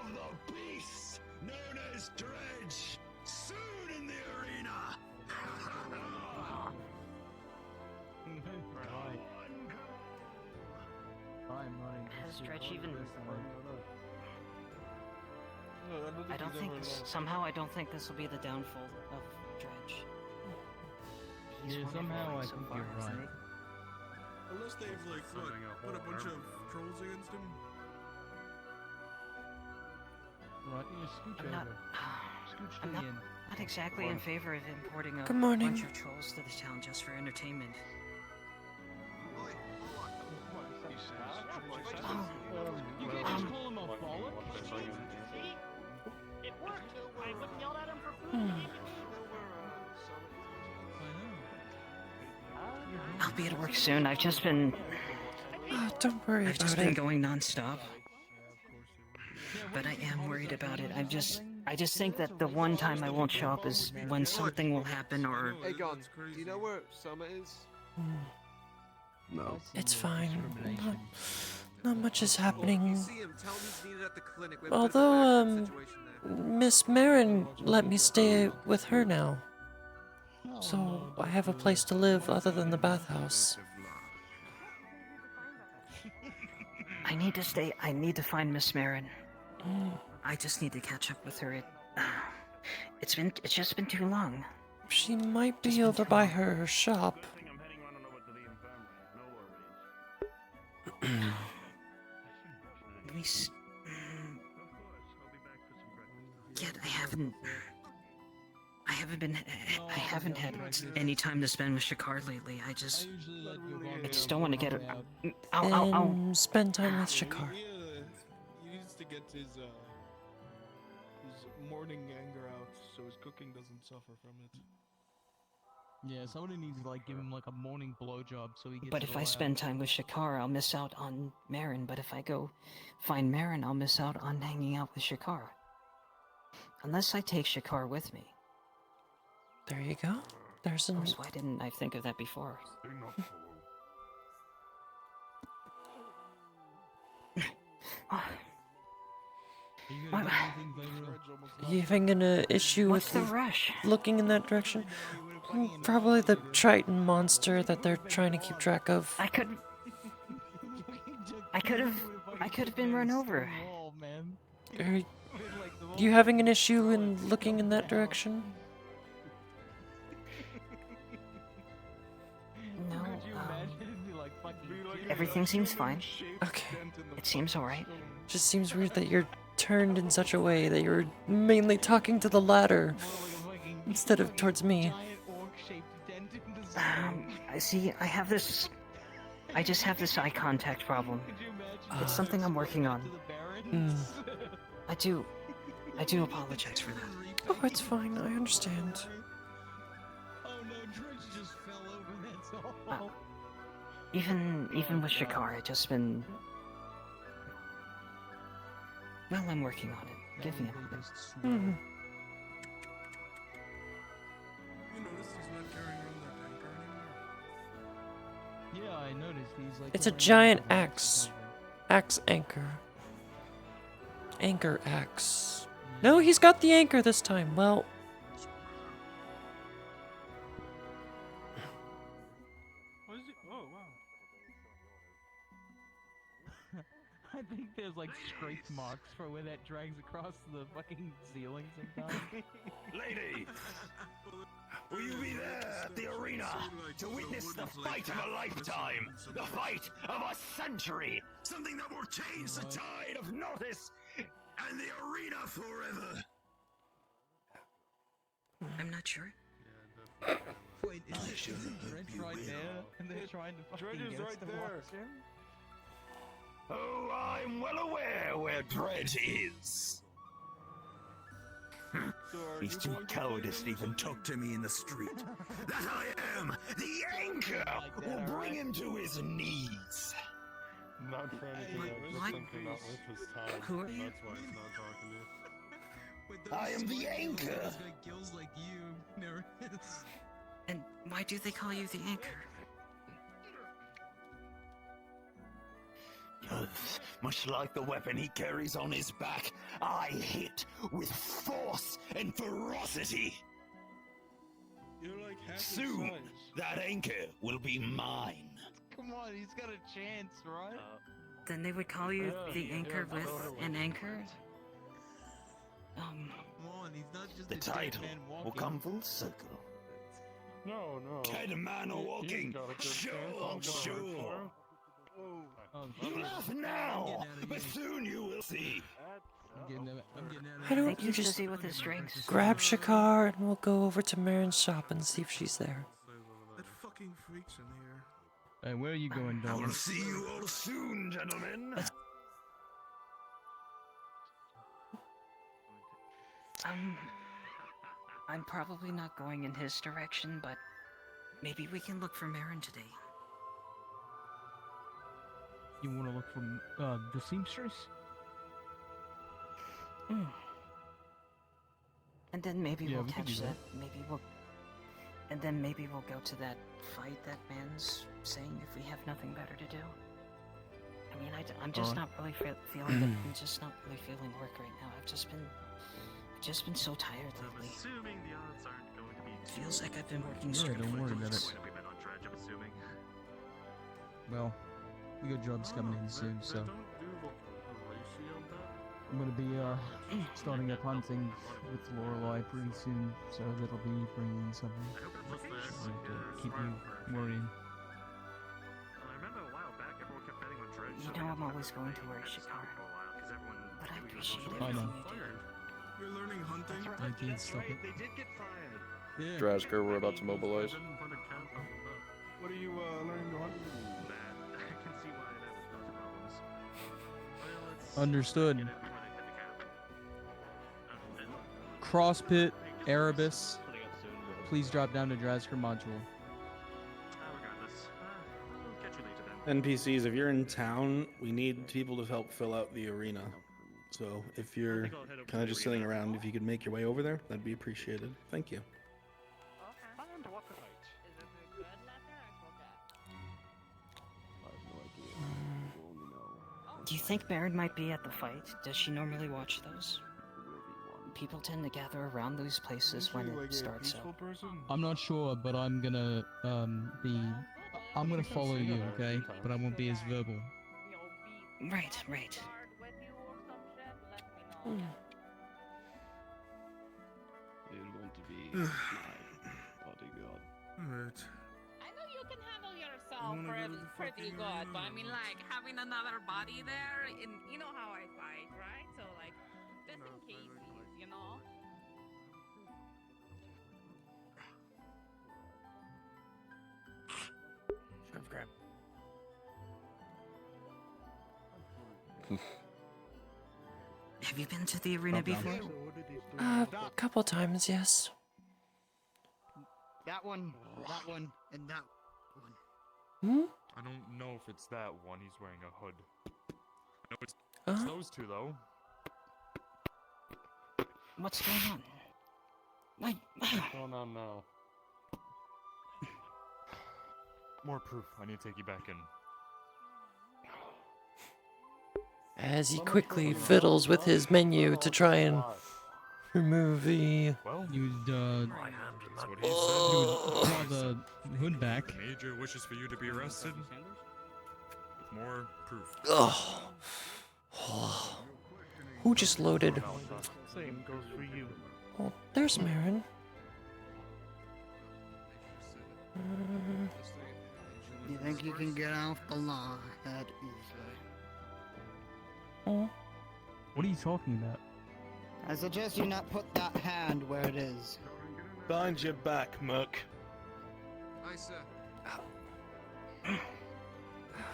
of the beast known as Dredge, soon in the arena. Has Dredge even... I don't think... Somehow I don't think this will be the downfall of Dredge. He's somehow I think you're right. Unless they've, like, put a bunch of trolls against him. Right, you scooch over. Scooch to the end. Not exactly in favor of importing a Good morning. bunch of trolls to the town just for entertainment. You can't just call him a bollock? It worked! I wouldn't yell at him for food. I'll be at work soon. I've just been... Don't worry I've about just been it. going non-stop. But I am worried about it. I just think that the one time I won't show up is when something will happen or... Hey, Gon, do you know where Summer is? No. It's fine. Not much is happening. You see him, tell him he's needed at the clinic. We have a bit of a Although, backup situation there. Miss Marin let me stay with her now. So I have a place to live other than the bathhouse. I need to stay. I need to find Miss Marin. I just need to catch up with her. It's just been too long. She might be over by her shop. At least... Yet I haven't had any time to spend with Shakar lately. I just don't want to get it. I'll Spend time with Shakar. He needs to get his morning anger out so his cooking doesn't suffer from it. Yeah, somebody needs to give him a morning blowjob so he gets. But if I spend time with Shakar, I'll miss out on Marin. But if I go find Marin, I'll miss out on hanging out with Shakar. Unless I take Shakar with me. There you go. There's an... Why didn't I think of that before? You having an issue What's with the rush? looking in that direction? Probably the Triton monster that they're trying to keep track of. I could have been run over. Are you having an issue in looking in that direction? No, everything seems fine. Okay. It seems alright. Just seems weird that you're turned in such a way that you're mainly talking to the ladder instead of towards me. I see, I just have this eye contact problem. It's something I'm working on. I do apologize for that. Oh, it's fine. I understand. Even with Shakar, it's just been... Well, I'm working on it. Give me a minute. You notice he's not carrying around that anchor anymore? Yeah, I noticed he's It's a giant axe. Axe anchor. Anchor axe. No, he's got the anchor this time. Well... What is it? Oh, wow. I think there's scrape marks for where that drags across the fucking ceiling sometimes. Lady, will you be there at the arena to witness the fight of a lifetime, the fight of a century, something that will change the tide of Northis and the arena forever? I'm not sure. Wait, is Dredge right there? And they're trying to fucking Dredge is get us right to there. watch him? Oh, I'm well aware where Dredge is. He's too cowardice to even talk to me in the street. That I am the anchor will bring him to his knees. Not for anything, I was What? just thinking not worth his time. Who are you? That's why he's not talking to you. I am the anchor. Gills like you, Neris. And why do they call you the anchor? Because, much like the weapon he carries on his back, I hit with force and ferocity. You're like half his Soon, size. that anchor will be mine. Come on, he's got a chance, right? Then they would call you the anchor with an anchor? Come on, he's not just The a dead title man will walking. come full circle. No, no. Dead man He's walking, got a good sure, chance. sure. Oh, You laugh now, but soon you will see. I'm getting out Why of don't think you he's just busy with his drinks. grab Shakar and we'll go over to Marin's shop and see if she's there. That fucking freak's in here. Hey, where are you going, I will dog? see you all soon, gentlemen. I'm probably not going in his direction, but maybe we can look for Marin today. You want to look for the seamstress? And then maybe Yeah, we'll we can catch do that. Maybe we'll go to that fight that man's saying if we have nothing better to do. I mean, I'm just not really feeling it. I'm just not really feeling work right now. I've just been so tired lately. Assuming the odds aren't going to be It feels like I've been working Yeah, straight don't for worry about weeks. it. we've been on dredge, I'm assuming. Well, we got jobs coming in soon, so They don't do the ratio bet? I'm gonna be starting up hunting with Lorelei pretty soon, so that'll be bringing in something. I hope What's it's this? Like, yeah, keep smart you for- worrying. I remember a while back, everyone kept betting on dredge. You so know they I'm had always to going to play worry, and Shakar. stop for a while, 'cause everyone But I knew he was appreciate also I know. everything you do. You're learning hunting? I can't stop it. They did get fired. Yeah. Drasker, we're about to mobilize. I didn't put a cap on that. What are you learning to hunt? Bad. I can see why that would cause problems. Well, let's Understood. get it before they hit the cap. And- Crosspit, Erebus, Putting up soon, but- please drop down to Drasker module. Regardless, we'll catch you later then. NPCs, if you're in town, we need people to help fill out the arena. So if you're kind of just sitting around, if you could make your way over there, that'd be appreciated. Thank you. And what the height? Do you think Marin might be at the fight? Does she normally watch those? People tend to gather around those places when it starts up. Person? I'm not sure, but I'm gonna I'm gonna follow you, okay? But I won't be as verbal. Right, right. Alright. I know you can handle You yourself wanna go to the pretty fucking good, but I arena? mean, like, having another body there, and you know how I fight, right? So, like, just in case, you know? Grab. Have you been to the arena before? A couple times, yes. That one, and that one. Hmm? I don't know if it's that one. He's wearing a hood. I know it's Uh-huh. those two, though. What's going on? What's going on now? More proof. I need to take you back in. As he quickly fiddles with his menu to try and remove the... Well, You would that's what he you said. would draw the hood back. Major wishes for you to be arrested. With more proof. Ugh. Who just loaded? Same goes for you. Oh, there's Marin. You think you can get off the law that easily? Oh. What are you talking about? I suggest you not put that hand where it is. Behind your back, Merc. Aye, sir.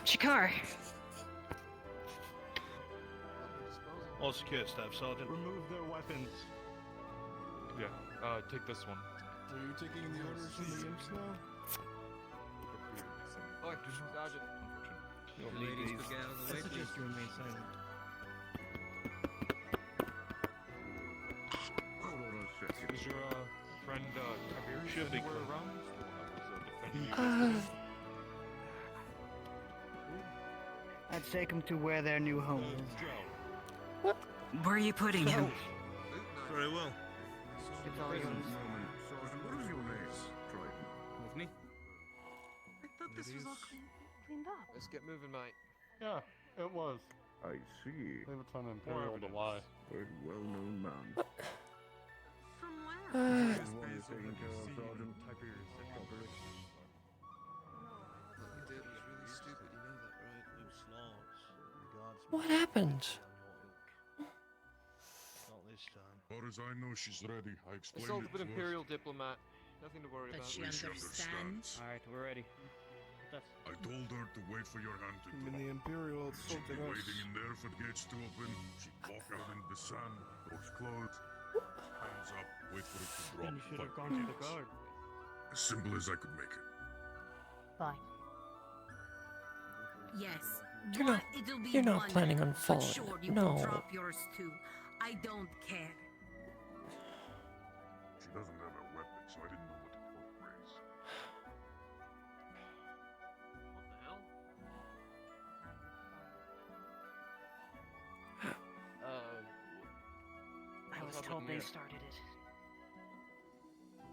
Shakar! All secure, Staff Sergeant. Remove their weapons. Yeah, take this one. Are you taking the orders from the imps now? Oi, Sergeant. You'll The need ladies these. could get out of the way, please. you remain silent. Is your friend Tiberius Should be anywhere clean. around? Was defending I'd take them to where their new home is. Where are you putting him? Very well. It's all yours. Sergeant, what is your name? With me? I thought this was all cleaned up. Let's get moving, mate. Yeah, it was. I see. Leave it to an Imperial to lie. Very well-known man. From where? This one you're taking care of, Sergeant. What you did was really stupid, you know that, right? What happened? Far as I know, she's ready. I explained Assault it of an to her. Imperial diplomat. Nothing to worry about. She understands. Alright, we're ready. I told her to wait for your hand to When drop. the Imperial She'd assaulted be us. waiting in there for the gates to open. She'd walk out into the sun, doors closed, hands up, wait for it to drop. Then you should have 5 gone to the minutes. guard. As simple as I could make it. Fine. Yes. You're not planning on following Sure, it. you No. can drop yours too. I don't care. She doesn't have a weapon, so I didn't know what to tell her is. What the hell? I was told they started it.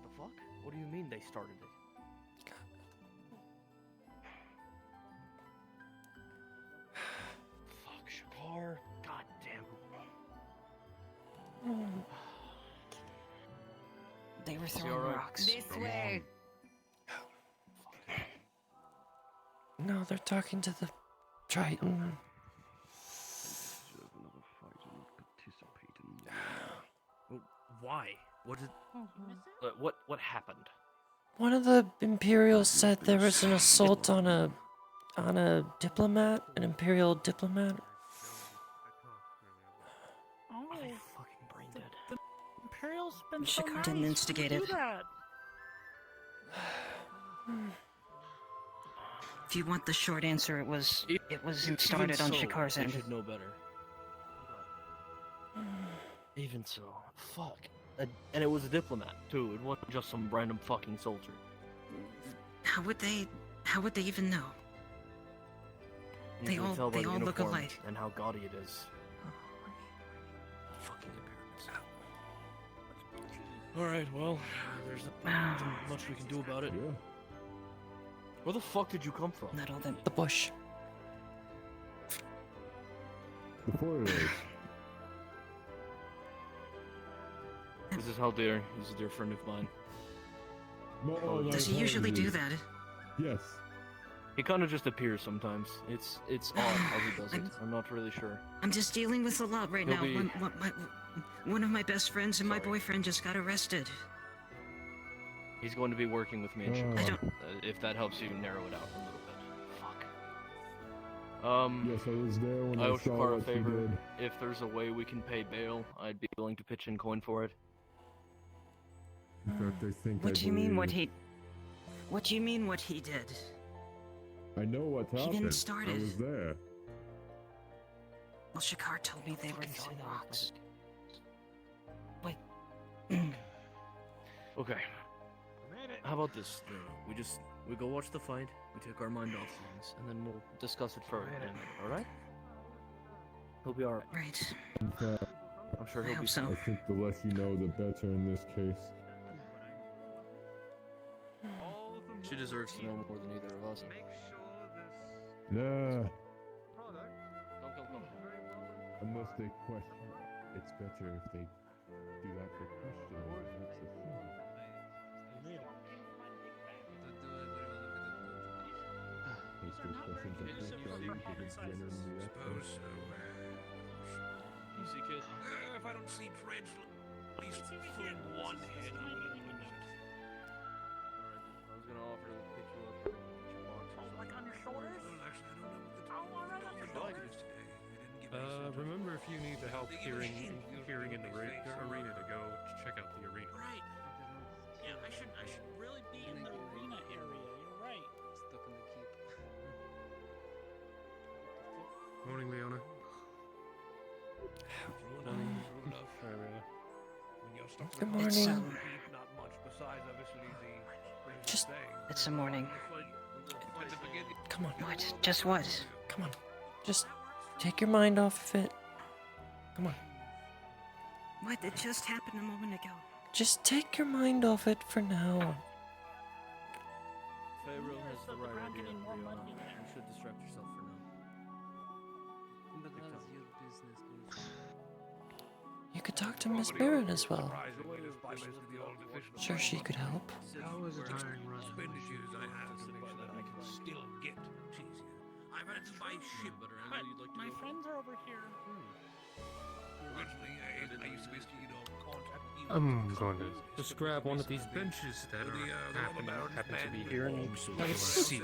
The fuck? What do you mean they started it? Fuck, Shakar. God damn. They were he throwing alright? rocks. This way. No, they're talking to the Triton. Why? What did? What happened? One of the Imperials said there was an assault on a diplomat, an Imperial diplomat. Oh, Fucking brain dead. the Imperial's been so Shakar nice. didn't instigate Who it. do that? If you want the short answer, it wasn't started on Shakar's I end. should know better. Even so, fuck. And it was a diplomat too. It wasn't just some random fucking soldier. How would they even know? You They can all- tell by they the all look uniform alike. and how gaudy it is. Fucking Imperials. All right, well, there's not much we can do about it. Yeah. Where the fuck did you come from? Not all them. The bush. The Faeryl. This is Haldir. He's a dear friend of mine. Does he usually do that? Yes. He kind of just appears sometimes. It's odd how he does it. I'm not really sure. I'm just dealing with a lot right He'll now. be- One of my best friends and my Sorry. boyfriend just got arrested. He's going to be working with me in I Chicago. don't- If that helps you narrow it out a little bit. Fuck. Yes, I was there when I I owe saw Shakar a what you favor. did. If there's a way we can pay bail, I'd be willing to pitch in coin for it. In fact, I think What I do you mean what believe- he? What do you mean what he did? I know what He happened. didn't start I it. was there. Well, Shakar told me they were Fucking say throwing that. rocks. Wait. Okay. How about this? We go watch the fight. We take our mind off things, and then we'll discuss it further. All right? He'll be alright. Right. In fact, I'm sure I he'll be. hope so. I think the less you know, the better in this case. She deserves to know more than either of us. Nah, Come. unless they question, it's better if they do that for questioning. That's the thing. It's good question to think that you could genuinely reference. Easy, kid. If I don't sleep dreadfully, at least for one head. I was gonna offer to pick you up. Like on your shoulders? Remember if you need the help hearing in the arena to go check out the arena. Right. Yeah, I should really be in the arena area. You're right. Stuck in the keep. Morning, Leona. Good morning. Not much besides obviously the Just. It's a morning. Come on. What? Just what? Come on. Just take your mind off of it. Come on. What? It just happened a moment ago. Just take your mind off it for now. Faeryl has the right idea, Relyea. You should distract yourself for now. But that's your business, Bruce. You could talk to Miss Barron as well. Sure, she could help. How was it hiring run? Expenditures I have to make sure that I can still get cheese. I've had to buy ship. My friends are over here. Originally, I used to basically, contact you. I'm going to just grab one of these benches that happen to be here and have a seat.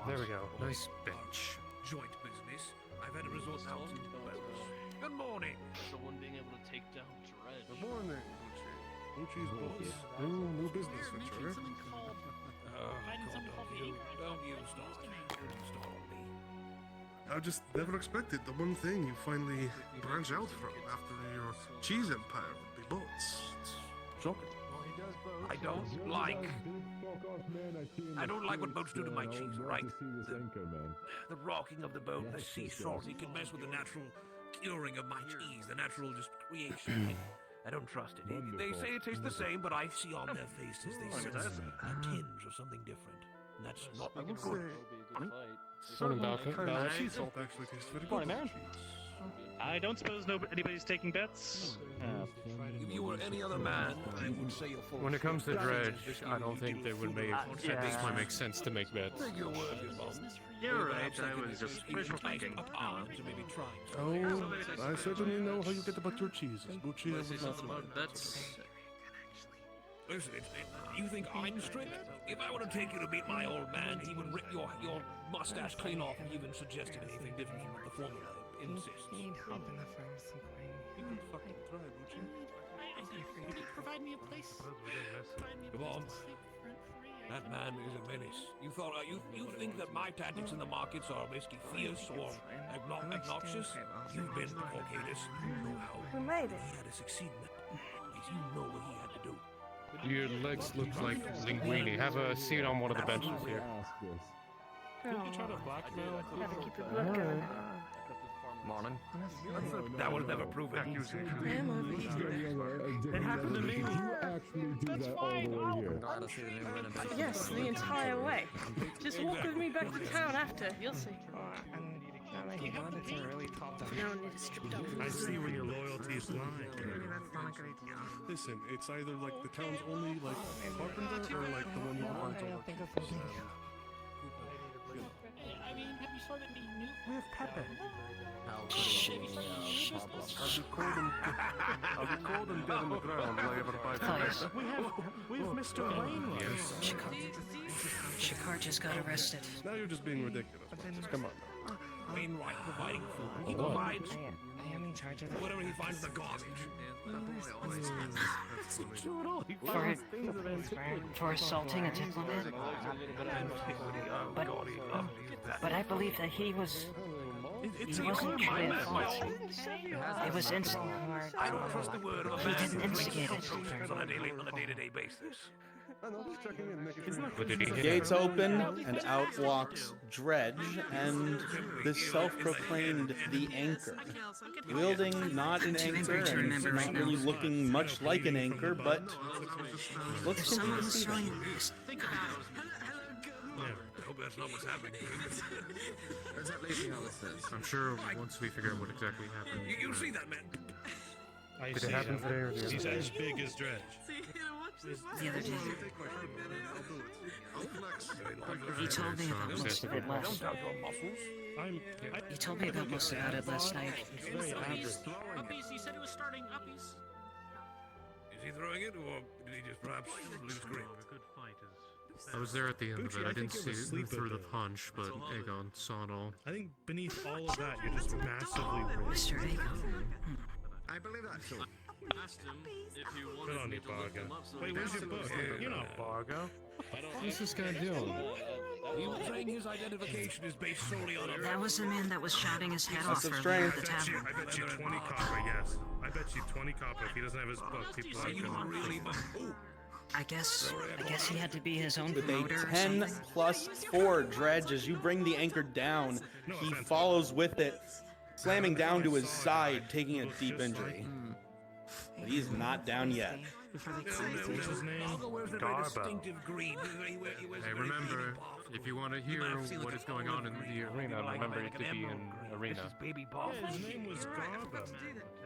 There we go. Nice bench. Joint business. I've had to resort now to Good morning. Someone being able to take down Dredge. Good morning, Gucci's boss. New business venture. Don't you start me. I just never expected the one thing you finally branch out from after your cheese empire would be boats. It's shocking. I don't like what boats do to my cheese, right? The rocking of the boat, the sea salt, it can mess with the natural curing of my cheese, the natural just creation. I don't trust it. They say it tastes the same, but I see on their faces they sense a tinge of something different. And that's not I would good. Morning, Balcon. Sea salt actually tastes very Morning, good. man. I don't suppose anybody's taking bets. If you were any other man, I would say you're full. When it comes to Dredge, I don't think they would make make sense to make bets. Take your word, you boss. You're right, I was just wishful thinking. Oh, I certainly know how you get about your cheeses. Gucci Wanna would say not something lie. about bets? Listen, you think I'm strict? If I were to take you to meet my old man, he would rip your mustache clean off and even suggested anything different from what the formula insists. Need help in the pharmacy, Queen. You can fucking try, Gucci. Could you provide me a place? Provide me a Come on. place to sleep rent-free? That man is a menace. You think that my tactics in the markets are basically fierce or obnoxious? You've been to Caucasus. You know how We made it. he had to succeed in that. You know what he had to do. Your legs look like linguine. Have a seat on one of the benches here. Did you try to blackmail? Gotta keep your blood going. Morning. That will never prove it. I'm over here. It happened to me. You actually do that all the way here. Yes, the entire way. Just walk with me back to town after. You'll see. No need to strip down. I see where your loyalties lie. Listen, it's either like the town's only like carpenter or like the one who runs all the I mean, have you started any new? Where's Pepper? I'll be cold and dead in the ground, lay ever by Thighs. We've Mr. Wainwright. Shakar just got arrested. Now you're just being ridiculous. Come on. Wainwright providing food. He provides I am in charge of whatever he finds in the garbage. For assaulting a diplomat. But I believe that he wasn't truly at fault. It was instant. I don't trust the word of a He man didn't who makes instigate it. assumptions on a day-to-day basis. Gates open, and out walks Dredge and this self-proclaimed the Anchor, wielding not an anchor and not really looking much like an anchor, but looks Someone's throwing. Think about it. I hope that's not what's happening. I'm sure once we figure out what exactly happened. You see that, man? Did it happen today or the He's other as day? big as Dredge. The other day. He told me about most of it last. He told me about most about it last night. Uppies, he said it was starting uppies. Is he throwing it, or did he just perhaps lose grip? I was there at the end of it. I didn't see asleep through the at punch, but Aegon saw it all. I think beneath all of that, you're just massively Mr. Aegon. I believe that. Asked him if he Good wanted on me you, to look Bargo. him up so Wait, he where's could your book? see You're not Bargo. What's this guy doing? He was saying his identification is based solely on a... That was the man that was shouting his head off That's earlier at strange. the tavern. I bet you 20 copper, yes. I bet you 20 copper. If he doesn't have his book, people Are aren't you gonna... really... Ooh, I guess he had to be his own With promoter a or 10 something. plus 4, Dredge, as you bring the anchor down, he follows with it, slamming down to his side, taking a deep injury. But he's not down yet. What's his name? Garbo. Hey, remember, if you want to hear what is going on in the arena, remember to be in arena. Baby ball. Yeah, his name was Garbo.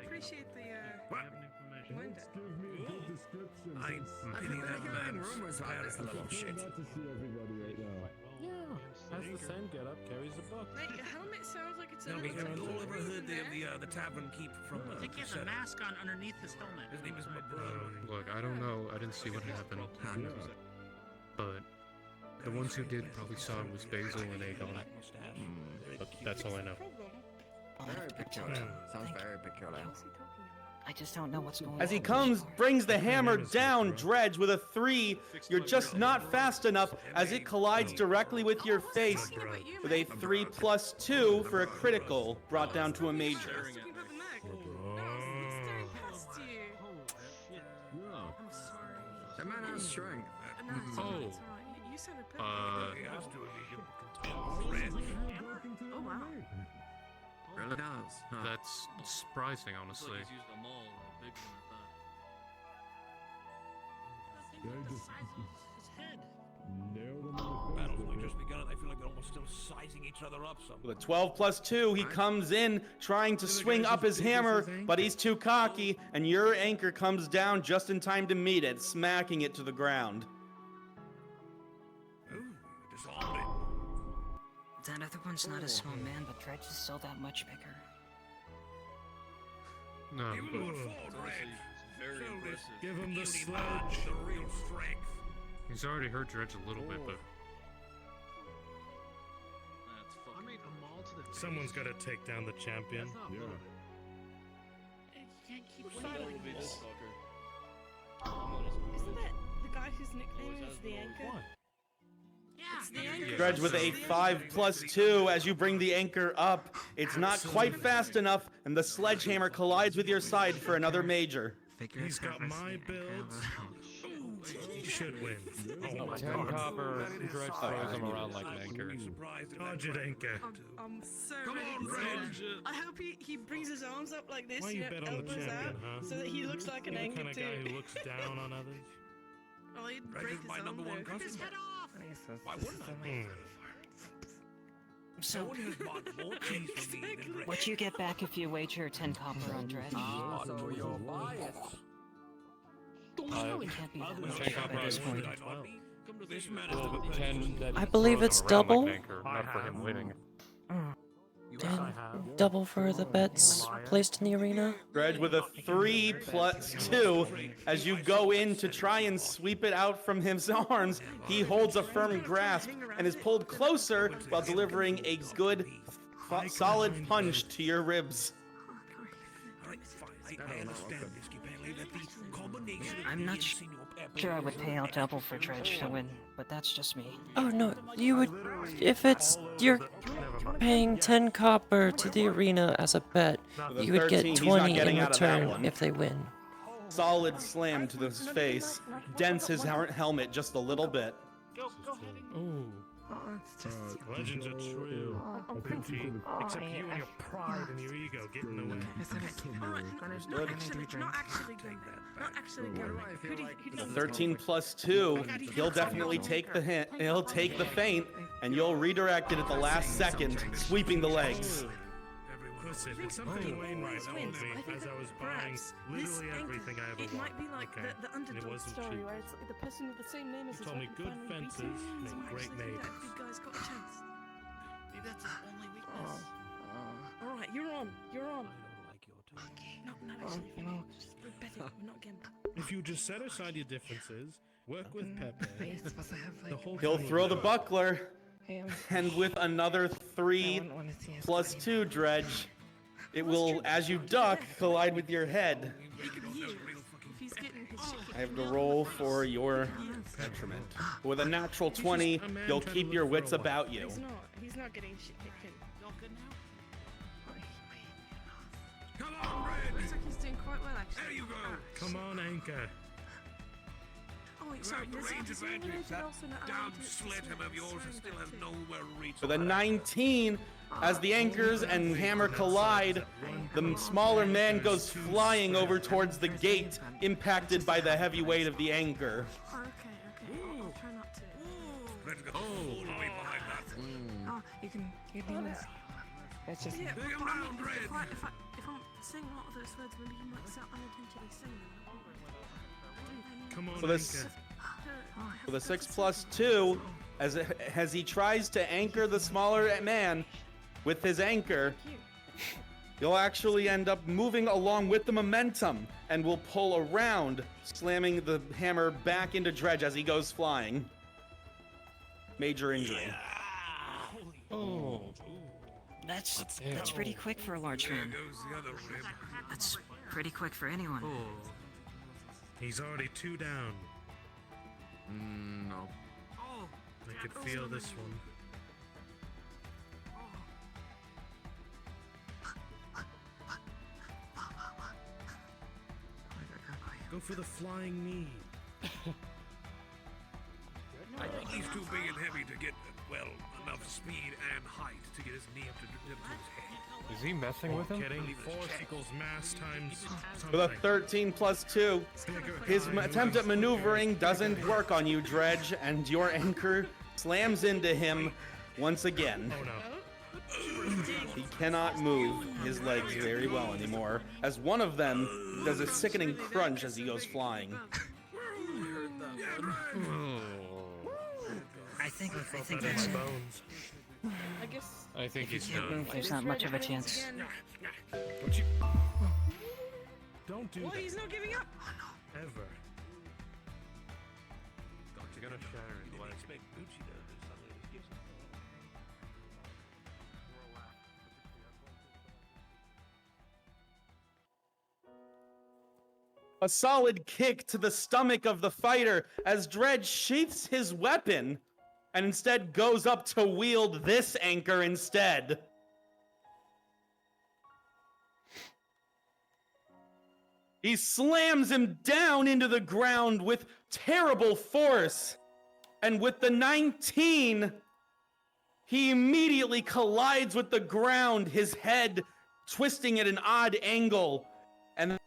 Appreciate the I'm getting rumors about this little shit. Yeah, has the same get up, carries a book. Mate, your helmet sounds like it's No, a have you all ever heard the tavern keep from? I think he has a mask on underneath his helmet. His name is my brother. Look, I don't know. I didn't see what happened. But the ones who did probably saw it was Basil and Aegon. But that's all I know. Very peculiar. Sounds very peculiar. I just don't know what's going on. As he comes, brings the hammer down, Dredge, with a 3. You're just not fast enough as it collides directly with your face with a 3 plus 2 for a critical, brought down to a major. That man has strength. You sounded perfect. Oh wow. Really does. That's surprising, honestly. They just nailed him on the face. Battle's only just begun and I feel like they're almost still sizing each other up some. With a 12 plus 2, he comes in, trying to swing up his hammer, but he's too cocky, and your anchor comes down just in time to meet it, smacking it to the ground. Disarmed it. That other one's not a small man, but Dredge is still that much bigger. No, Give him but the fall, Dredge. Very Show this impressive. Give him the puny sledge. man the real strength. he's already hurt Dredge a little bit, but That's fucking. Someone's got to take down the champion. Yeah. Can't keep Elevate fighting. this fucker. Isn't that the guy whose nickname is the Anchor? It's the Anchor. Dredge with a 5 plus 2 as you bring the anchor up. It's not quite fast enough, and the sledgehammer collides with your side for another major. He's got my build. He should win. Oh my 10 god. copper, Dredge throws him around like an anchor. Target anchor. I'm so Come ready on, to see Dredge. it. I hope he brings his arms up like this, Why you bet on the elbows champion, out, huh? so that he looks like an You're the anchor kind of too. guy who looks down on others. Oh, he'd Dredge break is his my arm number one though. customer. Why wouldn't I? So, No one has bought more cheese from me than Dredge. what you get back if you wager 10 copper on Dredge? So you're biased. It can't be that 10 much copper at this on point. This man is Well, the 10 that I believe throws it's him around double. like an anchor, not for him winning. And double for the bets placed in the arena. Dredge with a 3 plus 2. As you go in to try and sweep it out from his arms, he holds a firm grasp and is pulled closer while delivering a good, solid punch to your ribs. Alright, fine. I understand this, Kipele, that the combination of I'm me not and Senor Pepe sure I would pay out double for Dredge to win, but that's just me. Oh no, you would. If it's. You're paying 10 copper to the arena as a bet, With a you would 13, get he's not 20 in getting out of that return one. if they win. Solid slam to his face, dents his helmet just a little bit. Ooh. Legends are true. Pinky. Except you and your pride and your ego get in the way. Not actually good. Not actually good. Who do you 13 plus 2, he'll definitely take the hint. He'll take the feint, and you'll redirect it at the last second, sweeping the legs. Listen, it's something Wainwright told me as I was buying literally everything I ever It might wanted. be like Okay? the And it underdog wasn't story cheap. where it's like the person with the same name as He his told me wife good finally beats fences him. make So great actually think that neighbors. good guy's got a chance. Maybe that's his only weakness. Alright, you're on. You're on. I don't like your tone. No, actually, just bet it. We're not getting If you just set aside your differences, work with Pepe, the whole He'll thing will throw the work. buckler, and with another 3 plus 2, Dredge, it will, as you duck, collide with your head. If he's getting his shit I have to roll for your detriment. With a natural 20, you'll keep your wits about you. He's not getting shit kicked in. Come on, Red! Looks like he's doing quite well, actually. There you go! Come on, Anchor. Oh, sorry, the does range he have advantage. anything That else in that damn around to sledgehammer of yours still has nowhere to reach. For the 19, as the anchors and hammer collide, the smaller man goes flying over towards the gate, impacted by the heavy weight of the anchor. Oh, okay. I'll try not to. Let's go all the way behind that. Oh, you can use. That's just. Yeah, Dig but him I mean, round, Red. if I'm saying a lot of those words, maybe you might start unintentionally saying them. Come on, For the, Anchor. for the 6+2, as he tries to anchor the smaller man with his anchor, you'll actually end up moving along with the momentum and will pull around, slamming the hammer back into Dredge as he goes flying. Major injury. Oh. That's pretty quick for a large man. Goes the other rib. That's pretty quick for anyone. Oh. He's already 2 down. No. I could feel this one. Go for the flying knee. I think he's too big and heavy to get, well, enough speed and height to get his knee up to his head. Is he messing with him? Kidding. Force equals mass times For the something. 13+2, his attempt at maneuvering doesn't work on you, Dredge, and your anchor slams into him once again. Oh no. He cannot move his legs very well anymore, as one of them does a sickening crunch as he goes flying. I think That that's. in my bones. I guess. I think he's Can't done. move. There's not much of a chance. Don't do Well, that. he's not giving up. Ever. You're gonna shatter his leg. A solid kick to the stomach of the fighter as Dredge sheaths his weapon and instead goes up to wield this anchor instead. He slams him down into the ground with terrible force. And with the 19, he immediately collides with the ground, his head twisting at an odd angle. And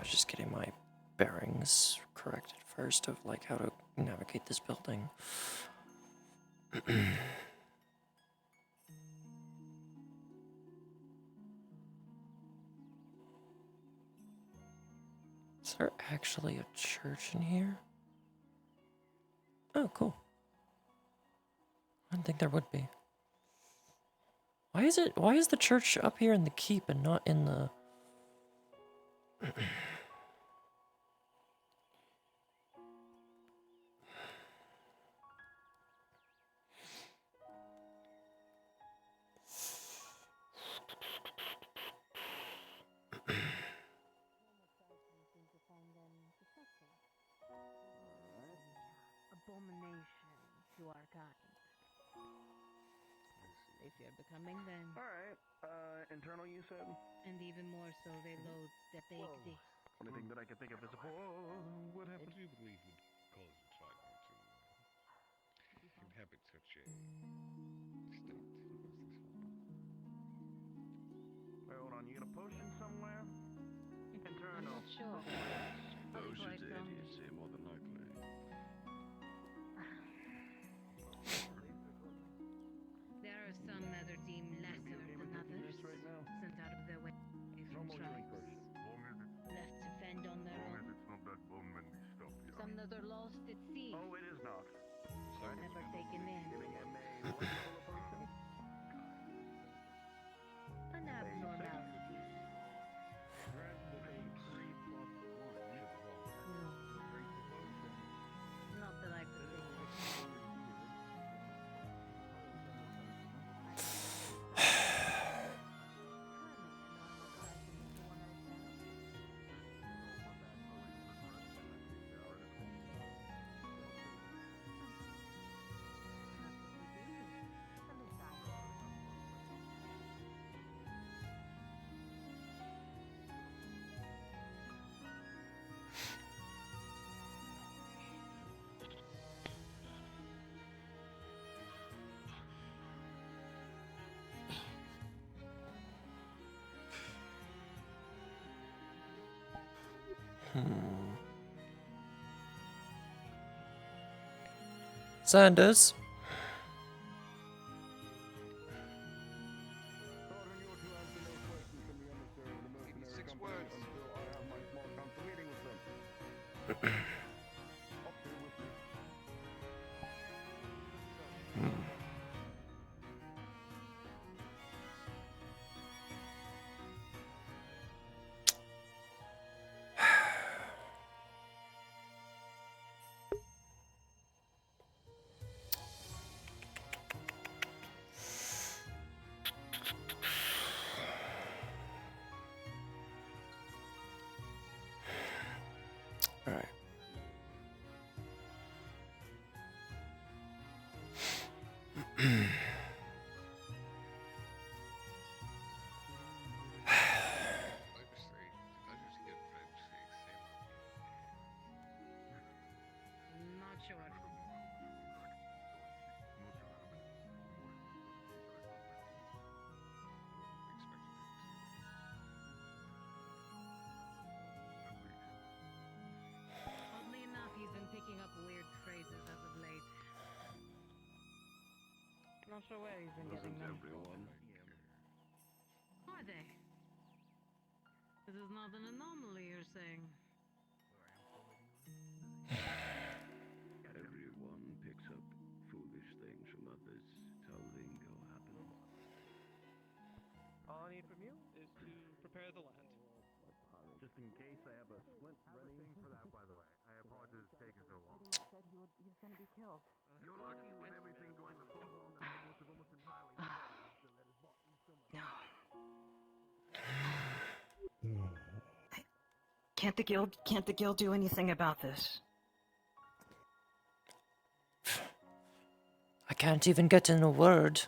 was just getting my bearings corrected first of like how to navigate this building. Is there actually a church in here? Oh, cool. I didn't think there would be. Why is the church up here in the keep and not in the... Abomination to our kind. They fear becoming them. Alright, internal you said? And even more so, they loathe that they exist. Only thing that I can think of is what happened? What do you believe would cause a driver to inhabit such a state? Wait, hold on, you got a potion somewhere? I'm Internal. not sure. Potions, idiots, say more than likely. There are some that are deemed lesser than others, sent out of their way from tribes, left to fend on their own. Some that are lost at sea. Oh, it is not. Never taken in. An abnormality. Not that I could think of. Sanders? Alright. Not sure. Oddly enough, he's been picking up weird phrases as of late. Not sure where he's been getting them. Are they? This is not an anomaly, you're saying? Everyone picks up foolish things from others. It's how lingo happens. All I need from you is to prepare the land. Just in case I have a splint ready. For that, by the way, I apologize for taking so long. Said he was going to be killed. You're lucky with everything going so wrong that the boats have almost entirely No. Can't the guild do anything about this? I can't even get in a word.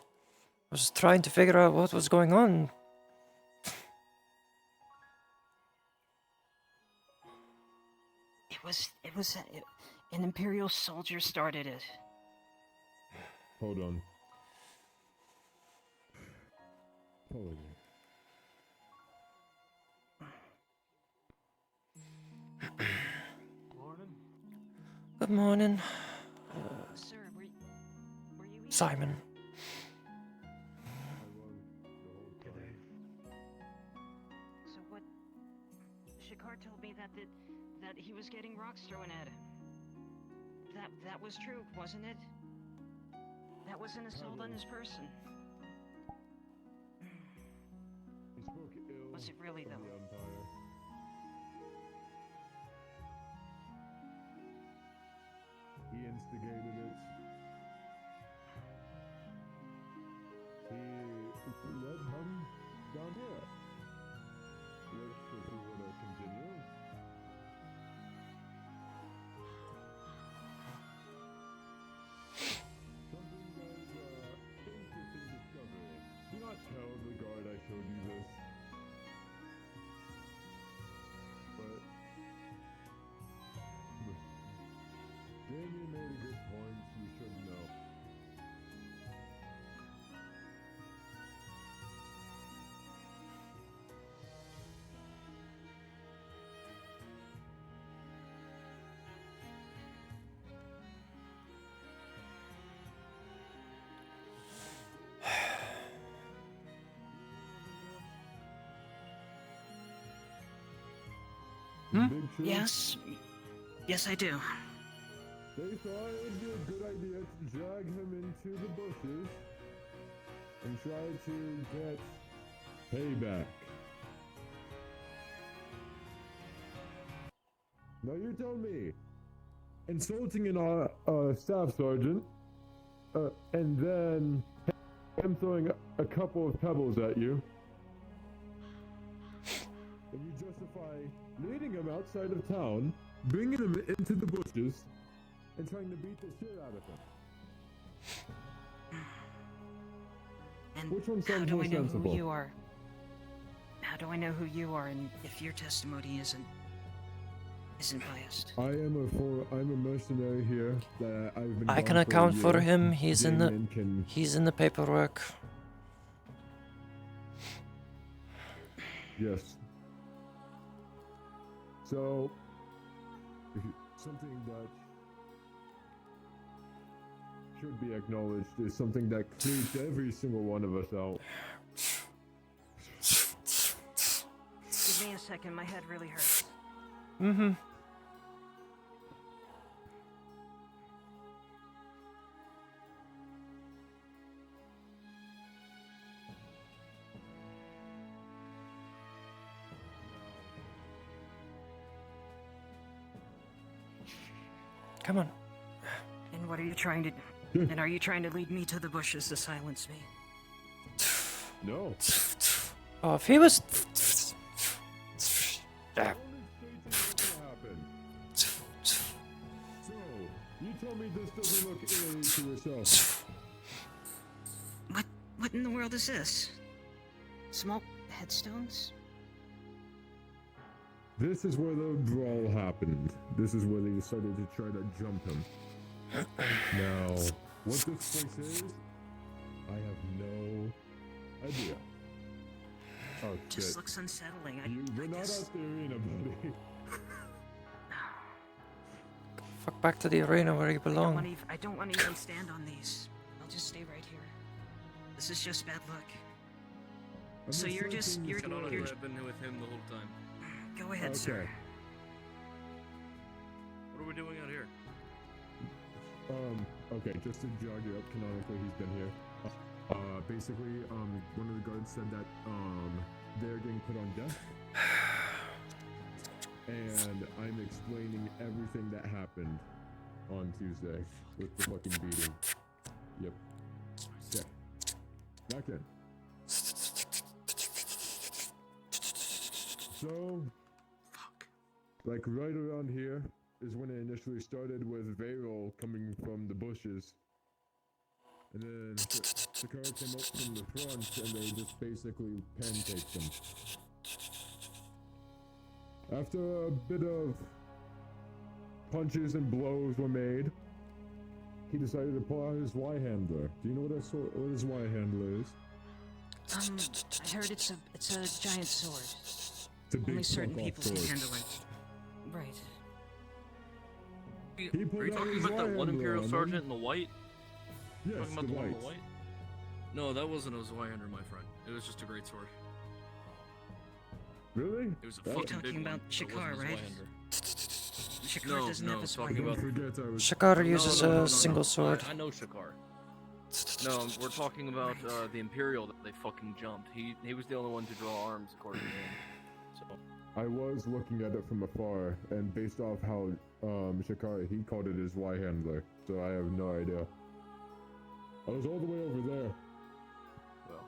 I was trying to figure out what was going on. It was an Imperial soldier started it. Hold on. Hold on. Good morning. Sir, were you eating? Simon. So what? Shakar told me that he was getting rocks thrown at him. That was true, wasn't it? That was an assault on his person. He spoke ill Was it really, of though? the Empire. He instigated it. He led him down here. Which, if he were to continue, something that is interesting discovery. Do not tell the guard I showed you this. But Damien made a good point. You should know. Hmm? Big tree? Yes. Yes, I do. They thought it would be a good idea to drag him into the bushes and try to get payback. Now you tell me, insulting an staff sergeant, and then him throwing a couple of pebbles at you, and you justify leading him outside of town, bringing him into the bushes, and trying to beat the shit out of him. And Which one how sounds do more I know sensible? who you are? How do I know who you are, and if your testimony isn't biased? I'm a mercenary here that I've been. I can gone account a for year. him. He's Damien he's in the paperwork. Yes. So, something that should be acknowledged is something that creeps every single one of us out. Give me a second, my head really hurts. Mm-hmm. Come on. And what are you trying to... and are you trying to lead me to the bushes to silence me? No. Oh, if he was... So, you tell me this doesn't look eerie to yourself. What in the world is this? Small headstones? This is where the brawl happened. This is where they decided to try to jump him. Now, what this place is, I have no idea. Oh, Just shit. looks unsettling. We're not at the arena, buddy. Fuck back to the arena where you belong. I don't want to even stand on these. I'll just stay right here. This is just bad luck. So you're just... You're I've been with him the whole time. Go ahead, sir. What are we doing out here? Okay, just to jog you up, canonically he's been here. Basically, one of the guards said that, they're getting put on death. And I'm explaining everything that happened on Tuesday with the fucking beating. Yep. Okay. Back in. So, like right around here is when it initially started with Faeryl coming from the bushes. And then the car came up from the front and they just basically pancaked him. After a bit of punches and blows were made, he decided to pull out his Y-handler. Do you know what his Y-handler is? I heard it's a giant sword. It's a big Only certain fuck-off people can sword. handle it. Right. He Are pulled you out talking his about that one Zweihander Imperial on Sergeant him. in the white? Yes, Talking about the the one in the white. white? No, that wasn't a Zweihander, my friend. It was just a great sword. Really? It was a That- fucking talking big about one, but it Shakar, wasn't a right? Zweihander. Shakar doesn't have a talking sword. about... Don't forget I was. Shakar No, uses no, no, no, a no. single sword. I know Shakar. No, we're talking about the Imperial that they fucking jumped. He was the only one to draw arms, according to him. So I was looking at it from afar, and based off how Shakari, he called it his Y-handler, so I have no idea. I was all the way over there. well,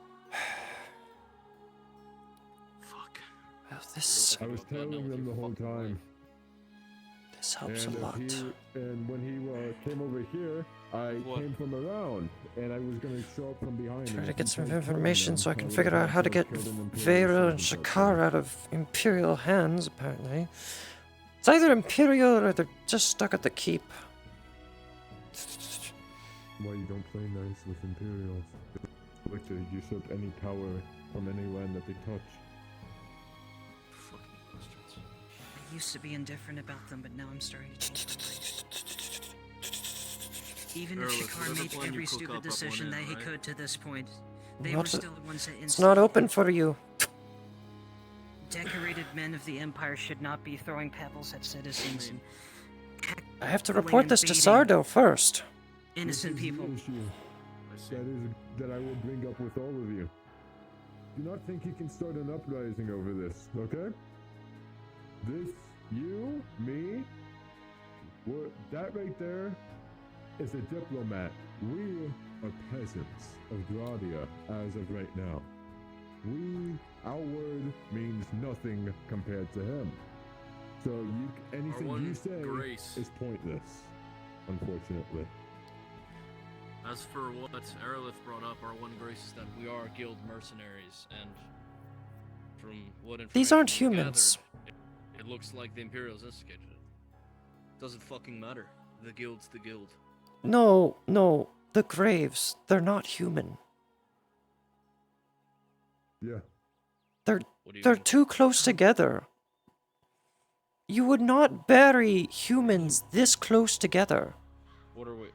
Well, this I was tailing them the whole time. this helps a And lot. and when he came over here, I came from around, and I was gonna show up from behind. Try and to if get he some tried killing information them, so I can would've figure out had how to have get killed an Imperial Faeryl and sergeant Shakar out of Imperial hands, apparently. It's either Imperial or they're just stuck at the keep. Why you don't play nice with Imperials? They like to usurp any power from any land that they touch. I used to be indifferent about them, but now I'm starting to change my mind. Even if Araleth, Shakar whatever made plan you every cook stupid up decision one that end, he right? could to this point, they Not were to- still the ones that It's not instigated. open for you. Decorated men of the Empire should not be throwing pebbles at citizens and I have to heckling report and this to beating Sardo first. innocent This is the people. issue that I will bring up with all of you. Do not think you can start an uprising over this, okay? This, you, me, that right there is a diplomat. We are peasants of Gradia as of right now. Our word means nothing compared to him. So anything one you say grace. is pointless, unfortunately. as for what Araleth brought up, our one grace is that we are guild mercenaries, and from what information These aren't we humans. gathered, it looks like the Imperials instigated it. Doesn't fucking matter. The guild's the guild. No, the graves, they're not human. Yeah. They're too close together. You would not bury humans this close together. What are we?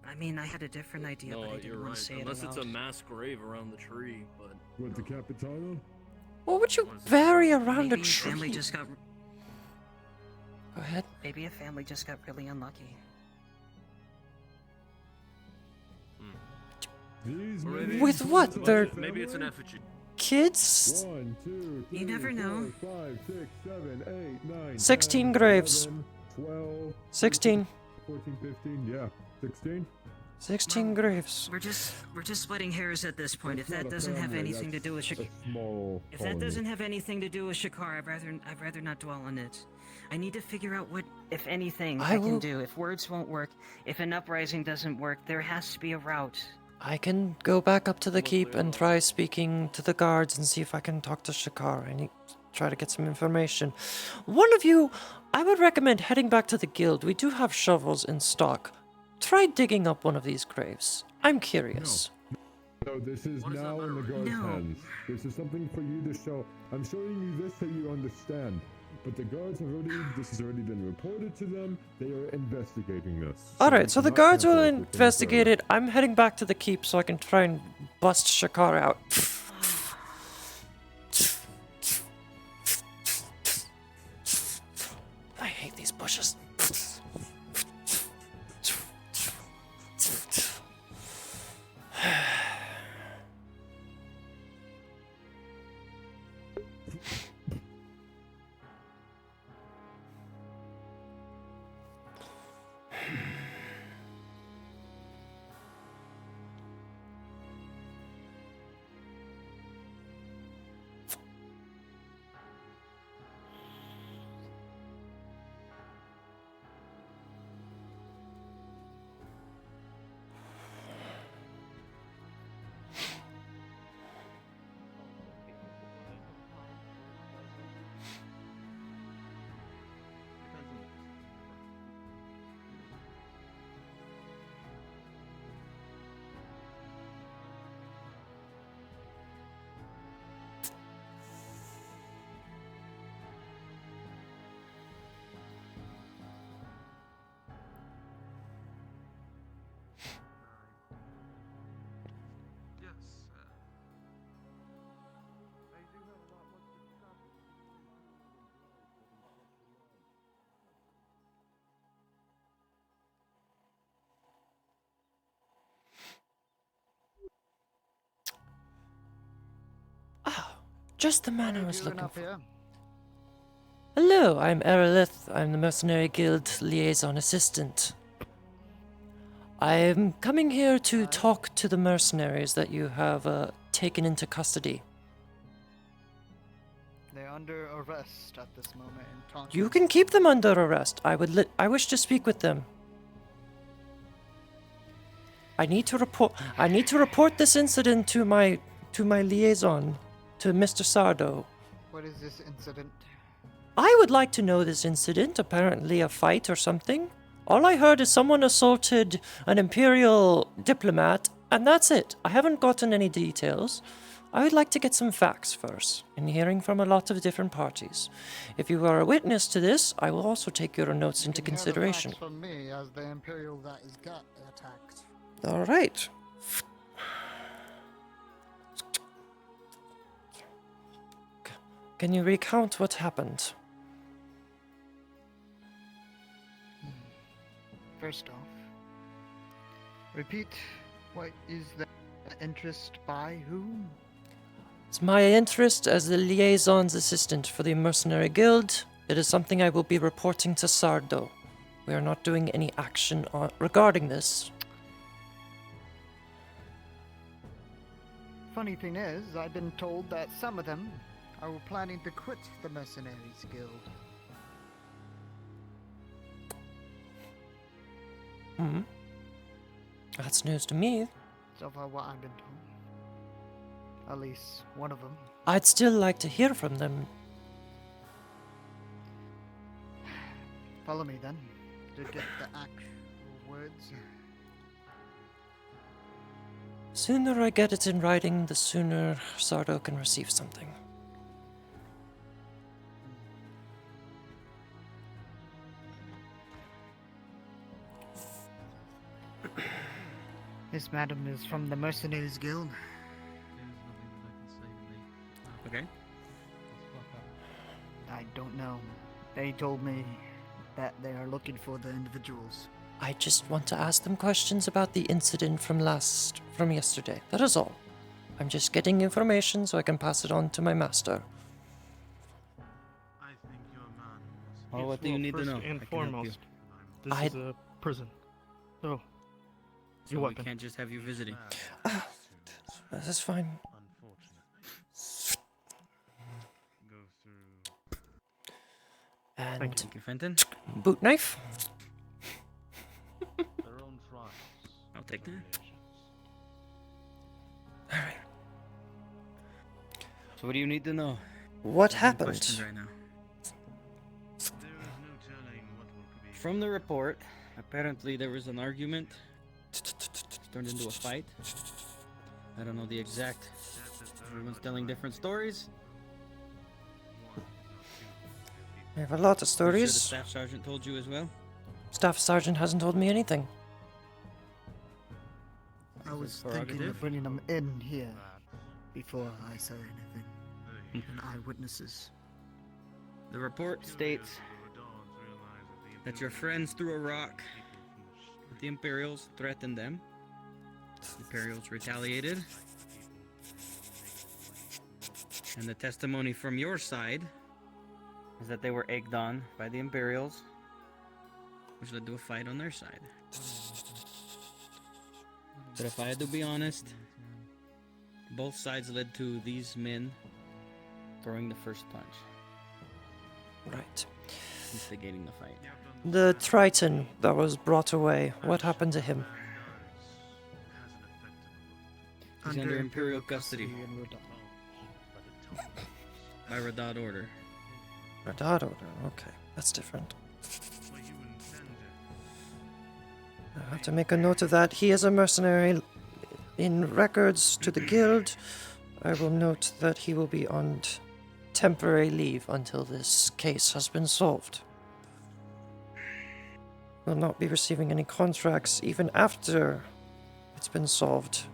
I mean, I had a different idea, No, but I you're didn't want right. to say it Unless it's a aloud. mass grave around the tree, but What, the Capitano? What would you bury around a Maybe a family tree? just got. Go ahead. Maybe a family just got really unlucky. With what? They're maybe it's an effigy. kids? 1, 2, 3, You never know. 4, 5, 6, 7, 8, 9, 16 10, graves. 11, 12, 16. 14, 15, yeah. 16? 16 graves. We're just splitting hairs at this point. If That's that not a doesn't have family, anything to do with that's Shakar, a small if that colony. doesn't have anything to do with Shakar, I'd rather not dwell on it. I need to figure out what, if anything, I I will- can do. If words won't work, if an uprising doesn't work, there has to be a route. I can go back up to the keep and try speaking to the guards and see if I can talk to Shakar. I need to try to get some information. One of you, I would recommend heading back to the guild. We do have shovels in stock. Try digging up one of these graves. I'm curious. No, this is now in the guard's hands. This is something for you to show. I'm showing you this so you understand. But the guards have this has already been reported to them. They are investigating this. Alright, so the cannot guards will tamper with anything investigate further. it. I'm heading back to the keep so I can try and bust Shakar out. I hate these bushes. Just the man I was looking for. Hello, I'm Araleth. I'm the Mercenary Guild Liaison Assistant. I'm coming here to talk to the mercenaries that you have taken into custody. They're under arrest at this moment in time. You can keep them under arrest. I wish to speak with them. I need to report this incident to my liaison, to Mr. Sardo. What is this incident? I would like to know this incident, apparently a fight or something. All I heard is someone assaulted an Imperial diplomat, and that's it. I haven't gotten any details. I would like to get some facts first, in hearing from a lot of different parties. If you are a witness to this, I will also take your notes into consideration. Hear the facts from me as the Imperial that is got attacked. All right. Can you recount what happened? First off, repeat, what is the interest by whom? It's my interest as the liaison's assistant for the Mercenary Guild. It is something I will be reporting to Sardo. We are not doing any action regarding this. Funny thing is, I've been told that some of them are planning to quit the Mercenaries Guild. That's news to me. So far what I've been told. At least one of them. I'd still like to hear from them. Follow me then, to get the actual words. Sooner I get it in writing, the sooner Sardo can receive something. This madam is from the Mercenaries Guild. Okay. I don't know. They told me that they are looking for the individuals. I just want to ask them questions about the incident from yesterday. That is all. I'm just getting information so I can pass it on to my master. Oh, what do you need to know? First and I can help you. foremost, this is a prison. So, So we can't just have you visiting. That's fine. And Thank you, Fenton. boot knife. I'll take that. Alright. So what do you need to know? What Any happened? questions right now? From the report, apparently there was an argument. Turned into a fight. I don't know the exact. Everyone's telling different stories. I have a lot of I'm stories. sure the staff sergeant told you as well. Staff sergeant hasn't told me anything. I was prerogative? thinking of bringing them in here before I say anything. And eyewitnesses. The report states that your friends threw a rock at the Imperials, threatened them. The Imperials retaliated. And the testimony from your side is that they were egged on by the Imperials, which led to a fight on their side. But if I had to be honest, both sides led to these men throwing the first punch. Right. Instigating the fight. The Triton that was brought away, what happened to him? He's under Imperial custody. By Radad order. Radad order, okay. That's different. I have to make a note of that. He is a mercenary. In records to the guild, I will note that he will be on temporary leave until this case has been solved. Will not be receiving any contracts even after it's been solved.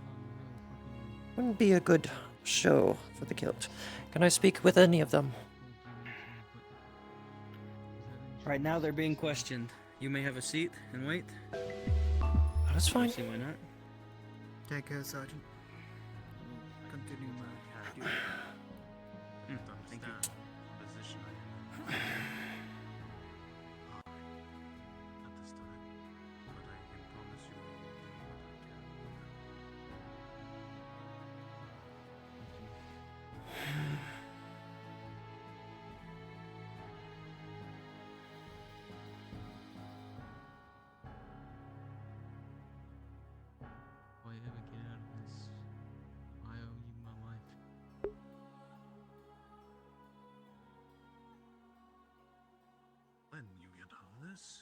Wouldn't be a good show for the guild. Can I speak with any of them? Right now they're being questioned. You may have a seat and wait. That's fine. See why not? Take care, Sergeant. Continue my duty. this?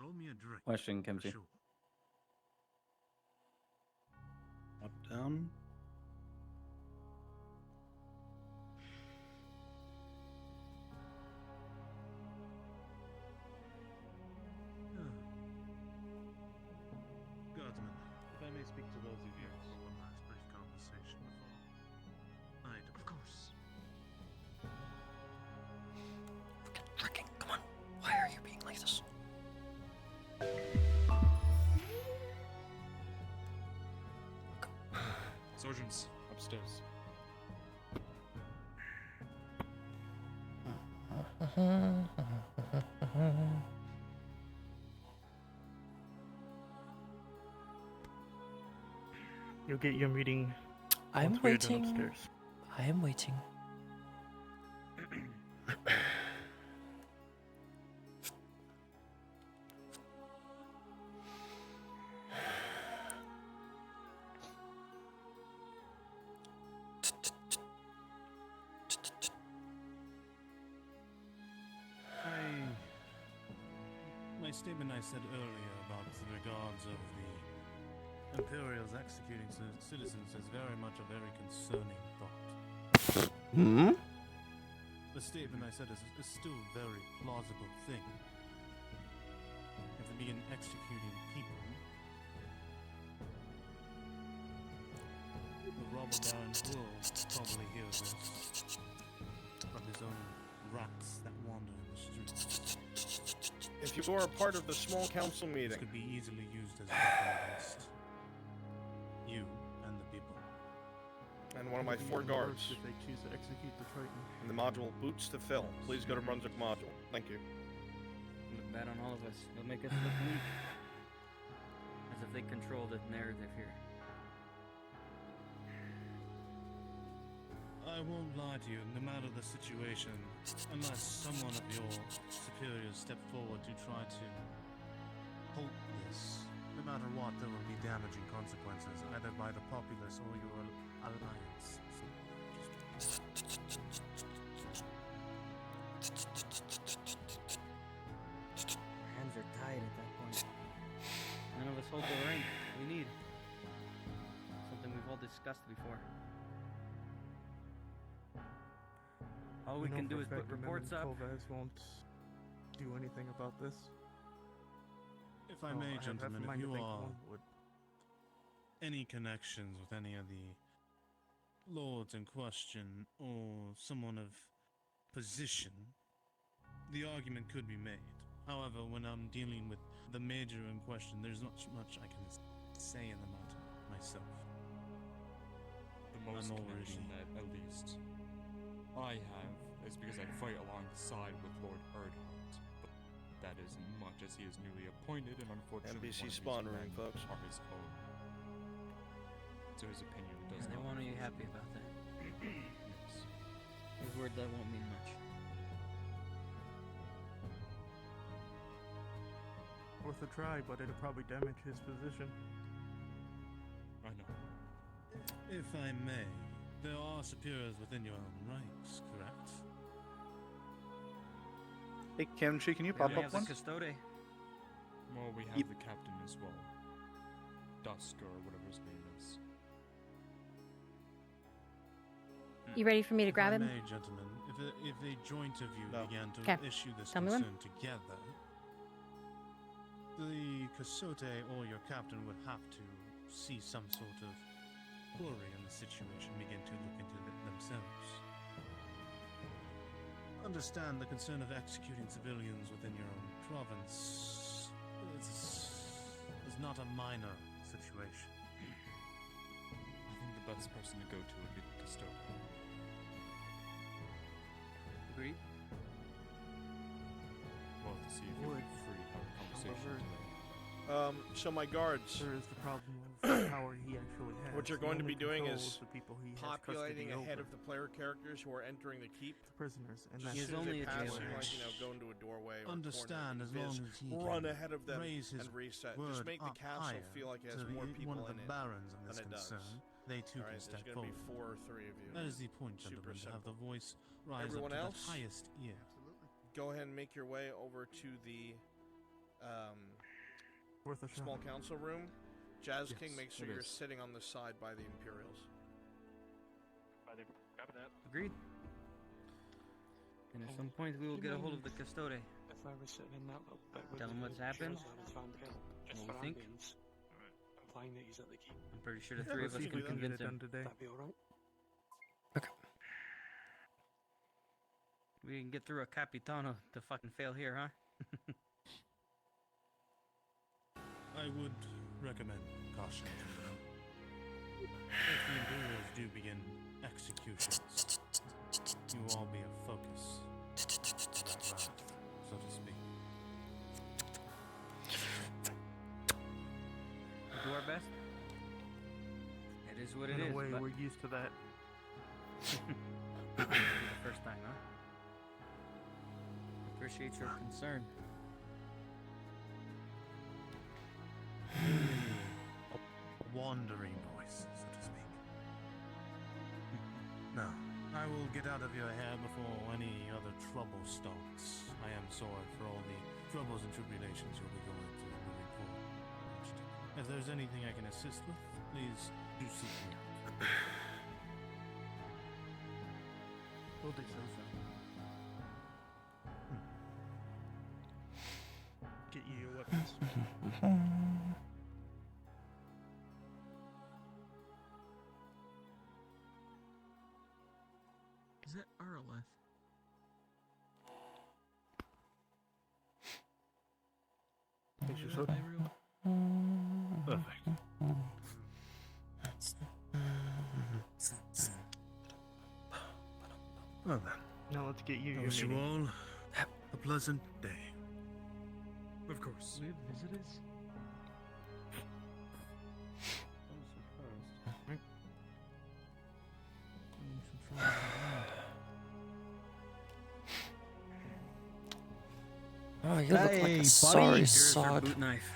Roll me a drink. Question, Kimchi. Sure. Up, down. Guardsman, If I may speak to those of you. one last brief conversation before night. Of course. Fucking, come on. Why are you being like this? Sergeants, upstairs. You'll get your meeting. I'm once we are done waiting. upstairs. I am waiting. My statement I said earlier about the regards of the Imperials executing citizens is very much a very concerning thought. Hmm? The statement I said is still a very plausible thing. If they begin executing people, the robber baron will probably hear this from his own rats that wander in the streets. If you are a part of the small council This meeting, could be easily used as a weapon against you and the people. and one of my It'll be 4 even worse guards, if they choose to execute the Triton. and the module boots to fill, please go to Brunswick Module. Thank you. Look bad on all of us. They'll make us look weak. As if they control the narrative here. I won't lie to you, no matter the situation, unless someone of your superiors step forward to try to halt this, no matter what, there will be damaging consequences, either by the populace or your alliance. Our hands are tied at that point. None of us hold the rank we need. Something we've all discussed before. All we know can for do a is put fact reports up. Kovacs won't do anything about this. If I may, I have half a gentlemen, if mind to you think are one would. any connections with any of the lords in question or someone of position, the argument could be made. However, when I'm dealing with the major in question, there's not much I can say in the matter myself. The most I'm connection already- that, at least, I have is because I fight alongside with Lord Erdhart. But that is much as he is newly appointed, and unfortunately NBC one of his spawn men room, folks. are his own. So his opinion does And they not want you matter. happy about that. Yes. His word that won't mean much. Worth a try, but it'll probably damage his position. I know. If I may, there are superiors within your own ranks, correct? Hey, Kimchi, can you We pop have up the one? custode. Well, we have Yep. the captain as well. Dusk or whatever his name is. You ready for me to grab If I him? may, gentlemen, if a joint of you No. began to 'Kay. issue this Tell me when. concern together, the Casote or your captain would have to see some sort of query in the situation, begin to look into it themselves. Understand the concern of executing civilians within your own province is not a minor situation. I think the best person to go to would be the custodian. Agreed? We'll have to see if you're Would. free to have a conversation However, today. So my guards, There is the problem of the power he actually has. what you're He going to only be doing controls is the people he has populating custody ahead over, of the player characters who are entering the keep. the prisoners, and Just that's as soon as they only a pass, jailer. you like, go into a doorway or Understand, a as corner, long and as he run can ahead of them raise his and reset. word Just make the up castle higher feel like it has to more the- people one of in the it barons in this than it does. concern. They too Alright, can there's step going to be forward. 4 or 3 of you. That is the point, Super gentlemen, to have simple. the voice rise Everyone up to else? the highest ear. go ahead and make your way over to the small council room. Jazz King, make sure you're sitting on the side by the Imperials. Agreed. And at some point we will get a hold of the Custode. If I was sitting in that little bit with Tell him what's happened. What we think. I'm fine that he's at the keep. I'm pretty sure the three of us can convince him. That'd be alright. We can get through a Capitano to fucking fail here, huh? I would recommend caution. If the Imperials do begin executions, you will all be a focus. So to speak. We'll do our best. It is what it is. In a way, but we're used to that. the first time, huh? Appreciate your concern. A wandering voice, so to speak. Now, I will get out of your hair before any other trouble starts. I am sorry for all the troubles and tribulations you'll be going through moving forward. If there's anything I can assist with, please do seek me out. We'll do so. Get you your weapons. Is that Araleth? Fix your sword. Perfect. Well then. Now let's get you I your wish you meeting. all a pleasant day. Of course. We have visitors? Oh, you look like Hey, a buddy, sorry here's your sod. boot knife.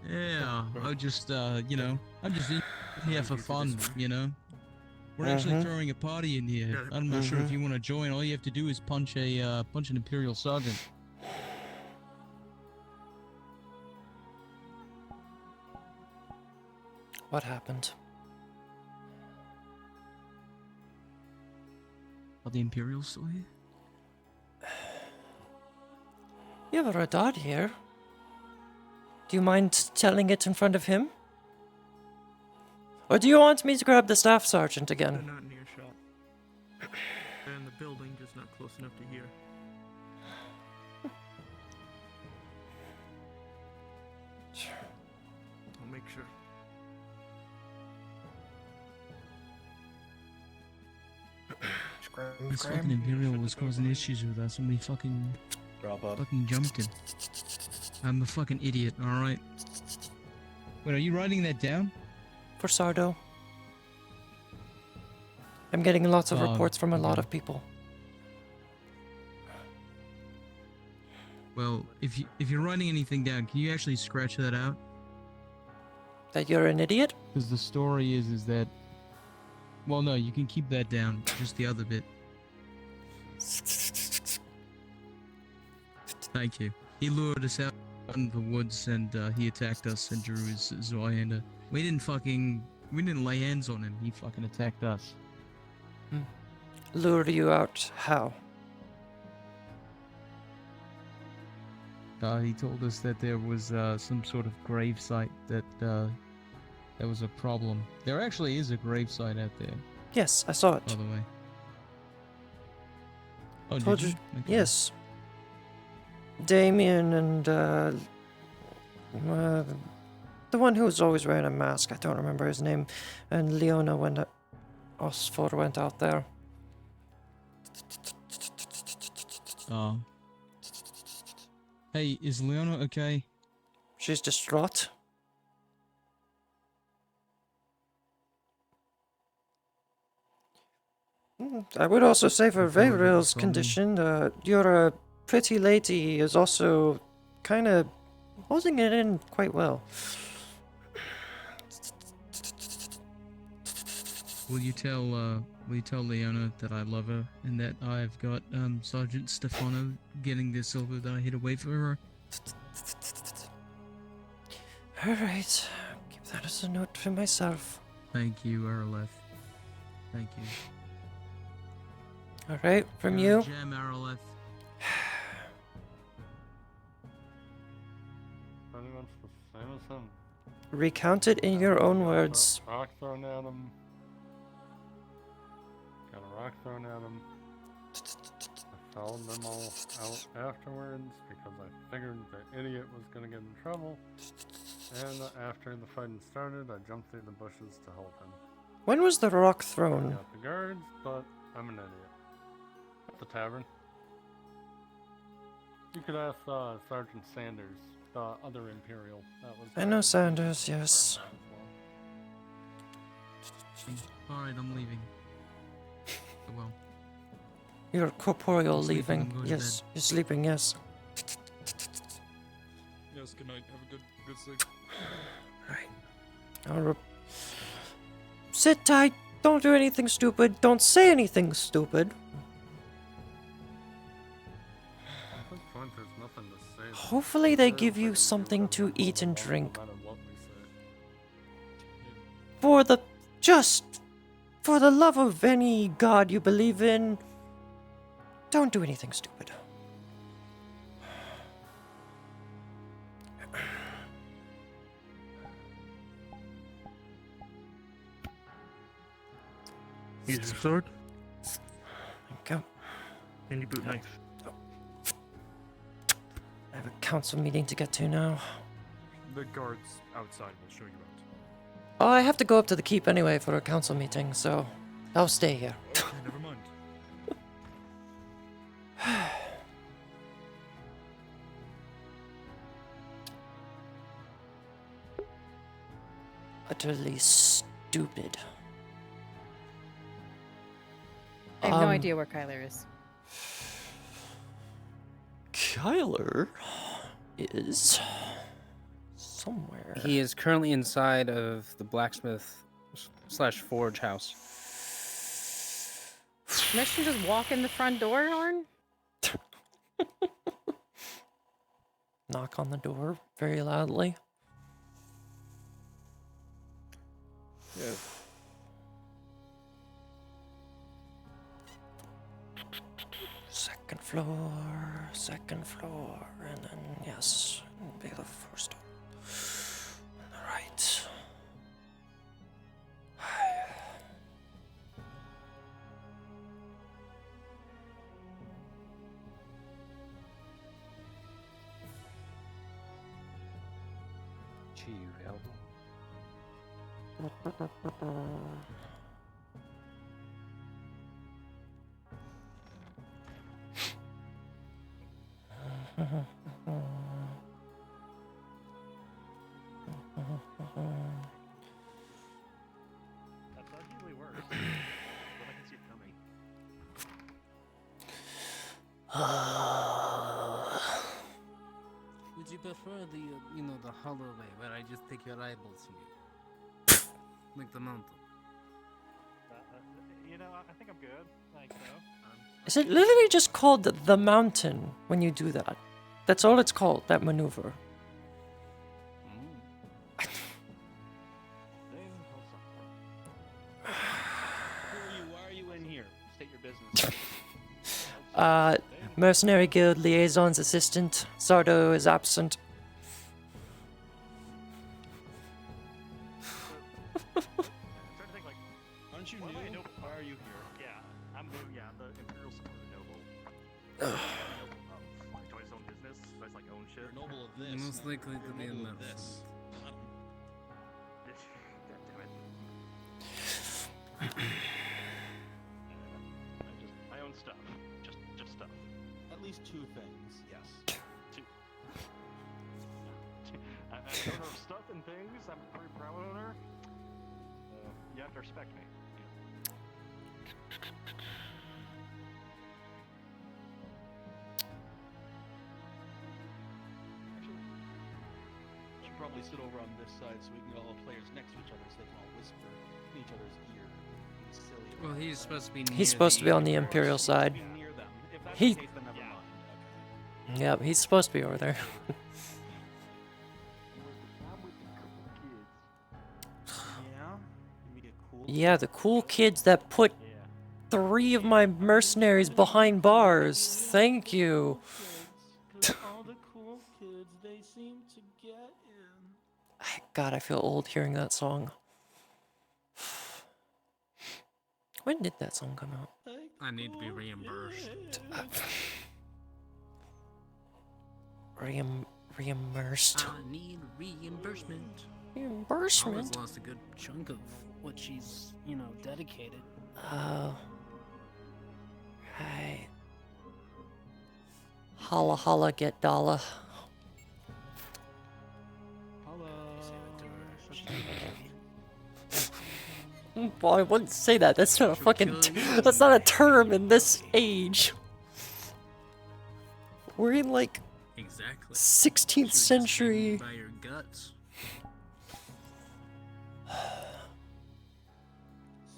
Yeah, I just, you know, I'm just in here for fun, you know. We're actually throwing a party in here. I'm not sure if you want to join. All you have to do is punch an Imperial sergeant. What happened? Are the Imperials still here? You have a Radad here. Do you mind telling it in front of him? Or do you want me to grab the staff sergeant They're again? not near shot. They're in the building, just not close enough to hear. I'll make sure. This fucking Imperial was causing issues with us and we fucking jumped him. I'm a fucking idiot, alright? Wait, are you writing that down? For Sardo. I'm getting lots of Oh, reports from a lot okay. of people. Well, if you're writing anything down, can you actually scratch that out? That you're an idiot? Because the story is that... Well, no, you can keep that down. Just the other bit. Thank you. He lured us out in the woods and he attacked us and drew his Zweihander. We didn't lay hands on him. He fucking attacked us. Lure you out how? He told us that there was some sort of grave site that there was a problem. There actually is a grave site out there. Yes, I saw it. By the way. Oh, Told did you. you? Okay. Yes. Damien and the one who was always wearing a mask, I don't remember his name, and Leona when us four went out there. Oh. Hey, is Leona okay? She's distraught. I would also say for Faeryl's condition, your pretty lady is also kind of holding it in quite well. Will you tell Leona that I love her and that I've got Sergeant Stefano getting the silver that I hid away for her? Alright. Keep that as a note for myself. Thank you, Araleth. Thank you. Alright, from You're a you. gem, Araleth. Pretty much the same as him. Recount it in your own words. Rock thrown at him. Got a rock thrown at him. I followed them all out afterwards because I figured the idiot was gonna get in trouble. And after the fighting started, I jumped through the bushes to help him. When was the rock I thrown? got the guards, but I'm an idiot. At the tavern. You could ask Sergeant Sanders, the other Imperial. That was. I know Sanders, yes. Alright, I'm leaving. Well. You're corporeal I'm sleeping, leaving. I'm going to Yes. You're sleeping, yes. Yes, good night. Have a good sleep. I'll sit tight. Don't do anything stupid. Don't say anything stupid. At this point, there's nothing to say. Hopefully they give you something to eat and drink. No matter what we say. For the love of any god you believe in, don't do anything stupid. Use your sword. Thank you. And your boot knife. I have a council meeting to get to now. The guards outside will show you out. Oh, I have to go up to the keep anyway for a council meeting, so I'll stay here. Okay, never mind. Utterly stupid. I have no idea where Kyler is. Kyler is somewhere. He is currently inside of the blacksmith / forge house. Mission just walk in the front door, Orn? Knock on the door very loudly. Yeah. Second floor, and then yes, be the first one. On the right. That's not usually worse. But I can see it coming. Would you prefer the, the hollow way where I just take your eyeballs from you? Like the mountain. I think I'm good. Thanks, though. Is it literally just called the mountain when you do that? That's all it's called, that maneuver. Why are you in here? State your business. Mercenary Guild Liaison's assistant. Sardo is absent. Aren't you new? Why are you here? Yeah, I'm new. Yeah, the Imperial Supporter Noble. Like, his own business. That's like own shit. Noble of this. Most likely to be a Noble of merchant. this. God damn it. I own stuff. Just stuff. At least two things, yes. Two. I'm an owner of stuff and things. I'm a pretty proud owner. You have to respect me. Should probably sit over on this side so we can get all the players next to each other so they can all whisper in each other's ear. Well, he's supposed to be. He's supposed to be on the Imperial side. He. Yep, he's supposed to be over there. Yeah, the cool kids that put 3 of my mercenaries behind bars. Thank you. All the cool kids, they seem to get in. God, I feel old hearing that song. When did that song come out? I need to be reimbursed. Reimbursed. I need reimbursement. Reimbursement? Always lost a good chunk of what she's, dedicated. Oh. Right. Holla holla, get dollar. Well, I wouldn't say that. That's not a fucking. That's not a term in this age. We're in like. Exactly. 16th century. By your guts.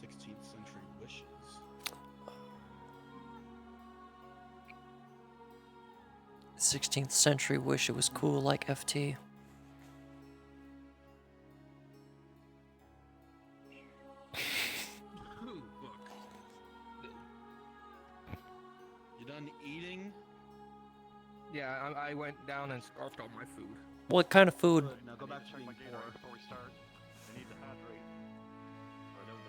16th century wishes. 16th century wish it was cool like FT. You done eating? Yeah, I went down and scarfed all my food. What kind of food? Now go back to being poor before we start. I need to hydrate. Or don't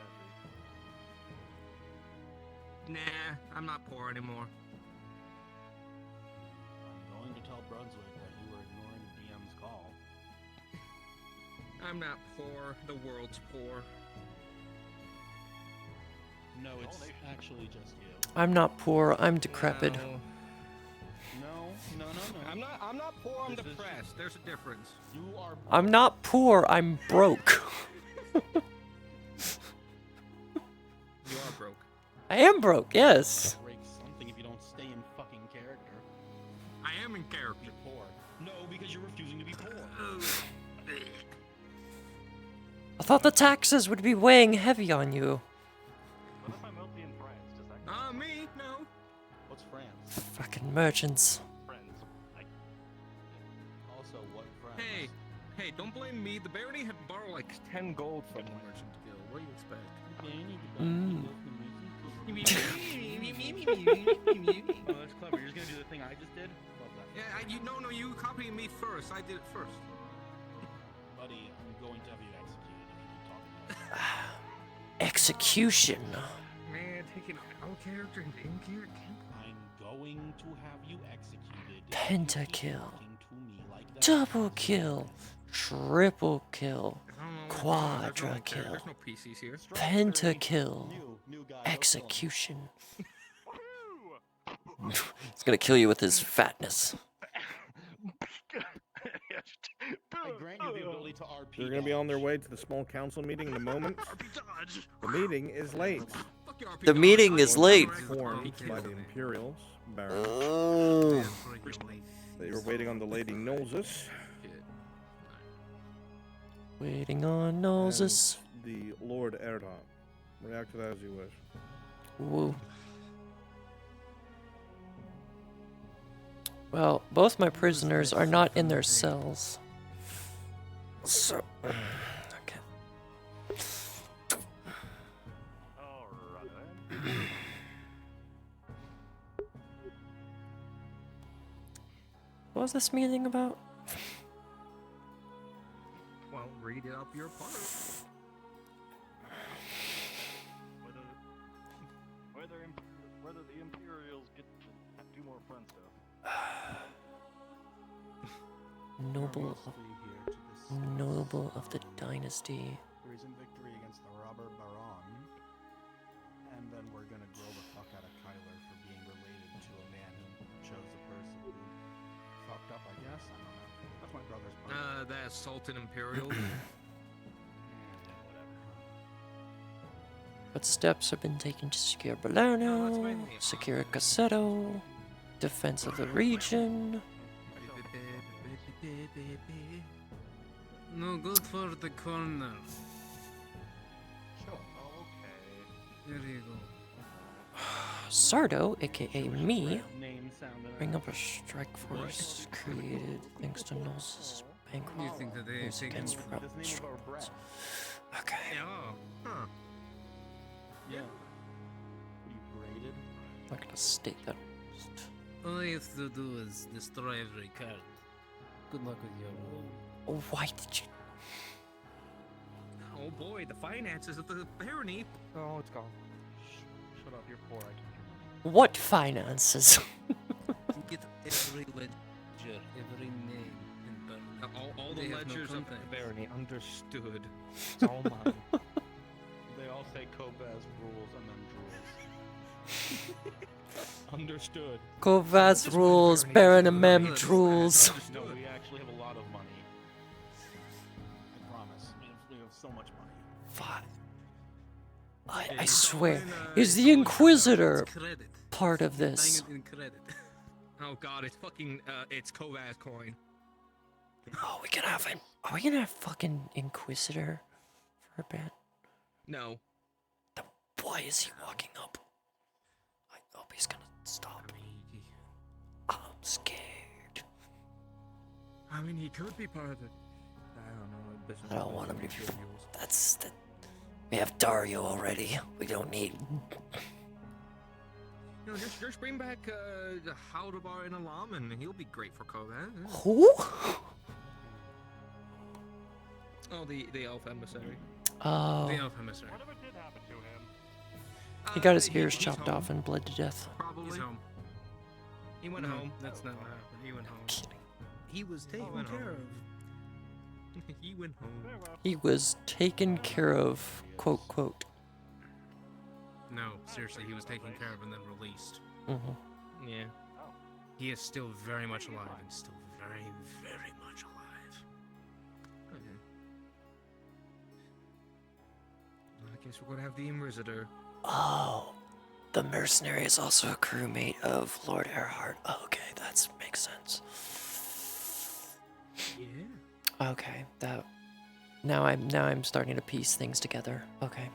hydrate. Nah, I'm not poor anymore. I'm going to tell Brunswick that you were ignoring DM's call. I'm not poor. The world's poor. No, it's actually just you. I'm not poor, I'm decrepit. No. I'm not poor, I'm depressed. There's a difference. You are. I'm not poor, I'm broke. You are broke. I am broke, yes. Break something if you don't stay in fucking character. I am in character. You're poor. No, because you're refusing to be poor. I thought the taxes would be weighing heavy on you. What if I'm wealthy in France? Does that Me? No. What's France? Fucking merchants. Friends. Also, what France? Hey, don't blame me. The Barony had borrowed like 10 gold from the Merchant Guild. What do you expect? Oh, that's clever. You're just gonna do the thing I just did? Love that. Yeah, no, you copied me first. I did it first. Buddy, I'm going to have you executed if you keep talking about it. Execution. Man, taking out character and in character. I'm going to have you executed. Pentakill. Double kill. Triple kill. Quadra kill. There's no PCs here. Pentakill. Execution. He's gonna kill you with his fatness. I grant you the ability to RP. They're going to be on their way to the small council meeting in a moment. The meeting is late. The meeting is late. Formed by the Imperials, Baron. They were waiting on the Lady Nolzus. Waiting on noses. The Lord Erdon. React to that as you wish. Woo. Well, both my prisoners are not in their cells. So, okay. What was this meeting about? Well, read it up your part. Whether the Imperials get to do more fun stuff. Noble of the dynasty. Recent victory against the robber Baron. And then we're gonna grill the fuck out of Kyler for being related to a man who chose a person who fucked up, I guess. I don't know. That's my brother's part. That Sultan Imperial. What steps have been taken to secure Balerno, secure Cassetto, defense of the region? No good for the corner. Sure. Okay. There you go. Sardo, aka me, Name sounded bring up a strike force created thanks to Knowles' bankroll. You think that they Use taken against the rebel name of our strongholds. breath? Okay. Yeah. Huh. Yeah. You graded? I'm not gonna state that. All you have to do is destroy every card. Good luck with your roll. Why did you? Oh boy, the finances of the barony. Oh, it's gone. Shut up, you're poor. I can hear What finances? Get every ledger, every name in Barony. All They the have no ledgers of the context. barony understood. It's all mine. They all say Kobaz rules and then drools. Understood. Kovaz rules, Baron and Mem drools. No, we actually have a lot of money. I promise. We have so much money. Fuck. I swear, is the Inquisitor part of this? Buying it in credit. Oh god, it's fucking, it's Kovaz coin. Oh, we can have him. Are we gonna have fucking Inquisitor for a bit? No. Why is he walking up? I hope he's gonna stop me. I'm scared. I mean, he could be part of it. I don't know. I don't want him to be. That's the. We have Dario already. We don't need. You know, just bring back the Haldabar and Alam, and he'll be great for Kovaz. Yeah. Who? Oh, the elf emissary. Oh. The elf emissary. Whatever did happen to him? He got his ears he's chopped home. off and bled to death. Probably. He's home. He went No, home. that's not what happened. He went home. He was taken went care home. of. He went home. He was taken care of, quote, quote. No, seriously, he was taken care of and then released. Mm-hmm. Yeah. He is still very much alive and still very, very much alive. Okay. I guess we're gonna have the Inquisitor. Oh, the mercenary is also a crewmate of Lord Earhart. Oh, okay, that makes sense. Yeah. Okay, that. Now I'm starting to piece things together. Okay.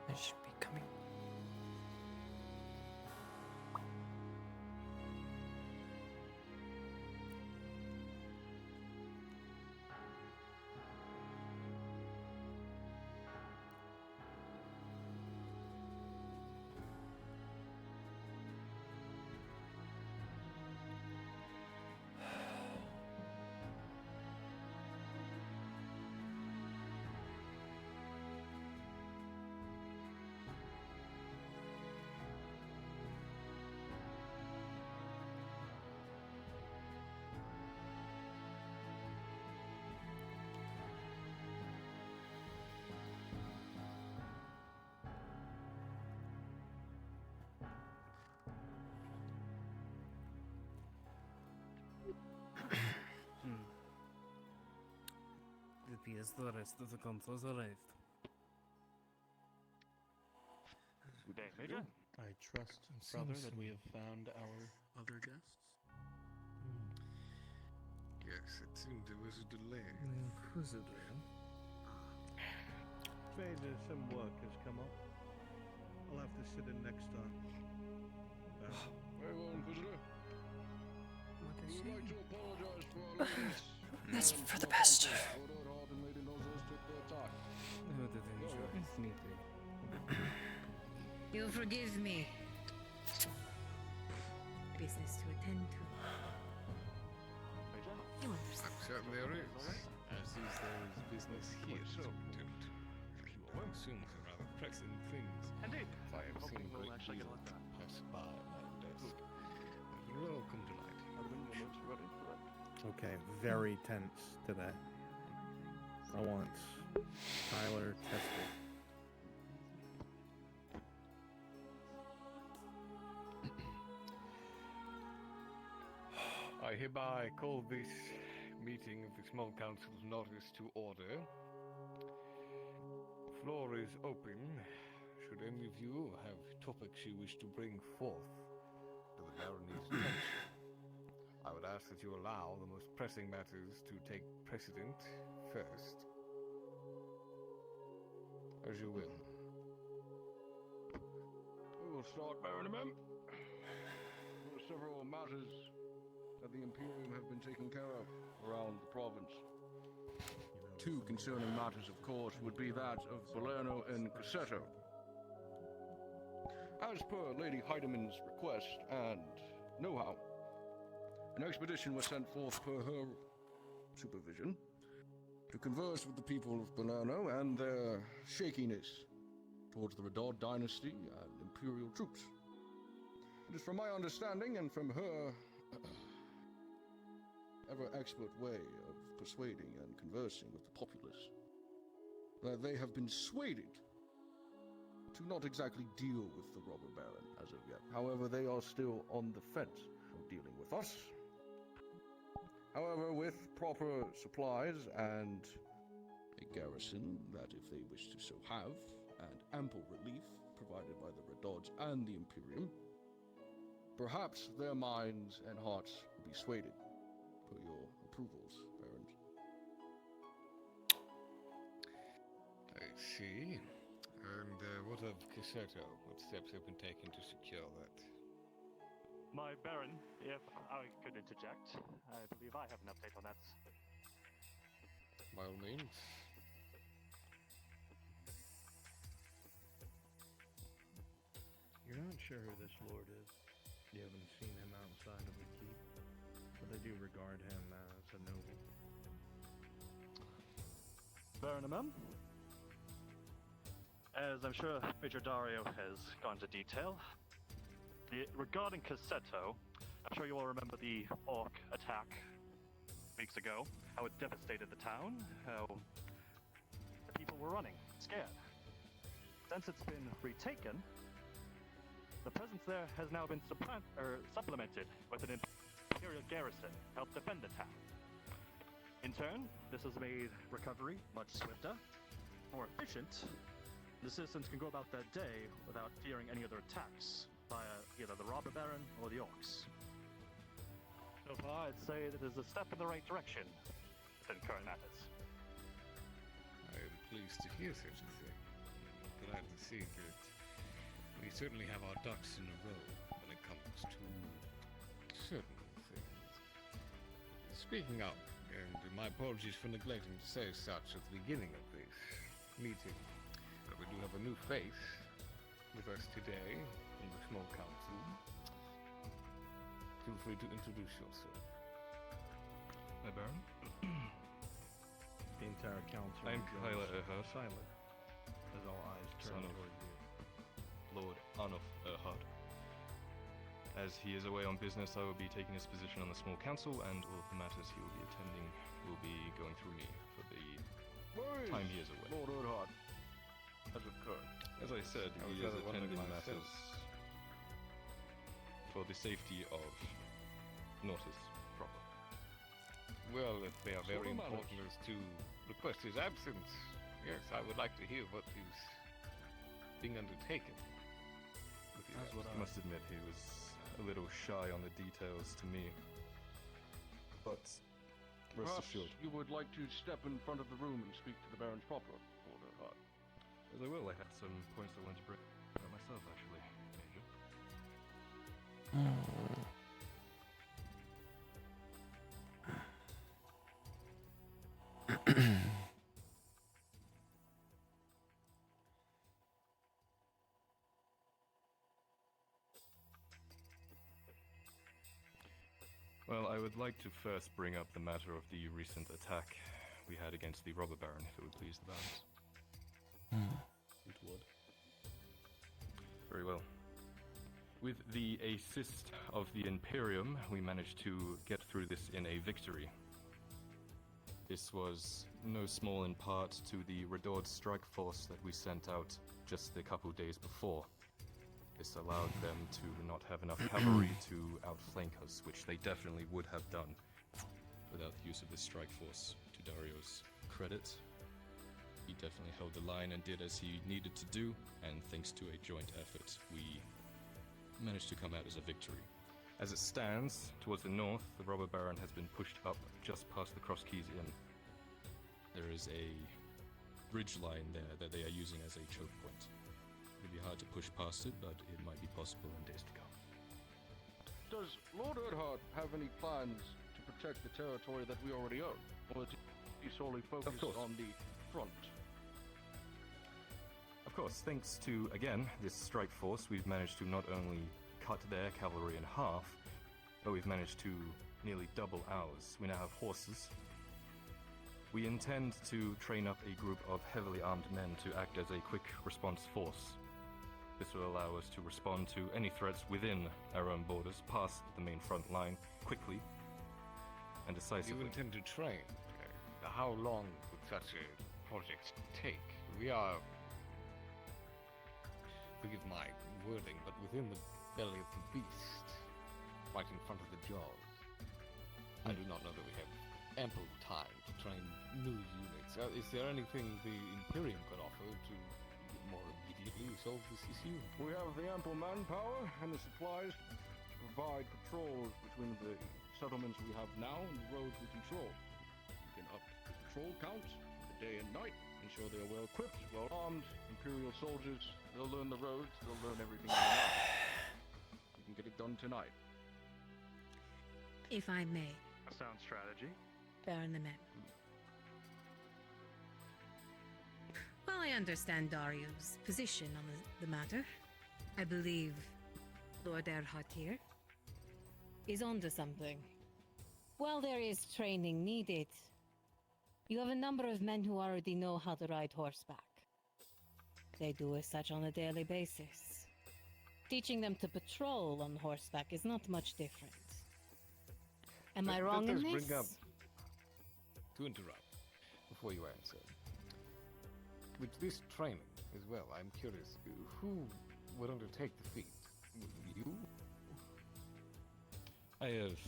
I should be coming. It appears the rest of the controls arrived. I trust, brother, that we have found our other guests. Yes, it seemed there was a delay. Inquisitor. Maybe some work has come up. I'll have to sit in next time. Very well, Inquisitor. We would like to apologize for our lateness. That's for the best. You'll forgive me. Business to attend to. You understand? Certainly there is. As is there is business here to attend to. I assume some rather pressing things. Indeed. I have seen a great deal pass by my desk. But will all come to light. Okay, very tense today. I want Tyler Testic. I hereby call this meeting of the Small Council's notice to order. The floor is open. Should any of you have topics you wish to bring forth to the Baroness' attention, I would ask that you allow the most pressing matters to take precedent first. As you will. We will start, Baron. There are several matters that the Imperium have been taking care of around the province. Two concerning matters, of course, would be that of Palermo and Cassetto. As per Lady Heideman's request and know-how, an expedition was sent forth per her supervision to converse with the people of Palermo and their shakiness towards the Redod dynasty and Imperial troops. It is from my understanding and from her ever-expert way of persuading and conversing with the populace that they have been swayed to not exactly deal with the robber baron as of yet. However, they are still on the fence of dealing with us. However, with proper supplies and a garrison that, if they wish to so have, and ample relief provided by the Redods and the Imperium, perhaps their minds and hearts will be swayed for your approvals, barons. I see. And what of Cassetto? What steps have been taken to secure that? My Baron, if I could interject, I believe I have an update on that. By all means. You're not sure who this lord is. You haven't seen him outside of the keep, but they do regard him as a noble. Baron, as I'm sure Major Dario has gone into detail, regarding Cassetto, I'm sure you all remember the orc attack weeks ago, how it devastated the town, how the people were running, scared. Since it's been retaken, the presence there has now been supplemented with an Imperial garrison to help defend the town. In turn, this has made recovery much swifter, more efficient. The citizens can go about their day without fearing any other attacks by either the robber baron or the orcs. So far, I'd say that is a step in the right direction within current matters. I am pleased to hear such a thing. I'm glad to see that we certainly have our ducks in a row when it comes to certain things. Speaking of, and my apologies for neglecting to say such at the beginning of this meeting, but we do have a new face with us today in the small council. Feel free to introduce yourself. My Baron? The entire council. I'm Kyla Erhard, silent as all eyes turn son of toward you. Lord Arnof Erhard. As he is away on business, I will be taking his position on the small council, and all of the matters he will be attending will be going through me for the time he is away. Lord Erhard has occurred. As I said, he is attending matters for the safety of Nortis proper. Well, if they are very important as to request his absence, yes, I would like to hear what is being undertaken. I must admit, he was a little shy on the details to me. But rest Perhaps assured. you would like to step in front of the room and speak to the Baron's proper, Lord Erhard. As I will, I had some points I wanted to bring about myself, actually, Major. Well, I would like to first bring up the matter of the recent attack we had against the robber baron, if it would please the barons. It would. Very well. With the assist of the Imperium, we managed to get through this in a victory. This was no small in part to the Redord strike force that we sent out just a couple days before. This allowed them to not have enough cavalry to outflank us, which they definitely would have done without the use of this strike force. To Dario's credit, he definitely held the line and did as he needed to do, and thanks to a joint effort, we managed to come out as a victory. As it stands, towards the north, the robber baron has been pushed up just past the Cross Keys Inn. There is a bridge line there that they are using as a choke point. It would be hard to push past it, but it might be possible in days to come. Does Lord Erdhart have any plans to protect the territory that we already own? Or is he solely focused on the front? Of course, thanks to, again, this strike force, we've managed to not only cut their cavalry in half, but we've managed to nearly double ours. We now have horses. We intend to train up a group of heavily armed men to act as a quick response force. This will allow us to respond to any threats within our own borders, past the main front line, quickly and decisively. You intend to train? How long would such a project take? We are, forgive my wording, but within the belly of the beast, right in front of the jaws. I do not know that we have ample time to train new units. Is there anything the Imperium could offer to more immediately solve this issue? We have the ample manpower and the supplies to provide patrols between the settlements we have now and the roads we control. We can up the patrol count, the day and night, ensure they are well equipped, well armed, Imperial soldiers. They'll learn the roads, they'll learn everything they know. We can get it done tonight. If I may, A sound strategy. Baron the men. Well, I understand Dario's position on the matter. I believe Lord Erdhart here is onto something. While there is training needed, you have a number of men who already know how to ride horseback. They do as such on a daily basis. Teaching them to patrol on horseback is not much different. Am I wrong in this? Bring up, to interrupt, before you answer, with this training as well, I'm curious, who would undertake the feat? You? I have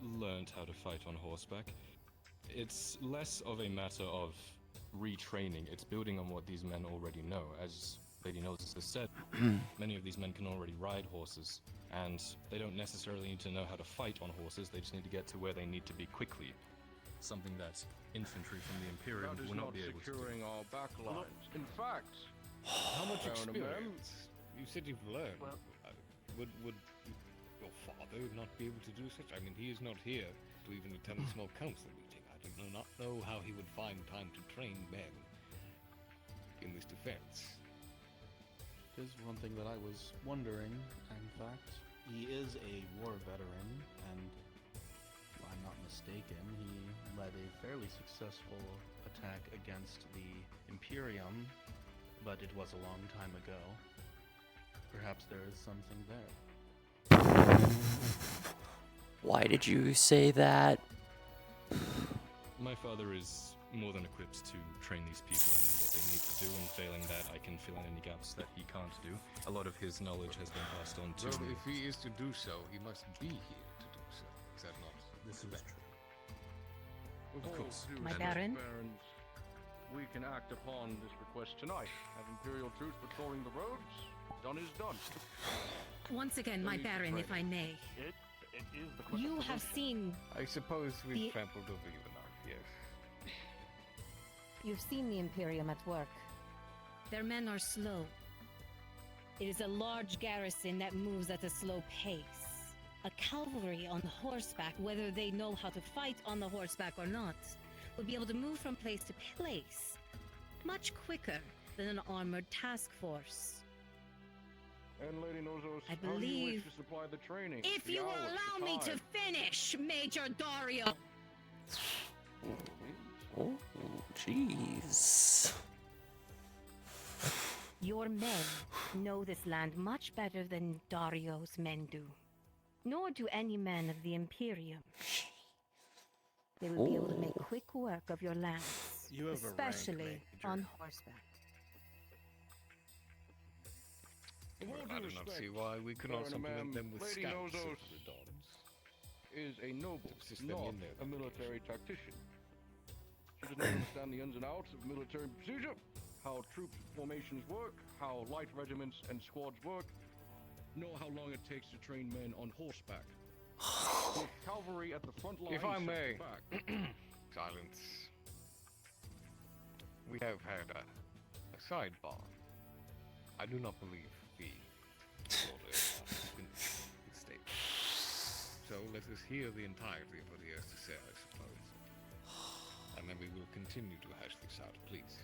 learned how to fight on horseback. It's less of a matter of retraining, it's building on what these men already know. As Lady Knowles has said, many of these men can already ride horses, and they don't necessarily need to know how to fight on horses, they just need to get to where they need to be quickly. Something that infantry from the Imperium That is will not not be able to do. securing our back lines. In fact, How much Baron of Men, experience? You said you've learned. Would your father not be able to do such? I mean, he is not here to even attend the small council meeting. I do not know how he would find time to train men in this defense. There's one thing that I was wondering. In fact, he is a war veteran, and if I'm not mistaken, he led a fairly successful attack against the Imperium, but it was a long time ago. Perhaps there is something there. Why did you say that? My father is more than equipped to train these people in what they need to do, and failing that, I can fill in any gaps that he can't do. A lot of his knowledge has been passed on to Well, me. if he is to do so, he must be here to do so. Is that not? This is true. with Of all course. due My respect, Baron? Barons, we can act upon this request tonight. Have Imperial troops patrolling the roads? Done is done. Once again, my Baron, if I may. It is the quickest You have solution. seen I suppose we've The- trampled over you enough, yes. You've seen the Imperium at work. Their men are slow. It is a large garrison that moves at a slow pace. A cavalry on horseback, whether they know how to fight on the horseback or not, will be able to move from place to place much quicker than an armored task force. And Lady Nozos, I how do you wish believe- to supply the training? If the you will hours, allow the me to time? finish, Major Dario! Oh, jeez. Your men know this land much better than Dario's men do. Nor do any men of the Imperium. They will be able to make quick work of your lands, You have a rank, especially on horseback. Well, I do not see why we could not supplement them with Lady scouts Nozos of the Dons. is a noble, Assist them not in their a military tactician. She does not understand the ins and outs of military procedure, how troop formations work, how light regiments and squads work, nor how long it takes to train men on horseback. With cavalry at the front line. If I set may, back. silence. We have had a sidebar. I do not believe the order has been stated. So let us hear the entirety of what he has to say, I suppose. And then we will continue to hash this out, please.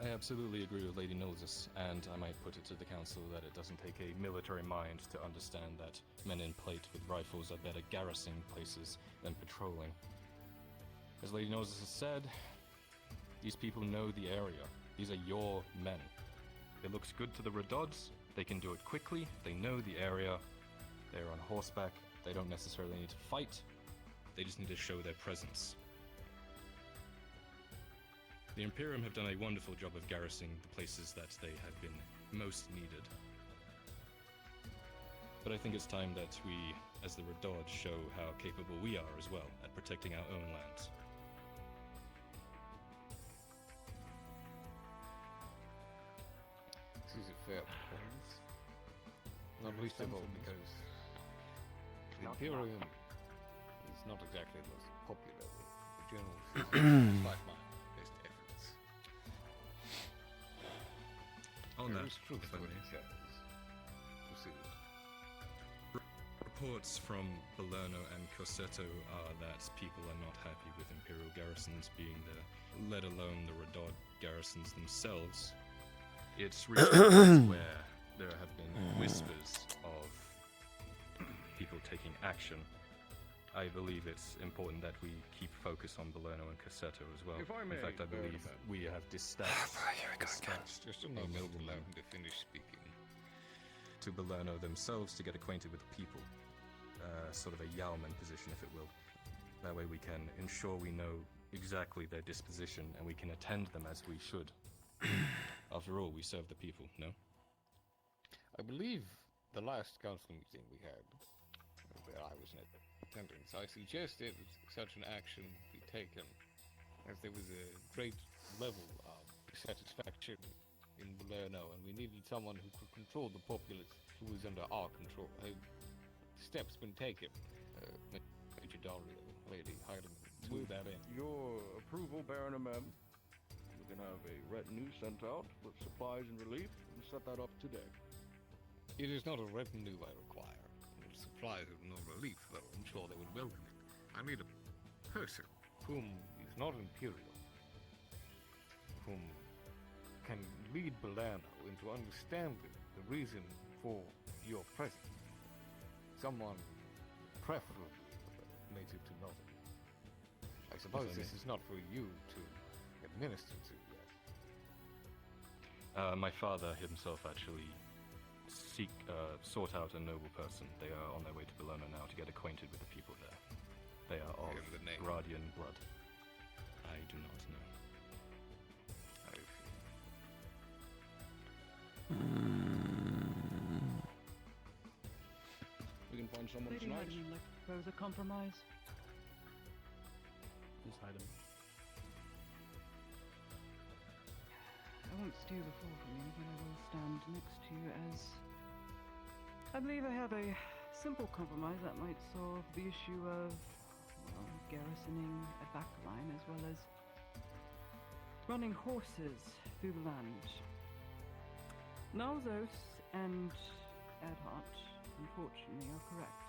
I absolutely agree with Lady Nilsis, and I might put it to the council that it doesn't take a military mind to understand that men in plate with rifles are better garrisoning places than patrolling. As Lady Nilsis has said, these people know the area. These are your men. It looks good to the Redods, they can do it quickly, they know the area, they're on horseback, they don't necessarily need to fight, they just need to show their presence. The Imperium have done a wonderful job of garrisoning the places that they have been most needed. But I think it's time that we, as the Redod, show how capable we are as well at protecting our own lands. This is a fair point. Not least of all because the Imperium is not exactly the most popular with the general citizens, despite my best efforts. On There that, is truth if I to what may. he says. Proceed. Reports from Balerno and Corsetto are that people are not happy with Imperial garrisons being there, let alone the Redod garrisons themselves. It's reached a point where there have been whispers of people taking action. I believe it's important that we keep focus on Balerno and Corsetto as well. If I may, In fact, I believe we have dispatched Just allow Nobleman to finish speaking. to Balerno themselves to get acquainted with the people. Sort of a Yalman position, if it will. That way we can ensure we know exactly their disposition and we can attend them as we should. After all, we serve the people, no? I believe the last council meeting we had, where I was in attendance, I suggested that such an action be taken, as there was a great level of dissatisfaction in Balerno, and we needed someone who could control the populace who was under our control. Steps been taken. Major Dario, Lady Heidemann, to that end. Your approval, Baron Amem, we can have a retinue sent out with supplies and relief and set that up today. It is not a retinue I require. Supplies of no relief, though I'm sure they would welcome it. I need a person whom is not imperial, whom can lead Balerno into understanding the reason for your presence. Someone preferably native to Northern. I suppose this is not for you to administer to yet. My father himself actually sought out a noble person. They are on their way to Balerno now to get acquainted with the people there. They are of the name? Gradian blood. I do not know. We can find someone Lady tonight. Heidemann, like to propose a compromise. Just hide him. I won't steer before from you, but I will stand next to you as I believe I have a simple compromise that might solve the issue of, well, garrisoning a backline as well as running horses through the land. Nalzos and Adhart, unfortunately, are correct.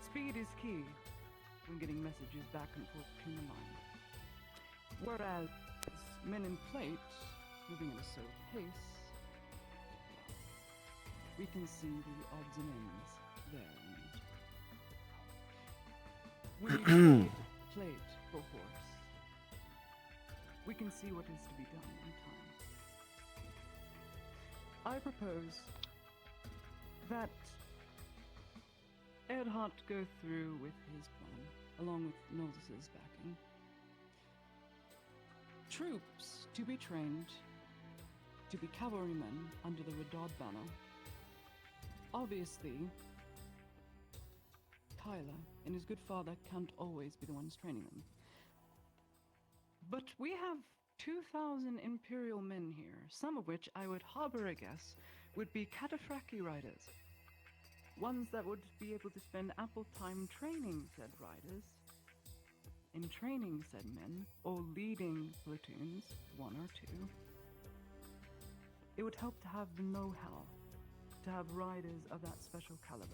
Speed is key when getting messages back and forth between the line. Whereas men in plate, moving at a slow pace, we can see the odds and ends there. And when you trade plate for horse, we can see what is to be done in time. I propose that Erhard go through with his plan. along with Nodus's backing. Troops to be trained to be cavalrymen under the Redod banner. Obviously, Kyler and his good father can't always be the ones training them. But we have 2,000 Imperial men here, some of which I would harbor a guess would be cataphracti riders. Ones that would be able to spend ample time training said riders, in training said men, or leading platoons, one or two. It would help to have the know-how, to have riders of that special caliber.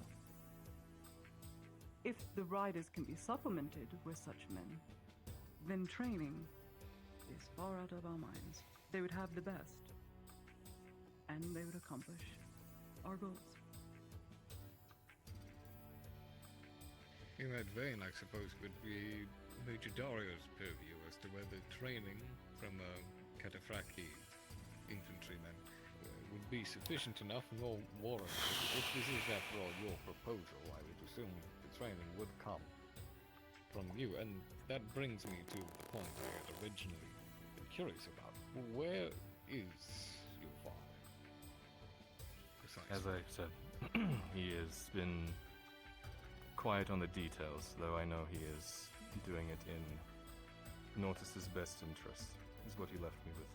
If the riders can be supplemented with such men, then training is far out of our minds. They would have the best, and they would accomplish our goals. In that vein, I suppose, would be Major Dario's purview as to whether training from a cataphracti infantryman would be sufficient enough nor warranted. If this is, after all, your proposal, I would assume the training would come from you, and that brings me to the point I had originally been curious about. Where is your father? Precisely. As I said, he has been quiet on the details, though I know he is doing it in Nortus's best interest, is what he left me with.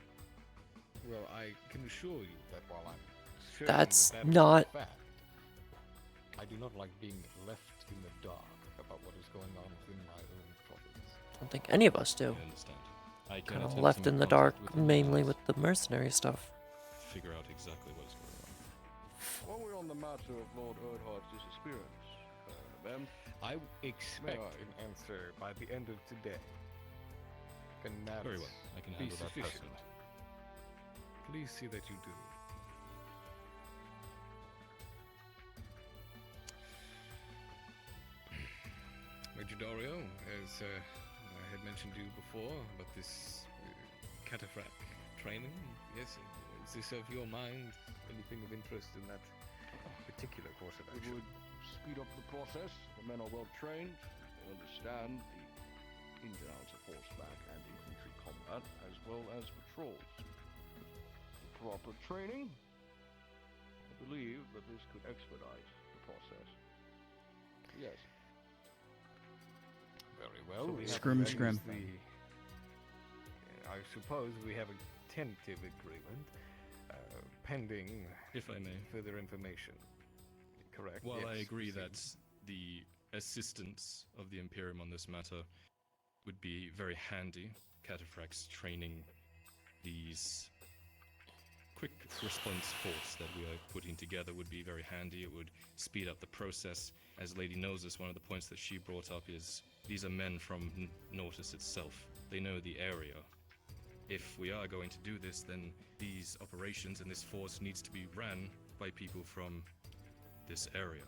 Well, I can assure you that while I'm certain That's that not- is a fact, I do not like being left in the dark about what is going on within my own province. I don't think any of us do. I understand. I can Kind of attempt left to in make the dark, contact with him mainly and with the mercenary stuff. figure out exactly what is going on. While we're on the matter of Lord Erdhard's disappearance, ma'am, I expect an answer by the end of today. Can that Very well. I can be handle that sufficient? personally. Please see that you do. Major Dario, as I had mentioned to you before about this cataphract training, yes, is this of your mind? Anything of interest in that particular course of it action? would speed up the process. The men are well trained. They understand the ins and outs of horseback and infantry combat, as well as patrols. With proper training, I believe that this could expedite the process. Yes. Very well. So we have Scrum, arranged scrum. I suppose we have a tentative agreement, pending, If I may. further information. Correct. While I yes, agree proceed. that the assistance of the Imperium on this matter would be very handy, cataphracts training these quick response force that we are putting together would be very handy. It would speed up the process. As Lady knows us, one of the points that she brought up is these are men from Nortus itself. They know the area. If we are going to do this, then these operations and this force needs to be ran by people from this area.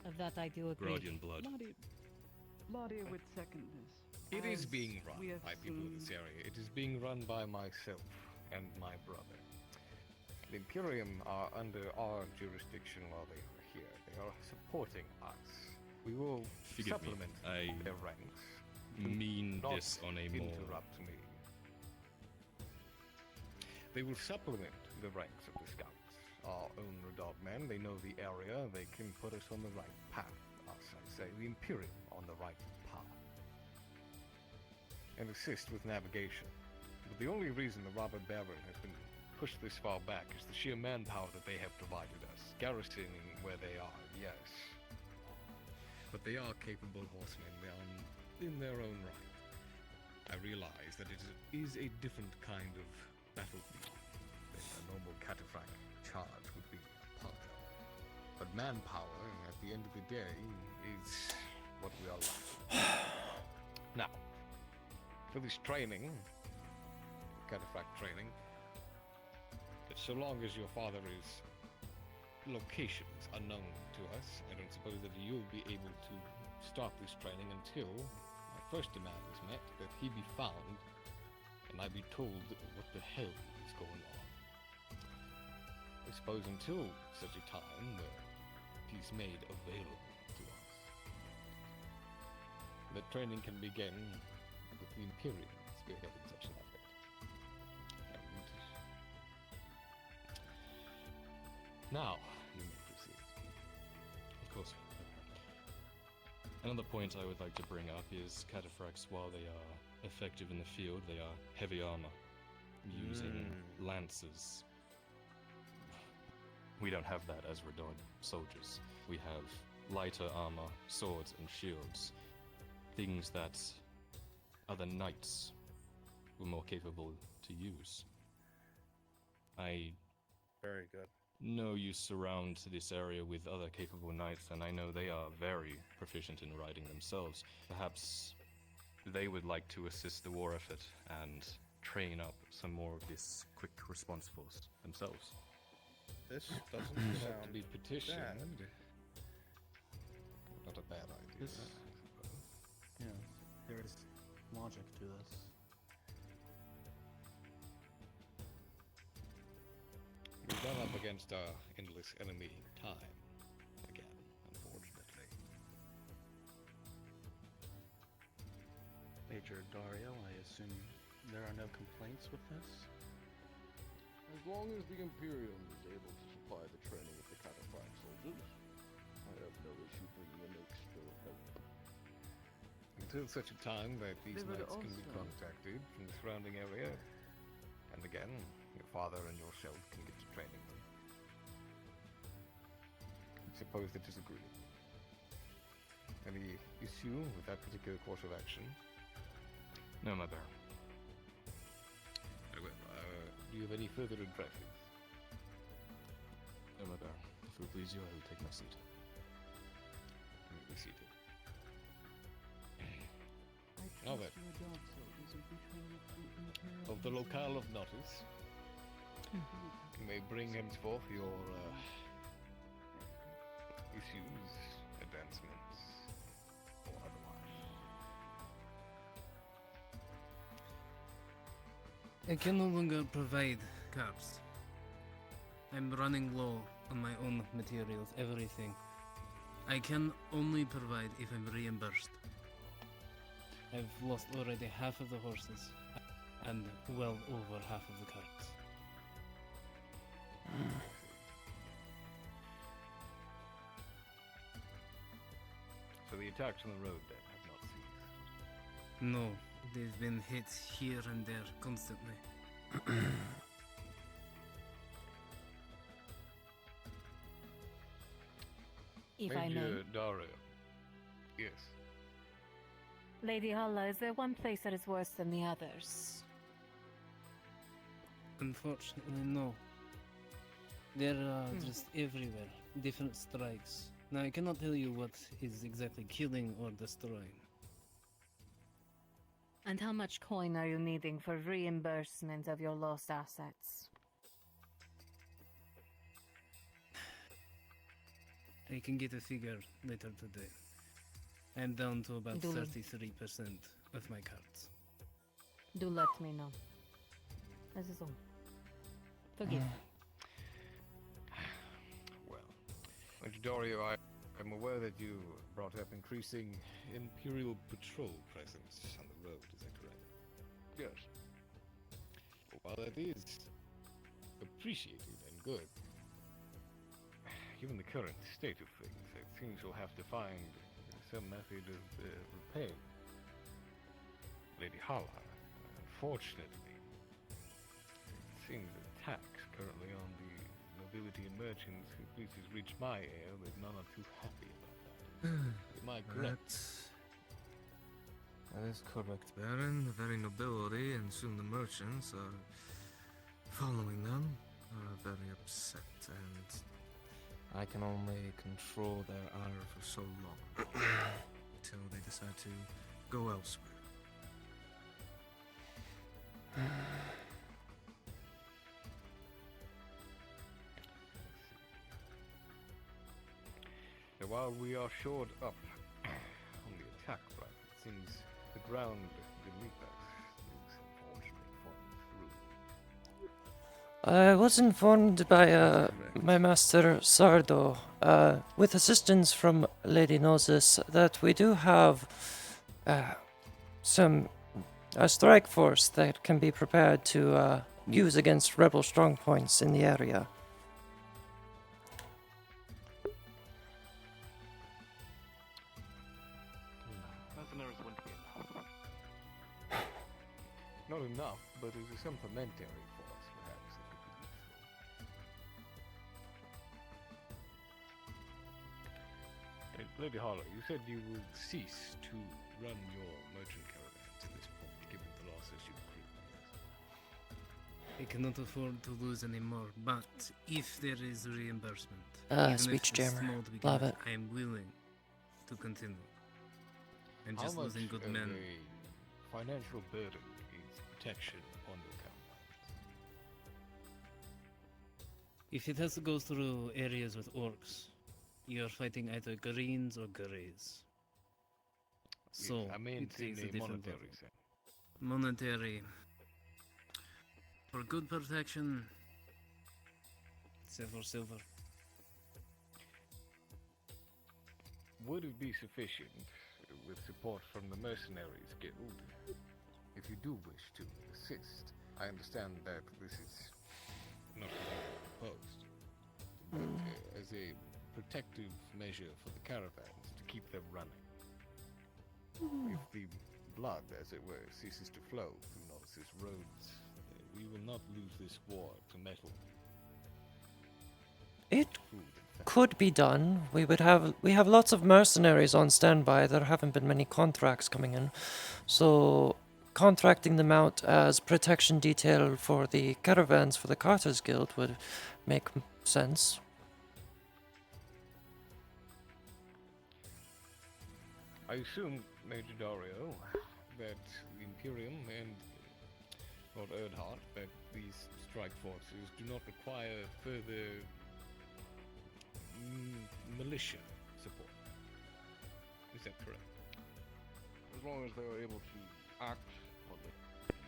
Of that I do agree. Guardian blood. Laudia would second this. It is as being run we have by people of this seen- area. It is being run by myself and my brother. The Imperium are under our jurisdiction while they are here. They are supporting us. We will Forgive me, supplement I their ranks. mean Not this on a more... interrupt me. They will supplement the ranks of the scouts. Our own Redod men, they know the area. They can put us on the right path. Us, I say, the Imperium on the right path. And assist with navigation. But the only reason the Robber Baron has been pushed this far back is the sheer manpower that they have provided us. Garrisoning where they are, yes. But they are capable horsemen. They are in their own right. I realize that it is a different kind of battlefield than a normal cataphract charge would be a part of. But manpower, at the end of the day, is what we are lacking. Now, for this training, cataphract training, that so long as your father is location is unknown to us, I don't suppose that you'll be able to start this training until my first demand is met, that he be found and I be told what the hell is going on. I suppose until such a time he's made available to us. that training can begin with the Imperium spearheading such an effort. Now, you may proceed. Of course. Another point I would like to bring up is cataphracts, while they are effective in the field, they are heavy armor, using lances. We don't have that as Radod soldiers. We have lighter armor, swords, and shields. Things that other knights were more capable to use. Very good. know you surround this area with other capable knights, and I know they are very proficient in riding themselves. Perhaps they would like to assist the war effort and train up some more of this quick response force themselves. This doesn't sound to be petitioned. bad. Not a bad idea. Yeah, there is logic to this. We've gone up against our endless enemy, time. Again, unfortunately. Major Dario, I assume there are no complaints with this? As long as the Imperium is able to supply the training of the cataphract soldiers, I have no issue bringing in extra help. Until such a time that these They would knights can be also- contacted from the surrounding area, and again, your father and yourself can get to training them. I suppose that is agreed. Any issue with that particular course of action? No, my bear. Very well. Do you have any further impressions? No, my bear. If it will please you, I will take my seat. You may be seated. Now then, of the locale of notice, you may bring henceforth your issues, advancements, or otherwise. I can no longer provide carbs. I'm running low on my own materials, everything. I can only provide if I'm reimbursed. I've lost already half of the horses and well over half of the carts. So the attacks on the road then have not ceased. No, they've been hit here and there constantly. If I may. Major Dario. Yes. Lady Holla, is there one place that is worse than the others? Unfortunately, no. They're just everywhere, different strikes. Now, I cannot tell you what is exactly killing or destroying. And how much coin are you needing for reimbursement of your lost assets? I can get a figure later today. I'm down to about Do- 33% of my cards. Do let me know. This is all. Forgive. Well, Major Dario, I'm aware that you brought up increasing Imperial patrol presence on the road, is that correct? Yes. While that is appreciated and good, given the current state of things, it seems you'll have to find some method of repaying Lady Hala. Unfortunately, it seems that tax currently on the nobility and merchants whose places reach my ear, that none are too happy about that. Am I correct? That is correct, Baron. The very nobility and soon the merchants are following them are very upset, and I can only control their ire for so long until they decide to go elsewhere. So while we are shored up on the attack front, it seems the ground beneath us is unfortunately falling through. I was informed by my master Sardo, with assistance from Lady Gnosis, that we do have some a strike force that can be prepared to use against rebel strongpoints in the area. Mercenaries wouldn't be enough. Not enough, but as a supplementary force, perhaps that could be useful. Hey, Lady Harlow, you said you would cease to run your merchant caravans at this point, given the losses you've accrued. I cannot afford to lose anymore, but if there is reimbursement, even Speech if it's jammer. small to begin Love with, it. I am willing to continue. I'm How just much losing good of men. a financial burden is protection on your caravans? If it has to go through areas with orcs, you're fighting either Greens or Greys. So, I mean, it takes a in a different monetary level. sense. Monetary. For good protection, silver. Would it be sufficient with support from the Mercenaries Guild if you do wish to assist? I understand that this is not proposed, but as a protective measure for the caravans to keep them running. If the blood, as it were, ceases to flow through Norris's roads, we will not lose this war to metal. It could be done. We have lots of mercenaries on standby. There haven't been many contracts coming in, so contracting them out as protection detail for the caravans for the Carters Guild would make sense. I assume, Major Dario, that the Imperium and Lord Erdhart, that these strike forces do not require further militia support. Is that correct? As long as they are able to act on the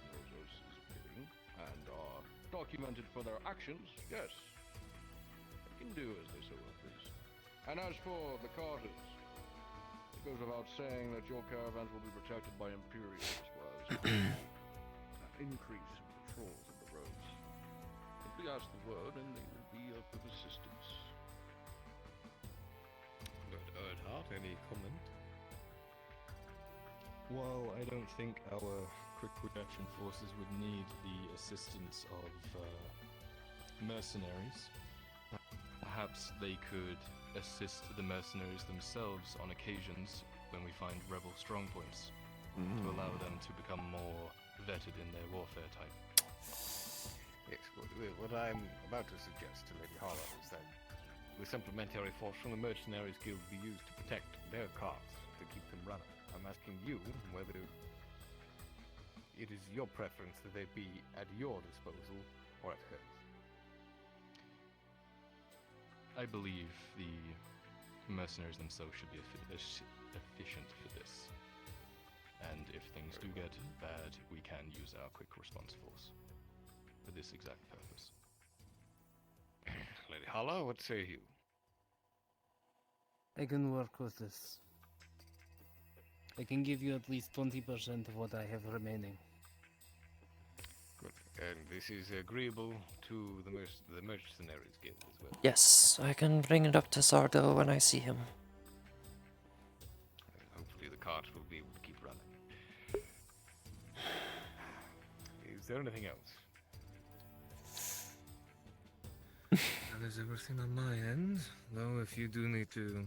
Moses is bidding and are documented for their actions, yes. They can do as they so well please. And as for the Carters, it goes without saying that your caravans will be protected by Imperials as well as an increase in patrols of the roads. Simply ask the word and they will be of assistance. Lord Erdhart, any comment? While I don't think our quick reaction forces would need the assistance of mercenaries, perhaps they could assist the mercenaries themselves on occasions when we find rebel strongpoints, to allow them to become more vetted in their warfare type. Yes, what I'm about to suggest to Lady Harlow is that the supplementary force from the Mercenaries Guild be used to protect their carts, to keep them running. I'm asking you whether it is your preference that they be at your disposal or at hers. I believe the mercenaries themselves should be efficient for this. And if things do get bad, we can use our quick response force for this exact purpose. Lady Harlow, what say you? I can work with this. I can give you at least 20% of what I have remaining. Good. And this is agreeable to the Mercenaries Guild as well? Yes, I can bring it up to Sardo when I see him. And hopefully the cart will be able to keep running. Is there anything else? That is everything on my end. Though if you do need to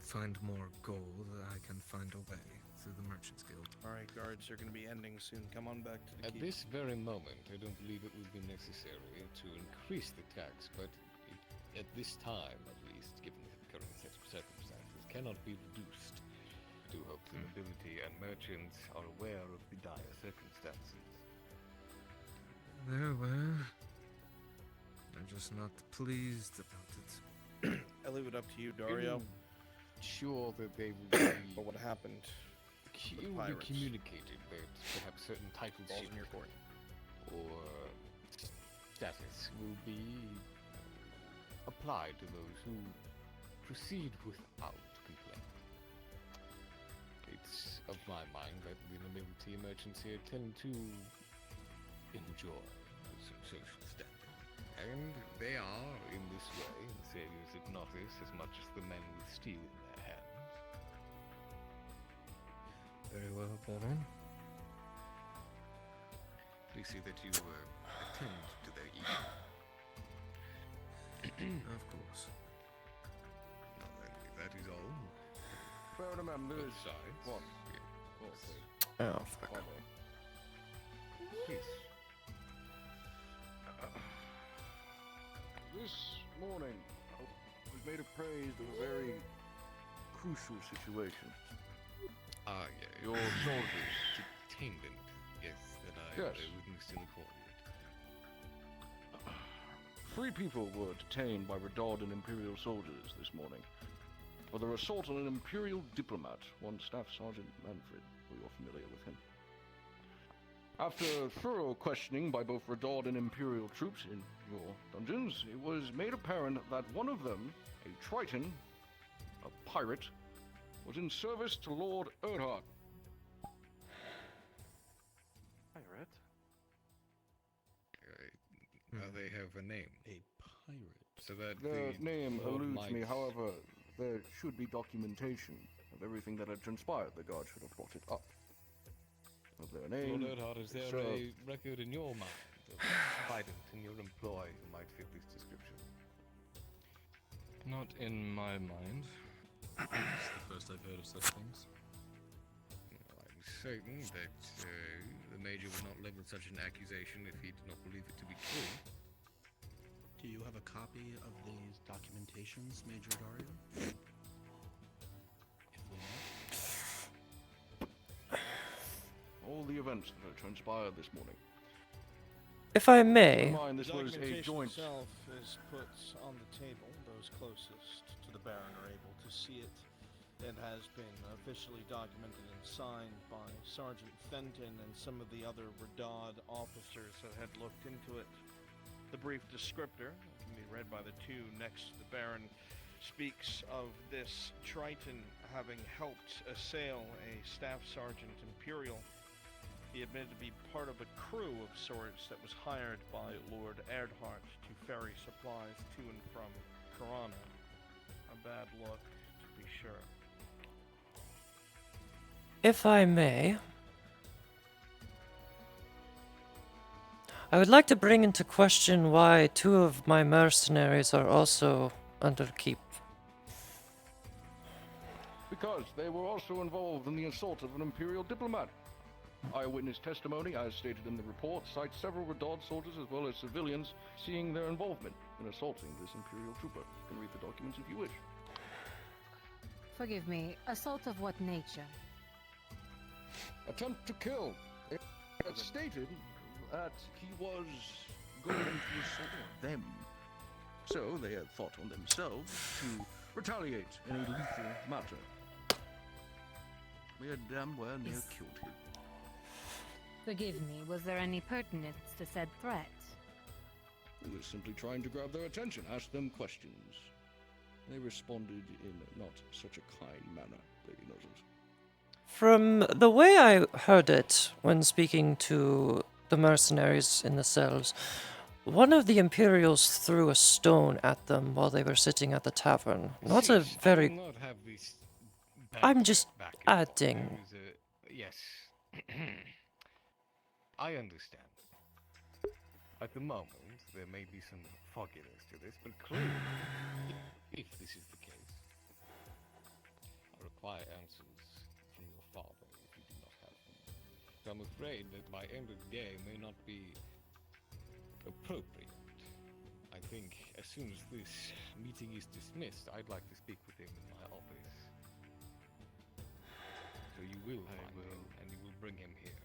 find more gold, I can find a way through the Merchants Guild. Alright, guards are going to be ending soon. Come on back to the At keep. this very moment, I don't believe it would be necessary to increase the tax, but at this time, at least, given the current circumstances, cannot be reduced. I do hope the nobility and merchants are aware of the dire circumstances. They're aware. I'm just not pleased about it. I leave it up to you, Dario. Sure that they will be... But what happened? It will be communicated that perhaps certain titles Balls in your court. or status will be applied to those who proceed without complaint. It's of my mind that the nobility merchants here tend to enjoy some social standing. And they are, in this way, saviors of notice as much as the men with steel in their hands. Very well, Baron. Please see that you attend to their evening. Of course. Not only that is all. Well, remember, Both sides. what? Yeah. Oh, fuck. Peace. This morning, I was made appraised of a very crucial situation. Ah, yeah, your soldiers. Detainment, yes, that I witnessed in the courtyard. 3 people were detained by Redard and Imperial soldiers this morning for their assault on an Imperial diplomat, one Staff Sergeant Manfred, who you're familiar with him. After thorough questioning by both Redard and Imperial troops in your dungeons, it was made apparent that one of them, a Triton, a pirate, was in service to Lord Erhard. Pirate? They have a name. A pirate. So that Their the name Lord eludes me, might- however, there should be documentation of everything that had transpired. The guard should have brought it up. Of their name. Lord Erhard, is there a record in your mind of a Trident in your employ who might fit this description? Not in my mind. It's the first I've heard of such things. I'm certain that the Major would not level such an accusation if he did not believe it to be true. Do you have a copy of these documentations, Major Dario? If we may. All the events that had transpired this morning. If I may, Keep in mind, this was a Documentation joint. itself is put on the table. Those closest to the Baron are able to see it. It has been officially documented and signed by Sergeant Fenton and some of the other Redod officers that had looked into it. The brief descriptor, that can be read by the 2 next to the Baron, speaks of this Triton having helped assail a Staff Sergeant Imperial. He admitted to be part of a crew of sorts that was hired by Lord Erdhart to ferry supplies to and from Corana. A bad look, to be sure. if I may, I would like to bring into question why 2 of my mercenaries are also under keep. Because they were also involved in the assault of an Imperial diplomat. Eyewitness testimony, as stated in the report, cites several Redod soldiers as well as civilians seeing their involvement in assaulting this Imperial trooper. You can read the documents if you wish. Forgive me, assault of what nature? Attempt to kill. It had stated that he was going to assault them. So they had thought on themselves to retaliate in a lethal matter. We had damn well near killed him. Forgive me, was there any pertinence to said threat? We were simply trying to grab their attention, ask them questions. They responded in not such a kind manner, Lady Noses. From the way I heard it when speaking to the mercenaries in the cells, one of the Imperials threw a stone at them while they were sitting at the tavern. Not a very... Not have this I'm just back adding. Yes. I understand. At the moment, there may be some fogginess to this, but clearly, if this is the case, I require answers from your father if you do not have them. So I'm afraid that my end of day may not be appropriate. I think as soon as this meeting is dismissed, I'd like to speak with him in my office. So you will find him, and you will bring him here.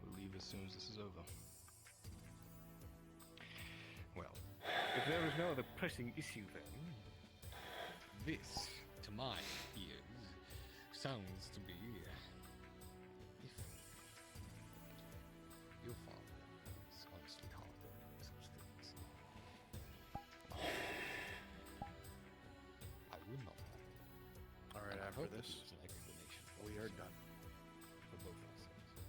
I'll leave as soon as this is over. Well, if there is no other pressing issue then, this, to my ears, sounds to be... If your father is honestly harboring such things, I will not have it. Alright, I after hope that this, he has an explanation. we are done. For both our sakes.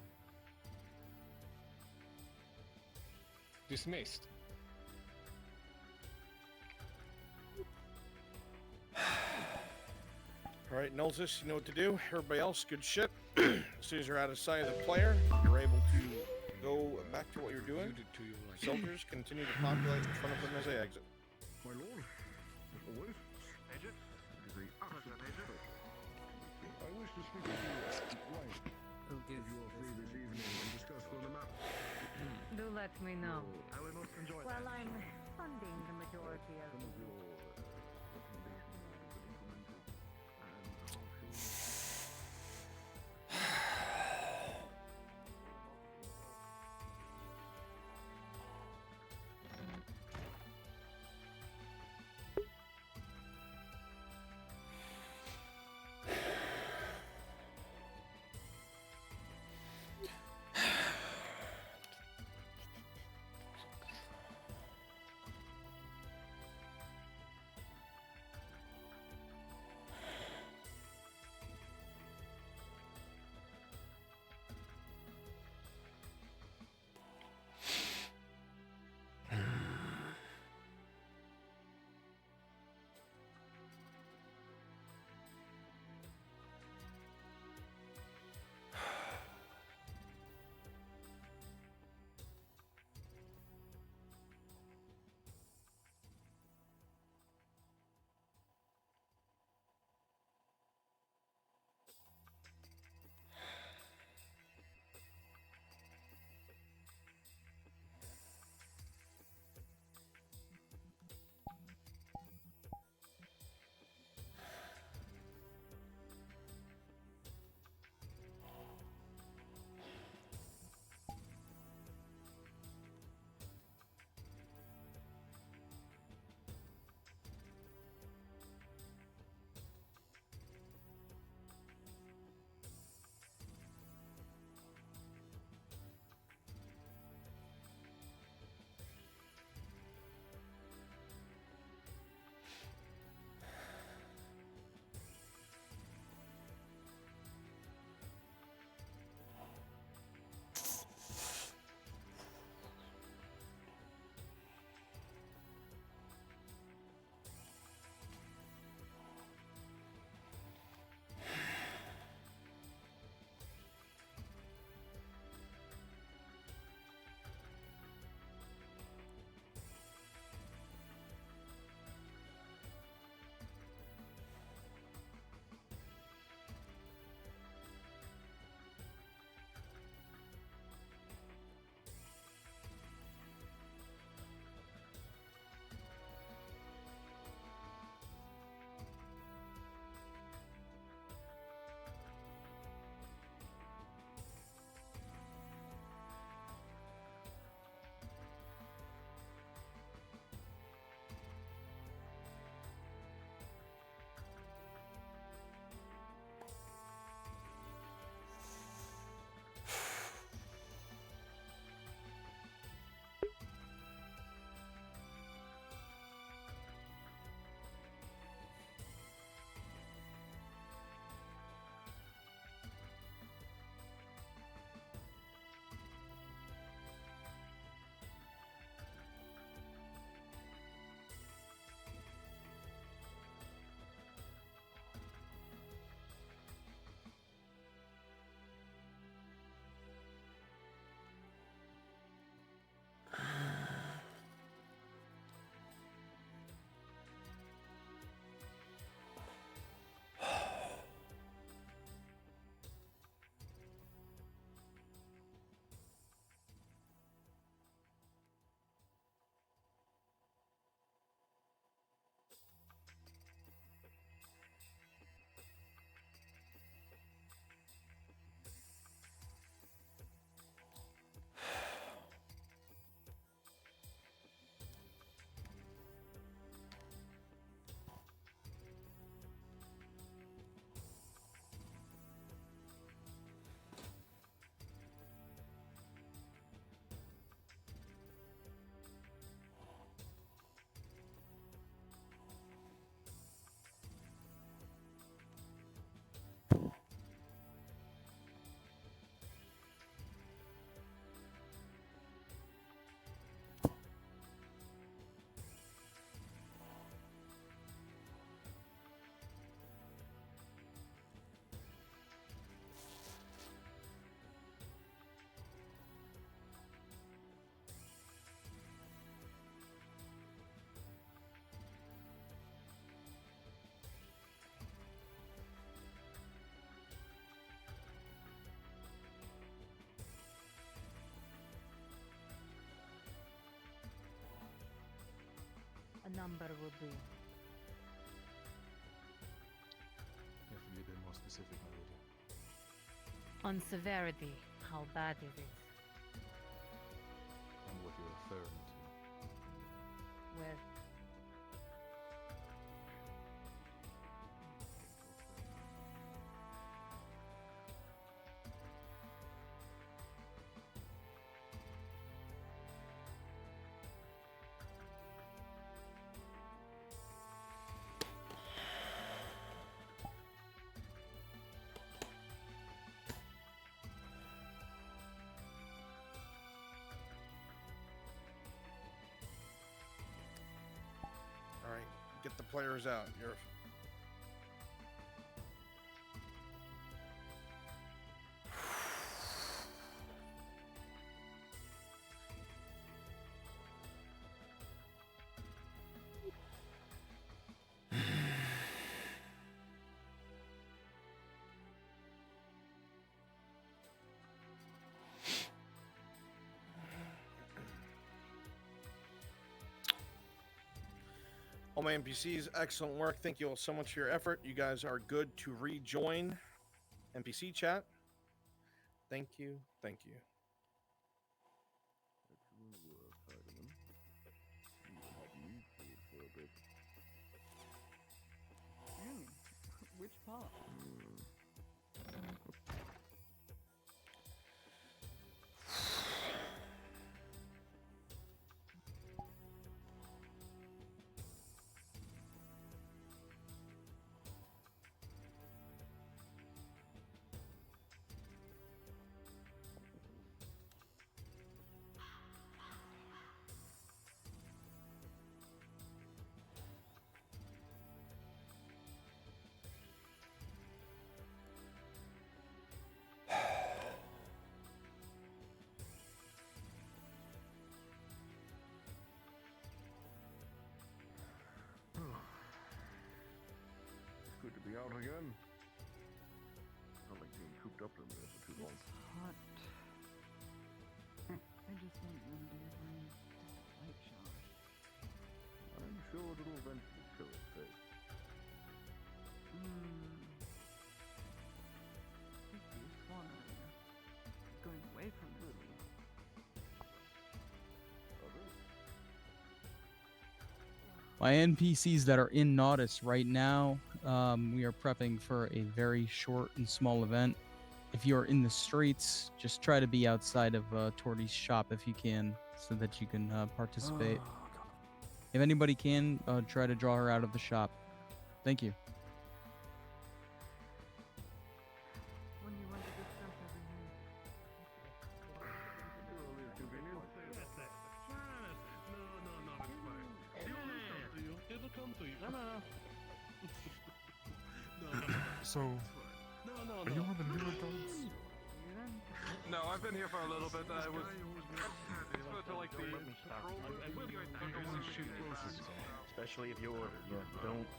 Dismissed. Alright, Nulzus, you know what to do. Everybody else, good shit. As soon as you're out of sight of the player, you're able to go back to what you're doing. Soldiers continue to populate in front of them as they exit. My lord, always. Agent? I wish to speak with you right. If you are free this evening and discuss further matters. Do let me know. I will most enjoy Well, that. I'm funding the majority of Some of your A number will do. You have to be a bit more specific, my lady. On severity, how bad is it? And what you're referring to. Where? All right, get the players out. You're. All my NPCs, excellent work. Thank you all so much for your effort. You guys are good to rejoin NPC chat. Thank you. Thank you. Which part? It's good to be out again. Not like being cooped up in there for too long. It's hot. I just want one day of rain. Light shower. I'm sure it'll eventually show its face. I see a swan earlier. It's going away from me. My NPCs that are in Nautis right now, we are prepping for a very short and small event. If you're in the streets, just try to be outside of Torty's shop if you can, so that you can participate. If anybody can, try to draw her out of the shop. Thank you. When you want to discuss everything. It'll come to you. No. So, are you one of the newer dogs? No, I've been here for a little bit. I was to like the Especially if you order. Yeah,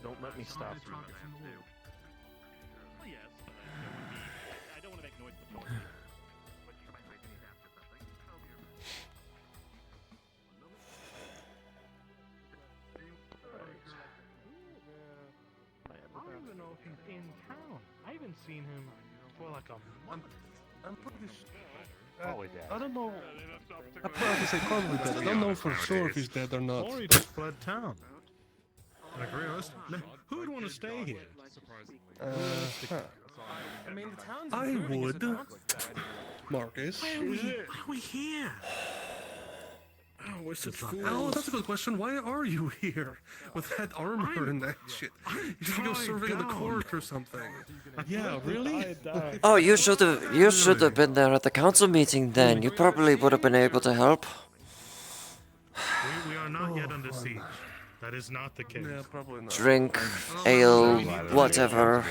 don't let me stop you. Well, yes, but I don't want to make noise before. I don't even know if he's in town. I haven't seen him for like a month. I'm pretty sure. I don't know. I probably say probably dead. I don't know for sure if he's dead or not. Or he just fled town. Like, honest, who would want to stay here? I mean, the town's I improving, is it would. not? Marcus. Why are we here? Oh, we're such fools. Oh, that's a good question. Why are you here with that armor and that shit? You should go surveying the court or something. Yeah, really? Oh, you should have been there at the council meeting then. You probably would have been able to help. We are not yet under siege. That is not the case. Yeah, probably not. Drink, ale, whatever.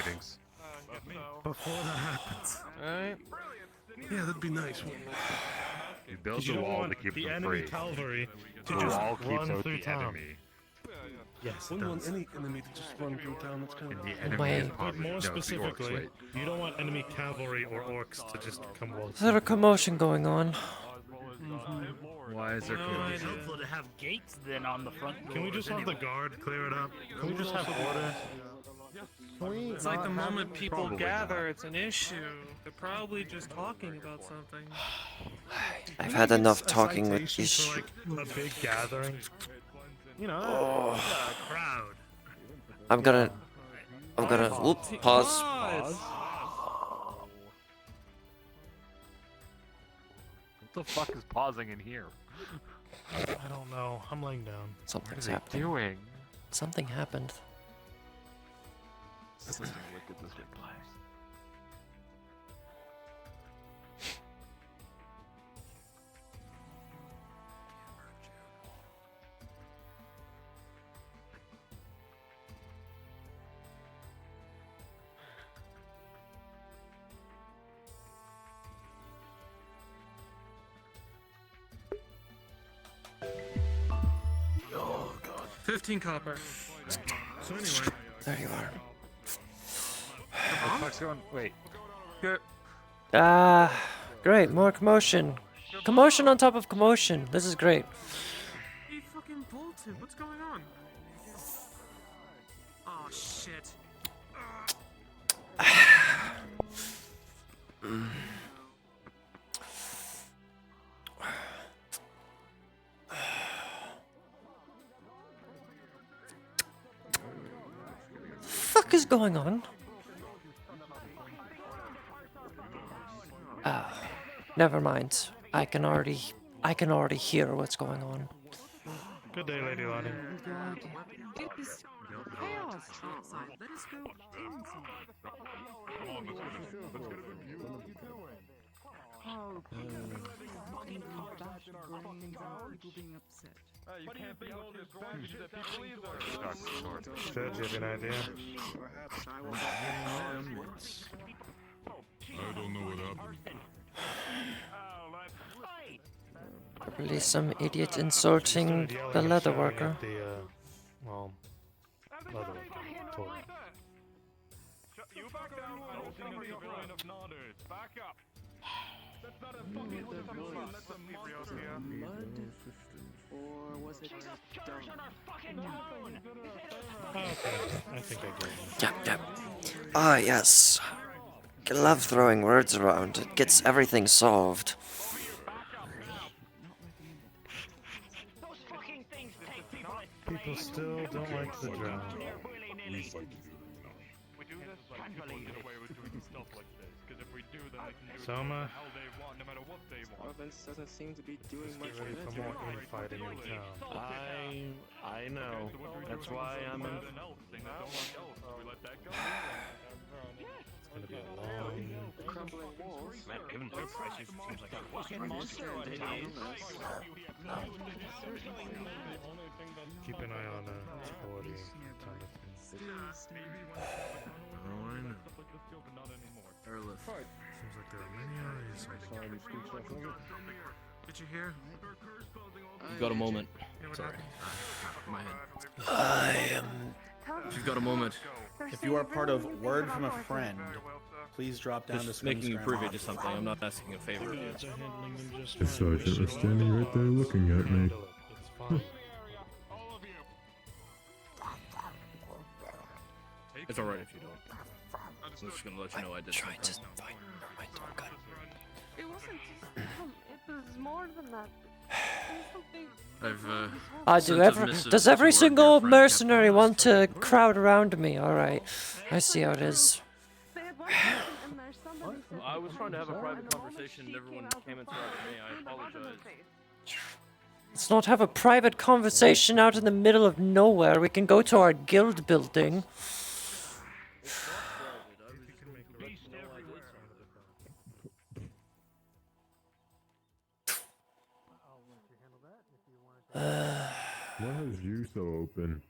Before that happens. Alright. Yeah, that'd be nice. You build the wall to keep the them enemy free. cavalry to The just wall keeps run out through the town. enemy. Yes, wouldn't want any enemy to just run through town. That's kind of The enemy is But more no, specifically, the orcs, wait. you don't want enemy cavalry or orcs to just come waltzing. Is there a commotion going on? Why is there It's chaos? helpful to have gates then on the front doors. Can we just have the guard clear it up? Can we just have order? It's like the moment people gather, it's an issue. They're probably just talking about something. I've had enough talking with Citation these. for, like, a big gathering. You know, Oh. a crowd. I'm gonna. Whoop, pause. What the fuck is pausing in here? I don't know. I'm laying down. Something's What are they happening. doing? Something happened. This is wicked, this big place. Oh god. 15 copper. So anyway. There you are. What the fuck's going? Wait. Great, more commotion. Commotion on top of commotion. This is great. He fucking bolted. What's going on? Oh shit. Fuck is going on? Never mind. I can already hear what's going on. Good day, Lady Lottie. It is chaos outside. Let us go inside. Oh, fucking bash brains and people being upset. You can't be all this garbage that people either. Should you have an idea? I don't know what happened. Probably some idiot insulting the leather worker. Well, leather worker. Totally. You back down. I don't think you're really enough nodders. Back up. That's not a fucking solution. That's a monster. Or was it Okay, I think I get it. Yep, yep. Ah, yes. I love throwing words around. It gets everything solved. People still don't like the drown. We do this like people get away with doing stuff like this. Because if we do, then they can do Soma. how they want, no matter what they want. Province doesn't seem to be doing much Get ready for more infighting in town. I know. That's why I'm in. It's gonna be a long. crumbling walls. Man, given their prices, it seems like a fucking monster in town. Keep an eye on quality time. Oh, I know. Araleth. Seems like there are many areas hiding. Did you hear? You've got a moment. Sorry. My head. I am. If you've got a moment. If you are part of Word from a Friend, please drop down to Just making you Scrimscram privy to office. something. I'm not asking a favor. The sergeant was standing right there looking at me. It's alright if you don't. I'm just gonna let you know I did Trying to something. find my dog gun. It wasn't just him, it was more than that. Does every single mercenary want to crowd around me? Alright. I see how it is. I was trying to have a private conversation and everyone came and threatened me. I apologize. Let's not have a private conversation out in the middle of nowhere. We can go to our guild building. Why is you so open?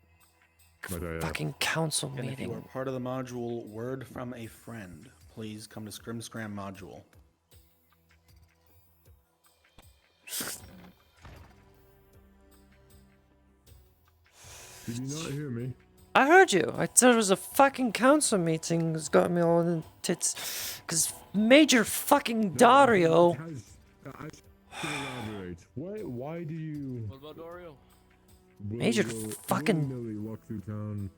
Might I ask? Fucking council And if you are meeting. part of the module Word from a Friend, please come to Scrimscram module. Did you not hear me? I heard you. I thought it was a fucking council meeting. It's got me all in tits. Because Major fucking Dario. To elaborate, why do you... What about Dario? Major fucking... willy-nilly walk through town?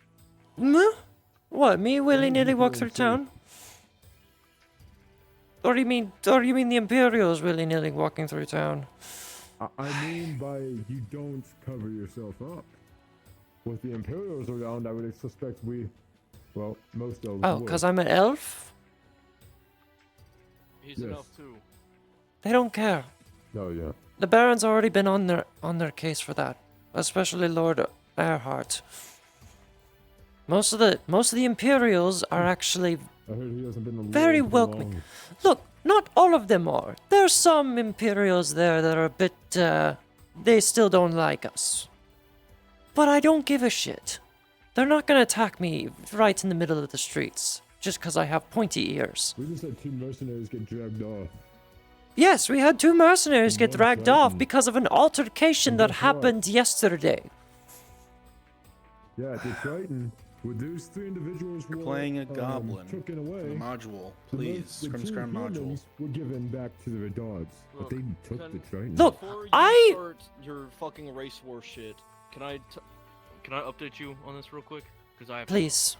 What, me willy-nilly walk through town? Or you mean the Imperials willy-nilly walking through town? I mean by you don't cover yourself up. With the Imperials around, I would suspect well, most elves Oh, would. because I'm an elf? He's an elf too. They don't care. Oh, yeah. The Baron's already been on their case for that. Especially Lord Earhart. Most of the Imperials are actually I heard he hasn't been the very Lord for welcoming. long. Look, not all of them are. There's some Imperials there that are a bit, they still don't like us. But I don't give a shit. They're not gonna attack me right in the middle of the streets, just because I have pointy ears. We just had 2 mercenaries get dragged off. Yes, we had 2 mercenaries get dragged off because of an altercation that happened yesterday. Yeah, the Triton. With those 3 individuals You're were playing a goblin taken for away. the module. The Please, two Scrimscram module. humans were given back to their dogs, but they took the Triton. Look, Before you I... start your fucking race war shit, can I update you on this real quick? Because I have. Please.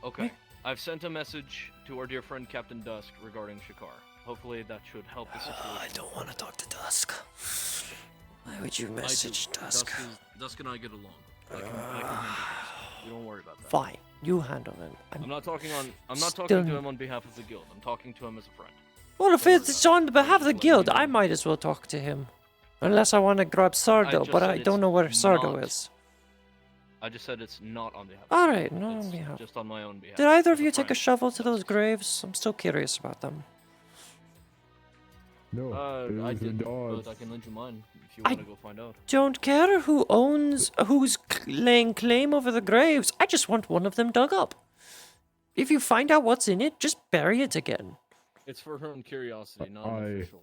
Okay. I've sent a message to our dear friend Captain Dusk regarding Shakar. Hopefully that should help the situation. I don't want to talk to Dusk. Why would you message Dusk? Dusk and I get along. I can handle this. You don't worry about that. Fine, you handle it. I'm not talking to him on behalf of the guild. I'm talking to him as a friend. Well, if it's on behalf of the guild, I might as well talk to him. Unless I want to grab Sardo, but I don't know where Sardo is. I just said it's not on behalf. Alright, not on behalf. Just on my own behalf. Did either of you take a shovel to those graves? I'm still curious about them. No, I did, but I can lend you mine if you want to go find out. Don't care who's laying claim over the graves. I just want one of them dug up. If you find out what's in it, just bury it again. It's for her own curiosity, not an official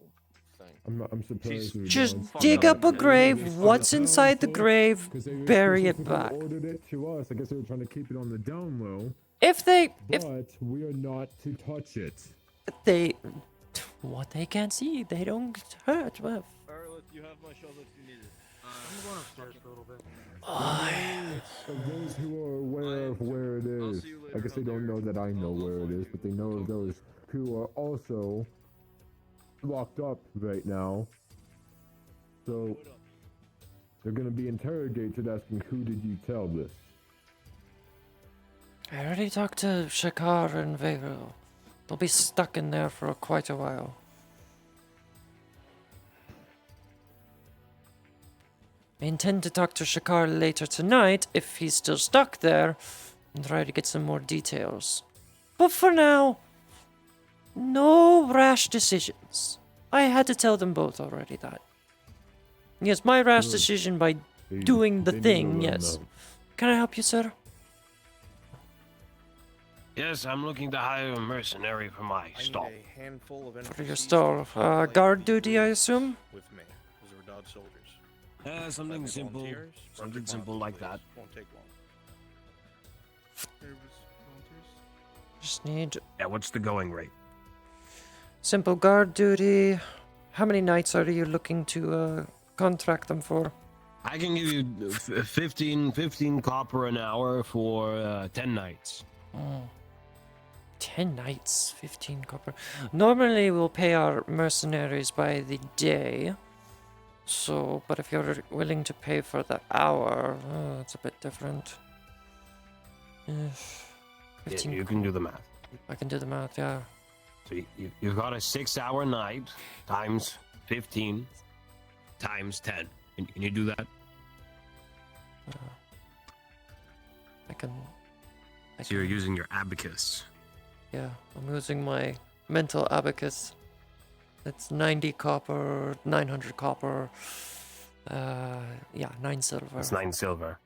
thing. I'm surprised. Just dig up a grave, what's inside the grave, bury it back. Ordered it to us. I guess they were trying to keep it on the down low. But we are not to touch it. What they can't see, they don't hurt. Well, Araleth, you have my shovel if you need it. I'm going upstairs for a little bit. Of those who are aware of where it is, I guess they don't know that I know where it is, but they know of those who are also locked up right now. So they're going to be interrogated, asking, who did you tell this? I already talked to Shakar and Faeryl. They'll be stuck in there for quite a while. I intend to talk to Shakar later tonight, if he's still stuck there, and try to get some more details. But for now, no rash decisions. I had to tell them both already that. Yes, my rash decision by doing the thing, yes. Can I help you, sir? Yes, I'm looking to hire a mercenary for my stall. A handful of For your stall. Guard duty, I assume? With me. Those are dog soldiers. Something simple. Something simple like that. Won't take long. Just need... Yeah, what's the going rate? Simple guard duty. How many nights are you looking to contract them for? I can give you 15 copper an hour for 10 nights. 10 nights, 15 copper. Normally we'll pay our mercenaries by the day. So, but if you're willing to pay for the hour, it's a bit different. 15 You can do the math. I can do the math, yeah. So you've got a 6-hour night times 15 times 10. Can you do that? I can... So you're using your abacus. Yeah, I'm using my mental abacus. It's 90 copper, 900 copper. Yeah, 9 silver. That's 9 silver.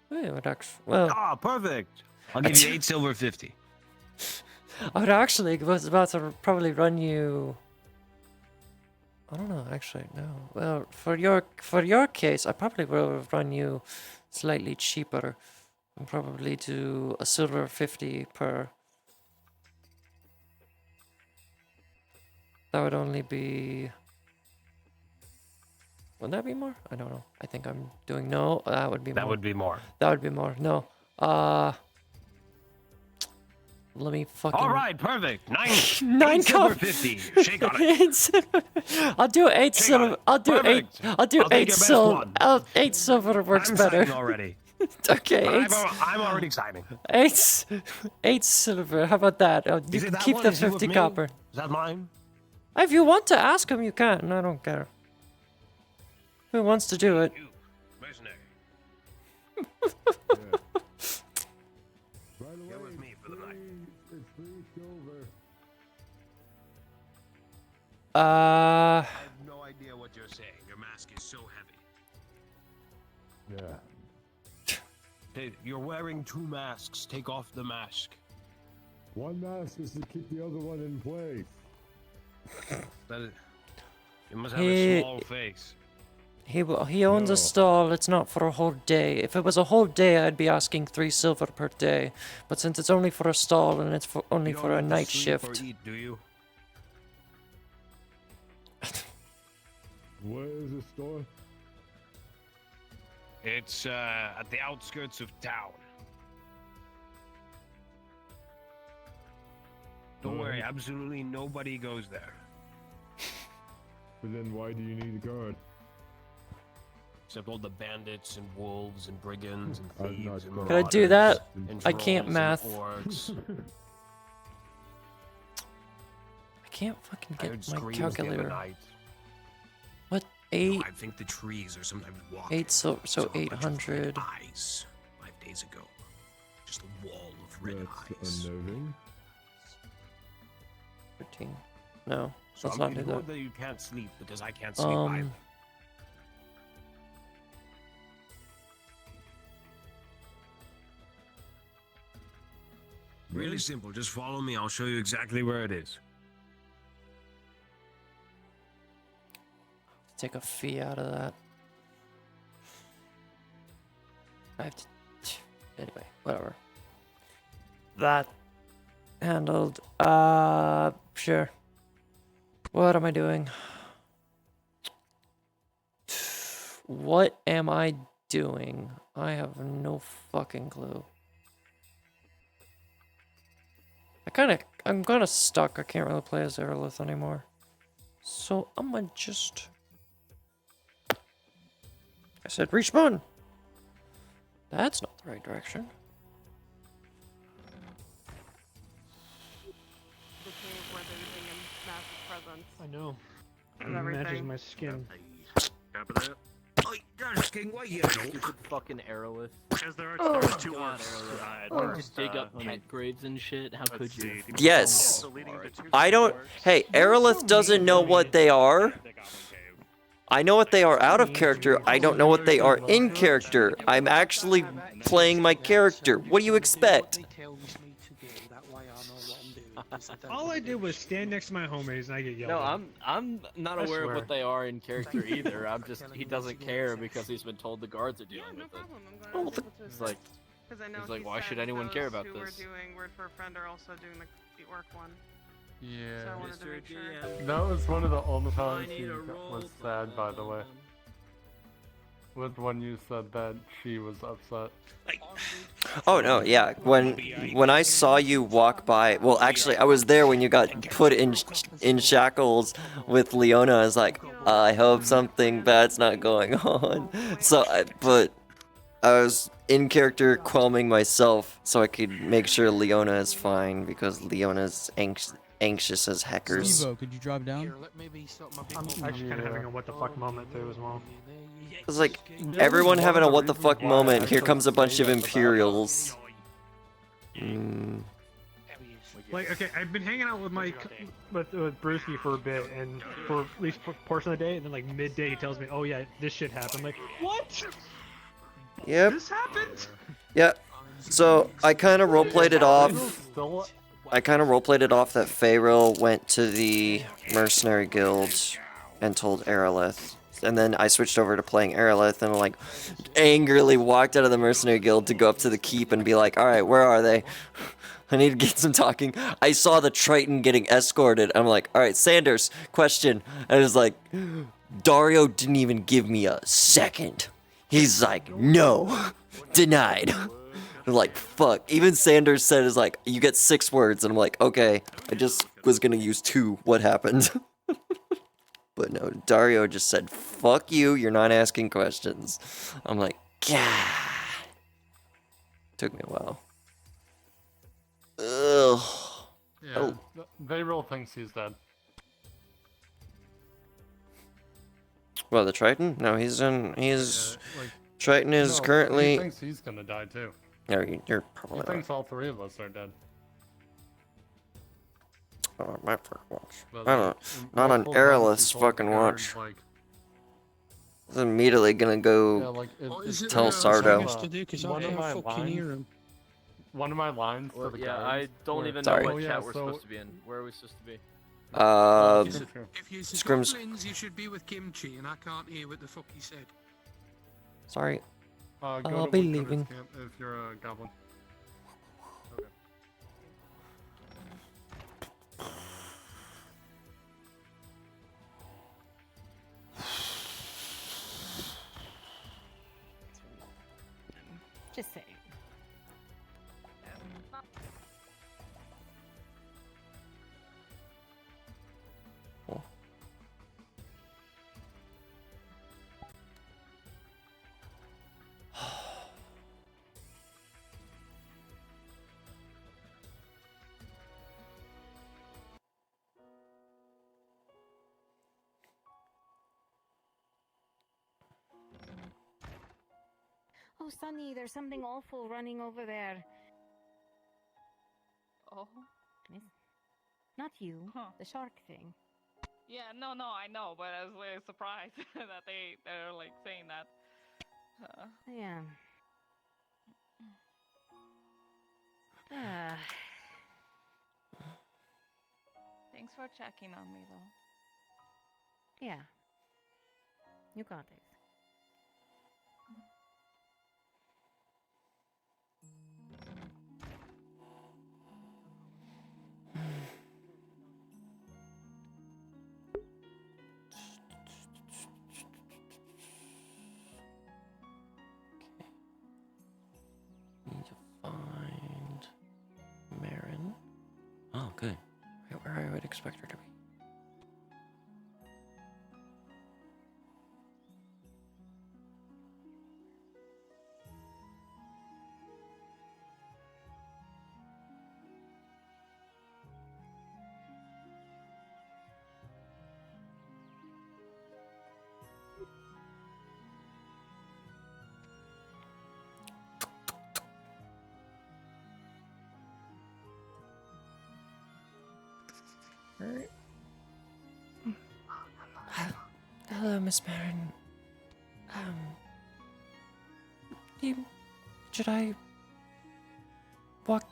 Yeah, it would actually... Well... Ah, perfect! I'll give you 8 silver 50. I would actually was about to probably run you... I don't know, actually, no. Well, for your case, I probably will run you slightly cheaper. And probably do a silver 50 per... That would only be Would that be more? I don't know. I think I'm doing no. That would be more. That would be more. That would be more. No. Let me fucking. All right, perfect. 9 9 silver copper. 50. Shake on it. I'll do 8 silver. I'll do Perfect. 8. I'll do I'll take 8 your best silver. one. 8 silver works I'm better. signing already. Okay, 8. I'm already signing. 8 silver. How about that? You Is can it that keep one? the Is it with 50 me? copper. Is that mine? If you want to ask him, you can. I don't care. Who wants to do it? Mercenary. You're with me for the night. I have no idea what you're saying. Your mask is so heavy. Yeah. You're wearing 2 masks. Take off the mask. One mask is to keep the other one in place. You must have a small face. He owns a stall. It's not for a whole day. If it was a whole day, I'd be asking 3 silver per day. But since it's only for a stall and it's only for a night shift. Or eat, do you? Where is the store? It's at the outskirts of town. Don't worry, absolutely nobody goes there. But then why do you need a guard? Except all the bandits and wolves and brigands and I'm thieves and Can I do that? and I can't trolls and math. orcs. I can't fucking I heard get my screams the other calculator. night. What? 8? I think the trees are sometimes walking. 8 silver, so Saw a bunch of 800. eyes 5 days ago. Just a wall of red That's eyes. unnerving. 13. No, So let's I'm not do ignored that. that you can't sleep because I can't sleep either. Really simple. Just follow me. I'll show you exactly where it is. Take a fee out of that. I have to. Anyway, whatever. That handled. Sure. What am I doing? What am I doing? I have no fucking clue. I'm kind of stuck. I can't really play as Araleth anymore. So I'm gonna just. I said respawn. That's not the right direction. The cave where they're using a massive presence. I know. Of It matches everything. my skin. Fucking Araleth. Because there are Oh, there's 2 God, orcs. Araleth. Just dig up pet graves and shit. How could you? Yes. I don't. Hey, Araleth doesn't know what they are. I know what they are out of character. I don't know what they are in character. I'm actually playing my character. What do you expect? All I did was stand next to my homies and I get yelled No, at. I'm not I aware of swear. what they are in character either. I'm just he doesn't care because he's been told the guards are dealing with it. He's like, Because I know he's like, he why said should anyone care about those this? who were doing Word for a Friend are also doing the orc one. So Yeah. I wanted to make sure. That was one of the only times she was sad, by the way. Was when you said that she was upset. Oh no, yeah. When I saw you walk by, well, actually, I was there when you got put in shackles with Leona. I was like, I hope something bad's not going on. So, but I was in character quelming myself so I could make sure Leona is fine because Leona's anxious as heckers. Stevo, could you drop down? I'm actually kind of having a what the fuck moment too as well. It's like everyone having a what the fuck moment. Here comes a bunch of Imperials. Like, okay, I've been hanging out with with Brewski for a bit, and for at least a portion of the day, and then like midday he tells me, "Oh yeah, this shit happened." Like, what? Yep. This happened? Yeah. So I kind of roleplayed it off. I kind of roleplayed it off that Faeryl went to the mercenary guild and told Araleth. And then I switched over to playing Araleth and like angrily walked out of the mercenary guild to go up to the keep and be like, alright, where are they? I need to get some talking. I saw the Triton getting escorted. I'm like, alright, Sanders, question. And it was like, Dario didn't even give me a second. He's like, no, denied. I'm like, fuck. Even Sanders said, is like, you get 6 words. And I'm like, okay, I just was gonna use 2. What happened? But no, Dario just said, fuck you, you're not asking questions. I'm like, God. Took me a while. Ugh. Yeah, Faeryl thinks he's dead. Well, the Triton? No, he's in. He's. Triton is no, currently. He thinks he's gonna die too. No, you're probably He thinks all 3 of us are dead. Oh, my fucking watch. But, Not on Araleth's fucking watch. I'm immediately gonna go tell Sardo. One of my lines to the yeah, guards I don't were- even know Sorry. what Oh, yeah, chat we're so- supposed to be in. Where are we supposed to be? If you said Scrims. goblins, you should be with Kimchi, and I can't hear what the fuck he said. Sorry. Go I'll to be Woodcutter's leaving. camp if you're a goblin. Just saying. Oh, Sonny, there's something awful running over there. Oh. Not you, Huh. the shark thing. Yeah, no, I know, but I was very surprised that they're like saying that. Yeah. Ah. Thanks for checking on me, though. Yeah. You got it. Need to find Marin. Oh, good. Right where I would expect her to be. Alright. Hello, Miss Marin. Should I walk?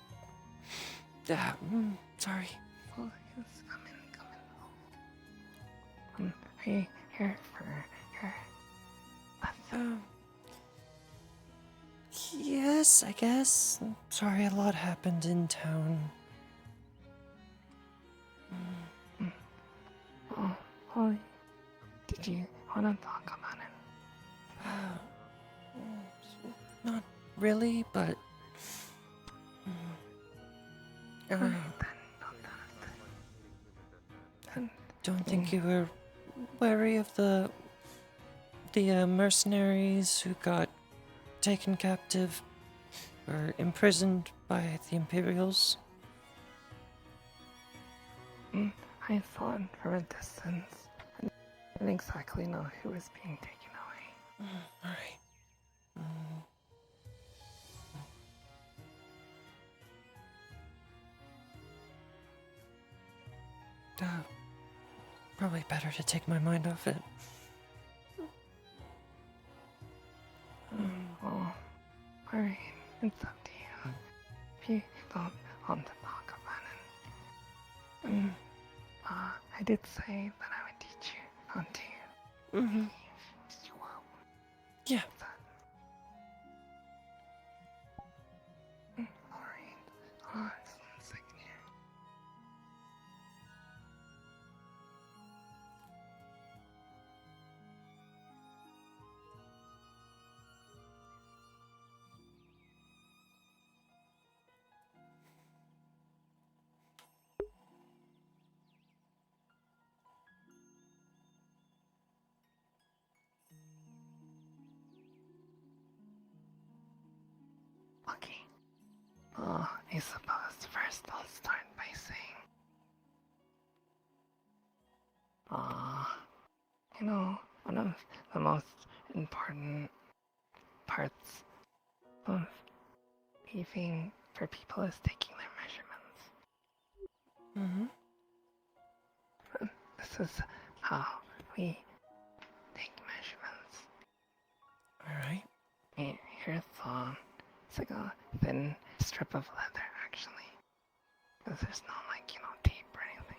Sorry. Oh, yes, come in. Are you here for your Yes, I guess. Sorry, a lot happened in town. Oh, did you want to talk about it? Not really, but. Don't think you were wary of the mercenaries who got taken captive or imprisoned by the Imperials? I saw it from a distance. I didn't exactly know who was being taken away. Alright. Probably better to take my mind off it. Oh, alright, it's up to you. If you don't want to talk about it. I did say that I would teach you how to. Mm-hmm. Yeah. Alright. Just 1 second here. I suppose first I'll start by saying, you know, one of the most important parts of beefing for people is taking their measurements. This is how we take measurements. Alright. Here's it's like a thin strip of leather, actually. Because there's no, like, you know, tape or anything.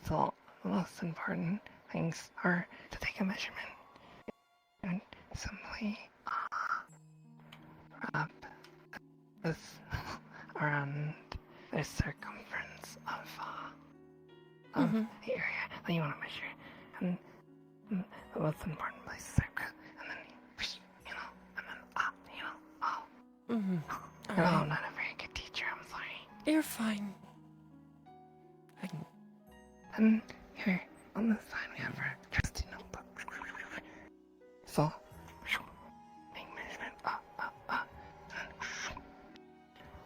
So the most important things are to take a measurement and simply wrap this around the circumference of the area that you want to measure, and the most important place is circle, and then you know, and then you know, No, I'm not a very good teacher. I'm sorry. You're fine. And here on the side we have our trusty notebook. So, make measurement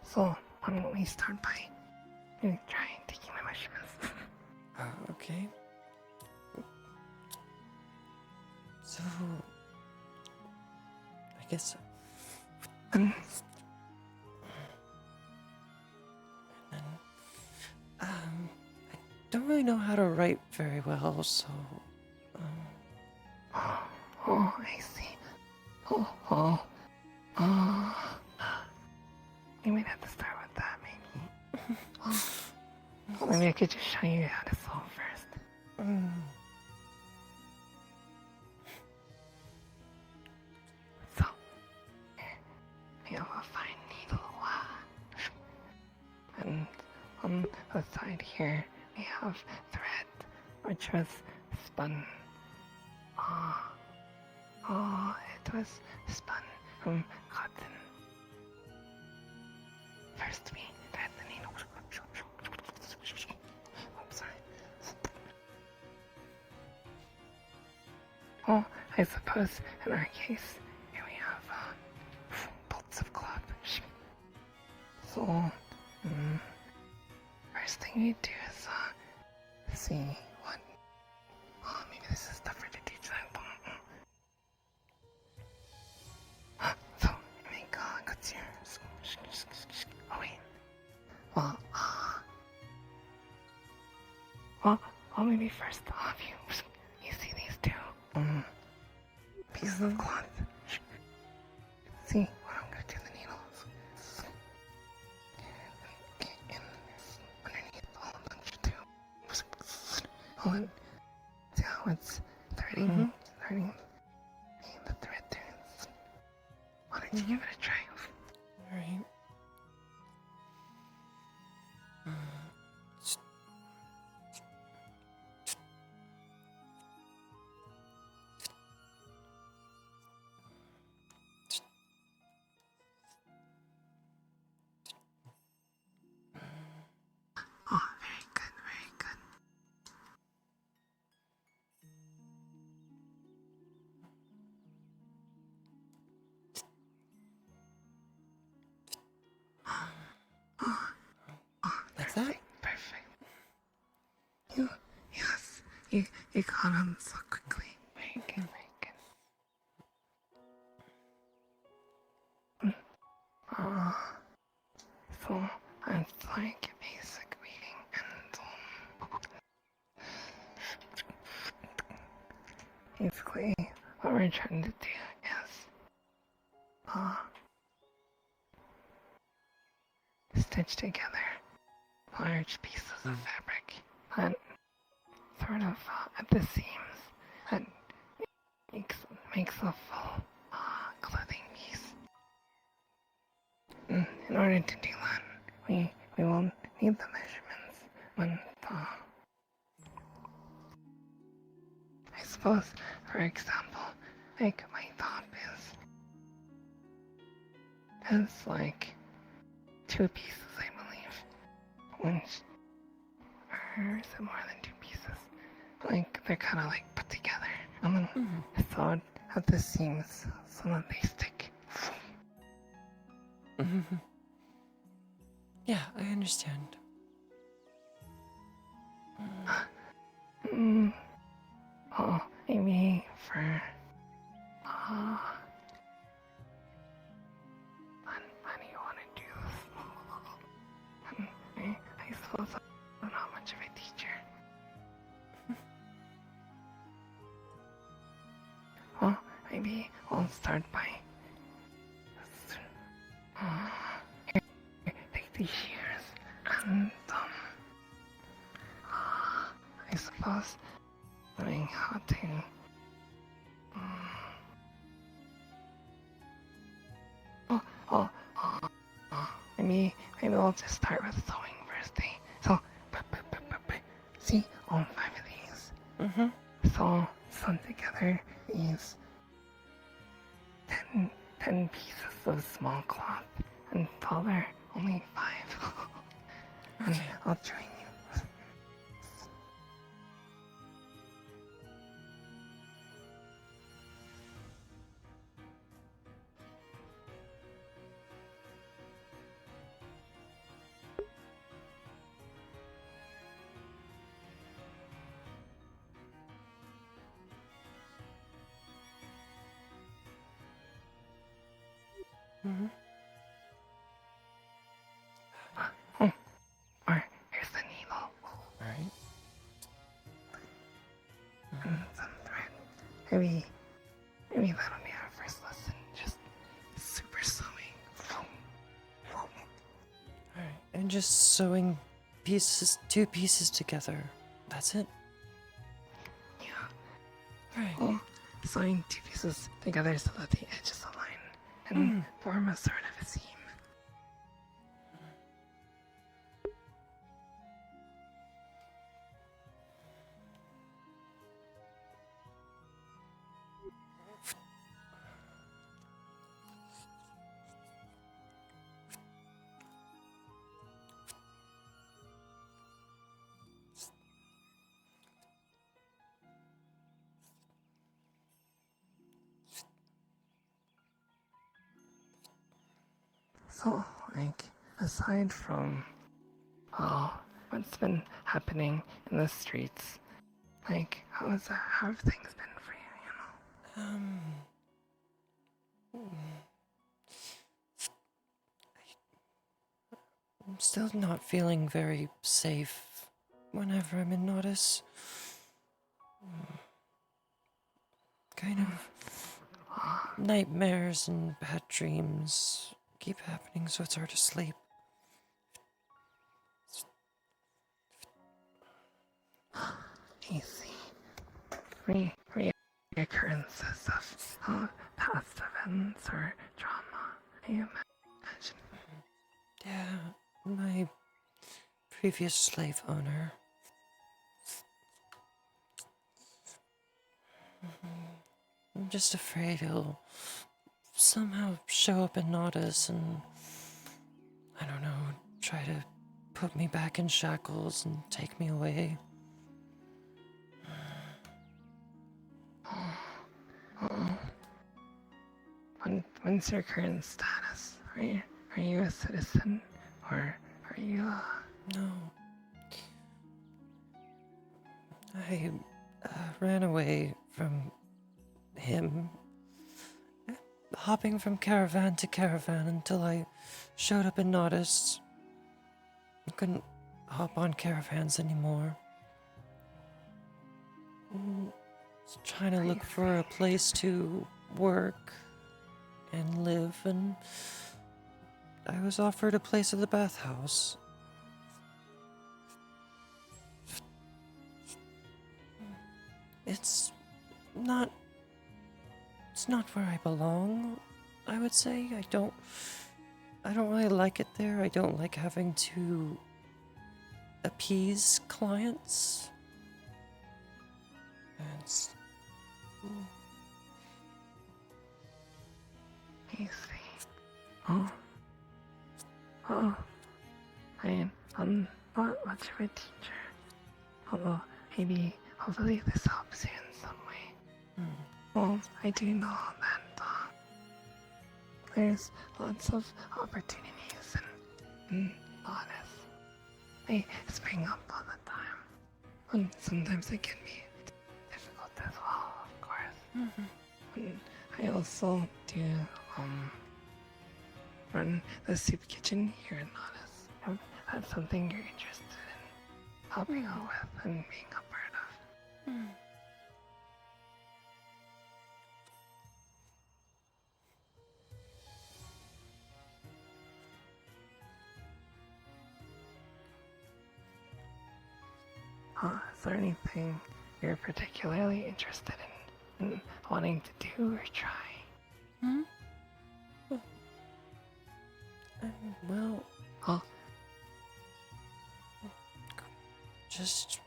So, why don't we start by trying taking the measurements? Okay. So, I guess. I don't really know how to write very well, so. Oh, I see. You might have to start with that, maybe. Maybe I could just show you how to solve first. So, we have a fine needle. And on the side here, we have thread, which was spun. It was spun from cotton. First we thread the needle. Oops, sorry. Oh, I suppose in our case, here we have bolts of cloth. So, first thing we do is see what. Oh, maybe this is tougher to teach than I thought. So, make cuts here. Oh, wait. Well, maybe first off, you see these two pieces of cloth. See what I'm going to do the needles. And underneath all a bunch of tubes. Oh, and see how it's threading the thread turns. Why don't you give it a try? Alright. Oh, very good, very good. Like that? Perfect. Yes, you got them so quickly. Very good, very good. So it's like basic reading and basically what we're trying to do is stitch together large pieces of fabric that sort of at the seams that makes a full clothing piece. In order to do that, we will need the measurements when I suppose, for example, like my top is like 2 pieces, I believe. Or is it more than 2 pieces? like they're kind of like put together, and then thawed at the seams so that they stick. Yeah, I understand. Oh, maybe for how do you want to do this? I suppose I'm not much of a teacher. Well, maybe I'll start by take these shears and I suppose knowing how to maybe I'll just start with sewing first. So, see all 5 of these. So, sewn together these 10 pieces of small cloth, and taller only 5. And I'll join you. Or here's the needle. Alright. And some thread. Maybe that'll be our first lesson. Just super sewing. Alright. And just sewing pieces, 2 pieces together. That's it? Yeah. Alright. Well, sewing 2 pieces together so that the edges align and form a sort of a seam. So, like, aside from what's been happening in the streets, like, how have things been for you, I'm still not feeling very safe whenever I'm in Nodus. Kind of nightmares and bad dreams keep happening, so it's hard to sleep. I see. Reoccurrences of past events or trauma, I imagine. Yeah, my previous slave owner. I'm just afraid he'll somehow show up in Nodus and, I don't know, try to put me back in shackles and take me away. What's your current status? Are you a citizen, or are you No. I ran away from him, hopping from caravan to caravan until I showed up in Nodus. I couldn't hop on caravans anymore. Was trying to look for a place to work and live, and I was offered a place at the bathhouse. It's not where I belong, I would say. I don't really like it there. I don't like having to appease clients. It's I see. I'm not much of a teacher. Although maybe I'll hopefully this helps you in some way. Well, I do know that there's lots of opportunities in Honest. They spring up all the time. And sometimes it can be difficult as well, of course. And I also do run the soup kitchen here in Honest. If that's something you're interested in helping out with and being a part of. Is there anything you're particularly interested in wanting to do or try? Well, Oh, just.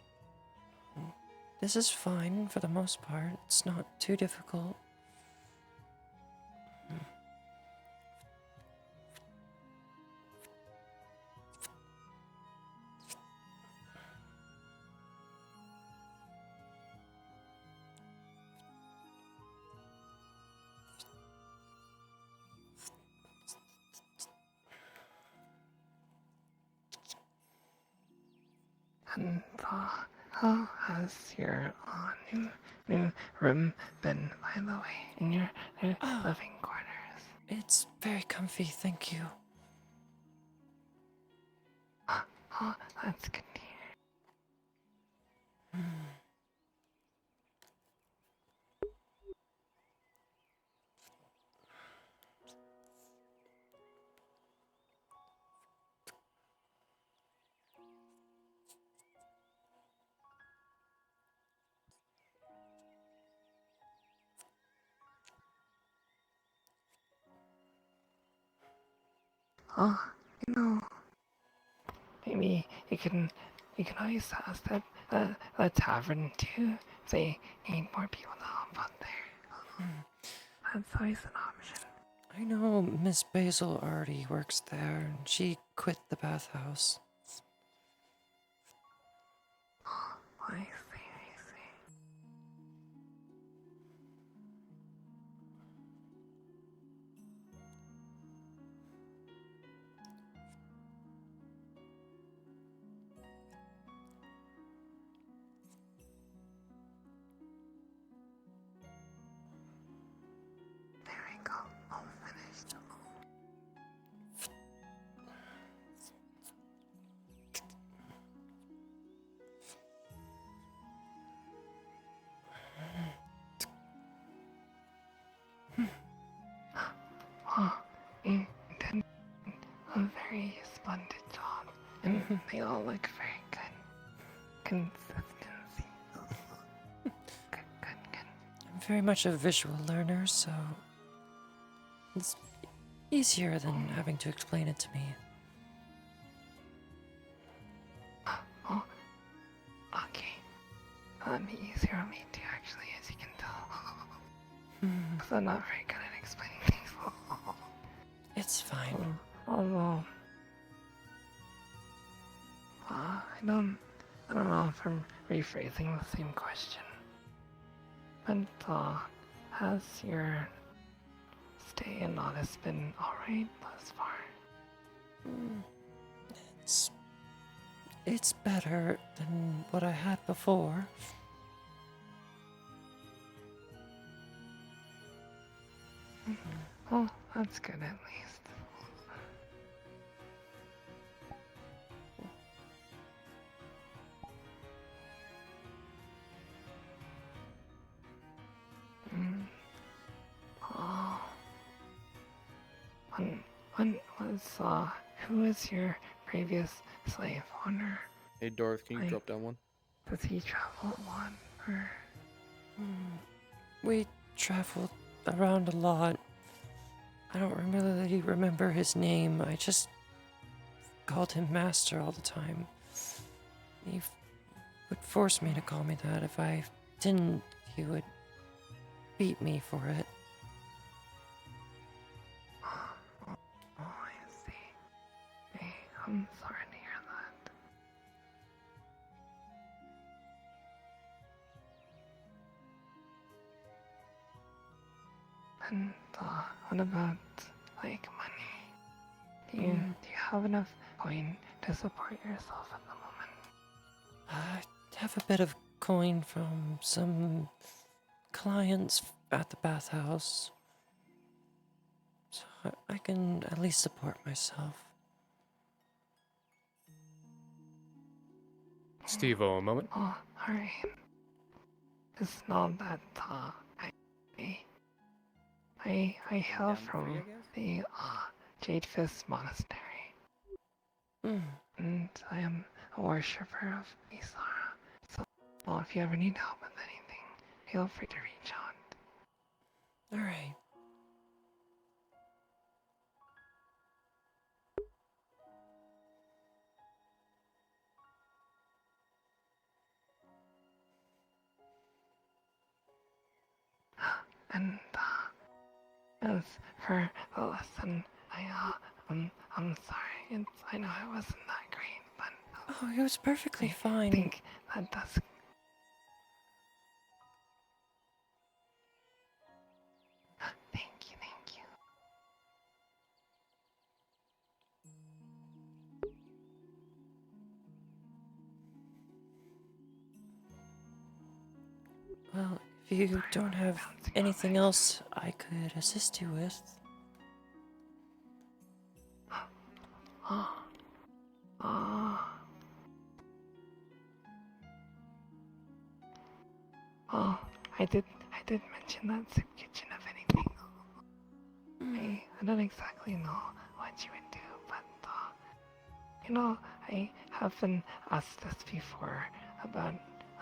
This is fine for the most part. It's not too difficult. and how has your new room been, by the way, in your new living quarters? It's very comfy, thank you. Oh, that's good to hear. Oh, maybe you can always ask that the tavern too if they need more people to help out there. That's always an option. I know Miss Basil already works there, and she quit the bathhouse. I see. There we go. All finished. Oh, you did a very splendid job, and they all look very good. Consistency. Good. I'm very much a visual learner, so it's easier than having to explain it to me. Oh, okay. That'd be easier on me too, actually, as you can tell. Because I'm not very good at explaining things. It's fine. Although, I don't know if I'm rephrasing the same question. But, has your stay in Honest been alright thus far? It's better than what I had before. Well, that's good at least. Oh. When was, who was your previous slave owner? Hey, Darth, can you Like, drop down one? Does he travel a lot, or? We traveled around a lot. I don't really remember his name. I just called him Master all the time. He would force me to call me that. If I didn't, he would beat me for it. Oh, I see. Hey, I'm sorry to hear And what about like money? Do you have enough coin to support yourself at the moment? I have a bit of coin from some clients at the bathhouse, so I can at least support myself. Steve, a moment. Oh, alright. It's not that I hail from the Jade Fist Monastery. And I am a worshipper of Isara. So, well, if you ever need help with anything, feel free to reach out. Alright. And as for the lesson, I'm sorry. I know it wasn't that great, but Oh, it was perfectly fine. I think that does. Thank you. Well, if you don't have anything else I could assist you with. Oh, I did mention that soup kitchen, if anything. I don't exactly know what you would do, but I have been asked this before about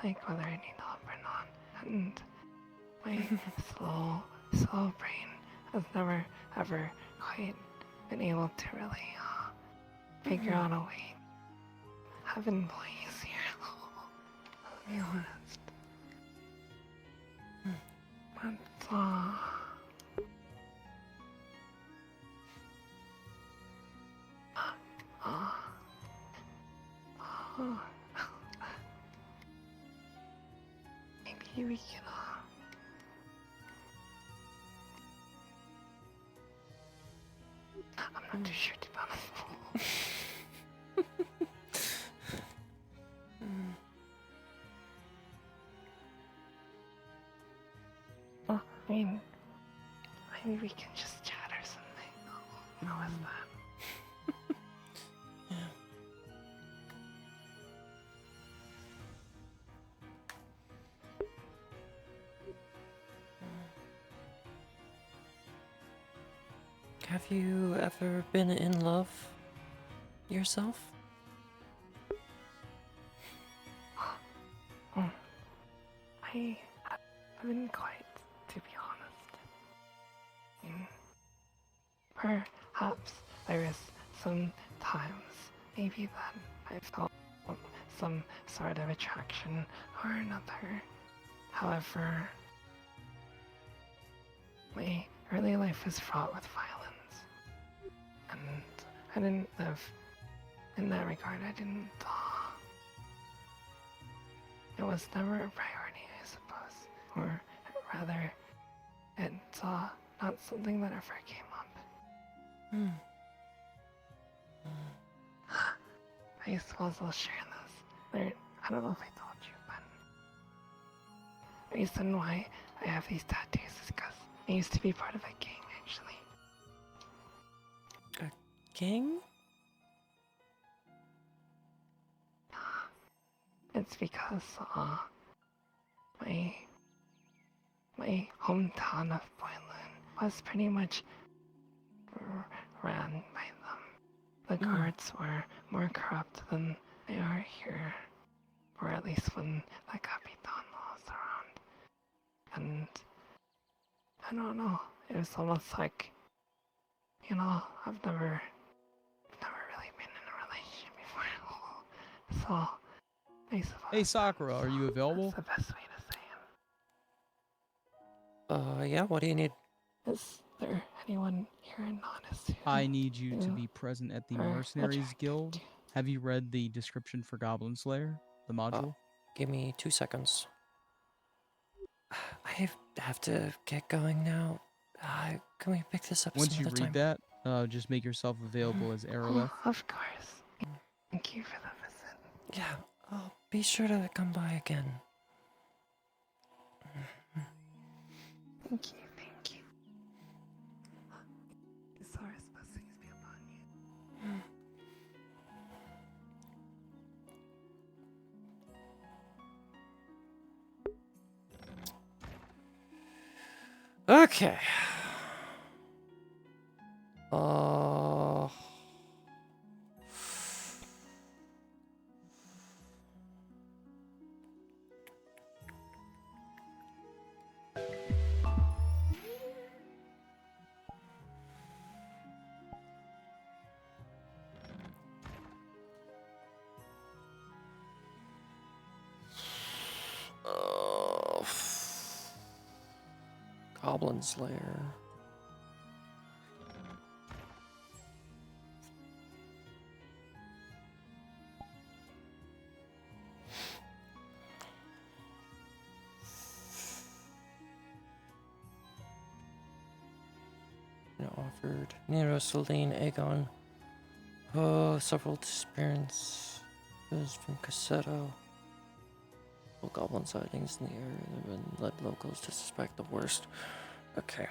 like whether I need help or not, and my slow brain has never ever quite been able to really figure out a way to have employees here. I'll be honest. But maybe we can I'm not too sure to be honest. Well, I mean, maybe we can just chat or something. How is that? Have you ever been in love yourself? I haven't quite, to be honest. Perhaps there is some times maybe that I felt some sort of attraction or another. However, my early life was fraught with violence, and I didn't live in that regard. It was never a priority, I suppose, or rather, it's not something that ever came up. I suppose I'll share this. I don't know if I told you, but the reason why I have these tattoos is because I used to be part of a gang, actually. A gang? It's because my hometown of Boylan was pretty much ran by them. The guards were more corrupt than they are here, or at least when the Capitan was around. And I don't know, it was almost like, I've never really been in a relationship before. So I suppose Hey Sakura, are you available? that's the best way to say it. Yeah, what do you need? Is there anyone here in Honest? I need you to be present at the Mercenaries Guild. Have you read the description for Goblin Slayer, the module? Give me 2 seconds. I have to get going now. Can we pick this up Once some you other read time? that, just make yourself available as Araleth. Of course. Thank you for the visit. Yeah, I'll be sure to come by again. Thank you, thank you. Thesaurus blessings be upon you. Okay. Goblin Slayer. Offered Nero, Celine, Aegon. Oh, several disappearances from Cassetto. Goblin sightings in the area that led locals to suspect the worst. Okay.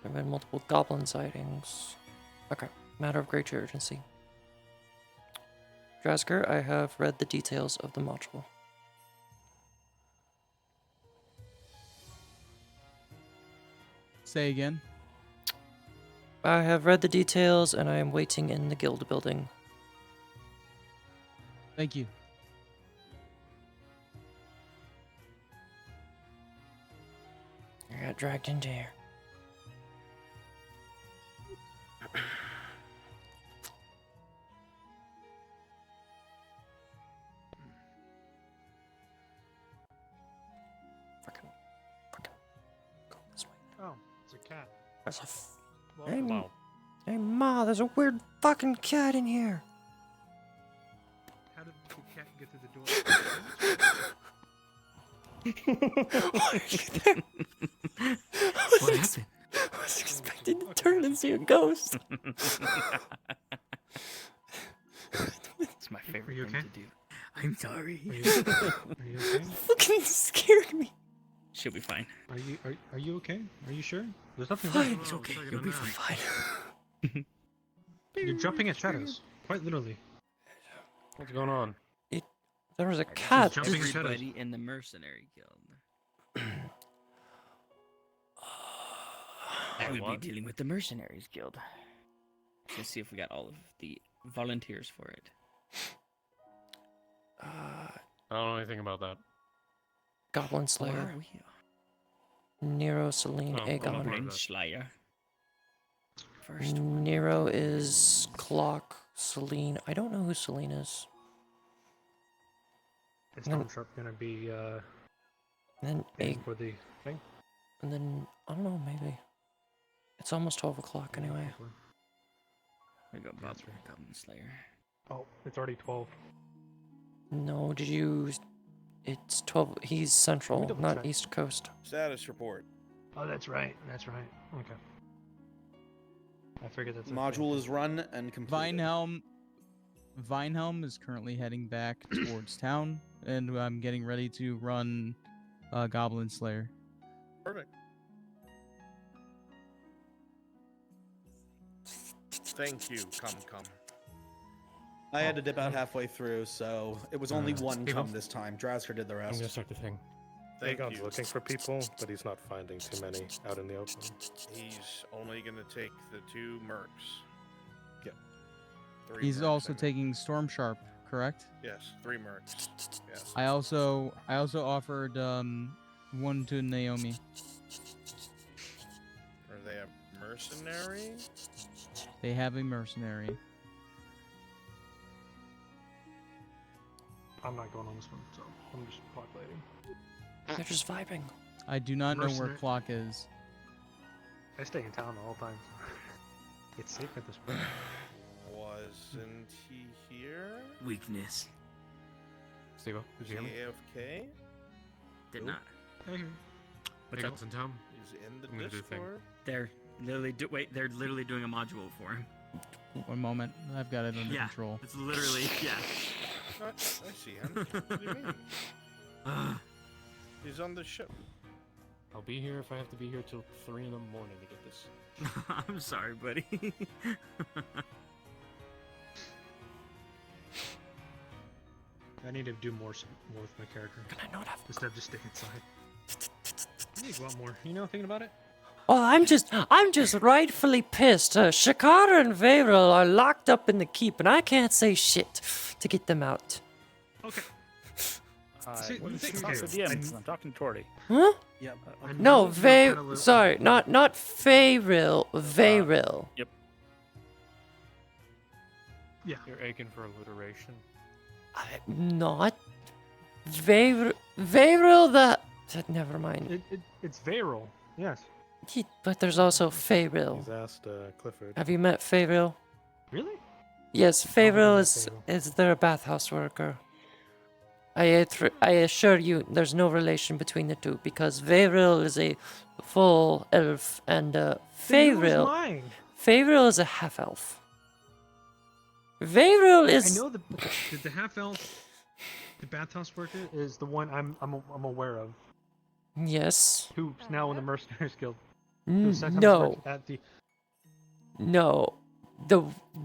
There have been multiple goblin sightings. Okay, matter of great urgency. Drasker, I have read the details of the module. Say again. I have read the details and I am waiting in the guild building. Thank you. I got dragged into here. Fucking go this way. Oh, it's a cat. There's a Well, hey Ma, there's a weird fucking cat in here. How did the cat get through the door? Why are you there? I was expecting to turn and see a ghost. It's my favorite thing to do. I'm sorry. Are you okay? Fucking scared me. She'll be fine. Are you okay? Are you sure? There's nothing Fine. wrong. It's okay. You'll be fine. You're jumping at shadows, quite literally. What's going on? There was a cat. Jumping at shadows. Everybody in the mercenary guild. I will be dealing with the mercenaries guild. Let's see if we got all of the volunteers for it. I don't know anything about that. Goblin Where Slayer. are we? Nero, Celine, Oh, Aegon. Goblin Slayer. First Nero is Clock. Celine. I don't know who Celine is. Is Stormsharp gonna be And then in for the thing? And then I don't know, maybe. It's almost 12 o'clock anyway. We go Goblin Slayer. Oh, it's already 12. No, did you? It's 12. He's central, double not check. East Coast. Status report. Oh, that's right. That's right. Okay. I figured that's Module is run and completed. Vinehelm is currently heading back towards town, and I'm getting ready to run Goblin Slayer. Perfect. Thank you. Come. I had to dip out halfway through, so it was only one come this time. Drasker did the rest. I'm gonna start the thing. Thank Aegon's you. looking for people, but he's not finding too many out in the open. He's only gonna take the 2 mercs. Yep. 3 He's mercs, also I mean. taking Storm Sharp, correct? Yes, 3 mercs. Yes. I also offered one to Naomi. Are they a merc? mercenary? They have a mercenary. I'm not going on this one, so I'm just populating. They're just vibing. I do not know where Mercenary. Clock is. I stay in town the whole time. It's safe at this point. Wasn't he here? Weakness. Steve, Is did you he hear me? AFK? Did Nope. not. What's up? In town? He's in the I'm gonna do a thing. Discord. They're literally they're literally doing a module for him. One moment. I've got it under Yeah, control. it's literally I see him. What do you mean? He's on the ship. I'll be here if I have to be here till 3 in the morning to get this. I'm sorry, buddy. I need to do more with my character. Can I not have instead of just staying inside? I need to go out more. You know, thinking about it. Oh, I'm just rightfully pissed. Shakara and Faeryl are locked up in the keep, and I can't say shit to get them out. Okay. I'm talking to Torty. Huh? Yeah. No, sorry, not Faeryl. Faeryl. Yep. Yeah. You're aching for alliteration. Not Faeryl. Never mind. It's Faeryl. Yes. But there's also Faeryl. He's asked Clifford. Have you met Faeryl? Really? Yes, Faeryl is their bathhouse worker. I assure you, there's no relation between the two because Faeryl is a full elf and Faeryl is a half elf. Faeryl is. I know the half elf, the bathhouse worker is the one I'm aware of. Yes. Who's now in the Mercenaries Guild? No. At the... No. The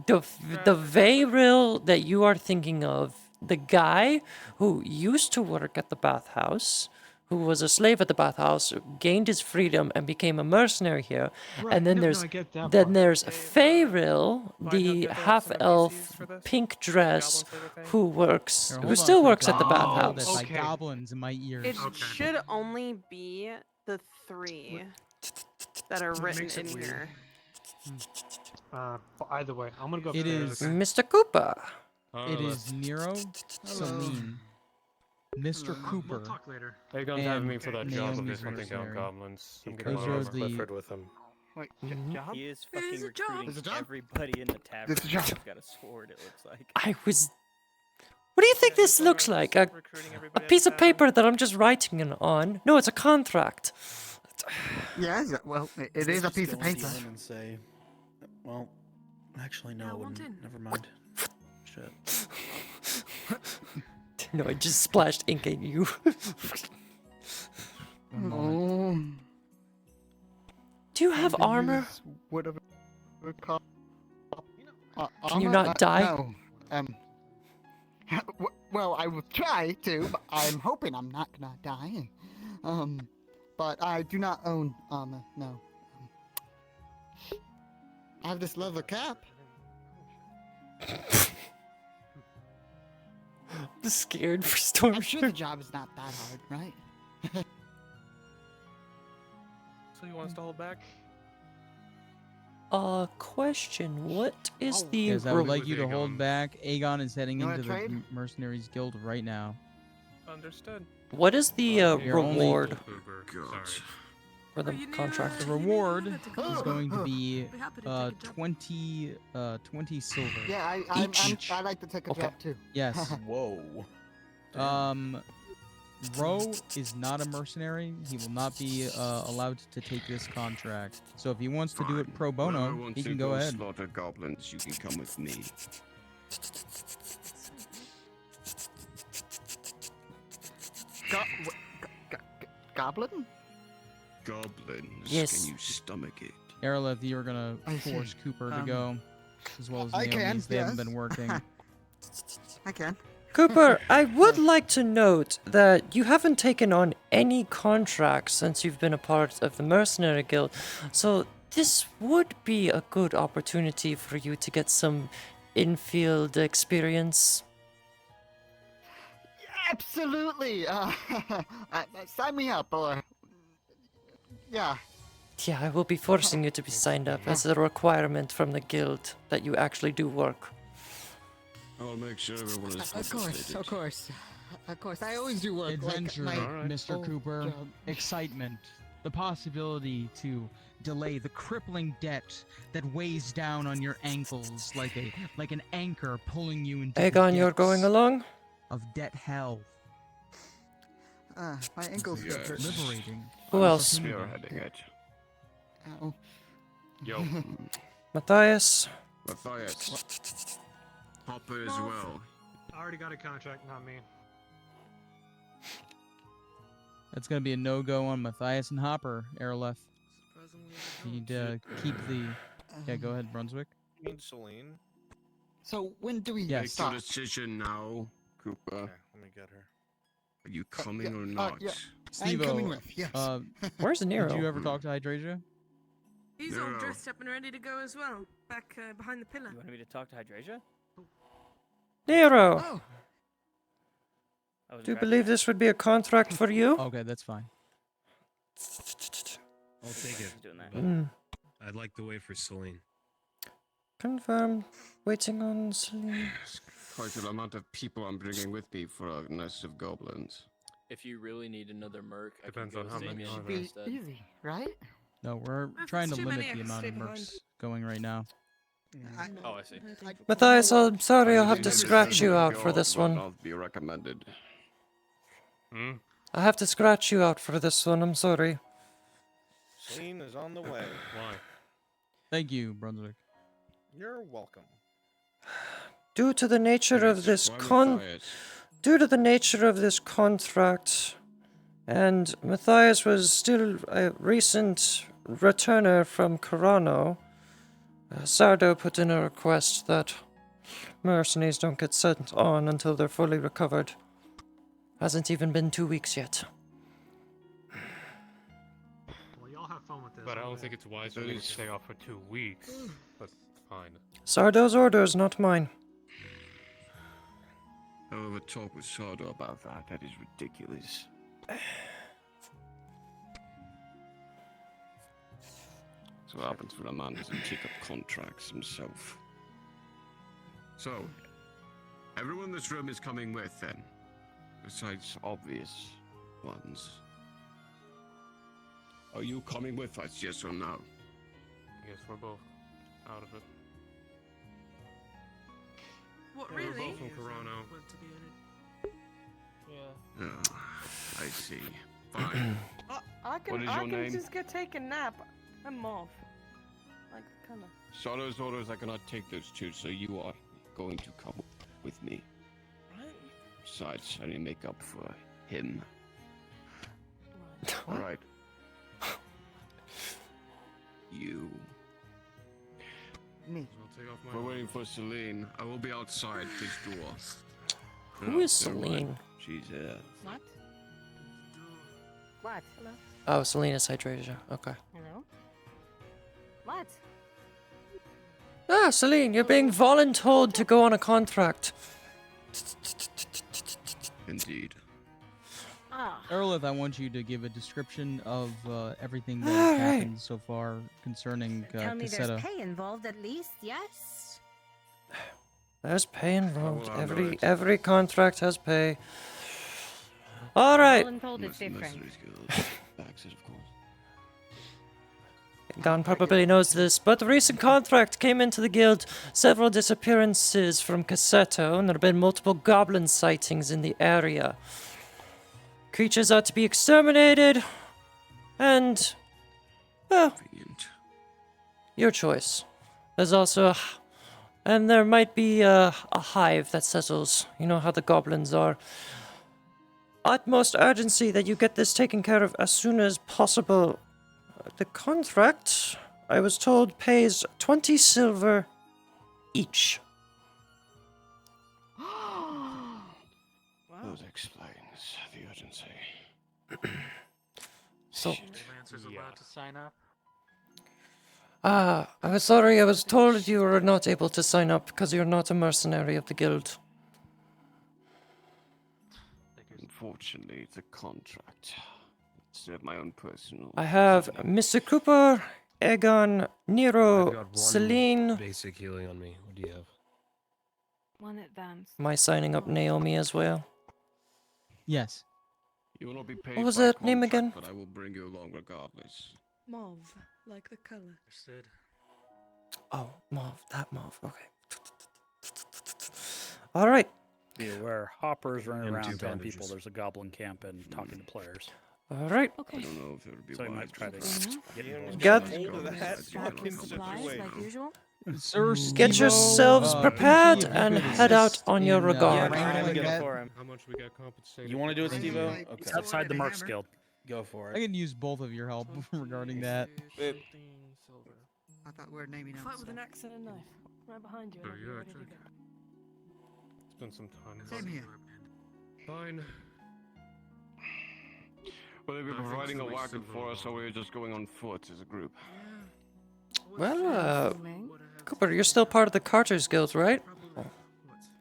Faeryl that you are thinking of, the guy who used to work at the bathhouse, who was a slave at the bathhouse, gained his freedom and became a mercenary here. Right, And then I get that then part. there's Faeryl, the half elf pink dress, who works Here, who hold still on for a works at the second. I'm told bathhouse. that by goblins in my ears. It should only be the 3 that are What written makes it in weird? here. But either way, I'm gonna go. It is Mr. Cooper. It is Nero, Celine, Mr. Cooper. We'll talk later. They're going to have me for that job of just hunting down goblins. I'm getting Those one are of the- Clifford with him. Wait, job? He is fucking recruiting There's a job? everybody in the tavern. There's a job. He's got a sword, it looks like. I was. What do you think this looks like? A piece of paper that I'm just writing on? No, it's a contract. Yeah, well, it is a piece of paper. And say, well, actually, no, I wouldn't. Never mind. Shit. No, I just splashed ink at you. Do you have armor? Whatever. Can you not die? No. Well, I will try to, but I'm hoping I'm not gonna die. But I do not own armor. No. I have this leather cap. I'm scared for Storm. I'm sure the job is not that hard, right? So you want us to hold back? Question. What is the Yes, I would like you to hold back. Aegon is heading You wanna into the trade? Mercenaries Guild right now. Understood. What is the You're only- reward Sorry. for the contract? The reward is going to be 20 silver. Yeah, I like to take a job too. Yes. Whoa. Ro is not a mercenary. He will not be allowed to take this contract. So if he wants to do it pro bono, he can go ahead. Slaughter goblins. You can come with me. Goblin? Goblins. Yes. Can you stomach it? Araleth, you're gonna I see. force Cooper to go, as well as I Naomi's. can, They haven't yes. been working. I can. Cooper, I would like to note that you haven't taken on any contracts since you've been a part of the Mercenary Guild, so this would be a good opportunity for you to get some in-field experience. Absolutely. Sign me up, or yeah. Yeah, I will be forcing you to be signed up as a requirement from the guild that you actually do work. I'll make sure everyone is Of course, of course. Of course, I always do work Adventure, like my Mr. old Cooper. job. Excitement. The possibility to delay the crippling debt that weighs down on your ankles like an anchor pulling you into Aegon, the you're going depths along? of debt hell. My ankles still hurt. Liberating. Who else? Spearheading it. Ow. Yo. Matthias? Matthias. Hopper as well. I already got a contract, not me. That's gonna be a no-go on Matthias and Hopper, Araleth. You need to keep the... Yeah, go ahead, Brunswick. You mean Celine? So when do we Yes. Make start? your decision now, Cooper. Okay, let me get her. Are you coming yeah, or not? yeah. Steve-O, coming with, yes. Where's Nero? Did you ever talk to Hydrasia? He's all dressed up and ready to go as well, back behind the pillar. You wanted me to talk to Hydrasia? Nero! Oh. Do you believe this would be a contract for you? Okay, that's fine. I'll take it. Mm. I'd like to wait for Celine. Confirmed. Waiting on Celine. Quite an amount of people I'm bringing with me for a nest of goblins. If you really need another merc, Depends I on can how go many Damien are Be instead. easy, right? No, we're If trying it's to too limit many, I the can amount of stay behind. mercs going right now. Oh, I see. Matthias, I'm sorry, I'll have to This is scratch you out your for this would one. not be recommended. I have to scratch you out for this one, I'm sorry. Celine is on the way. Why? Thank you, Brunswick. You're welcome. Due to the nature of this due to the nature of this contract, and Matthias was still a recent returner from Corano, Sardo put in a request that mercenaries don't get sent on until they're fully recovered. Hasn't even been 2 weeks yet. Well, y'all have fun with this. But I don't think it's wise for me to stay off for 2 weeks. But fine. Sardo's orders, not mine. I'll have a talk with Sardo about that. That is ridiculous. That's what happens when a man doesn't take up contracts himself. So, everyone in this room is coming with then? Besides obvious ones. Are you coming with us, yes or no? I guess we're both out of it. What, Yeah, really? we're both from Corano. Want to be in it. Yeah. Oh, I see. Fine. I What can, is I your can name? just go take a nap. I'm off. Like, kinda. Sardo's orders, I cannot take those two, so you are going to come with me. Besides, I need to make up for him. Alright. You. Me. We're waiting for Celine. I will be outside this door. Who is never mind. Celine? She's here. What? What? Hello? Oh, Selena's Hydrasia. Okay. Hello? What? Ah, Celine, you're being voluntold to go on a contract. Indeed. Ah. Araleth, I want you to give a description of everything that has Alright. happened so far concerning Tell me there's Casetta. pay involved at least, yes? There's pay involved. Well, I'll do it. Every contract has pay. All right. Voluntold is different. Access, of course. Don probably knows this, but the recent contract came into the guild. Several disappearances from Cassetto, and there have been multiple goblin sightings in the area. Creatures are to be exterminated, and, well, your choice. There's also, and there might be a hive that settles. You know how the goblins are. Utmost urgency that you get this taken care of as soon as possible. The contract, I was told, pays 20 silver each. That explains the urgency. So, Lancer's allowed to sign up. I was sorry, I was told you were not able to sign up because you're not a mercenary of the guild. Unfortunately, it's a contract. instead of my own personal. I have Mr. Cooper, Egon, I've Nero, got one Celine. basic healing on me. What do you have? One advance. Am I signing up Naomi as well? Yes. You will not be paid What was by that name contract, again? but I will bring you along regardless. Mauve, like the color. Understood. Oh, mauve. That mauve. Okay. All right. Be aware, Hopper's running And around 2 telling bandages. people there's a goblin camp and talking to players. All right. Okay. I don't know if it would be So he wise might try to to get involved. Got- Supplies like usual. Sir, Get Steve-O, yourselves prepared Ricky, and if you could head out assist on your in, regard. Try to get it for him. How much we got compensated? You want to do it, for? Steve-O? Yeah. Okay. Outside the Mercs Guild. Go for I it. can use both of your help regarding that. I thought we were naming out. Fight with an axe and a knife. Right behind you. Oh, and I'll be yeah, ready to check. go. It's been some time. Same here. Fine. Will they be I think providing a it's wagon super for us, or we're just going on foot as a group? Well, Cooper, you're still part of the Carters Guild, right?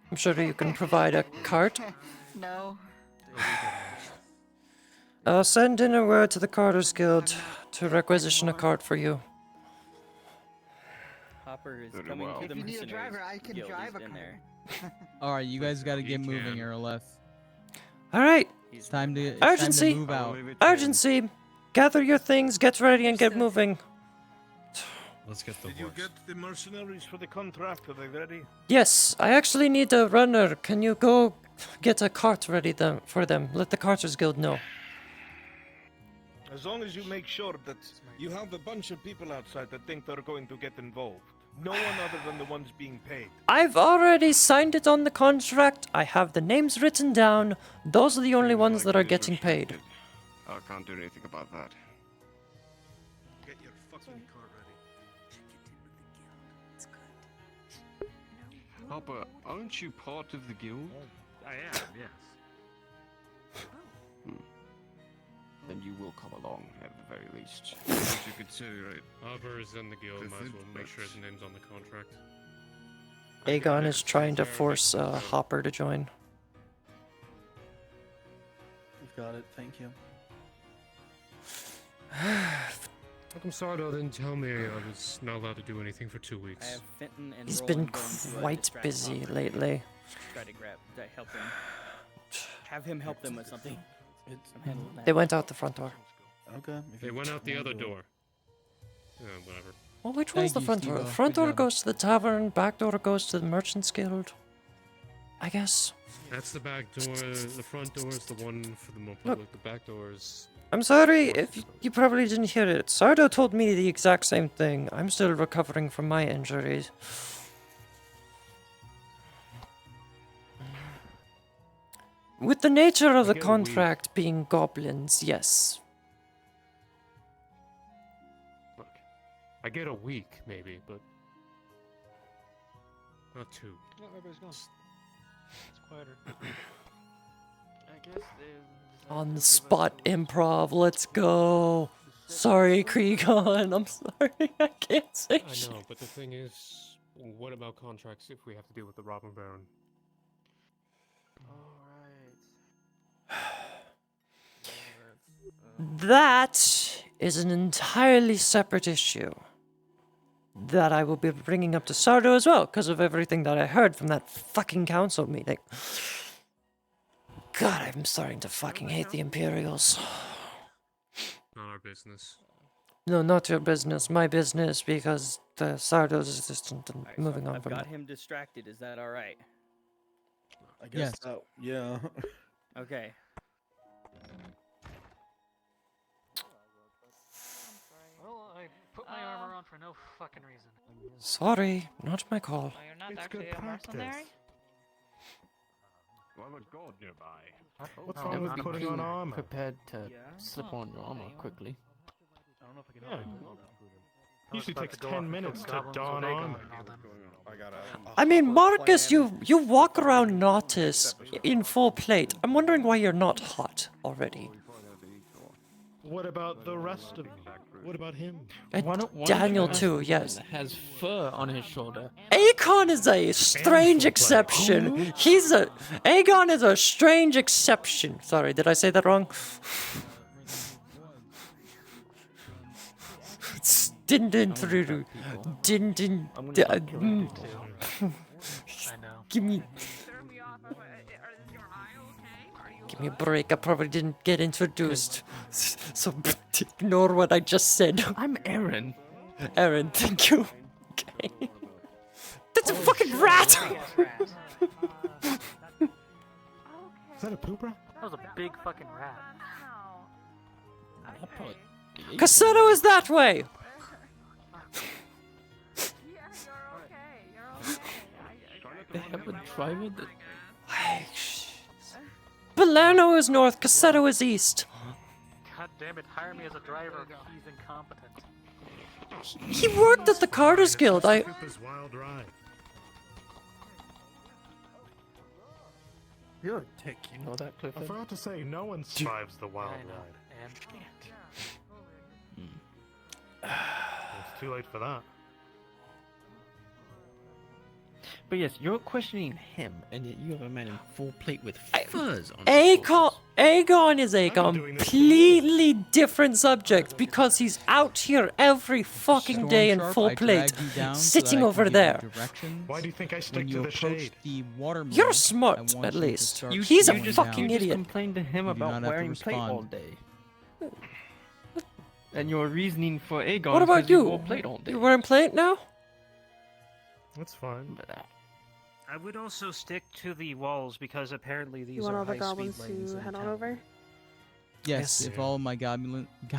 I'm sure you can provide a cart. No. I'll send in a word to the Carters Guild to requisition a cart for you. Hopper is Very coming well. to If the you need a mercenaries driver, I can guild. drive He's a in car. there. All right, you guys got to get You moving, can. Araleth. All right. It's time to Urgency. move out. Urgency. Gather your things, get ready, and get moving. Let's get the Did you horse. get the mercenaries for the contract? Are they ready? Yes, I actually need a runner. Can you go get a cart ready for them? Let the Carters Guild know. As long as you make sure that you have a bunch of people outside that think they're going to get involved. No one other than the ones being paid. I've already signed it on the contract. I have the names written down. Those are the only Seems ones like that are it is getting paid. restricted. I can't do anything about that. Get your fucking car ready. Hopper, aren't you part of the guild? I am, yes. Then you will come along at the very least. Yes, you could say, right? Hopper is in the guild. Good Might as thing, well make sure but- his name's on the contract. Aegon is trying to force Hopper to join. You've got it. Thank you. How come Sardo didn't tell me I was not allowed to do anything for 2 I weeks? have Fenton and He's Roland been going to, quite distract busy Hopper. lately. Try to help him. Have him help them with something. I'm handling that. They went out the front door. Okay. They went out the other door. Whatever. Well, which one's Thank the you, front door? Steve-O. Front Good door job. goes to the tavern, back door goes to the Merchants Guild. I guess. That's the back door. The front door is the one for the more Look. public. The back door is. I'm sorry if you probably didn't hear it. Sardo told me the exact same thing. I'm still recovering from my injuries. With the nature of the get a week. contract being goblins, yes. Look, I get a week maybe, but not 2. Oh, everybody's gone. It's quieter. I guess there's. On the spot improv, let's go. Sorry, Creegon, I'm sorry, I can't say I shit. know, but the thing is, what about contracts if we have to deal with the robber baron? That is an entirely separate issue that I will be bringing up to Sardo as well, because of everything that I heard from that fucking council meeting. God, I'm starting to fucking hate the Imperials. Not our business. No, not your business, my business, because the Sardo's assistant and Alright, so moving on I've from got that. him distracted. Is that all right? I guess. Yes. Yeah. Okay. Well, I put my armor on for no fucking reason. Sorry, not my call. Oh, you're not It's actually good a mercenary? Do I have a god nearby? What's Oh, wrong with I'm putting on armor? prepared to Yeah? slip on your armor quickly. I don't know if I can Usually takes 10 minutes to don armor. I gotta. I mean, Marcus, you walk around Nautis in full plate. I'm wondering why you're not hot already. What about the rest of? What about him? And One of Daniel them too, yes. has fur on his shoulder. Aegon is a strange exception. Aegon is a strange exception. Sorry, did I say that wrong? Din din I'm gonna truru. fuck people. Din din. I'm gonna fuck killing people. I know. Give me. Give me a break. I probably didn't get introduced, so ignore what I just said. I'm Aaron. Aaron, thank you. Okay. That's a fucking rat. Is that a pooper? That was a big fucking rat. Cassetto is that way. They have a driver that. Belerno is north. Cassetto is east. God damn it! Hire me as a driver. He's incompetent. He worked at the Carter's Guild. Wild ride. You're a tick, you know that, I Clifford? forgot to say, no one survives the wild ride. It's too late for that. But yes, you're questioning him, and yet you have a man in full plate with fuzz on. Aegon is a completely different subject because he's out here every fucking day in Stormsharp, full I plate, dragged you down so sitting that I over could give you there. directions. Why do you think I stick When to you the approach shade? the watermill, You're I smart, want at you to least. start He's a slowing fucking down. You idiot. just complained to him You do not about have to wearing plate all respond. day. And your reasoning for Aegon What is about 'cause you you? wore plate all day. You wearing plate now? That's fine. I would also stick to the walls because apparently these You want are all the high-speed goblins lanes to in head on town. over? Yes, if all of my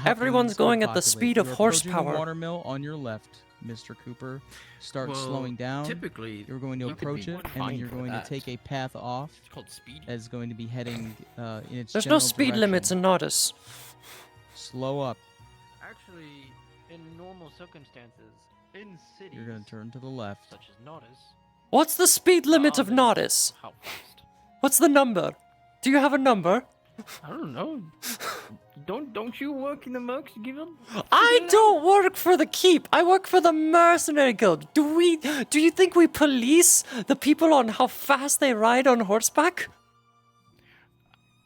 Everyone's going at the speed of You're approaching horsepower. the watermill on your left, Mr. Cooper. Start Well, slowing down. typically, you're going to you could approach be it, and then fined you're for going that. to take a path off. It's called speed. That is going to be heading in its There's no general speed direction. limits in Nordis. Slow up. Actually, in normal circumstances, in cities You're going to turn to the left. such as Nordis, What's the speed limit of Nordis? How fast? What's the number? Do you have a number? I don't know. Don't you work in the Mercs Guild? I don't work for the keep. I work for the mercenary guild. Do you think we police the people on how fast they ride on horseback?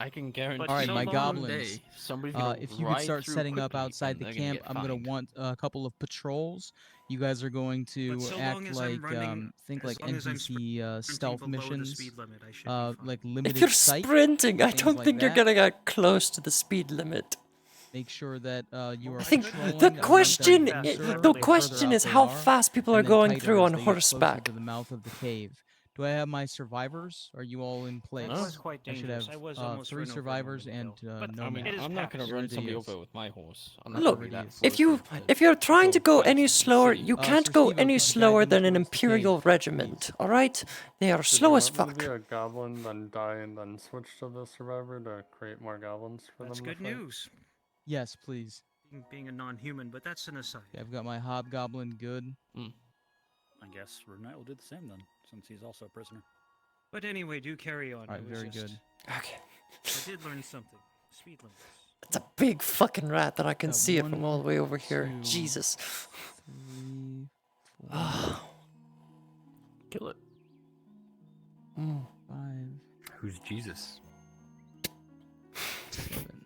I can guarantee. All right, so my long goblins. day, somebody's gonna If you ride could start through setting up quickly, outside and the they're gonna camp, get I'm going fined. to want a couple of patrols. You guys are going to But so act long as I'm like running- think as like long as I'm NPC stealth below the missions, speed limit, I should be fine. like limited If you're sight, sprinting, I things don't like think you're that. gonna get close to the speed limit. Make sure that you are. I think patrolling the around question, that further the further question out is they how are, fast people are and then going tighter through as on they get closer horseback. to the mouth of the cave. Do I have my survivors? Are you all in place? That was quite I should dangerous. have I was almost 3 run over a survivors and moment ago. But, no I mean, man. it is I'm not gonna Sure run it somebody is. over with my horse. I'm not Look, gonna be that if you're trying to go any slower, you can't go any slower than an imperial regiment. All right? They are Did slow you as want fuck. me to be a goblin, then die, and then switch to the survivor to create more goblins for That's them good to fight? news. Yes, please. Being a non-human, but that's an aside. Okay, I've got my hobgoblin good. I guess Renate will do the same then, since he's also a prisoner. But anyway, do carry on. All right, It was very just- good. Okay. I did learn something. Speed limits. It's a big fucking rat that I can Got see it 1, from all the way over here. 2, Jesus. 3, 4, Kill it. 5, Who's Jesus? 7,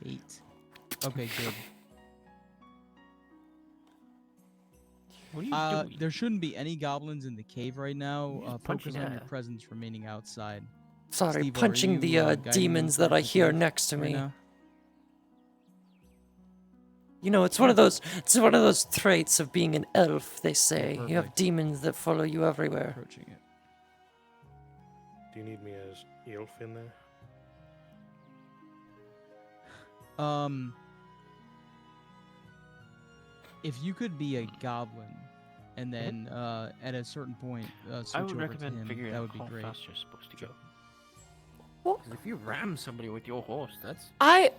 8. Okay, good. What are you doing? There shouldn't be any goblins in the cave right now. Just Focus punching on your at. presence remaining outside. Sorry, Steve-O, are punching you, the guiding me demons that I towards the hear cave next to right me. now? You know, it's one of those traits of being an elf, they say. You have perfect. demons that follow you everywhere. Approaching it. Do you need me as Elf in there? If you could be a goblin, and then at a certain point switch I would over recommend to him, figuring that out would be how great. fast you're supposed to go. What? 'Cause if you ram somebody with your horse, that's I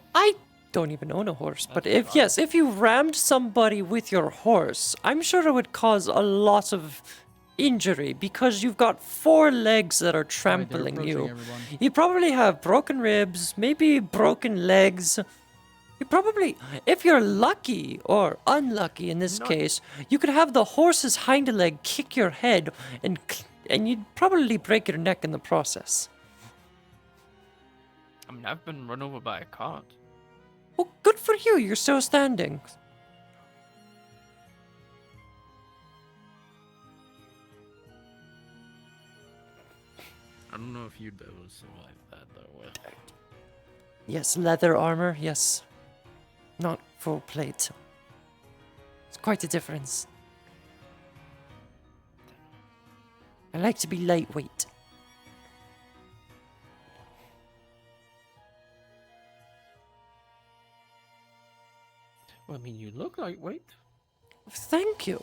don't even own a horse, but That's if you rammed somebody with your horse, I'm sure it would cause a lot of injury because you've got 4 legs that are trampling you. approaching everyone. You probably have broken ribs, maybe broken legs. You probably, if you're lucky or unlucky in this case, you could have the horse's hind leg kick your head and you'd probably break your neck in the process. I mean, I've been run over by a cart. Well, good for you. You're still standing. don't know if you'd be able to survive that though. Yes, leather armor, yes. Not full plate. It's quite a difference. I like to be lightweight. Well, I mean, you look lightweight. Thank you.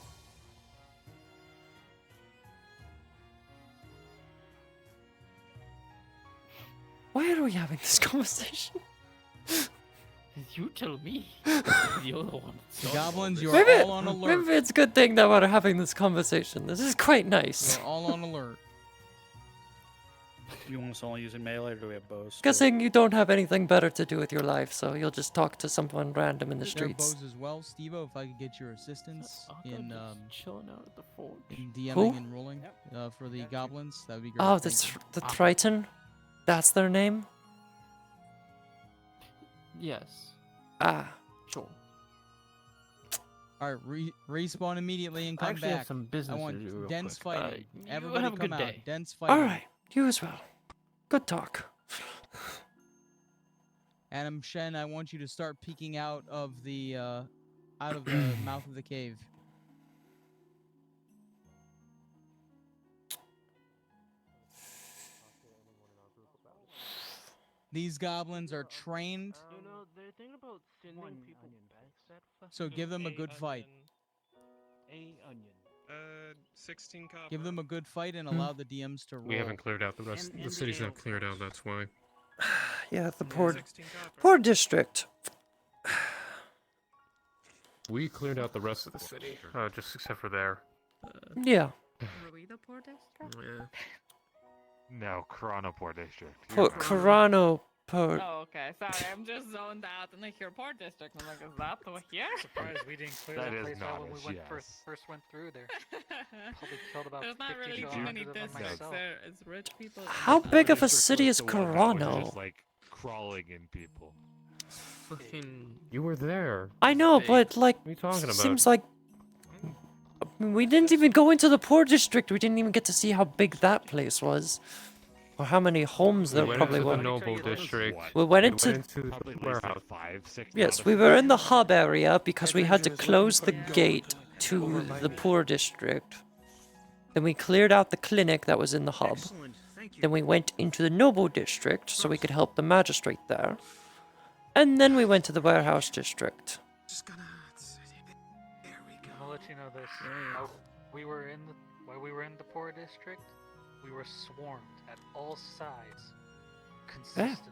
Why are we having this conversation? You tell me. You're the one. The goblins, you're Maybe, all on alert. maybe it's a good thing that we're having this conversation. This is quite nice. You're all on alert. You want us all using melee, or do we have bows? Guessing you don't have anything better to do with your life, so you'll just talk to someone random in the There are streets. bows as well, Steve-O, if I could get your assistance in chilling out at the forge. in DMing Who? and rolling for the goblins, that would be great. Oh, Thank you. the Triton? That's their name? Yes. Ah. Sure. All right, respawn immediately and I come actually back. have some business I want to do real dense quick. fighting. You Everybody have a come good out. day. Dense fighting. Alright, you as well. Good talk. Adam Shen, I want you to start peeking out of the mouth of the cave. These goblins are trained, You know, the thing about sending people back that so give them a good fight. A onion. 16 copper. Give them a good fight and allow the DMs to roll. We haven't cleared out the rest. The city's not cleared out. That's why. Yeah, the poor district. We cleared out the rest of the city, just except for there. Yeah. Were we the poor district? Yeah. No, Chronoport District. Corano. Oh, okay. Sorry, I'm just zoned out and I hear Port District. I'm like, is that over here? Surprised we didn't clear that place out when we first went through there. Probably killed about There's not 50 really too zombies many of them districts myself. there. It's rich people. and How the big of a other city is Just Corano? like crawling in people. Fucking. You were there. I know, but like, What are you talking about? seems like we didn't even go into the poor district. We didn't even get to see how big that place was, or how many homes there probably into were. the noble district. We went into Probably the warehouse. 5, 6. Yes, we were in the hub area because we had to close the gate to the poor district. Then we cleared out the clinic that was in the hub. Then we went into the noble district so we could help the magistrate there. And then we went to the warehouse district. I'll let you know this. While we were in the poor district, we were swarmed at all sides. Consistently.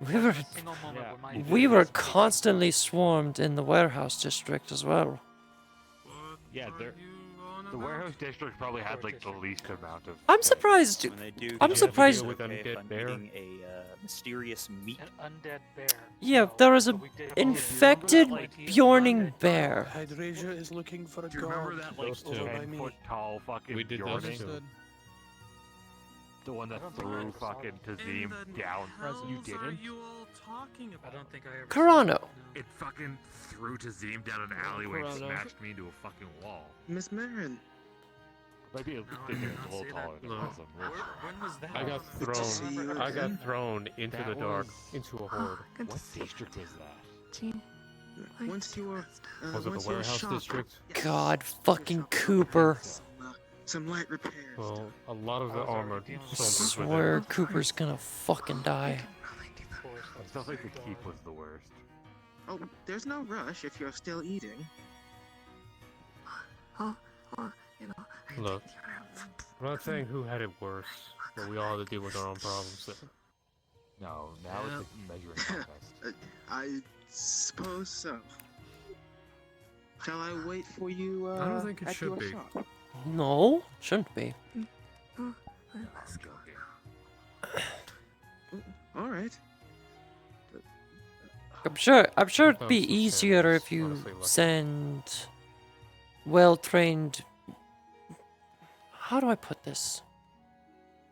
We we were constantly swarmed in the warehouse district as well. Yeah, the warehouse district probably had like the least amount of. I'm surprised. When they do, I'm they surprised. have to deal with if I'm eating a mysterious meat. An undead bear. Yeah, there was an infected Bjorning bear. Hydrasia is looking for a Do you remember god. that like Those two. 10-foot tall fucking We did those Bjorning? two. The one that threw fucking Tazim down. You didn't? I don't think I ever. Corano. It fucking threw Tazim down an alleyway and Corano. smashed me into a fucking wall. Miss Marin. Maybe it's a little taller than No. some When was that? I got Good to see you thrown. I again. got thrown into That the dark, was- into a horde. What district was that? Once you were. Was it the warehouse district? God fucking Cooper. Some light repairs. Well, a lot of the armored I soldiers were swear there. Cooper's gonna fucking die. I still think the keep was the worst. Oh, there's no rush if you're still eating. You know. Look, I'm not saying who had it worse, but we all had to deal with our own problems there. No, now it's a measuring contest. I suppose so. Shall I wait for you? I don't think it at should your be. shop? No, shouldn't be. Let's go. All right. I'm sure it'd Sometimes be the easier sand if is you honestly lucky. send well-trained. How do I put this?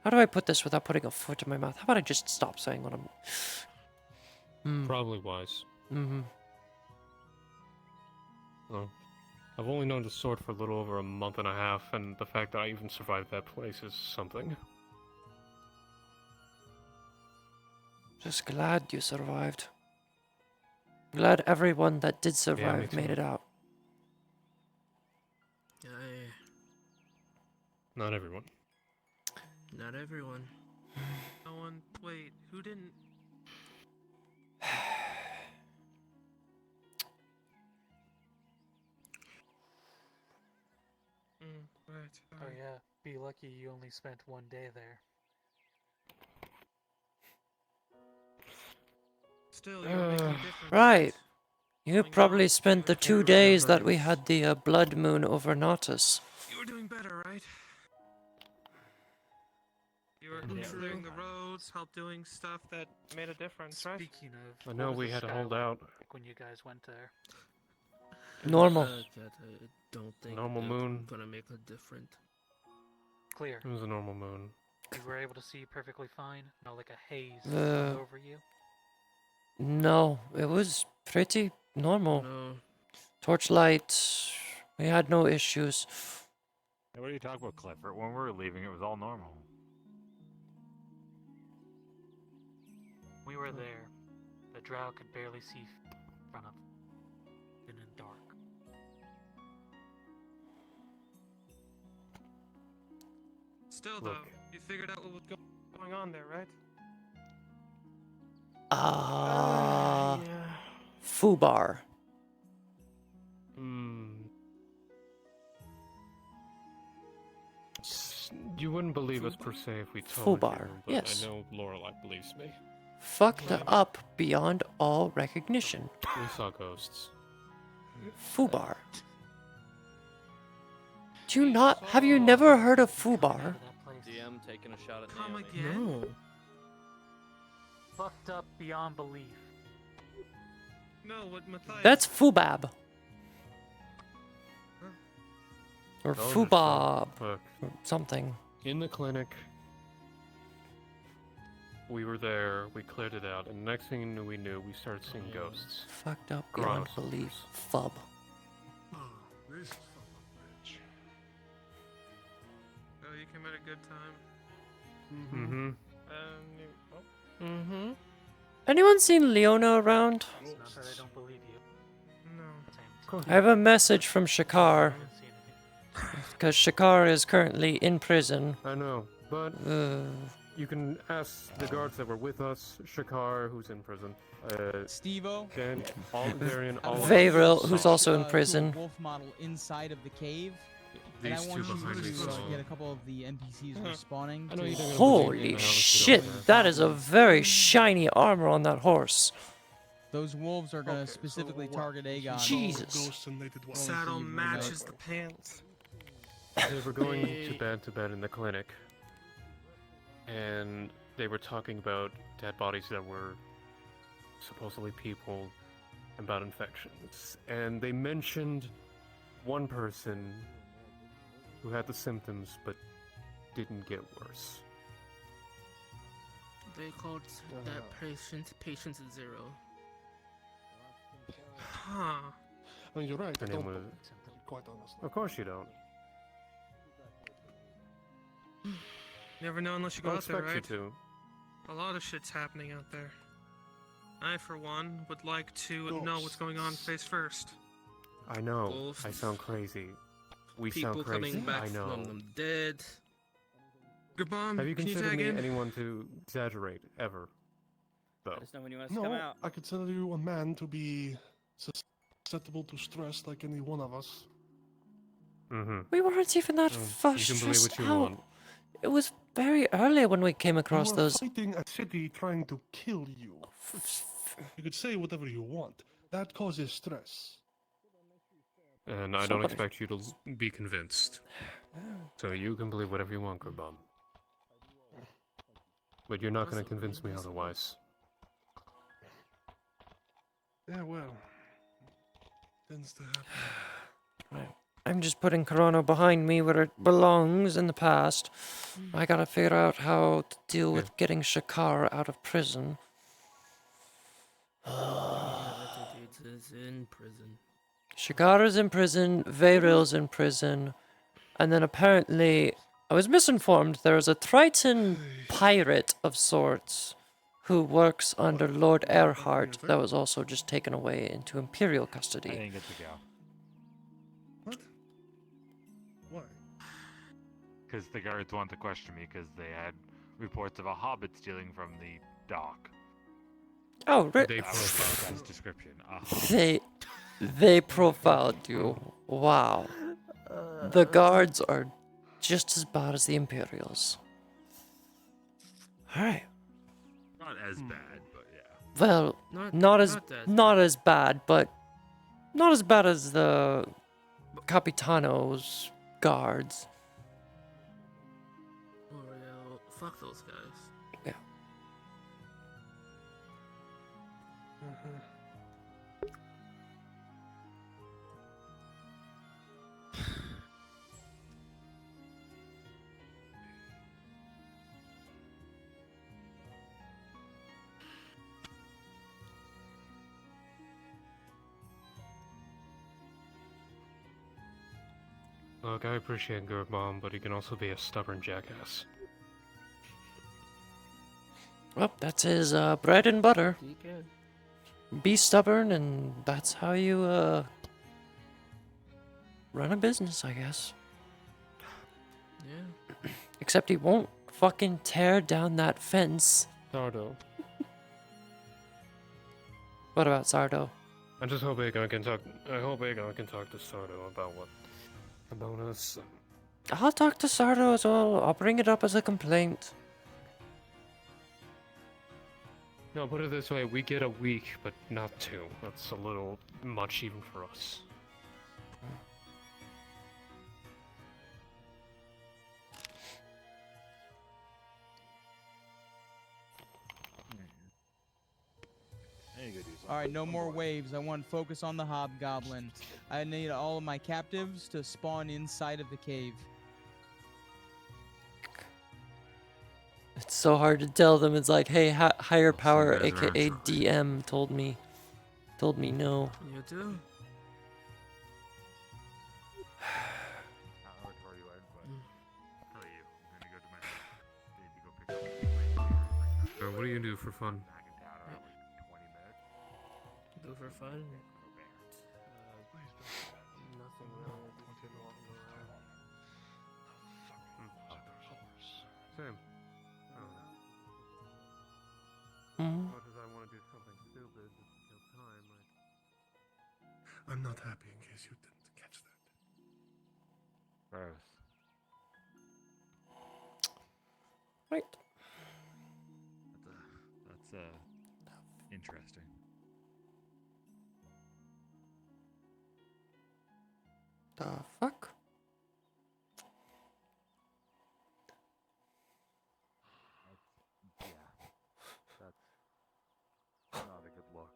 How do I put this without putting a foot in my mouth? How about I just stop saying what I'm. Probably wise. Mm-hmm. Well, I've only known the sword for a little over a month and a half, and the fact that I even survived that place is something. Just glad you survived. Glad everyone that did me survive too. made it out. Not everyone. Not everyone. No one. Wait, who didn't? Right. Oh yeah, be lucky you only spent one day there. Still, you're making a difference. Right. You probably spent the 2 days that we had the blood moon over Nautis. You were doing better, right? You were clearing the roads, help doing stuff that made a difference, right? Speaking of, I know what was we the had to sky hold like out. when you guys went there. Normal. That I don't think Normal it's moon. gonna make a difference. Clear. It was a normal moon. You were able to see perfectly fine. No, like a haze Uh, hung over you. No, it was pretty normal. No. Torchlight, we had no issues. Hey, what are you talking about, Clifford? When we were leaving, it was all normal. We were there. The drow could barely see in front of in the dark. Still, though, you figured out what was going on there, right? Fubar. You wouldn't believe us per se if we told Fubar, you, but yes. I know Lorelei believes me. Fucked up beyond all recognition. We saw ghosts. Fubar. Do you not? Have you never heard of Fubar? DM taking a shot at Come Naomi. again? No. Fucked up beyond belief. No, what Matthias? That's Fubab. Or Don't Fubab. Look, Or something. in the clinic, we were there, we cleared it out, and the next thing we knew, we started seeing ghosts. Fucked up beyond Gross. belief. Fub. This Oh, you came at a good time. Mm-hmm. Mm-hmm. Anyone seen Leona around? It's not that I don't believe you. No. I have a message from Shakar. Because Shakar is currently in prison. I know, but you can ask the guards that were with us, Shakar, who's in prison, Steve-O. Dan, Darian, all of us. Vayril, who's also in to a prison. wolf model inside of the cave. And I These want two behind you me to saw. get a couple of the NPCs respawning. I know you don't know Holy shit, that is a very shiny armor on that horse. Those wolves are gonna specifically target Aegon. Jesus. Saddle matches the pants. They were going to bed in the clinic, and they were talking about dead bodies that were supposedly people, about infections, and they mentioned one person who had the symptoms but didn't get worse. They called that patient 0. Huh. I mean, you're right. Her I name don't was- believe them, quite honestly. Of course you don't. Never know unless you go I out there, expect right? you to. A lot of shit's happening out there. I, for one, would like to know what's going on face first. I know. Wolf. I sound crazy. We People sound crazy. coming back I know. from them dead. Gabon, Have you can you considered tag me in? anyone to exaggerate ever? Though. Let us know when you want us to come No, out. I consider you a man to be susceptible to stress like any one of us. Mm-hmm. We weren't even that You fussed can believe what you out. want. It was very early when we came across You were those. fighting a city trying to kill you. You could say whatever you want. That causes stress. And I don't Somebody- expect you to be convinced. So you can believe whatever you want, Gabon. But you're not going to convince me otherwise. Yeah, well, tends to happen. Right. I'm just putting Corona behind me where it belongs in the past. I gotta figure out how to deal with getting Shakar out of prison. Is in prison. Shakar is in prison, Veyril's in prison, and then apparently, I was misinformed, there is a Triton pirate of sorts who works under Lord Erhard that was also just taken away into Imperial custody. I didn't get to go. What? Why? Because the guards wanted to question me because they had reports of a hobbit stealing from the dock. Oh, That was that guy's description. They profiled you. Wow. The guards are just as bad as the Imperials. Alright. Not as bad, but yeah. Well, not as bad, but not as bad as the Capitano's guards. Oh yeah, well, fuck those guys. Yeah. Look, I appreciate Gurg Mom, but he can also be a stubborn jackass. Well, that's his bread and butter. You can. Be stubborn, and that's how you run a business, I guess. Yeah. Except he won't fucking tear down that fence. Sardo. What about Sardo? I just hope Aegon can talk. I hope Aegon can talk to Sardo about us. I'll talk to Sardo as well. I'll bring it up as a complaint. No, put it this way: we get a week, but not 2. That's a little much even for us. Alright, no more waves. I want focus on the hobgoblin. I need all of my captives to spawn inside of the cave. It's so hard to tell them. It's like, hey, higher power, aka DM, told me no. You do? What do you do for fun? Do for fun? Nothing really. Same. Mhm. Much as I want to do something stupid just to kill time, I'm not happy in case you didn't catch that. Gross. Right. That's interesting. The fuck? That's not a good look.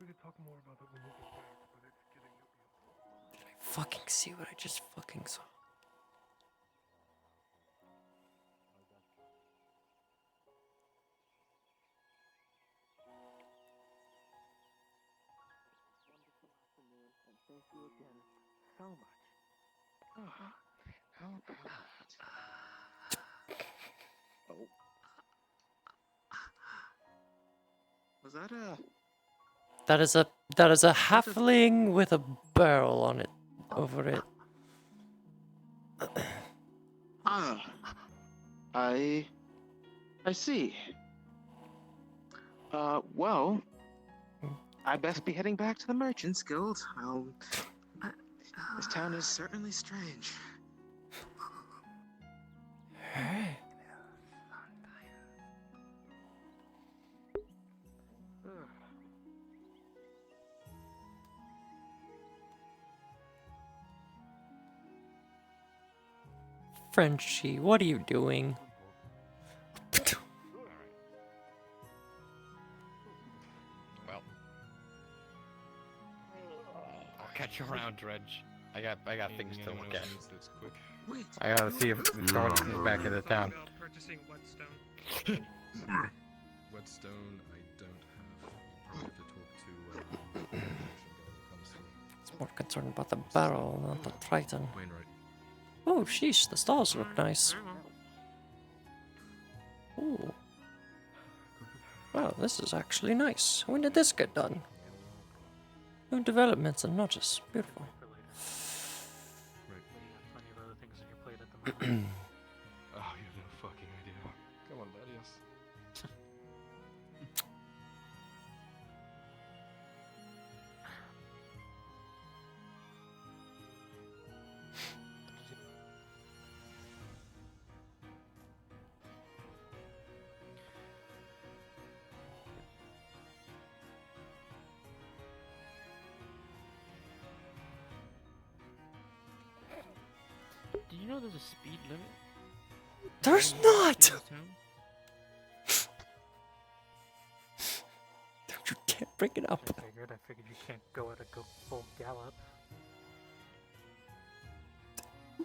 we could talk more about it when we get back, but it's getting to be Did I fucking see what I just fucking saw? Thank you again so much. How about Oh. Was that a... That is a halfling with a barrel on it, over it. I see. Well, I best be heading back to the Merchants Guild. This town is certainly strange. Hey. Frenchie, what are you doing? Well, I'll catch you around, Dredge. I got things to look at. I gotta see if Scarlet is back in the town. Purchasing whetstone. Whetstone, I don't have. You probably have to talk to It's more concerned about the barrel, not the Triton. Wainwright. Oh, sheesh, the stalls look nice. Ooh. Wow, this is actually nice. When did this get done? New developments and notice. Beautiful. Plenty of other things on your plate at the moment. Oh, you have no fucking idea. Come on, Thaddeus. Do you know there's a speed limit? There's not! You can't bring it up. I figured you can't go at a full gallop.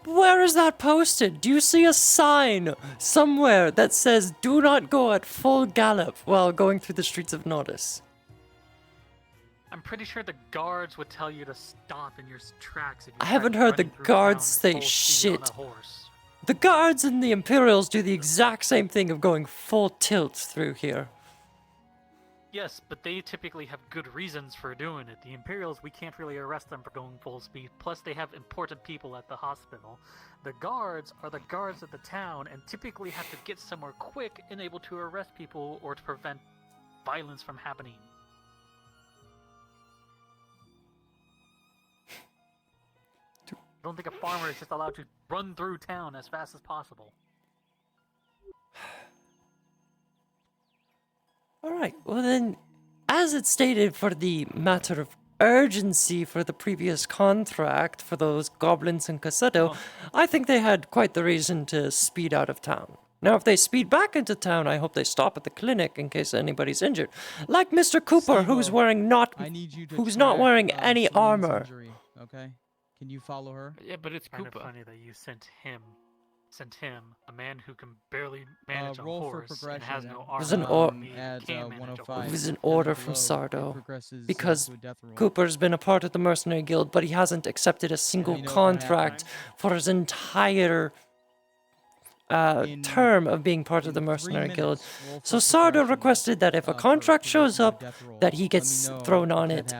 Where is that posted? Do you see a sign somewhere that says do not go at full gallop while going through the streets of Nordis? I'm pretty sure the guards would tell you to stop in your tracks if you I haven't tried heard the running through guards town say full speed shit. on a horse. The guards and the Imperials do the exact same thing of going full tilt through here. Yes, but they typically have good reasons for doing it. The Imperials, we can't really arrest them for going full speed, plus they have important people at the hospital. The guards are the guards of the town and typically have to get somewhere quick and able to arrest people or to prevent violence from happening. I don't think a farmer is just allowed to run through town as fast as possible. Alright, well then, as it's stated for the matter of urgency for the previous contract for those goblins in Cassetto, I think they had quite the reason to speed out of town. Now, if they speed back into town, I hope they stop at the clinic in case anybody's injured. Like Mr. Cooper, who's wearing not wearing any Celine's armor. injury, okay? Can you follow her? Yeah, but it's Kind of Koopa. funny that you sent him, a man who can barely manage a roll for horse and has no progression. armor. It was an it was an order from Sardo, because Cooper's been a part of the Mercenary Guild, but he hasn't accepted a single contract for his entire term of being part of the Mercenary Guild. So Sardo requested that if a contract shows up, that he gets thrown on it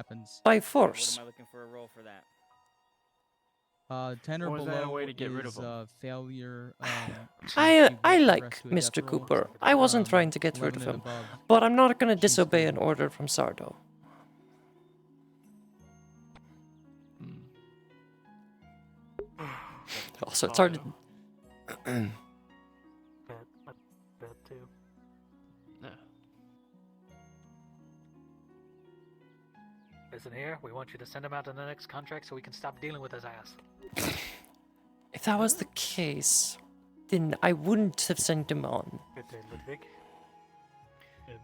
by force. What am I looking for a roll for that? 10 or Or is that a below way to get rid of is them? failure. I like Mr. Cooper. I wasn't trying to get rid of him, but I'm not going to disobey an order from Sardo. Also, it's hard to... Bet too. No. Listen here, we want you to send him out to the next contract so we can stop dealing with his ass. If that was the case, then I wouldn't have sent him on. Good day, Ludwig.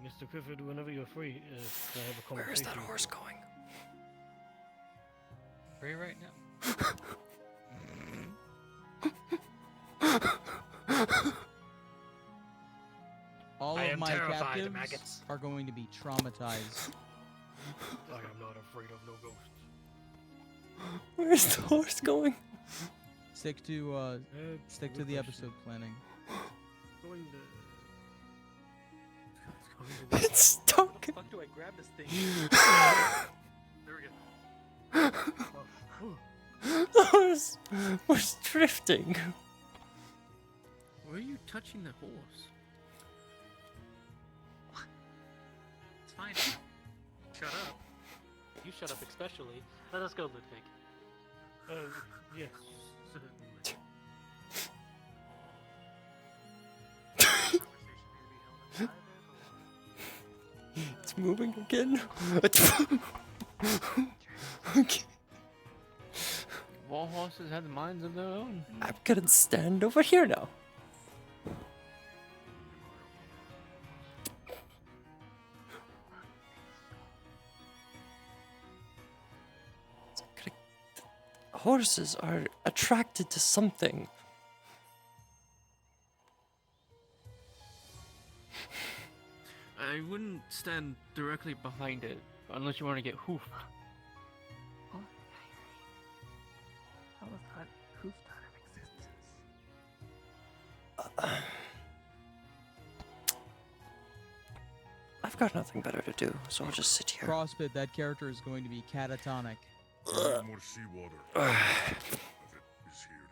Mr. Clifford, whenever you're free, can I have a conversation? Where is that horse going? Free right now. All I of am my terrified of captives maggots. are going to be traumatized. I am not afraid of no ghosts. Where's the horse going? Stick to the episode planning. Going It's stuck. Fuck do I grab this thing? There we go. The horse was drifting. Why are you touching the horse? It's fine. Shut up. You shut up especially. Let us go, Ludwig. Yes. It's moving again. Okay. All horses have minds of their own. I'm gonna stand over here now. Horses are attracted to something. I wouldn't stand directly Behind it, unless you want to get hoofed. How was that hoof time existence? I've got nothing better to do, so I'll just sit here. CrossFit, that character is going to be catatonic. More seawater. Of it is here.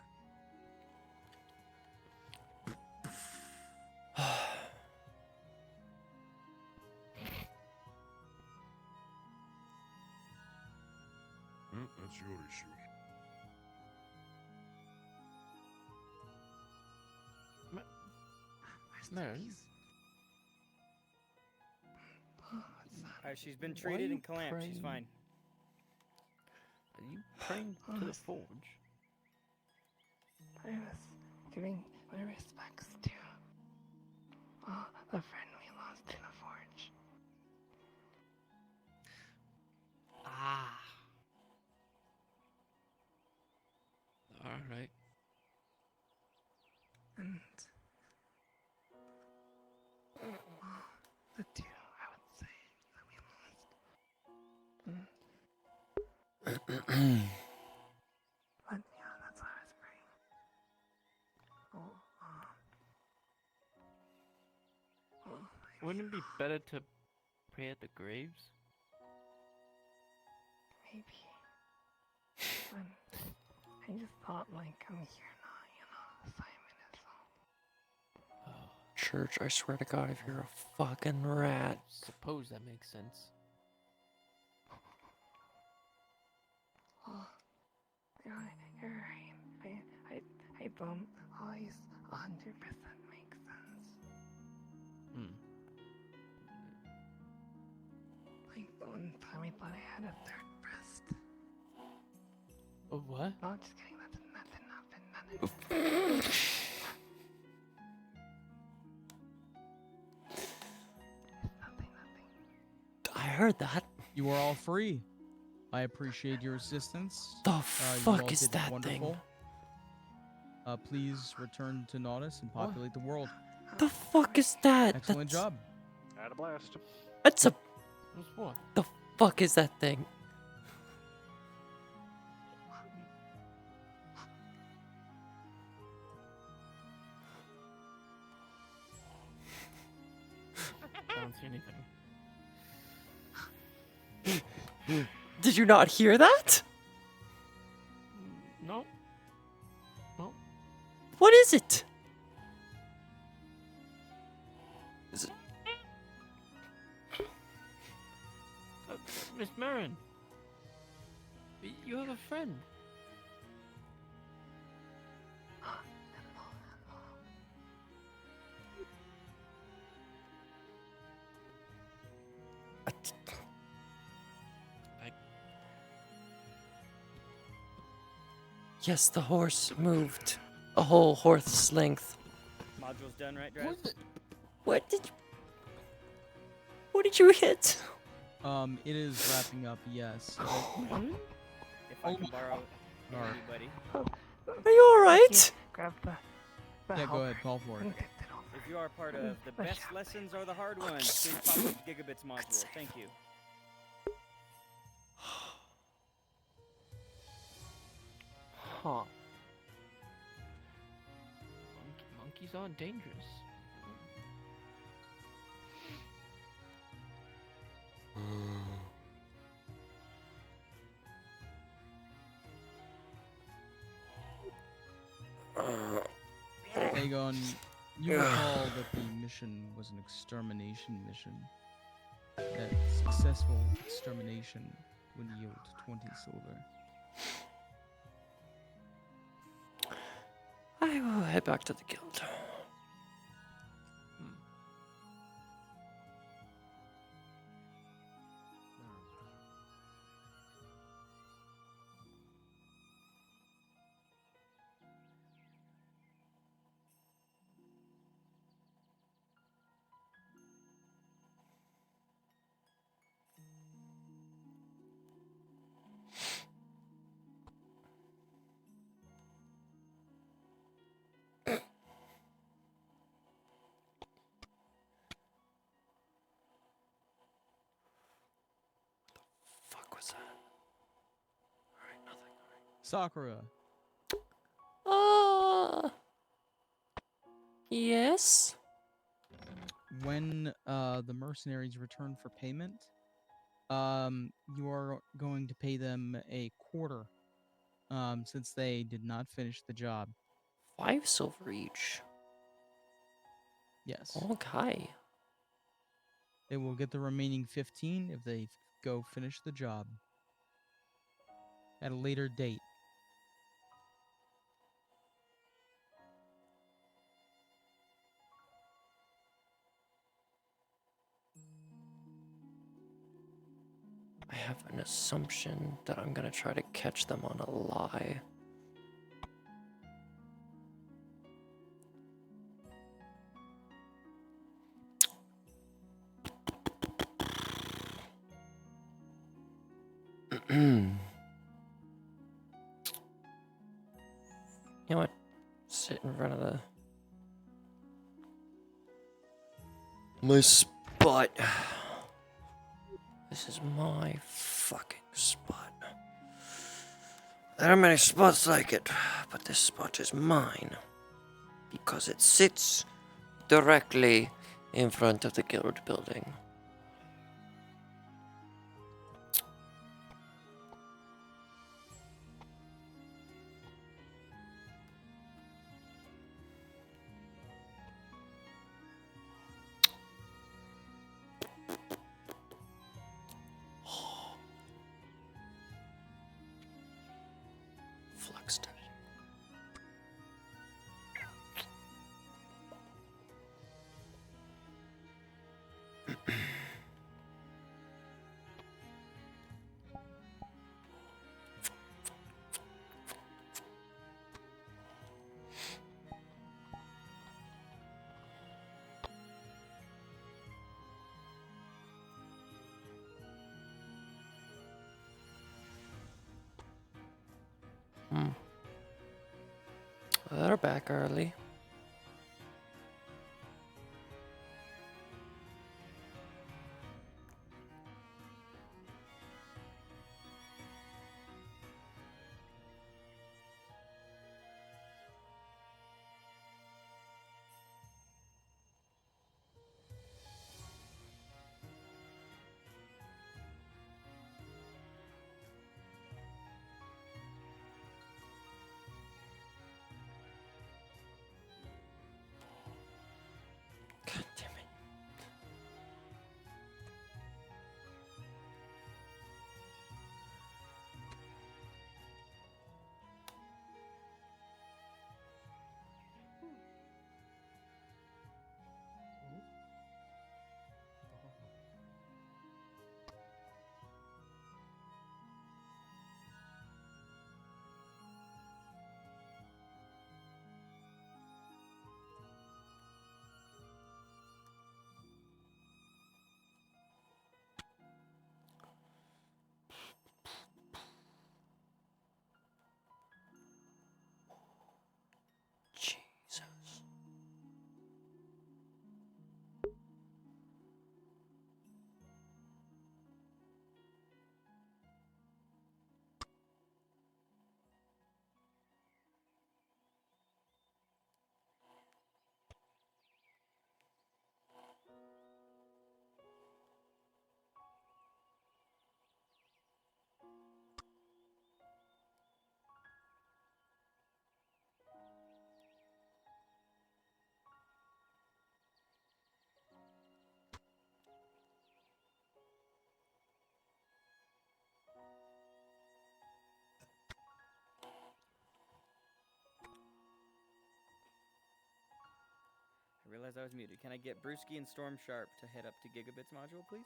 That's your issue. Maren? She's been treated and clamped. She's fine. Are you praying to the forge? I was giving my respects to the friend we lost in the forge. Ah. Alright. And the two, I would say, that we lost. But yeah, that's why I was praying. Wouldn't it be better to pray at the graves? Maybe. But I just thought, like, I'm here now, you know, Simon is all. Church, I swear to God, if you're a fucking rat. Suppose that makes sense. Oh, you're right. I don't always 100% make sense. Like the one time I thought I had a third breast. Oh, what? No, just kidding. Nothing happened. I heard that. You are all free. I appreciate your assistance. The You fuck all is did that wonderful. thing? Please return to Nautis and populate the world. The fuck is that? Excellent That's- job. Had a blast. That's a. What? The fuck is that thing? I don't see anything. Did you not hear that? No. No. What is it? Is it? Miss Marin. You have a friend. Yes, the horse moved a whole horse's length. Module's done, right, Drez? What did you hit? It is wrapping up, yes. If I can borrow anybody. Are you alright? Grab the Yeah, go ahead, call for it. If you are part of the best lessons are the hard ones, please pop up Gigabits module. Thank you. Huh. Monkeys aren't dangerous. Aegon, you recall that the mission was an extermination mission. That successful extermination would yield 20 silver. I will head back to the guild. Fuck was that? Alright, nothing. Sakura, Yes? when the mercenaries return for payment, you are going to pay them a quarter, since they did not finish the job. 5 silver each. Yes. Okay. They will get the remaining 15 if they go finish the job at a later date. I have an assumption that I'm gonna try to catch them on a lie. You know what? Sit in front of my spot. This is my fucking spot. There are many spots like it, but this spot is mine. Because it sits directly in front of the guild building. Flexed. They're back early. God damn it. Jesus. I realized I was muted. Can I get Brewski and Storm Sharp to head up to Gigabits module, please?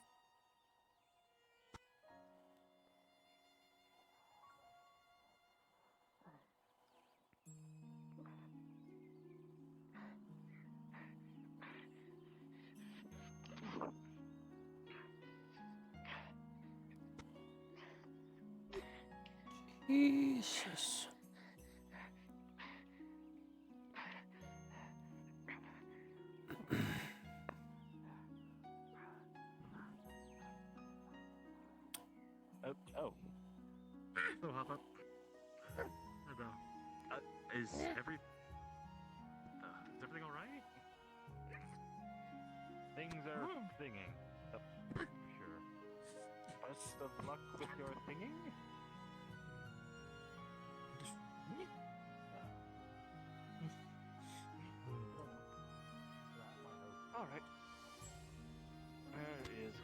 Jesus. Oh. So hop up. Hey, bro. Is everything all right? Things are singing. Oh, sure. Best of luck with your singing. Alright. Where is...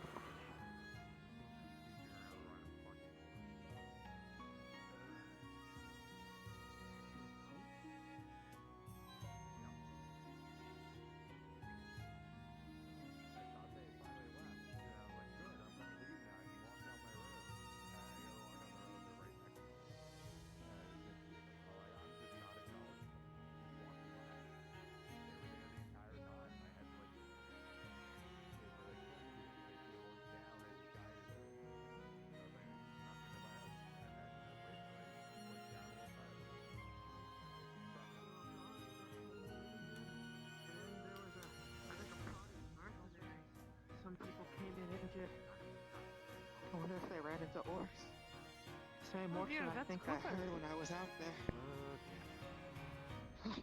Some people came in injured. I wonder if they ran into orcs. Same Oh orcs dear, that I that's think I Cooper. heard when I was out there. I'm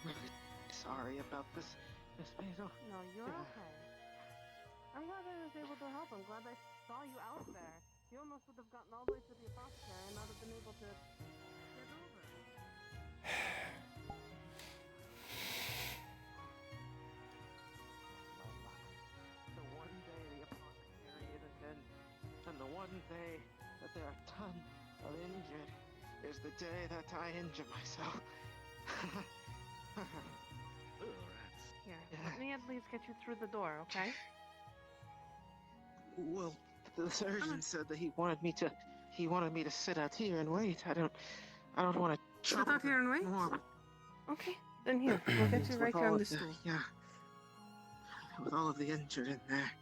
really sorry about this, Miss Basil. No, you're okay. I'm glad I was able to help. I'm glad I saw you out there. You almost would have gotten all the way to the apothecary and not have been able to get over. The one day the apothecary isn't in, and the one day that there are a ton of injured is the day that I injure myself. Here, let me at least get you through the door, okay? Well, the surgeon said that he wanted me to sit out here and wait. I don't want to Sit out here and wait? more. Okay, then here, we'll get you With right here all on of this stool. Yeah. With all of the injured in there.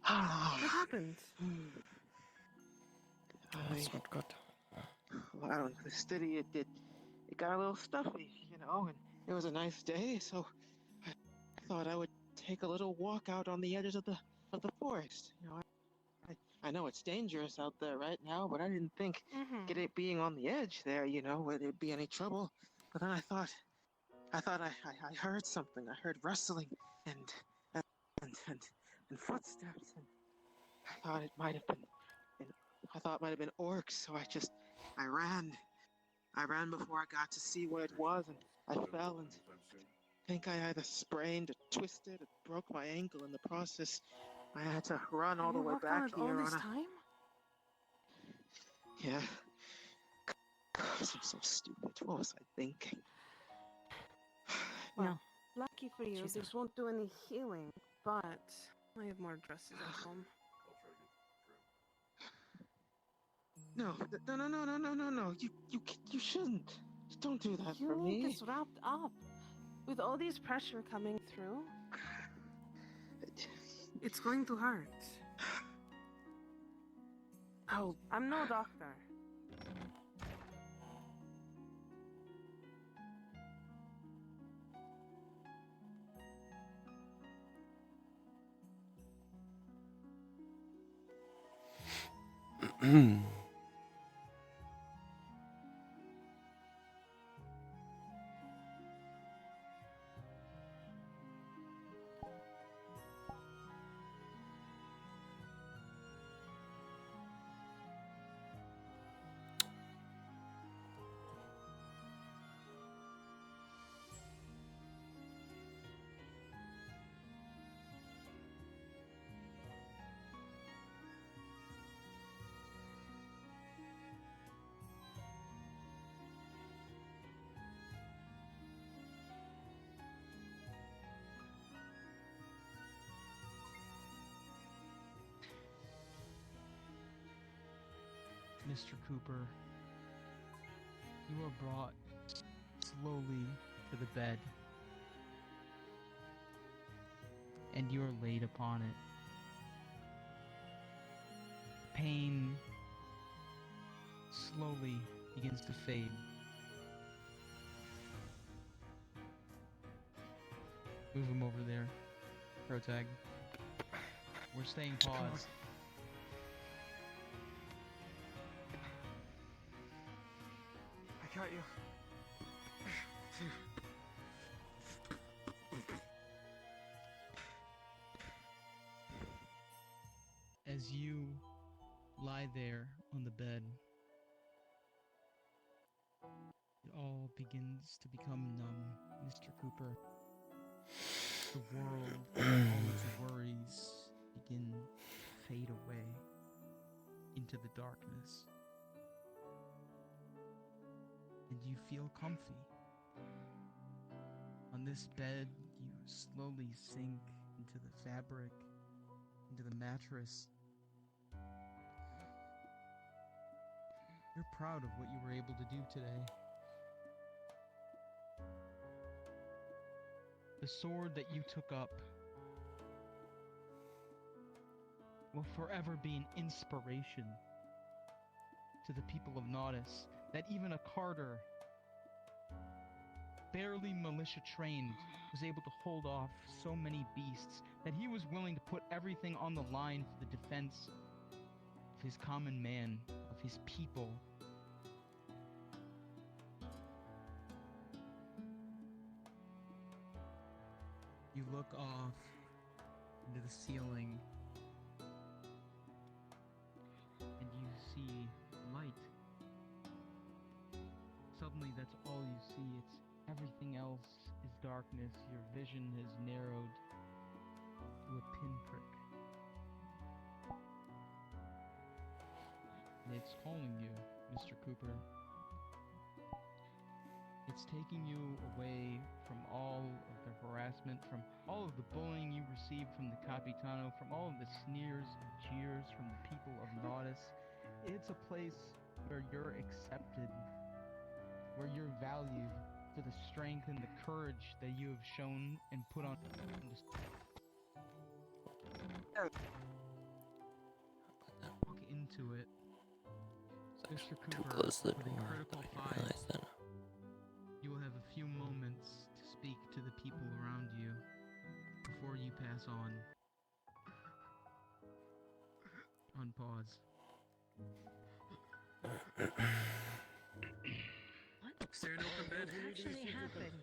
What happened? That's not good. Well, I don't know. The city, it got a little stuffy, and it was a nice day, so I thought I would take a little walk out on the edges of the forest. I know it's dangerous out there right now, but I didn't think it being on the edge there, would it be any trouble. But then I thought I heard something. I heard rustling and footsteps, and I thought it might have been orcs. So I ran. I ran before I got to see what it was, and I fell and I think I either sprained or twisted or broke my ankle in the process. I had to run all the way back all here this on a... time? Yeah. Gosh, I'm so stupid. What was I thinking? Well, lucky for you, this won't do any healing, but I have more dresses at home. No. You shouldn't. Don't do that You for need me. this wrapped up. With all these pressure coming through, it's going to hurt. Oh, I'm no doctor. Mr. Cooper, you are brought slowly to the bed, and you are laid upon it. Pain slowly begins to fade. Move him over there, Protag. We're staying paused. cut you. As you lie there on the bed, it all begins to become numb, Mr. Cooper. The world, all its worries begin to fade away into the darkness. And you feel comfy. On this bed, you slowly sink into the fabric, into the mattress. You're proud of what you were able to do today. The sword that you took up will forever be an inspiration to the people of Naudis, that even a Carter, barely militia trained, was able to hold off so many beasts, that he was willing to put everything on the line for the defense of his common man, of his people. You look off into the ceiling and you see light. Suddenly that's all you see. It's everything else is darkness. Your vision has narrowed to a pinprick. And it's calling you, Mr. Cooper. It's taking you away from all of the harassment, from all of the bullying you received from the Capitano, from all of the sneers and jeers from the people of Naudis. It's a place where you're accepted, where you're valued for the strength and the courage that you have shown and put on. Walk into it, Mr. Cooper, close the with a door. critical I didn't 5. realize that. You will have a few moments to speak to the people around you before you pass on. On pause. Is there an open bed? What actually happened?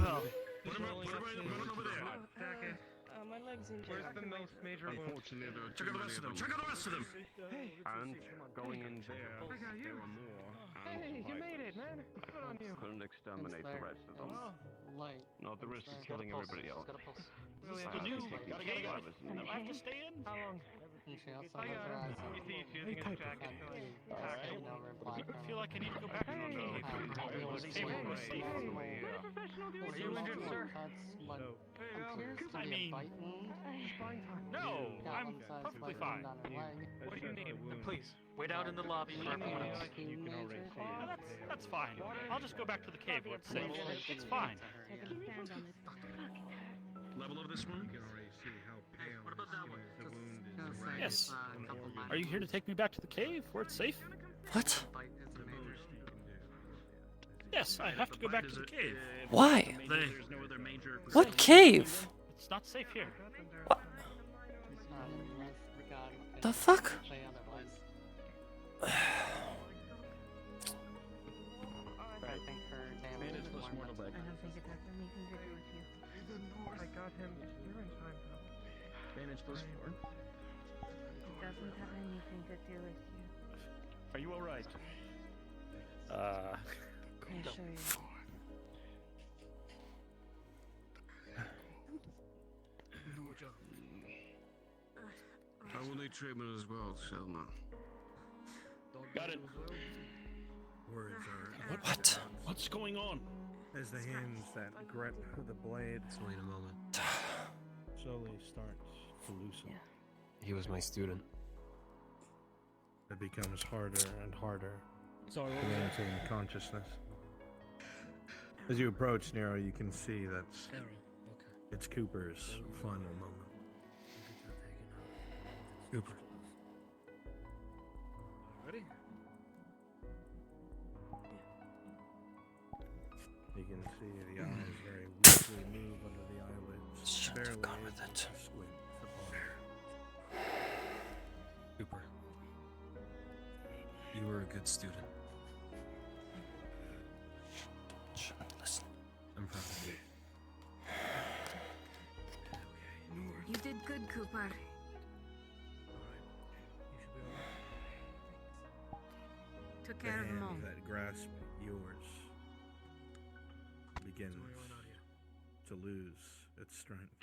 Well, Put him over there. My leg's injured. Where's the most major wound? Unfortunately, there are Check out the rest of them. Check out the rest of them. Hey, And going in there, I got you. there were more. Hey, you made it, man. Good on you. Couldn't exterminate the rest of them. Light. No, the risk is killing everybody else. Really, I new. think Gotta you get should it. have us And in. I have to stay in? How long? I got him. You see, he's using his jacket. I feel like I need to go back to the cave. Are you injured, sir? I mean, no, I'm perfectly fine. What do you need? Please, wait out in the lobby for everyone else. That's fine. I'll just go back to the cave where it's safe. It's fine. Level of this wound? You can already see how pale What about that one? the wound is. Yes. Are you here to take me back to the cave where it's safe? What? Yes, I have to go back to the cave. Why? There's no other major. What cave? It's not safe here. The fuck? I got him. You're in time, though. Bandage plus 4. It doesn't have anything to do with you. Are you alright? I'll show you. I will need treatment as well, Selma. Got it. Words are. What? What's going on? As the hands that grip the blade Wait a moment. slowly start to loosen. He was my student. It becomes harder and harder Sorry, to maintain consciousness. As you approach Nero, you can see that it's Cooper's final moment. Cooper. Ready? You can see the eyes very weakly move under the eyelids. Should have gone with it. Squint upon. Cooper. You were a good student. did good, Cooper. Took The care of them all. hand that grasped yours begins to lose its strength.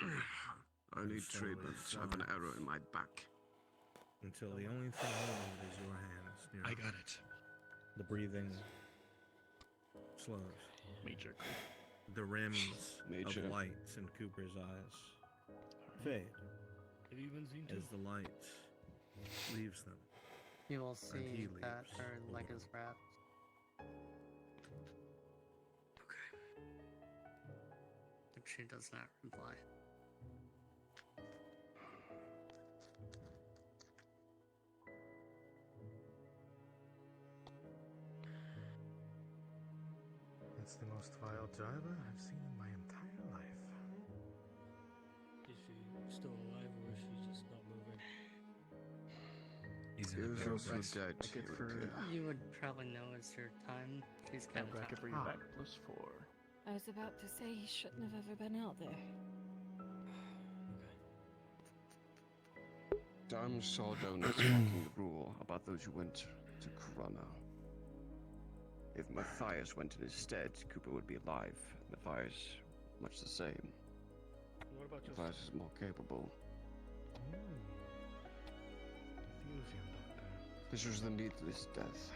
I need slowly treatment. I have an arrow in my back. Until the only thing holding it is your hands. I got it. The breathing slows. Major. The rims Major. of lights in Cooper's eyes fade Have you been seen as the light leaves them. You will And he see that leaves her leg alone. is wrapped. But she does not reply. That's the most vile driver I've seen in my entire life. Is she still alive or is she just not moving? He's in a also dead. You would probably know as her time. She's kind of bracket bring you back +4. I was about to say he shouldn't have ever been out there. Damn Sardone is making the rule about those who went to Corona. If Matthias went in his stead, Cooper would be alive. Matthias, much the same. What about Matthias is more capable. Diffusion, Doctor. This was the needless death.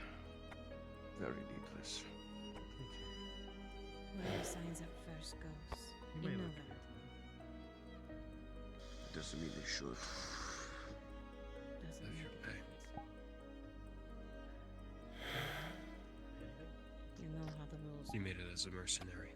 Very needless. Where the signs at first goes. You may know look that. It doesn't mean they should. Doesn't Love your make pay. You know how the rules You made it as a mercenary.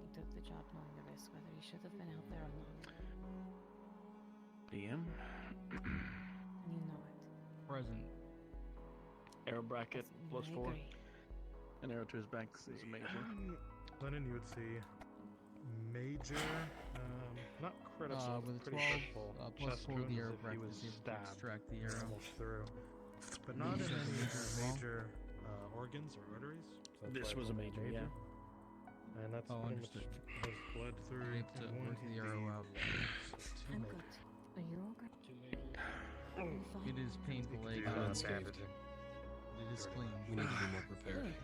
He took the job knowing the risk, whether he should have been out there or not. DM. And you know it. Present. Arrow bracket I +4. agree. An arrow to his back is a major. Lennon, you would see major, not critical, With a pretty 12, critical plus chest 4 with the wounds arrow if he bracket was is able to stabbed extract the arrow. almost through, but not in any major organs or arteries. So that's This why was it's a major, yeah. And that's Oh, pretty much understood. has bled through. You're able to one work of the arrow out. I'm good. Are you all good? Are you fine? It is painful, You eh? could do, unscathed. bandaging. It is clean. We need to be more prepared.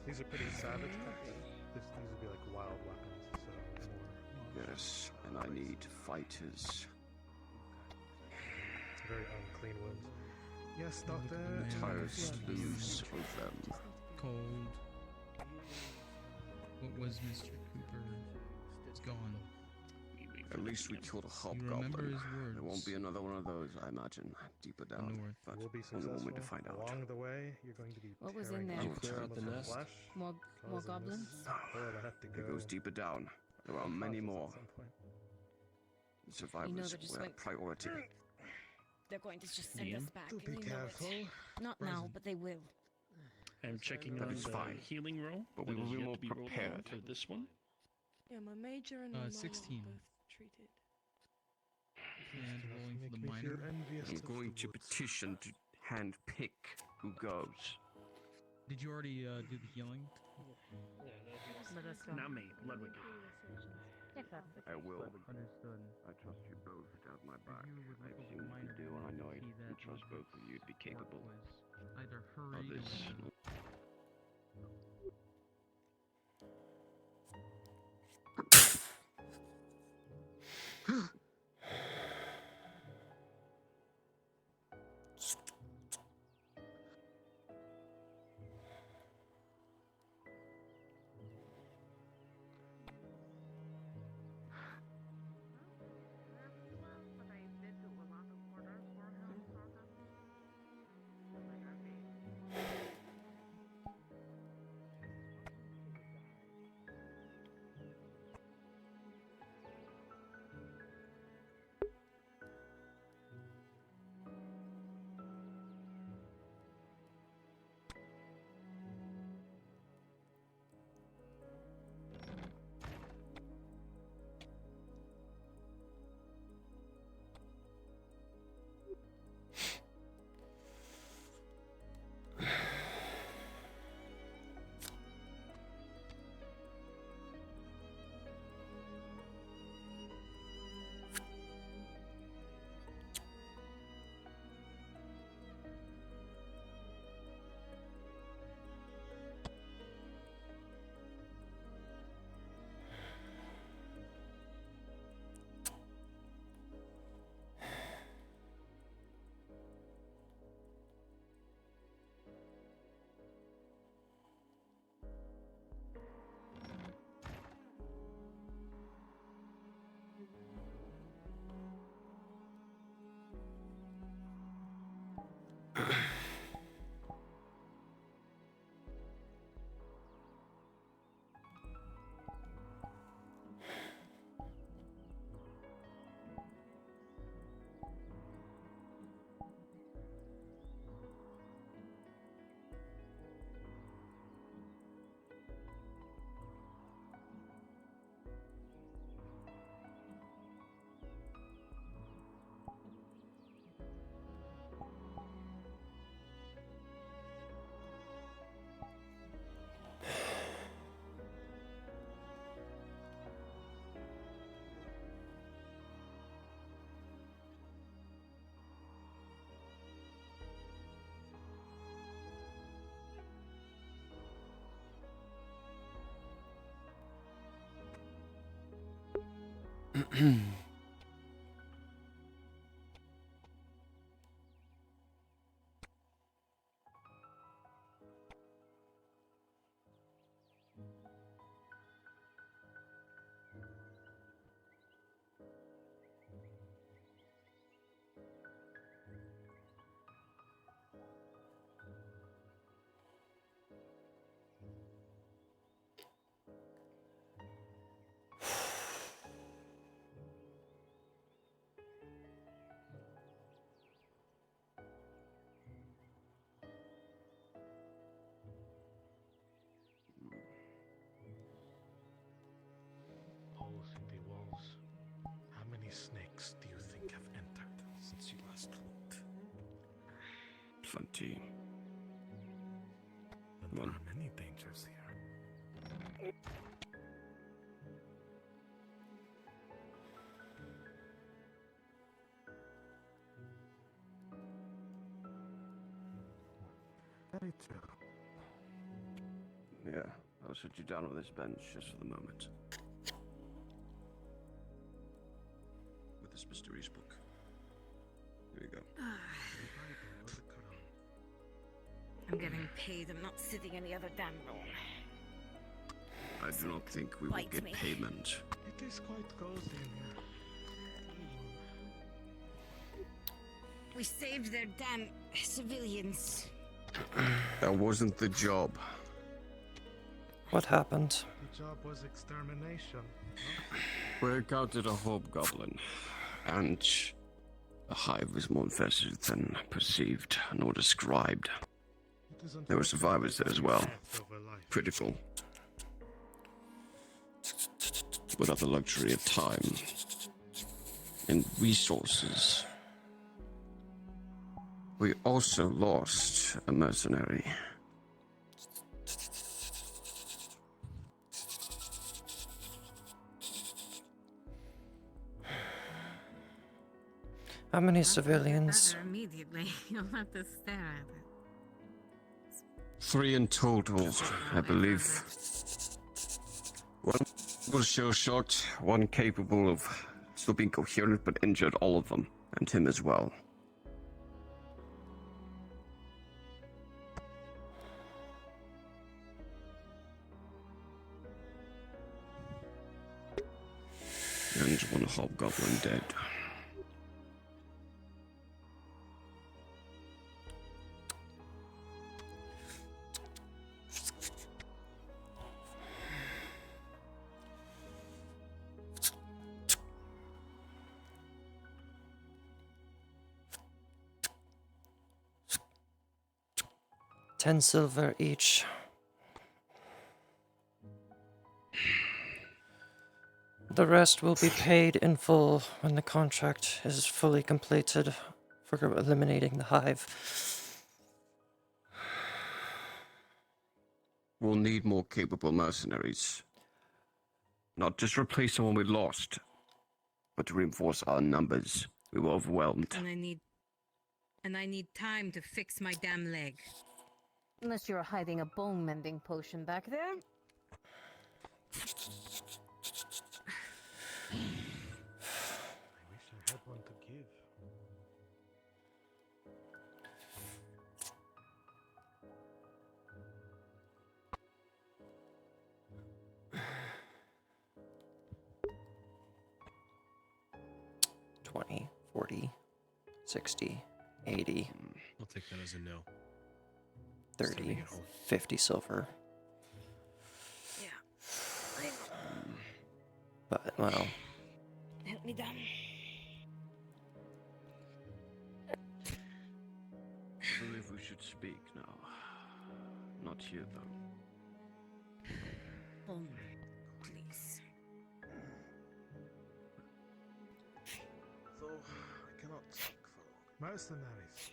These are pretty savage cuts. These would be like wild weapons, so more Yes, and I need fighters. very unclean wounds. Yes, Doctor. Matthias loose of them. Cold. What was Mr. Cooper? It's gone. At least we killed a remember hobgoblin. his words. There won't be another one of those, I imagine, deeper down. north. But We'll be only successful. one way to find out. Along the way, you're going to be What was tearing in there? Did you out clear some out of the her nest? flesh, More causing goblins? this poor lad to It go goes deeper down. There are many unconscious more. at some point. Survivors they just were a went- priority. They're going to just send us back, Do and be you know careful. it. Not now, but they will. I'm checking That on is the fine. healing roll. But that we will is be yet more to be rolled on prepared. for this one. Yeah, my major and my minor 16. were both treated. And rolling for the Make me feel minor. envious I'm of going the to woods. petition to hand pick who goes. Did you already do the healing? Not me, Ludwig. I will. Understood. I trust you both without my back. You would I've look seen what you minor do, and I know I to see can that trust the both of you to be capable was either of hurried this. or Holes in the walls. How many snakes do you think have entered since you last looked? 20. There are many dangers here. Very true. Yeah, I'll sit you down on this bench just for the moment. With this mysterious book. Here you go. I'm getting paid. I'm not sitting in the other damn room. I do not think we will Bite get me. payment. It is quite cozy in here. We saved their damn civilians. That wasn't the job. What happened? The job was extermination. We encountered a hobgoblin, and the hive was more infested than perceived nor described. There were survivors there as well. Critical. Without the luxury of time and resources. We also lost a mercenary. How many civilians? Better immediately. You'll have to stare at it. 3 in total, I believe. One was shell-shocked, one capable of still being coherent but injured, all of them, and him as well. And one hobgoblin dead. $10 silver each. The rest will be paid in full when the contract is fully completed for eliminating the hive. We'll need more capable mercenaries. Not just replace someone we lost, but to reinforce our numbers. We were overwhelmed. And I need time to fix my damn leg. Unless you're hiding a bone mending potion back there. I wish I had one to give. $20, $40, $60, $80, I'll take that as a no. $30, $50 silver. Yeah. But, well, Help me down. I believe we should speak now. Not here, though. Please. So, I cannot talk for long. Mercenaries.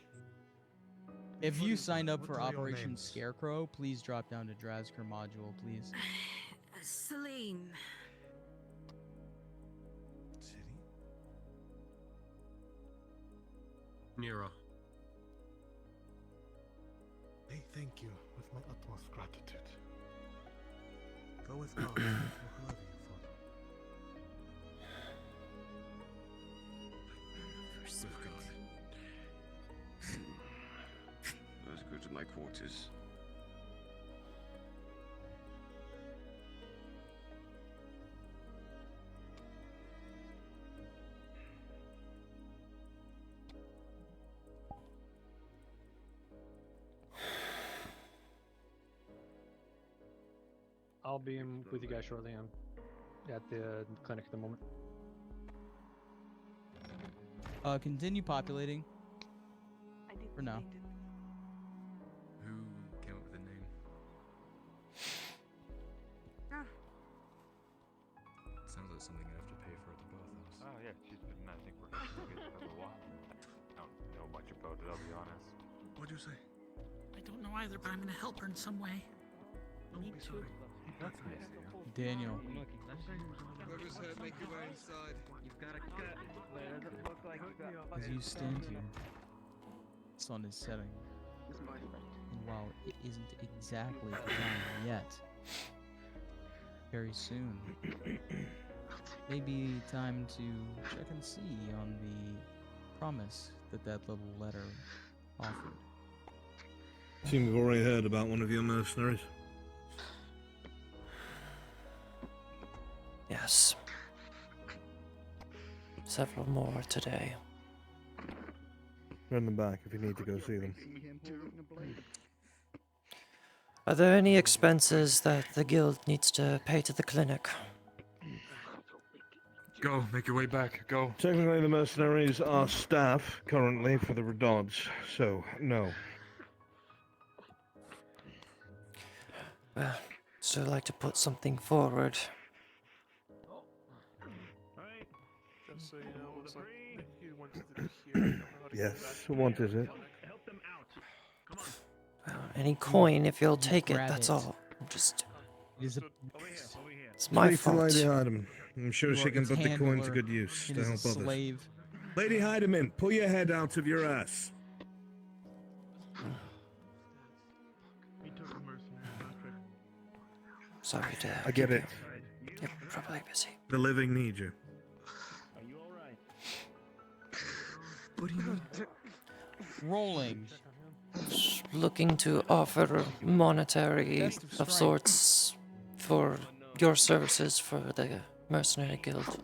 If you signed up What for are your Operation names? Scarecrow, please drop down to Drazker module, please. Celine. City? Nero. I thank you with my utmost gratitude. Go with God, or whoever you follow. with God. Let's go to my quarters. I'll be in with you guys shortly. I'm at the clinic at the moment. Continue populating. For now. Who came up with the name? Sounds like something I have to pay for at the bathhouse. Oh yeah, she's been, I think, working for a while. I don't know much about it, I'll be honest. What'd you say? I don't know either, but I'm gonna help her in some way. Need to. That's nice of you. Daniel. Whoever's hurt, make your way inside. You've got a cut. It doesn't look like you got. As you stand here, the sun is setting. And while it isn't exactly the time yet, very soon, maybe time to check and see on the promise that little letter offered. Seem we've already heard about one of your mercenaries. Yes. Several more today. Run them back if you need to go see them. Are there any expenses that the guild needs to pay to the clinic? Go, make your way back, go. Technically, the mercenaries are staff currently for the Redods, so no. Well, so I'd like to put something forward. Just so you know, it looks like he wanted to be here. I don't know how to Yes, get back. what is it? Well, any coin, if you'll take it, grab that's it. all. Just, Is it's my Speak to fault. Lady Hydeman. I'm sure You she are can its put the coin to handler. good use It to is a help others. slave. Lady Hydeman, pull your head out of your ass. Sorry to. I get it. You're probably busy. The living need you. What do you mean? Rolling. Looking to offer monetary Best of of strength. sorts for your services for the mercenary guild.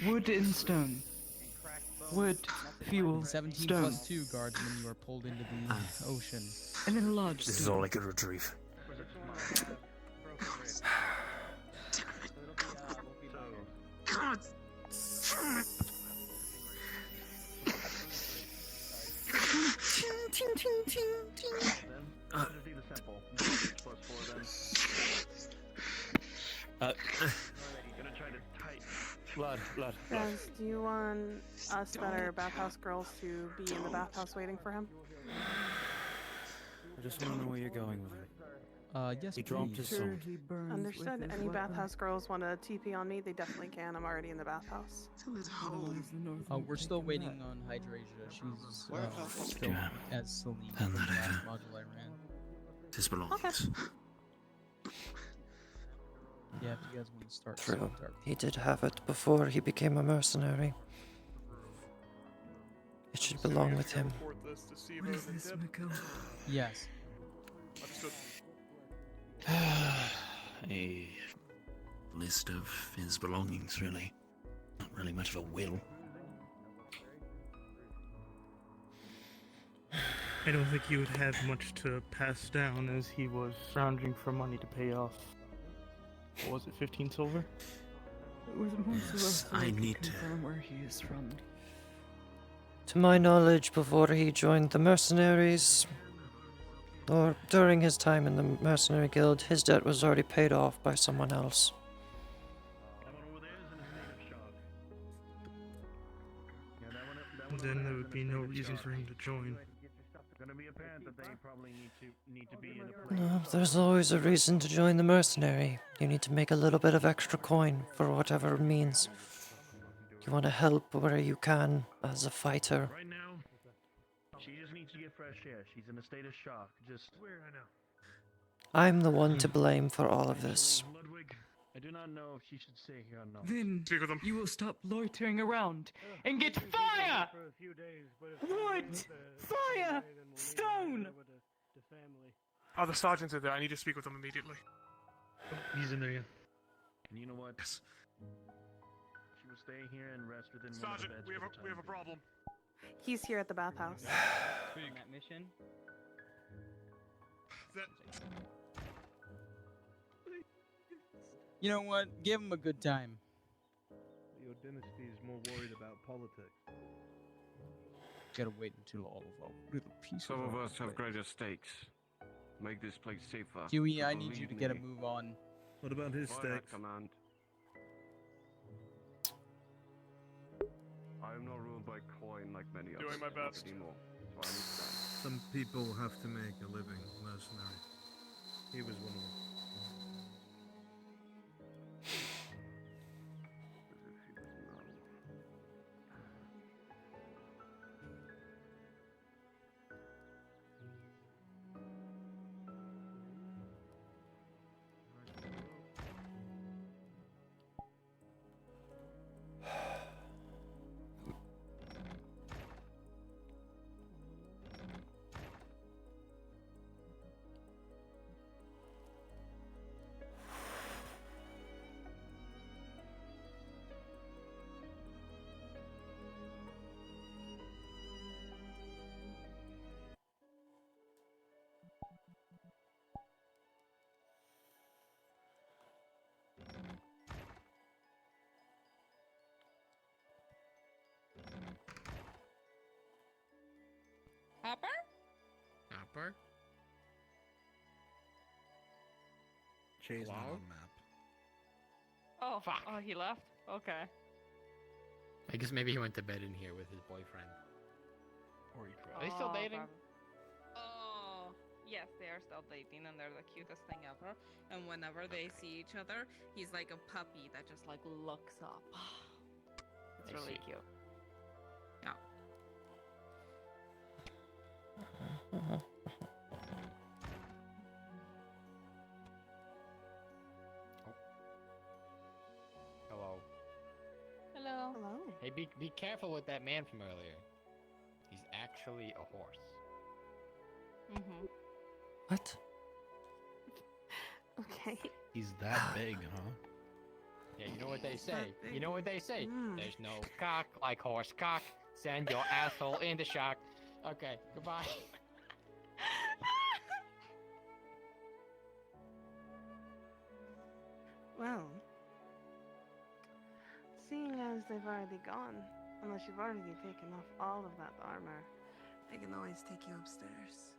Wood and stone. Wood, fuel, 17 stone. plus 2 guardsmen, you are pulled into the ocean. And then a large This is stone. all I could retrieve. God. Ting, ting, ting, ting, ting. Blood. Guys, do you want us that are bathhouse girls to be in the bathhouse waiting for him? I just want to know where you're going with it. Yes, He dropped his please. sword. Understood. Any bathhouse girls want to TP on me? They definitely can. I'm already in the bathhouse. We're still waiting on Hydrasia. She's still Yeah. as Celine Hand from the that last over. module I ran. His belongings. Yeah, if you guys want to start. True. He did have it before he became a mercenary. It should belong with him. What is this, Miko? Yes. A list of his belongings, really. Not really much of a will. I don't think he would have much to pass down as he was scrounging for money to pay off. What was it, 15 silver? It was most of us I that need could to- confirm where he is from. To my knowledge, before he joined the mercenaries, or during his time in the mercenary guild, his debt was already paid off by someone else. Then there would be no reason for him to join. No, there's always a reason to join the mercenary. You need to make a little bit of extra coin for whatever it means. You want to help where you can as a fighter. Right now, she just needs to get fresh air. She's in a state of shock. Just where I know. I'm the one to blame for all of this. I do not know if she should stay here or not. Then you will stop loitering around and get fire! For a few days, but Wood! Fire! Stone! The family. Oh, the sergeants are there. I need to speak with them immediately. He's in there, yeah. And you know what? She will stay here and rest within one of the Sergeant, beds we have for the a time problem. He's here at the bathhouse. being. On that mission? You know what? Give him a good time. Your dynasty is more worried about politics. Gotta wait until all of our little pieces. Some of are us have in place. greater stakes. Make this place safer. Huey, but I need you to believe get a me, move on. What about his by that stakes? command. I am not ruled by coin like many others. Doing my best. Anymore, so I understand. Some people have to make a living, mercenary. He was one of them. Hopper? Hopper? Jay's not Hello? on map. Oh, Fuck. oh, he left? Okay. I guess maybe he went to bed in here with his boyfriend. Or he cried. Are they still dating? Oh, yes, they are still dating, and they're the cutest thing ever. And whenever they see each other, he's like a puppy that just like looks up. It's I really see. cute. Yeah. Hello. Hello. Hello. Hey, be careful with that man from earlier. He's actually a horse. Mm-hmm. What? Okay. He's that big, huh? Yeah, you know what they say. big. You know what they say. Mm. There's no cock like horse cock. Send your asshole into shock. Okay, goodbye. Well, seeing as they've already gone, unless you've already taken off all of that armor, I can always take you upstairs.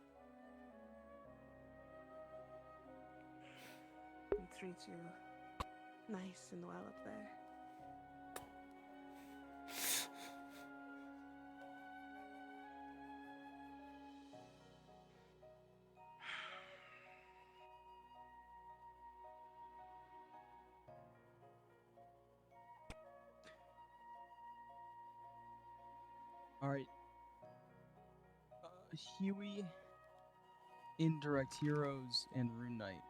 And treat you nice and well up there. Alright. Huey, Indirect Heroes, and Rune Knight.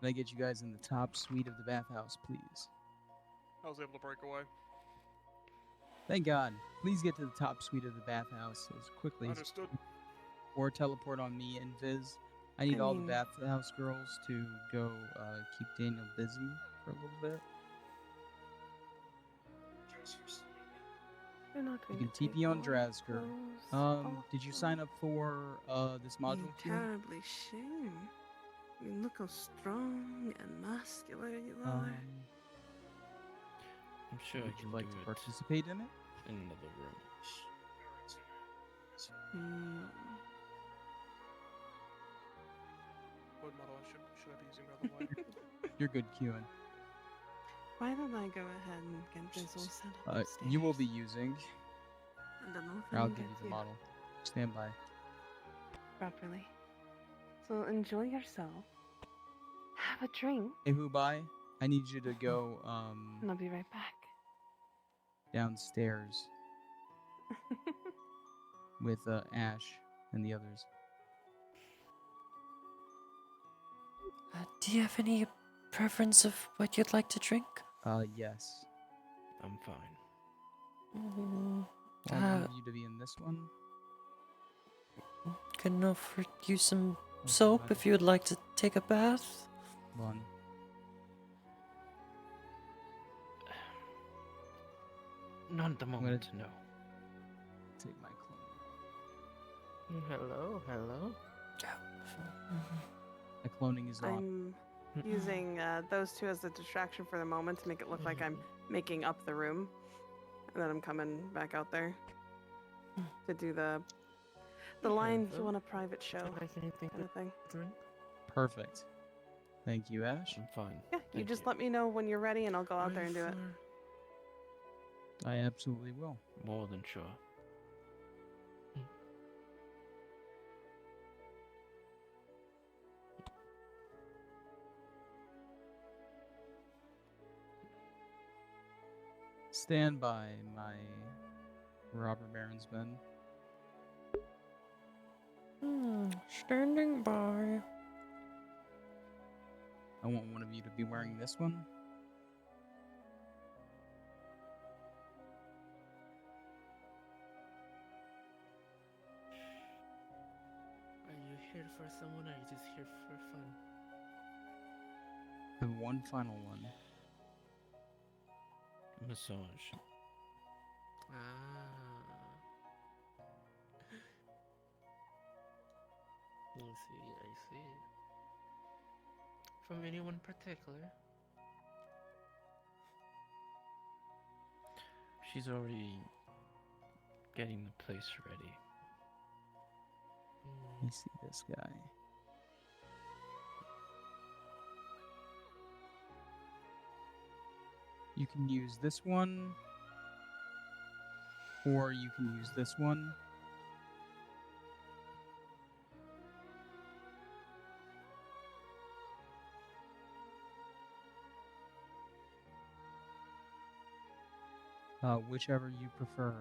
Can I get you guys in the top suite of the bathhouse, please? I was able to break away. Thank God. Please get to the top suite of the bathhouse as quickly as Understood. or teleport on me and Viz. I need all the mean- bathhouse girls to go keep Daniel busy for a little bit. You're not You going can to TP on take all Drazger. those Did you sign up for this module? You too? terribly shame. I mean, look how strong and muscular you are. I'm sure Would you like to participate in it? in another room. Hmm. What model should I be using, by the way? You're good queuing. Why don't I go ahead and get this all set up upstairs? You will be using. And then Or I'll can give get you the model. Stand by. properly. So enjoy yourself. Have a drink, Hey, Hubai, I need you to go and I'll be right back. downstairs with Ash and the others. Do you have any preference of what you'd like to drink? Yes. I'm fine. I'll move you to be in this one. Can offer you some soap if you would like to take a bath. One. Not at the moment, no. Take my clone. Hello, hello. My cloning is on. I'm using those two as a distraction for the moment to make it look like I'm making up the room. And then I'm coming back out there to do the line you want a private show kind of thing. Perfect. Thank you, Ash. I'm fine. Yeah, you just let me know when you're ready and I'll go out there and do it. I absolutely will. More than sure. Stand by, my robber baron's men. Standing by. I want one of you to be wearing this one. Are you here for someone or are you just here for fun? And one final one. Massage. I see. From anyone particular? She's already getting the place ready. Let me see this guy. You can use this one, or you can use this one. Whichever you prefer.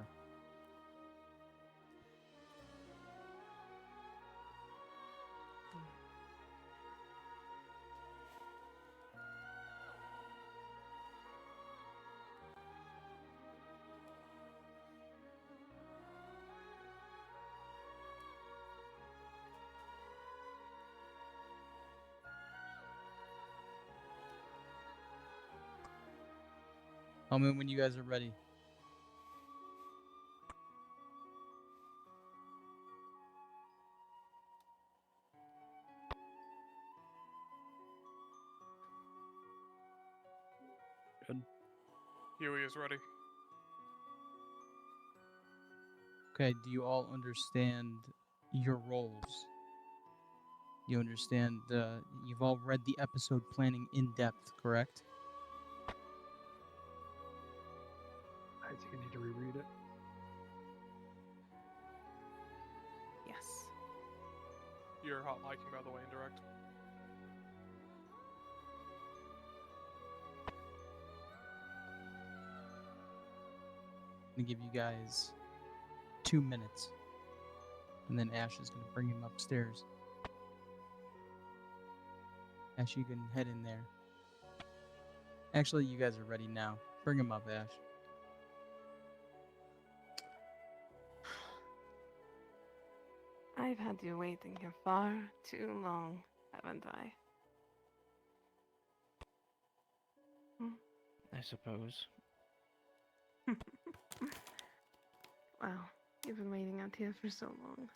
Tell me when you guys are ready. Good. Huey is ready. Okay, do you all understand your roles? You understand, you've all read the episode planning in depth, correct? I think I need to reread it. Yes. You're hot miking, by the way, indirect. I'm gonna give you guys 2 minutes. And then Ash is gonna bring him upstairs. Ash, you can head in there. Actually, you guys are ready now. Bring him up, Ash. I've had you waiting here far too long, haven't I? I suppose. Wow, you've been waiting out here for so long.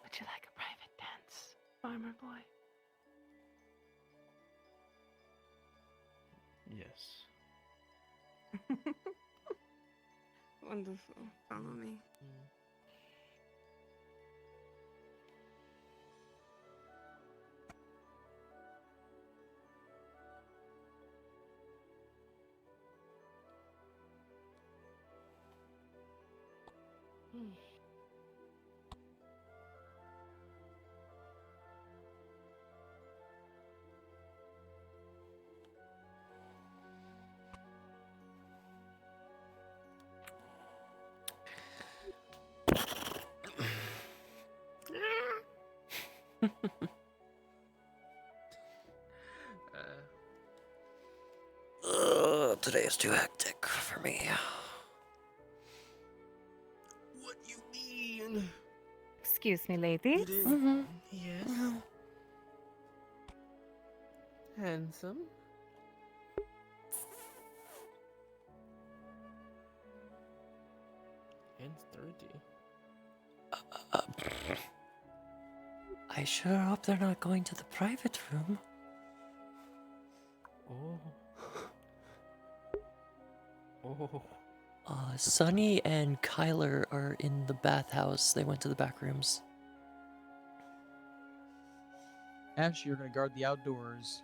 Would you like a private dance, farmer boy? Yes. Wonderful. Follow me. today is too hectic for me. What you mean? Excuse me, ladies. Yes. Handsome. And sturdy. I sure hope they're not going to the private room. Oh. Sunny and Kyler are in the bathhouse. They went to the back rooms. Ash, you're gonna guard the outdoors.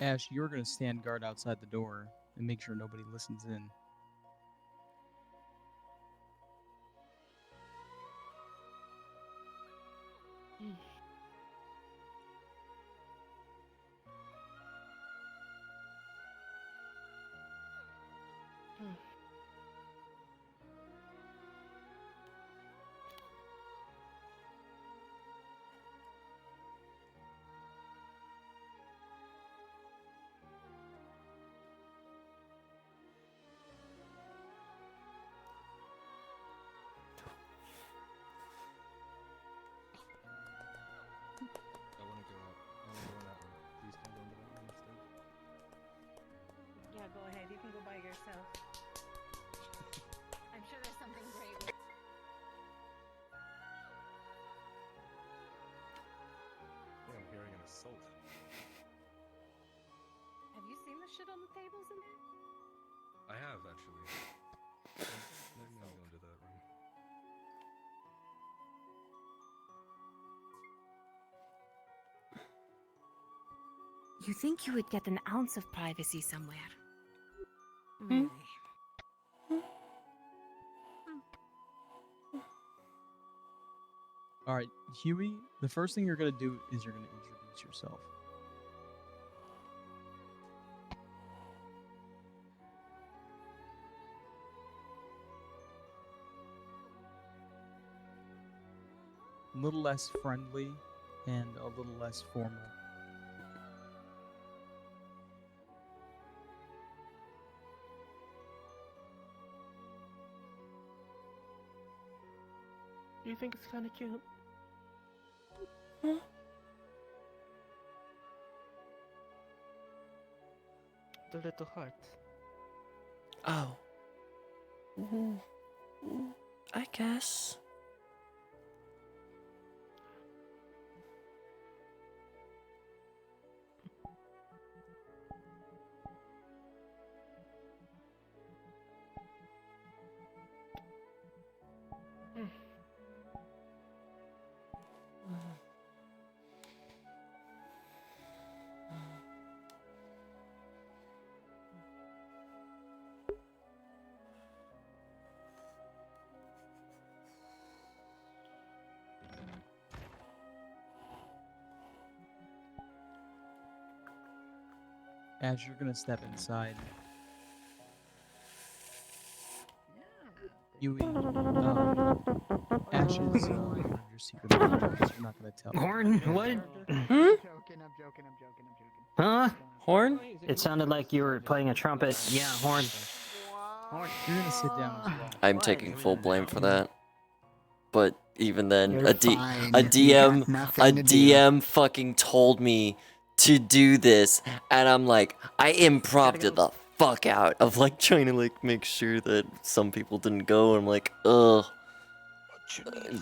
Ash, you're gonna stand guard outside the door and make sure nobody listens in. I want to go out. I want to go in that room. Please can I go into that room instead? Yeah, go ahead. You can go by yourself. I'm sure there's something great. I think I'm hearing an assault. Have you seen the shit on the tables in there? I have, actually. Maybe I'll go into that room. You think you would get an ounce of privacy somewhere? Really? Alright, Huey, the first thing you're gonna do is you're gonna introduce yourself. A little less friendly and a little less formal. You think it's kind of cute? The little heart. Oh. I guess. As you're gonna step inside, Huey, Ash is one of your secret agents. You're not gonna tell. Horn? What? Hmm? Huh? Horn? It sounded like you were playing a trumpet. Yeah, horn. Horn. You're gonna sit down as well. I'm taking full blame for that. But even then, You're a fine. DM, You got nothing to do. DM fucking told me to do this, and I'm like, I improv'd it the fuck out of like trying to like make sure that some people didn't go. And I'm like, ugh,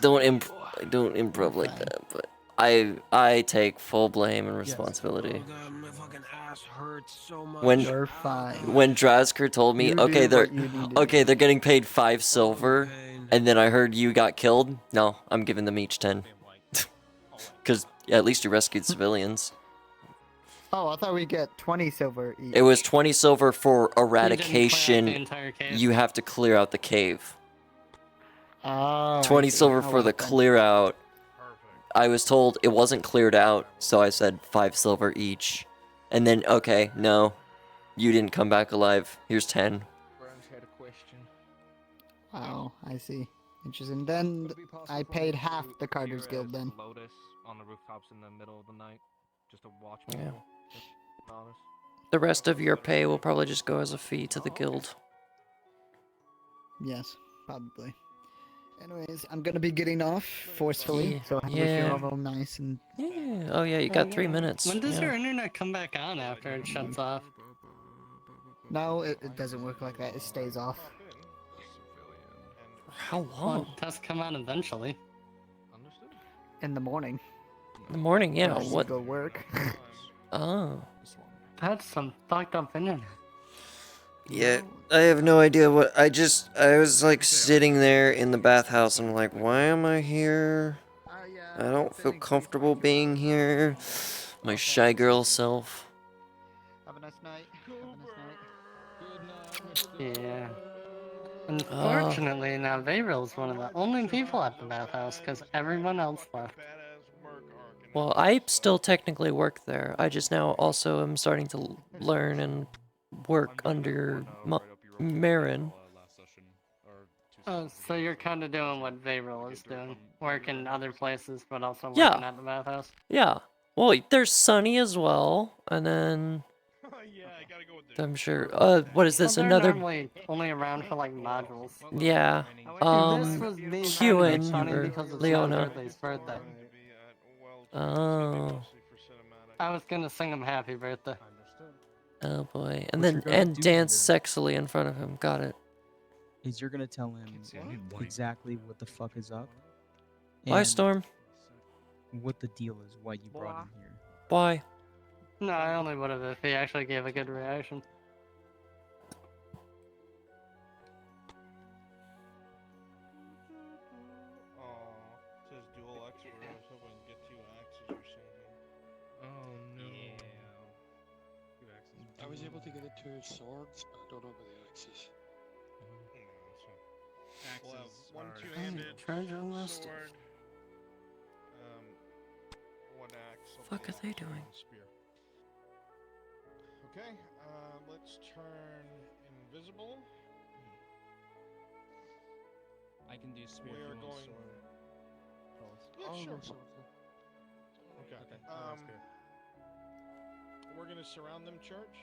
don't improv like that. But I take full blame and responsibility. My fucking ass hurts so much. When You're fine. when Drazker told me, You okay, do what you need to they're getting paid 5 silver, and then I heard you got killed. No, I'm giving them each 10, because at least you rescued civilians. Oh, I thought we get 20 silver each. It was 20 silver for the eradication. entire cave? You have to clear out the cave. Oh, 20 I see. silver Oh, for the well, then. clear out. I was told it wasn't cleared out, so I said 5 silver each. And then, okay, no. You didn't come back alive. Here's 10. Brown's had a question. Wow, I see. Interesting. Then I paid half the Carter's Guild then. Lotus on the rooftops in the middle of the night, just to watch Yeah. people. Honest. The rest of your pay will probably just go as a fee to the guild. Yes, probably. Anyways, I'm gonna be getting off forcefully, Yeah. so I wish you all real nice and... Yeah. Oh yeah, you got 3 minutes. When does Yeah. your internet come back on after it shuts off? No, it doesn't work like that. It stays off. How Well, long? it does come on eventually. In the morning. In the morning, yeah. When I What? go work. Oh. That's some fucked up internet. Yeah, I have no idea what. I was like sitting there in the bathhouse and I'm like, why am I here? I don't feel comfortable being here. My shy girl self. Have a nice night. Yeah. Unfortunately, now Faeryl's one of the only people at the bathhouse because everyone else left. Well, I still technically work there. I just now also am starting to learn and work under Marin. Oh, so you're kind of doing what Faeryl is doing, working other places, but also Yeah. working at the bathhouse. Yeah. Well, there's Sunny as well, and then I'm sure. What is this? Well, they're Another? normally only around for like modules. Yeah. This was me Q trying to and make Sunny because it's Leona. Leona's birthday. Oh. I was gonna sing him happy birthday. Oh boy. And What then you're gonna and do dance here sexily in front of him. Got it. is you're gonna tell him exactly what the fuck is up. Why, and Storm? What the deal is, why you brought him here. Why? No, I only would have if he actually gave a good reaction. Says dual expert. I was hoping to get 2 axes or something. Oh no. I was able to get it to swords, but I don't know about the axes. We'll have one are- two-handed Treasure list. sword. One axe. Fuck are they doing? Spear. Okay, let's turn invisible. I can do spear. We if are you want going. sword. Yeah, sure. So, Okay. that's good. We're gonna surround them, church.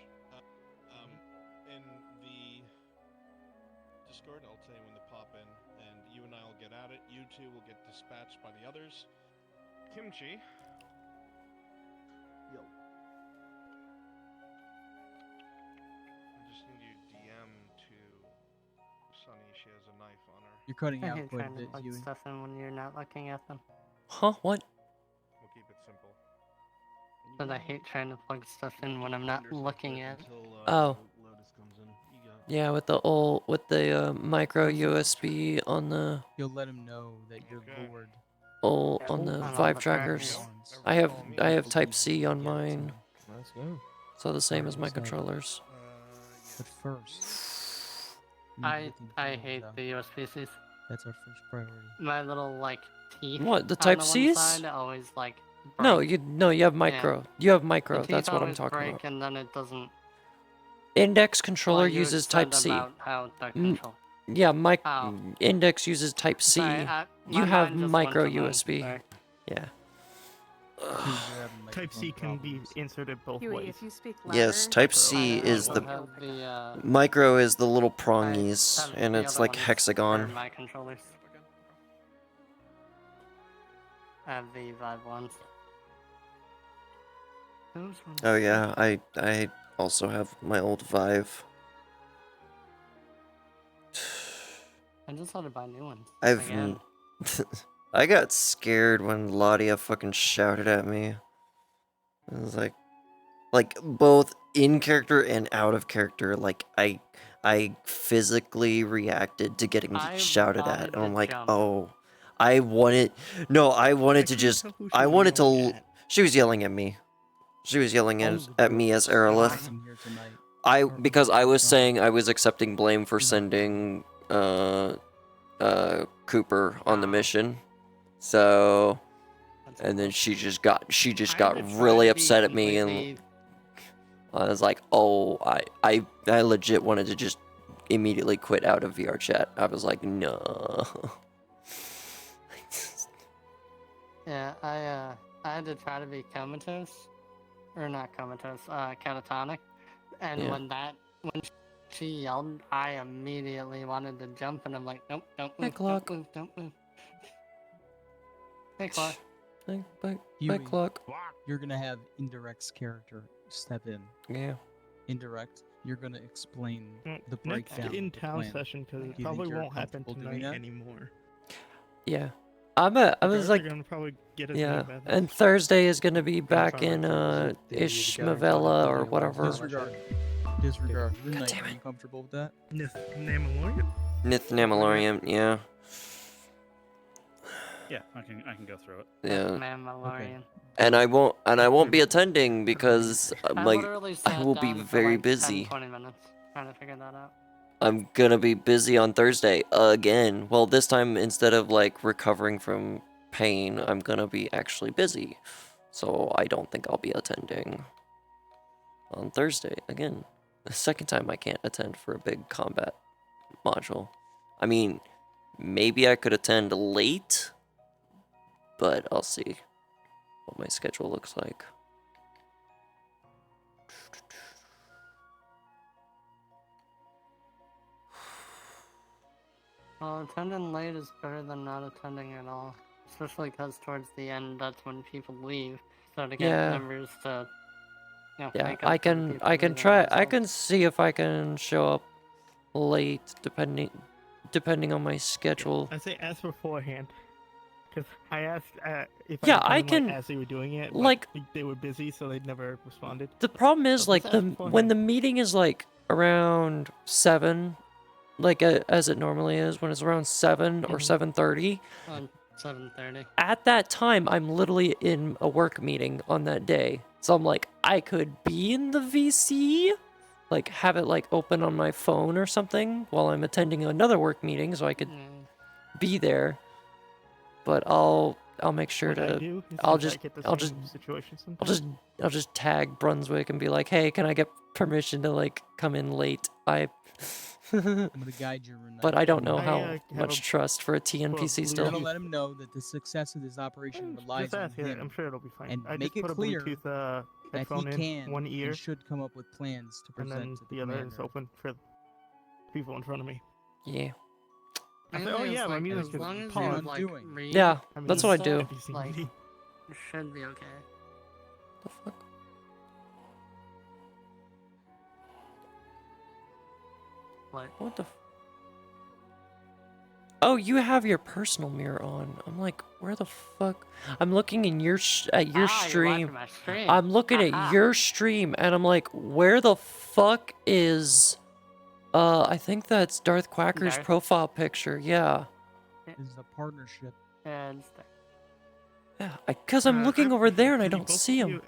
In the Discord, I'll tell you when to pop in, and you and I will get at it. You two will get dispatched by the others. Kimchi. Yo. I just need you to DM to Sunny. She has a knife on her. You're cutting I out hate quite a trying to bit, plug Huey. stuff in when you're not looking at them. Huh? What? We'll keep it simple. But I hate trying to plug stuff in when I'm not looking at it. Oh. Yeah, with the micro USB on the You'll let him know that you're bored. on the On all Vive the trackers. trackers. I have Type C on mine. Let's go. So the same as my controllers. But first, we need to I get the I internals hate out. the USB-Cs. That's our first priority. My little like teeth. What, the on Type one Cs? side always like. No, break. you have micro. You have The micro. teeth That's what I'm always talking break about. and then it doesn't. Index controller Well, you uses said Type C. about how the control. Yeah, Oh. Index uses Type C. Sorry, You my have mind just micro went to them, USB. sorry. Yeah. Type C can be inserted both Huey, ways. if you speak louder, Yes, Type C is the Have the, micro is the little prongies, have and the it's other like ones for hexagon. my controllers. I have the Vive ones. Those ones. Oh yeah, I also have my old Vive. I just had to buy new ones. I've Again. I got scared when Ladia fucking shouted at me. It was like both in character and out of character. Like I physically reacted to getting I shouted at, wanted and I'm to like, jump. oh, I wanted to just, I wanted to. She was yelling at me. She was yelling at me as Araleth. Because I was saying I was accepting blame for sending Cooper on the mission. So, and then she just got really upset at me and I was like, oh, I legit wanted to just immediately quit out of VR chat. I was like, no. Yeah, I had to try to be comatose, or not comatose, catatonic, and Yeah. when she yelled, I immediately wanted to jump, and I'm like, nope, don't Hey, move, Clock. don't move, don't move. Hey, Clark. Back Huey, clock. You're gonna have Indirect's character step in. Yeah. Indirect, you're gonna explain the Next breakdown. in of the town plan. session, because Do it you probably think you're won't happen comfortable doing tonight that? anymore. Yeah. I was Regardless, like, they're gonna probably get us yeah. into bed. And Thursday is gonna be back trying in to the gathering Ishmavella or whatever. Disregard. Midnight, are you comfortable with that? Namaloria? Nith Namalorium, yeah. Yeah, I can go through it. Yeah. Mandalorian. And I won't be attending because I like literally I sat will be down for very like busy. 10-20 minutes trying to figure that out. I'm gonna be busy on Thursday again. Well, this time instead of like recovering from pain, I'm gonna be actually busy. So I don't think I'll be attending on Thursday again. The second time I can't attend for a big combat module. I mean, maybe I could attend late, but I'll see what my schedule looks like. Well, attending late is better than not attending at all. Especially because towards the end, that's when people leave. So to get Yeah. members to, Yeah, make up I for the can people leaving try. I themselves. can see if I can show up late, depending on my schedule. I say ask beforehand, because I asked if Yeah, I I could can, like, as they were doing it, but like- they were busy, so they never responded. The problem is So like just ask when beforehand. the meeting is like around 7, like as it normally is when it's around 7 or 7:30. On 7:30. At that time, I'm literally in a work meeting on that day. So I'm like, I could be in the VC, like have it like open on my phone or something while I'm attending another work meeting, so I could be there. But I'll make sure What I to. do is I'll since I just. get the I'll same just. situation I'll sometimes. just tag Brunswick and be like, hey, can I get permission to like come in late? I'm gonna guide you, Renee. But I don't know I, how have much a- trust for a for a TNPC blue still. You're gonna let him know that the success of this operation relies Just on ask it. him. I'm sure it'll be fine. And I make just it put a clear Bluetooth that he headphone in can one ear, and should come up with plans to and present then to the the other is commander. open for people in front of me. Yeah. I say, Mainly oh it's yeah, my like, music as is long as you paused. like read Yeah, I mean, that's what I do. NPC like, meeting. it should be okay. The fuck? What the? Oh, you have your personal mirror on. I'm like, where the fuck? I'm looking in your at your You're stream. watching my stream. I'm looking Aha. at your stream, and I'm like, where the fuck is? I think that's Darth Quacker's Darth? profile picture. Yeah. This is a partnership. And Yeah, because I'm looking over there and I don't both see of him.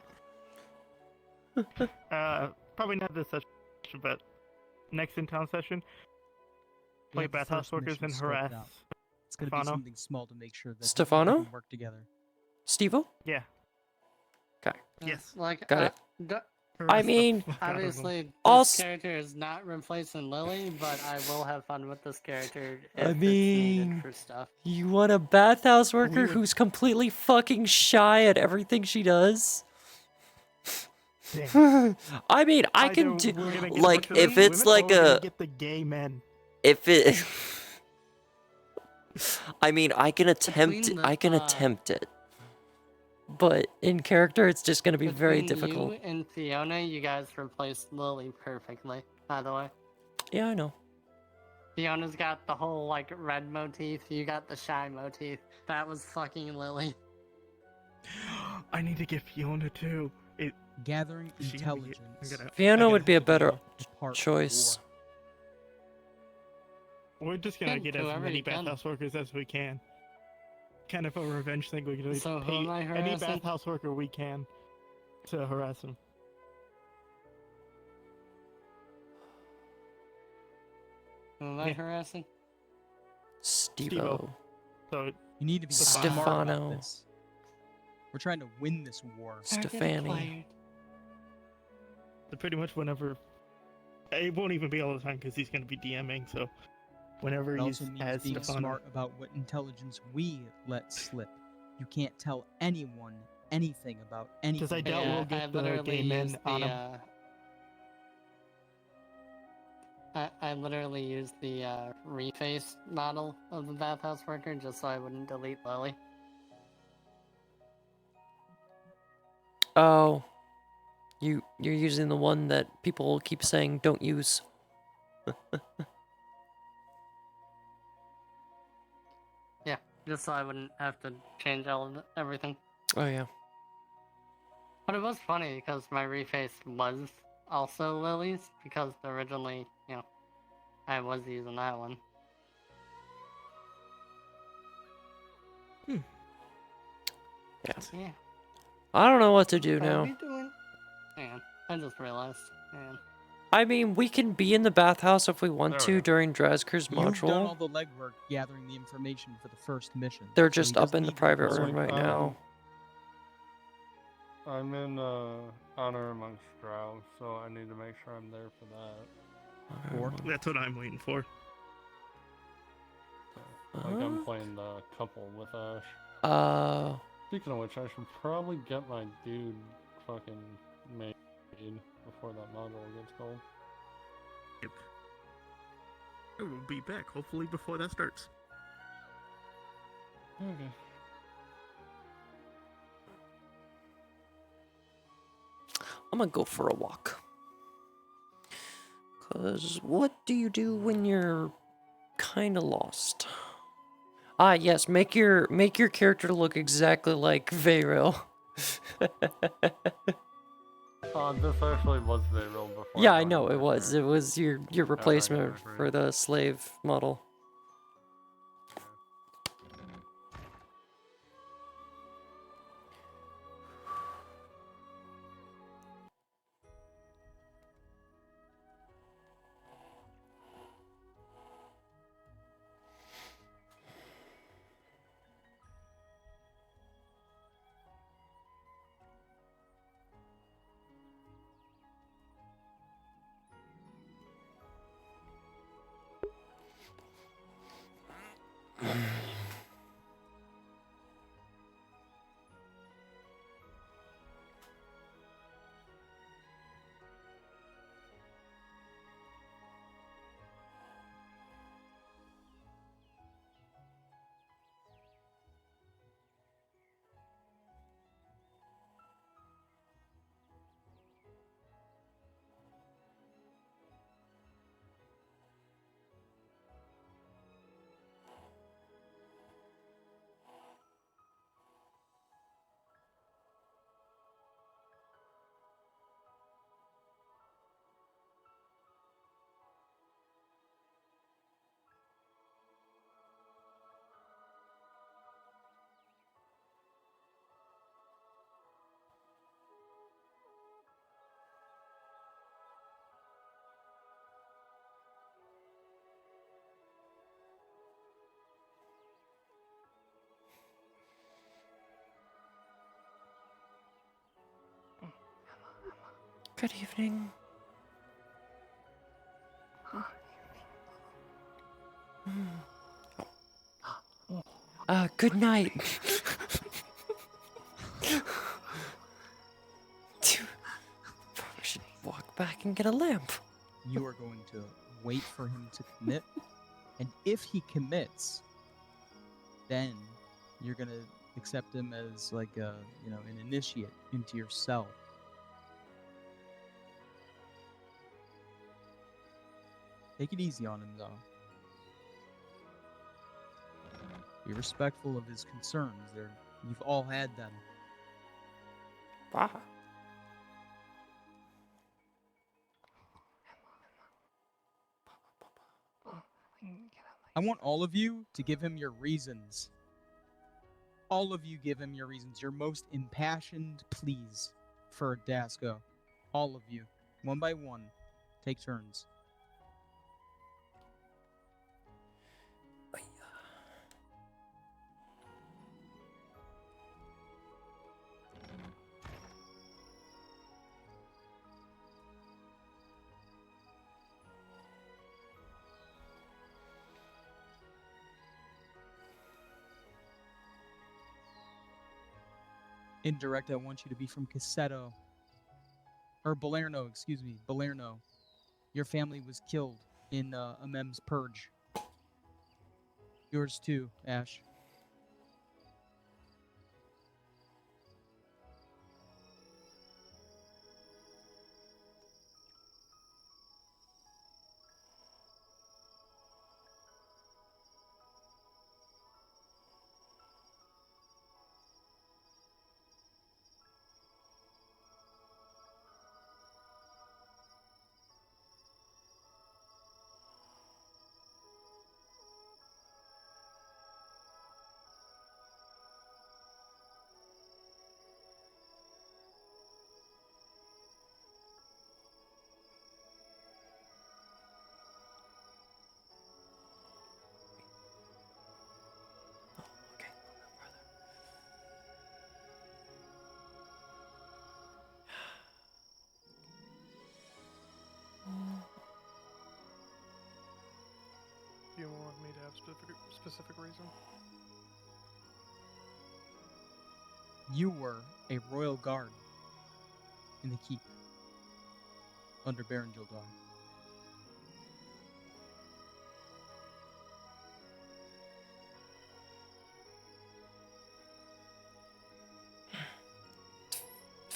Probably not this session, but next in town session. We Play have the bathhouse first workers mission and scoped harass. out. It's gonna be Stefano. something small to make sure that Stefano? we can work together. Stevo? Yeah. Okay. Yes. like, Got it. d- I mean, obviously, this also, character is not replacing Lily, but I will have fun with this character if I it's mean, needed for stuff. you want a bathhouse worker would- who's completely fucking shy at everything she does? I mean, I can do like if it's like a get the gay men. if it. I mean, I can attempt. Between the, I can attempt it, but in character, it's just gonna be very Between difficult. You and Fiona, you guys replaced Lily perfectly, by the way. Yeah, I know. Fiona's got the whole, like, red motif, you got the shy motif. That was fucking Lily. I need to get Fiona too. Gathering Is she gonna be- intelligence. I'm gonna- Fiona I would gotta be a have to better go. choice. We're just gonna Good, get as whoever many you can. bathhouse workers as we can. Kind of a revenge thing. We can So who pay am I any harassing? bathhouse worker we can to harass him. Who am I Yeah. harassing? Stevo. So You need to be smart Stefano. about this. We're trying to win this war. Stefani. So pretty much whenever, it won't even be all the time because he's going to be DMing. So whenever It he's also means as being Stefano, smart about what intelligence we let slip. You can't tell anyone anything about anything. because I doubt Yeah, we'll I get the literally game in used on the, him. I literally used the reface model of the bathhouse worker just so I wouldn't delete Lily. Oh, you're using the one that people keep saying don't use. Yeah, just so I wouldn't have to change everything. Oh yeah. But it was funny because my reface was also Lily's because originally, I was using that one. Yeah. I don't know what to do How now. we doing? Man, I just realized. Man. I mean, we can be in the bathhouse if we want There we to go. during Drazker's You've done all module. the legwork gathering the information for the first mission. They're so just he up doesn't in the need your private consent. room right now. I'm in Honor Amongst Drow, so I need to make sure I'm there for that. That's what I'm waiting for. Like, I'm playing the couple with Ash. Speaking of which, I should probably get my dude fucking made before that module gets gold. Yep. We'll be back hopefully before that starts. Okay. I'm gonna go for a walk. Cause what do you do when you're kinda lost? Ah yes, make your character look exactly like Faeryl. This actually was Faeryl before. Yeah, I know it was. It was your replacement for the slave model. Good evening. Good night. We should walk back and get a lamp. You are going to wait for him to commit, and if he commits, then you're gonna accept him as like a, an initiate into your cell. Take it easy on him, though. Be respectful of his concerns. You've all had them. Wow. I want all of you to give him your reasons. All of you give him your reasons. Your most impassioned pleas for Dasco. All of you. One by one. Take turns. Indirect, I want you to be from Cassetto. Or Balerno, excuse me. Balerno. Your family was killed in Amem's purge. Yours too, Ash. Do you want me to have specific reason? You were a royal guard in the keep under Baron Jildar.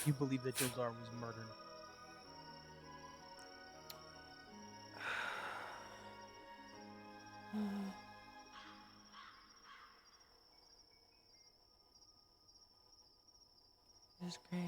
You believe that Jildar was murdered. His grave.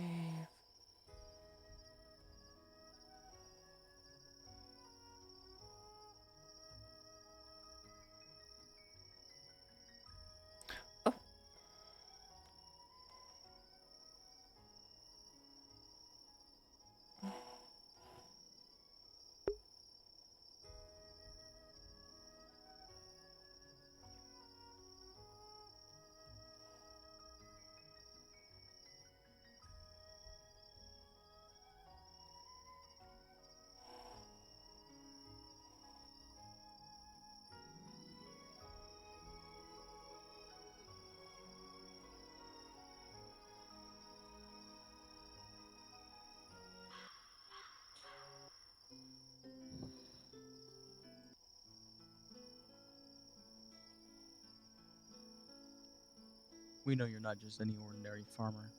We know you're not just any ordinary farmer.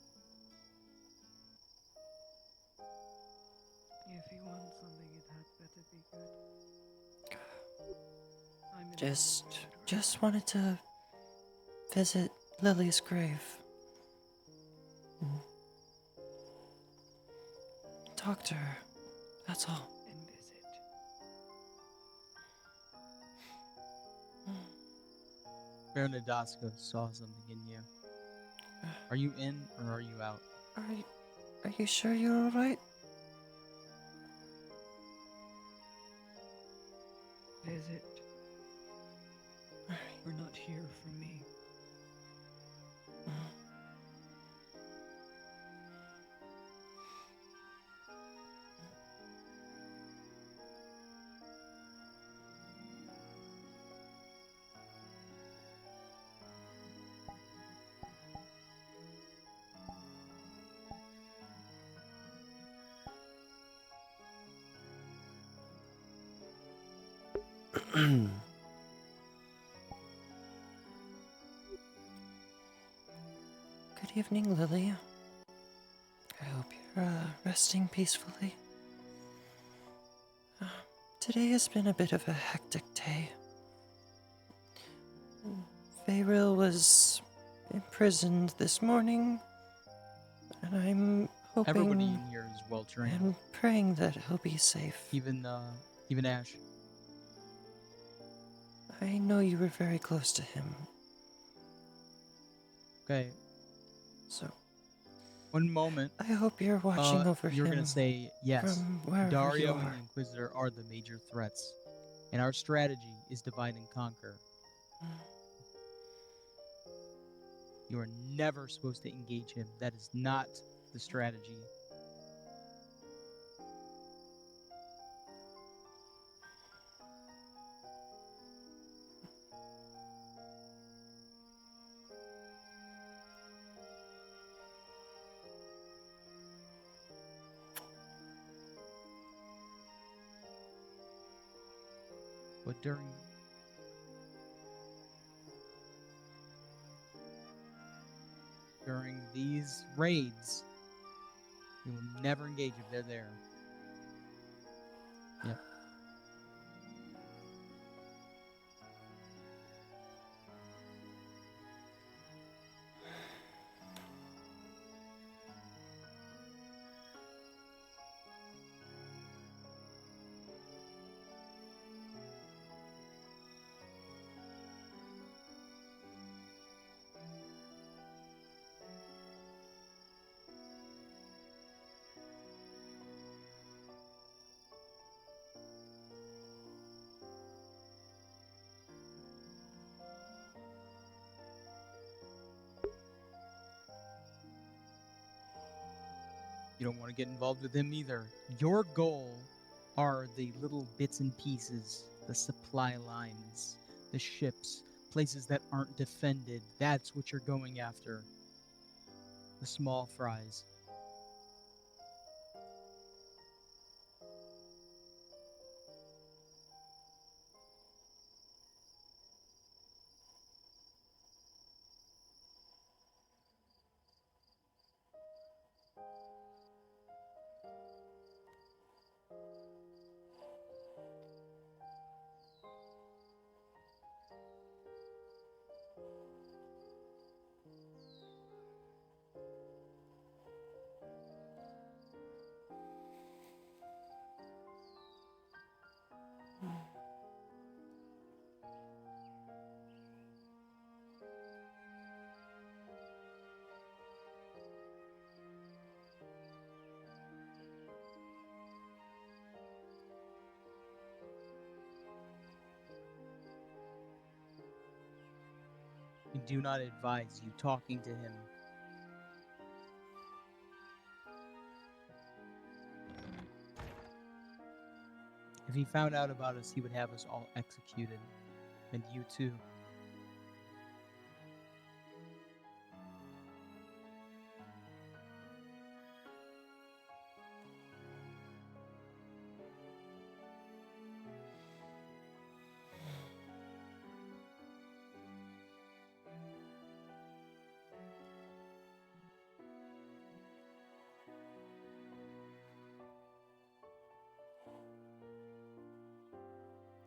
If you want something, it had better be good. I'm in Just wanted to visit Lily's grave. Talk to her. That's all. And visit. Baron Adaska saw something in you. Are you in or are you out? Are you sure you're alright? Visit. We're not here for me. Good evening, Lily. I hope you're resting peacefully. Today has been a bit of a hectic day. Faeryl was imprisoned this morning, and I'm hoping Everybody in here is well trained. and praying that he'll be safe. Even Ash. I know you were very close to him. Okay. So, one moment. I hope you're watching over him. You're gonna say yes. From wherever Dario you and are. the Inquisitor are the major threats, and our strategy is divide and conquer. You are never supposed to engage him. That is not the strategy. But during these raids, you will never engage if they're there. Yep. You don't want to get involved with him either. Your goal are the little bits and pieces, the supply lines, the ships, places that aren't defended. That's what you're going after. The small fries. I do not advise you talking to him. If he found out about us, he would have us all executed. And you too.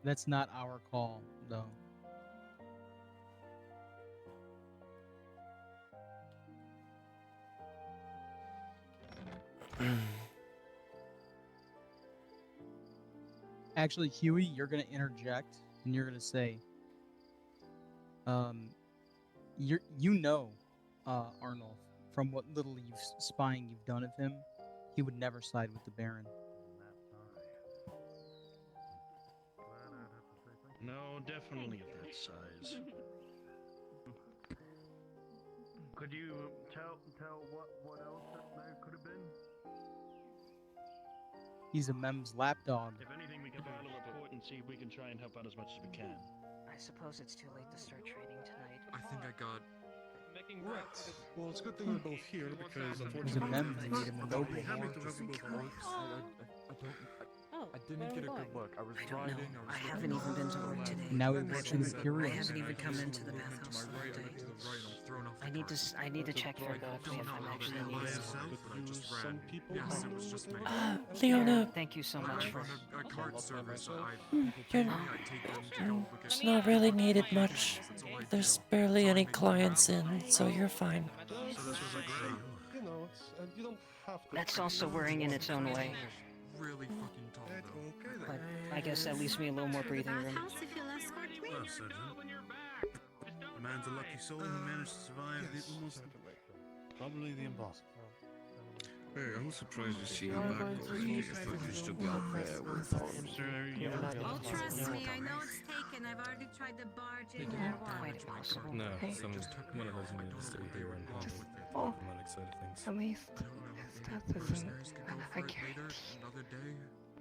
That's not our call, though. Actually, Huey, you're going to interject, and you're going to say, you know, Arnold, from what little spying you've done of him, he would never side with the Baron. No, definitely of that size. Could you tell what else that could have been? He's a Mem's lapdog. If anything, we can file a report and see if we can try and help out as much as we can. I suppose it's too late to start trading tonight. I think I got... Right. Well, it's a good thing we're both here because He's a unfortunately, Mem, they need him a noble. happy to have you both along. I didn't get a good look. I was riding. I haven't even been to work today. Now he works in the I Imperial. haven't even come into the bathhouse all day. I need to check for if I'm actually needed. Some people. Yes, it was just me. Leona. Thank you so much for a card service. It's not really needed much. There's barely any clients in, so you're fine. You know, you don't have to. That's also worrying in its own way. Really fucking tall, though. But I guess that leaves me a little more breathing room. Well, Sergeant. The man's a lucky soul who managed to survive the almost... Probably the impossible. Hey, I was surprised to see you back already. I thought you still got there with Oh, trust me, I know it's taken. I've already tried to barge in there once. Quite possible. No, one of us needed to stay here and help with the diplomatic side of things. At least his death isn't a guarantee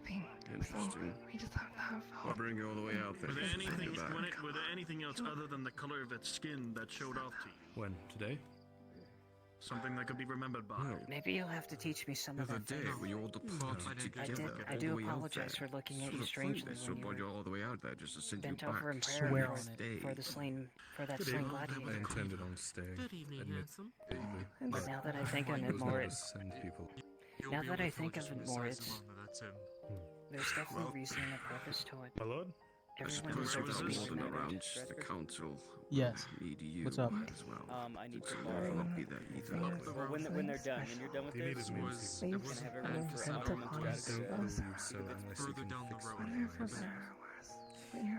thing. Interesting. We just have to have I'll bring you all the way out there. Were there anything else other than the color of its skin that showed off to you? When? Today? Something that could be remembered by. Maybe you'll have to teach me some of The that day things. we all departed together. I do apologize for looking at you strangely when you brought you all the way out there just to send you bent back. over in Swear prayer on it. for the slain, for that Good slain evening. gladiator. I intended on staying. Good evening, Admit- handsome. But now that I think of It it was more, not to send people. now that I think of it more, there's definitely reason and a purpose to it. My lord? I Everyone suppose deserves to without be more than remembered. around, the council Yes. need you What's up? as well. I need to So borrow. not be there either. Well, when they're done, when you're done with Do you need this, his name? can I have everyone for honorable gratitude? So unless you can fix it.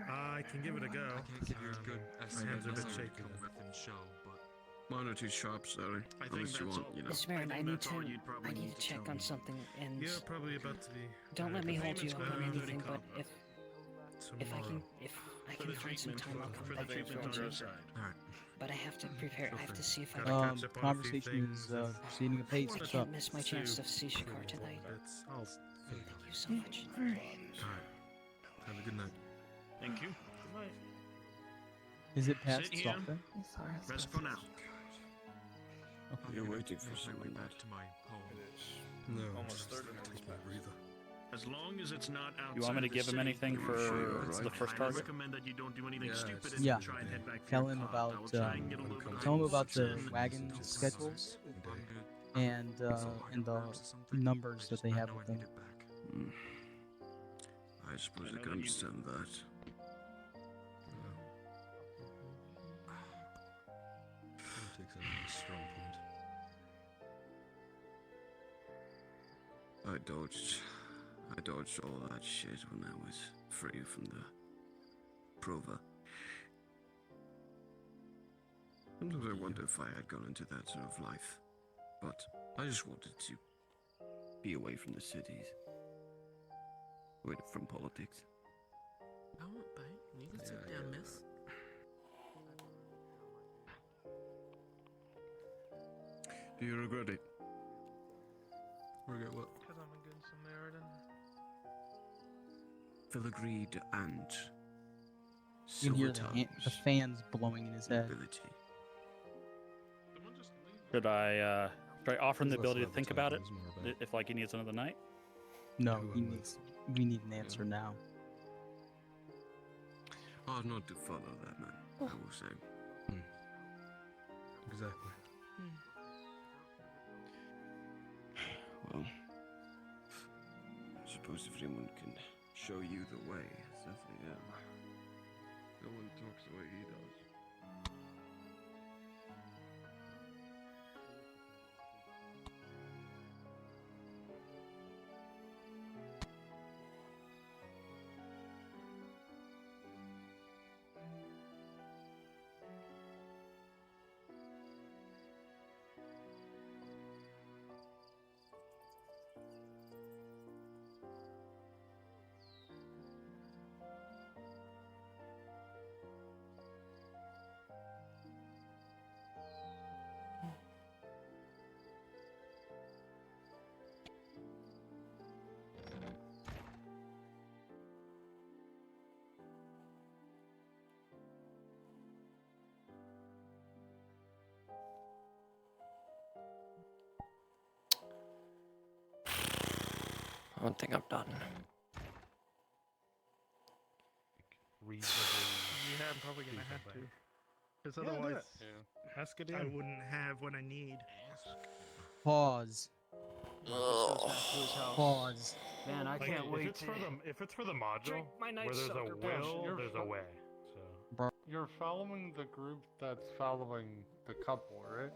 I can give it a go. I can't give you a good My hands are a bit estimate shaky. within show, but Mine are too sharp, sorry. I think Unless you that's want, all. you know. Mr. Marin, I think need that's all you'd to probably need to check tell on me. something, and You're probably about to be. don't let me the hold you payments up on better already anything. But come. if I can find some time, I'll come for the back here treatment on to our you. side. alright. But I have to prepare. I have to see if I Gotta can. catch up on a few Conversation is things. proceeding apace. I What's can't up? miss my chance to see Shikar tonight. I'll Thank you so much. Alright. Have a good night. Thank you. Is it past Sit here. something? Rest for now. You're waiting for someone back that. to my home. No, Almost just 30 minutes take my breather. As long as it's not outside You want me to the give him city, anything you're for sure, the right? first I target? recommend that you don't do anything Yeah, stupid it's and Yeah. try and head back to Tell your him car. about I will try and get a little bit of tell him about the in. wagon schedules and the numbers that they have with them. I suppose I can understand that. Takes a nice strong point. I dodged all that shit when I was free from the Prova. Sometimes I wonder if I had gone into that sort of life, but I just wanted to be away from the cities, away from politics. I won't bite. You can sit down, miss. Do you regret it? Regret what? Because I'm getting some Meriden. Filigreed and You can hear Silvertongue's the fans blowing in his head. ability. Should I offer him the It's less ability to about the think about it? title, it's more about If like he needs another night? No, who he I'm needs. We need an answer now. Hard not to follow that man, I will say. Exactly. Well, I suppose if anyone can show you the way, it's definitely him. No one talks the way he does. I don't think I'm done. Reasonably. Yeah, I'm probably gonna have to. Because Yeah, do otherwise, it. Ask it I in. wouldn't have what I need. Pause. Pause. Man, I Like, can't if wait it's for the if it's for the module Drink my nice where there's a sucker punch. will, there's a way. So You're following the group that's following the couple, right?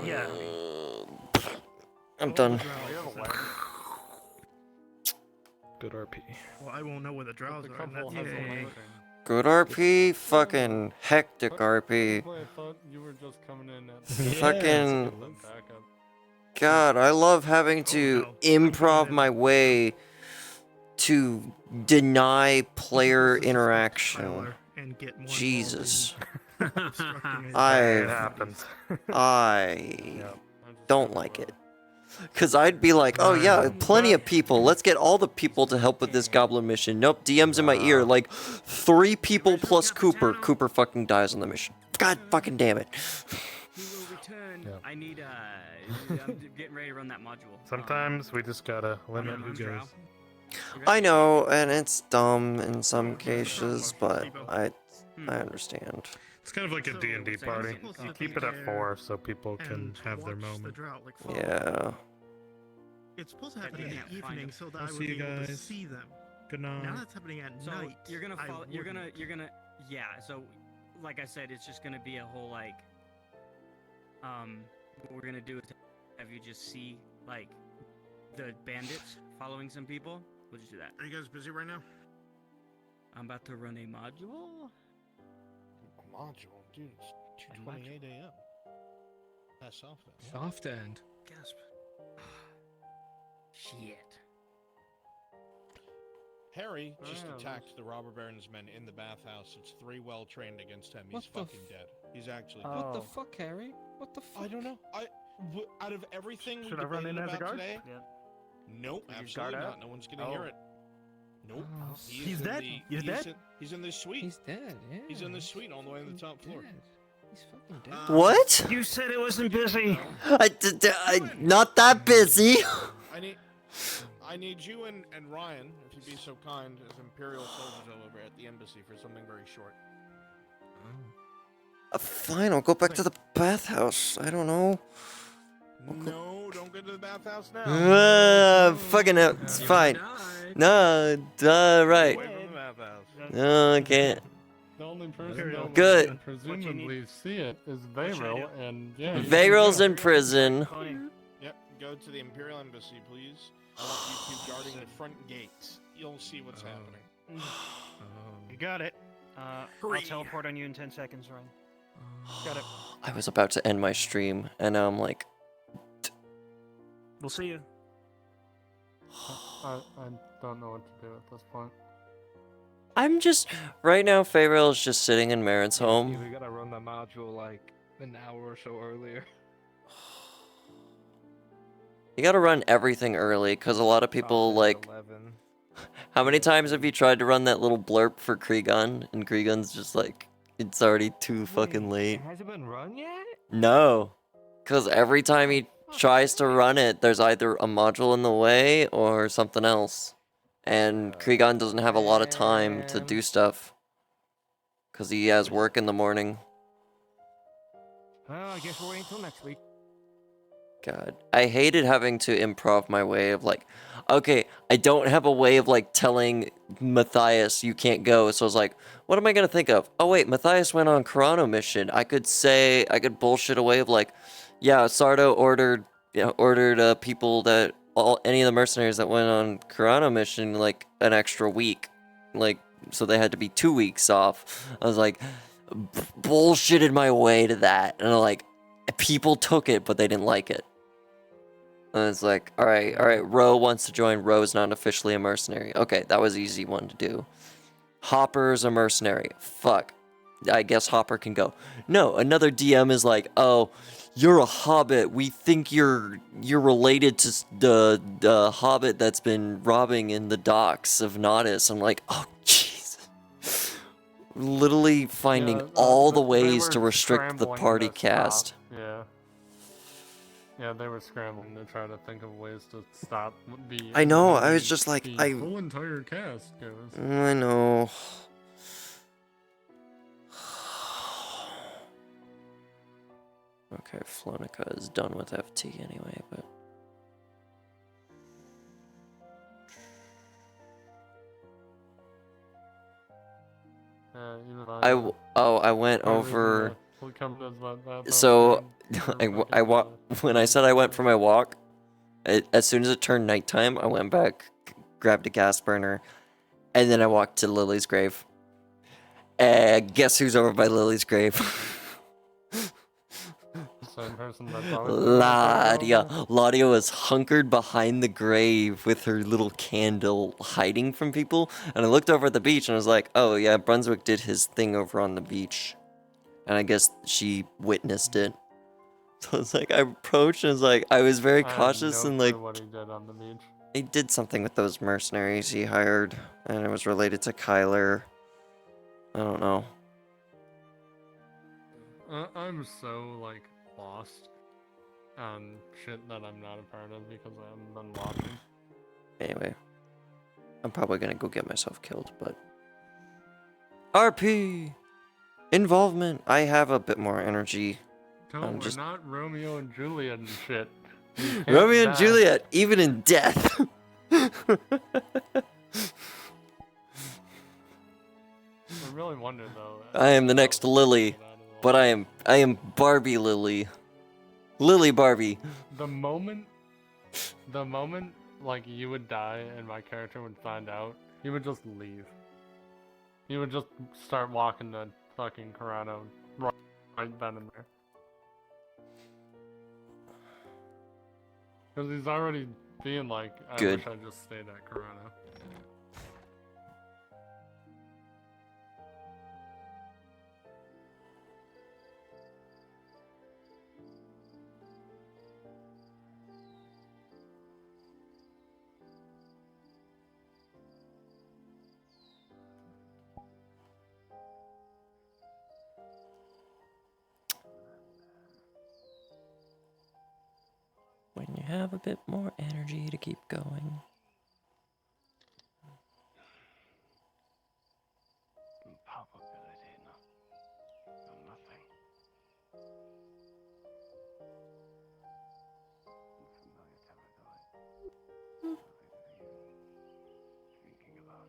Yeah. I'm done. Good RP. Well, I won't know where the drows are. And that's has a yay. link. Good RP, fucking hectic RP. I thought you were just coming in at Fucking backup. God, I love having to improv my way to deny player interaction. And get more Jesus. obstructing it. I don't like it. Because I'd be like, oh yeah, plenty of people. Let's get all the people to help with this goblin mission. Nope, DM's in my ear. Like, 3 people plus Cooper. Cooper fucking dies on the mission. God fucking damn it. He will return. Aaron, Yeah. I need I'm getting ready to run that module. Sometimes we just gotta limit on who Drow. goes. I know, and it's dumb in some cases, but I understand. It's kind of like a D&D party. You keep it at 4 so people can have their moment. Yeah. It's supposed to happen in the evening so that I'll I would see be you able to guys. see them. Good night. Now that's happening at So night. you're gonna I follow. You're gonna. wouldn't. Yeah. So, like I said, it's just gonna be a whole like. What we're gonna do is have you just see like the bandits following some people. We'll just do that. Are you guys busy right now? I'm about to run a module. Module, dude. It's 2:28 a.m. That's soft end. Soft end. Gasp. Shit. Harry just Yeah, attacked the robber baron's men in the bathhouse. It's 3 well trained against him. He's What the fucking dead. He's actually What dead. the fuck, Harry? What the fuck? I don't know. Out of everything we Should I run debated in as a about guard? today, Yeah. nope, Will you absolutely guard not. out? No one's gonna Oh. hear it. Nope. He's dead. He's dead? He's in this suite. He's dead, yeah. He's in this suite all the way on the top floor. He's fucking dead. What? You said it wasn't busy. Not that busy. I need you and Ryan, if you'd be so kind, as Imperial soldiers over at the embassy for something very short. Fine, I'll go back to the bathhouse. I don't know. No, don't go to the bathhouse now. Fucking out. It's fine. No, right. Away from the bathhouse. No, I can't. The only person that Good. would presumably see it is Faeryl, and yeah. Vayryl's in prison. Yep, go to the Imperial embassy, please. I want you two guarding the front gates. You'll see what's happening. You got it. I'll teleport on you in 10 seconds, Ryan. Got it. I was about to end my stream, and now I'm like, We'll see you. I don't know what to do at this point. I'm just right now. Faeryl is just sitting in Marin's home. We gotta run the module like an hour or so earlier. You gotta run everything early, because a lot of people, like... 11. How many times have you tried to run that little blurb for Kreegon, and Kreegon's just like, it's already too fucking late? Has it been run yet? No. Because every time he tries to run it, there's either a module in the way, or something else. And Kreegon doesn't have a lot of time to do stuff. Because he has work in the morning. Well, I guess we'll wait until next week. God, I hated having to improv my way of like, okay, I don't have a way of like telling Matthias you can't go, so I was like, what am I gonna think of? Oh wait, Matthias went on Corano mission. I could bullshit away of like, yeah, Sardo ordered people that any of the mercenaries that went on Corano mission like an extra week, like so they had to be 2 weeks off. I was like, bullshitted my way to that, and like, people took it, but they didn't like it. And it's like, all right, Ro wants to join. Ro's not officially a mercenary. Okay, that was an easy one to do. Hopper's a mercenary. Fuck. I guess Hopper can go. No, another DM is like, oh, you're a hobbit. We think you're related to the hobbit that's been robbing in the docks of Nodus. I'm like, oh, jeez. Literally finding all the ways to restrict the party cast. Yeah. Yeah, they were scrambling to try to think of ways to stop the... I know, I was just like, the whole entire cast goes. I know. Okay, Flonica is done with FT anyway, but... I went over... So, when I said I went for my walk, as soon as it turned nighttime, I went back, grabbed a gas burner, and then I walked to Lily's grave. Guess who's over by Lily's grave? Same person that Ladia. Ladia was hunkered behind the grave with her little candle hiding from people. And I looked over at the beach and I was like, oh yeah, Brunswick did his thing over on the beach. And I guess she witnessed it. So it's like, I approached and I was very cautious and like... what he did on the beach. He did something with those mercenaries he hired. And it was related to Kyler. I don't know. I'm so, like, lost shit that I'm not a part of because I haven't been watching. Anyway, I'm probably gonna go get myself killed, but RP involvement. I have a bit more energy. No, we're not Romeo and Juliet and shit. You can't Romeo and die. Juliet, even in death. I really wonder though. I am the next Lily, but I am Barbie Lily. Lily Barbie. The moment like you would die and my character would find out, he would just leave. He would just start walking to fucking Corrado right then and there. Because he's already being like, I Good. wish I just stayed at Corrado. When you have a bit more energy to keep going. Probability, no nothing. Unfamiliar territory. Nothing that you're thinking about.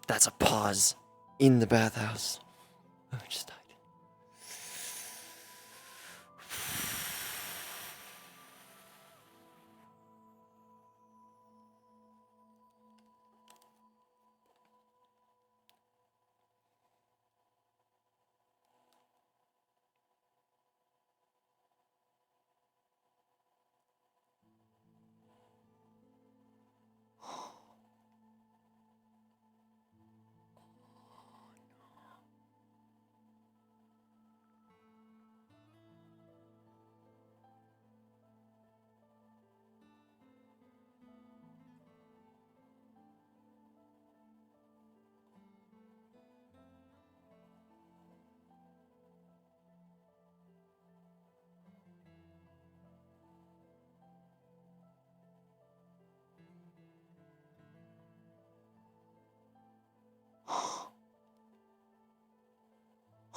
That's a pause in the bathhouse. Oh, I just died.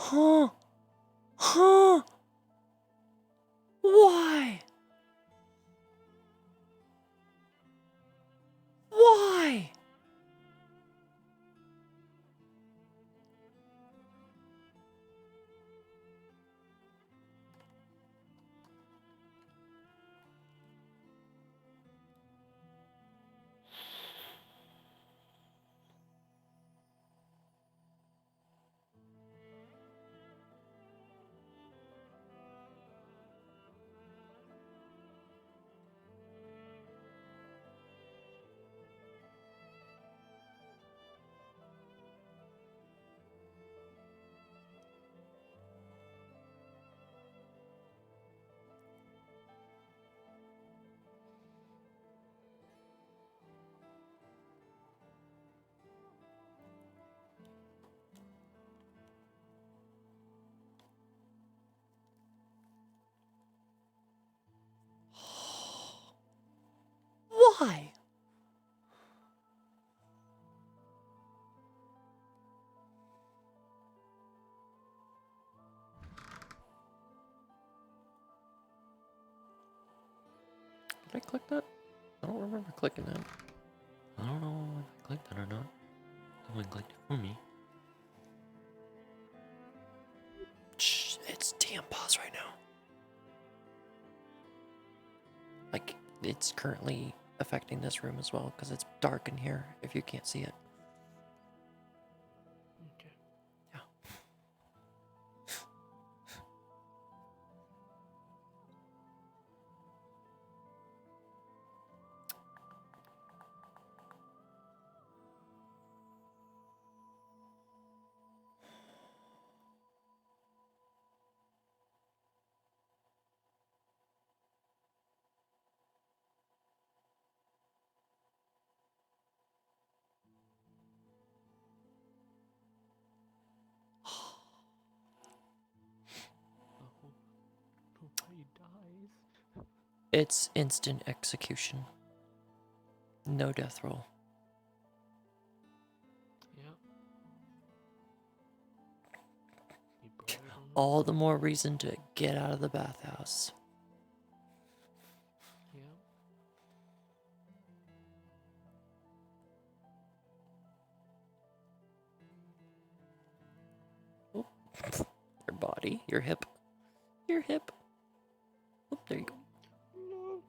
Huh? Huh? Why? Why? Why? Did I click that? I don't remember clicking that. I don't know if I clicked that or not. Someone clicked it for me. Shh, it's TM pause right now. Like, it's currently affecting this room as well because it's dark in here if you can't see it. Okay. Yeah. Nobody dies. It's instant execution. No death roll. Yep. All the more reason to get out of the bathhouse. Yep. Oh. Your body, your hip. Your hip. Oh, there you go. No.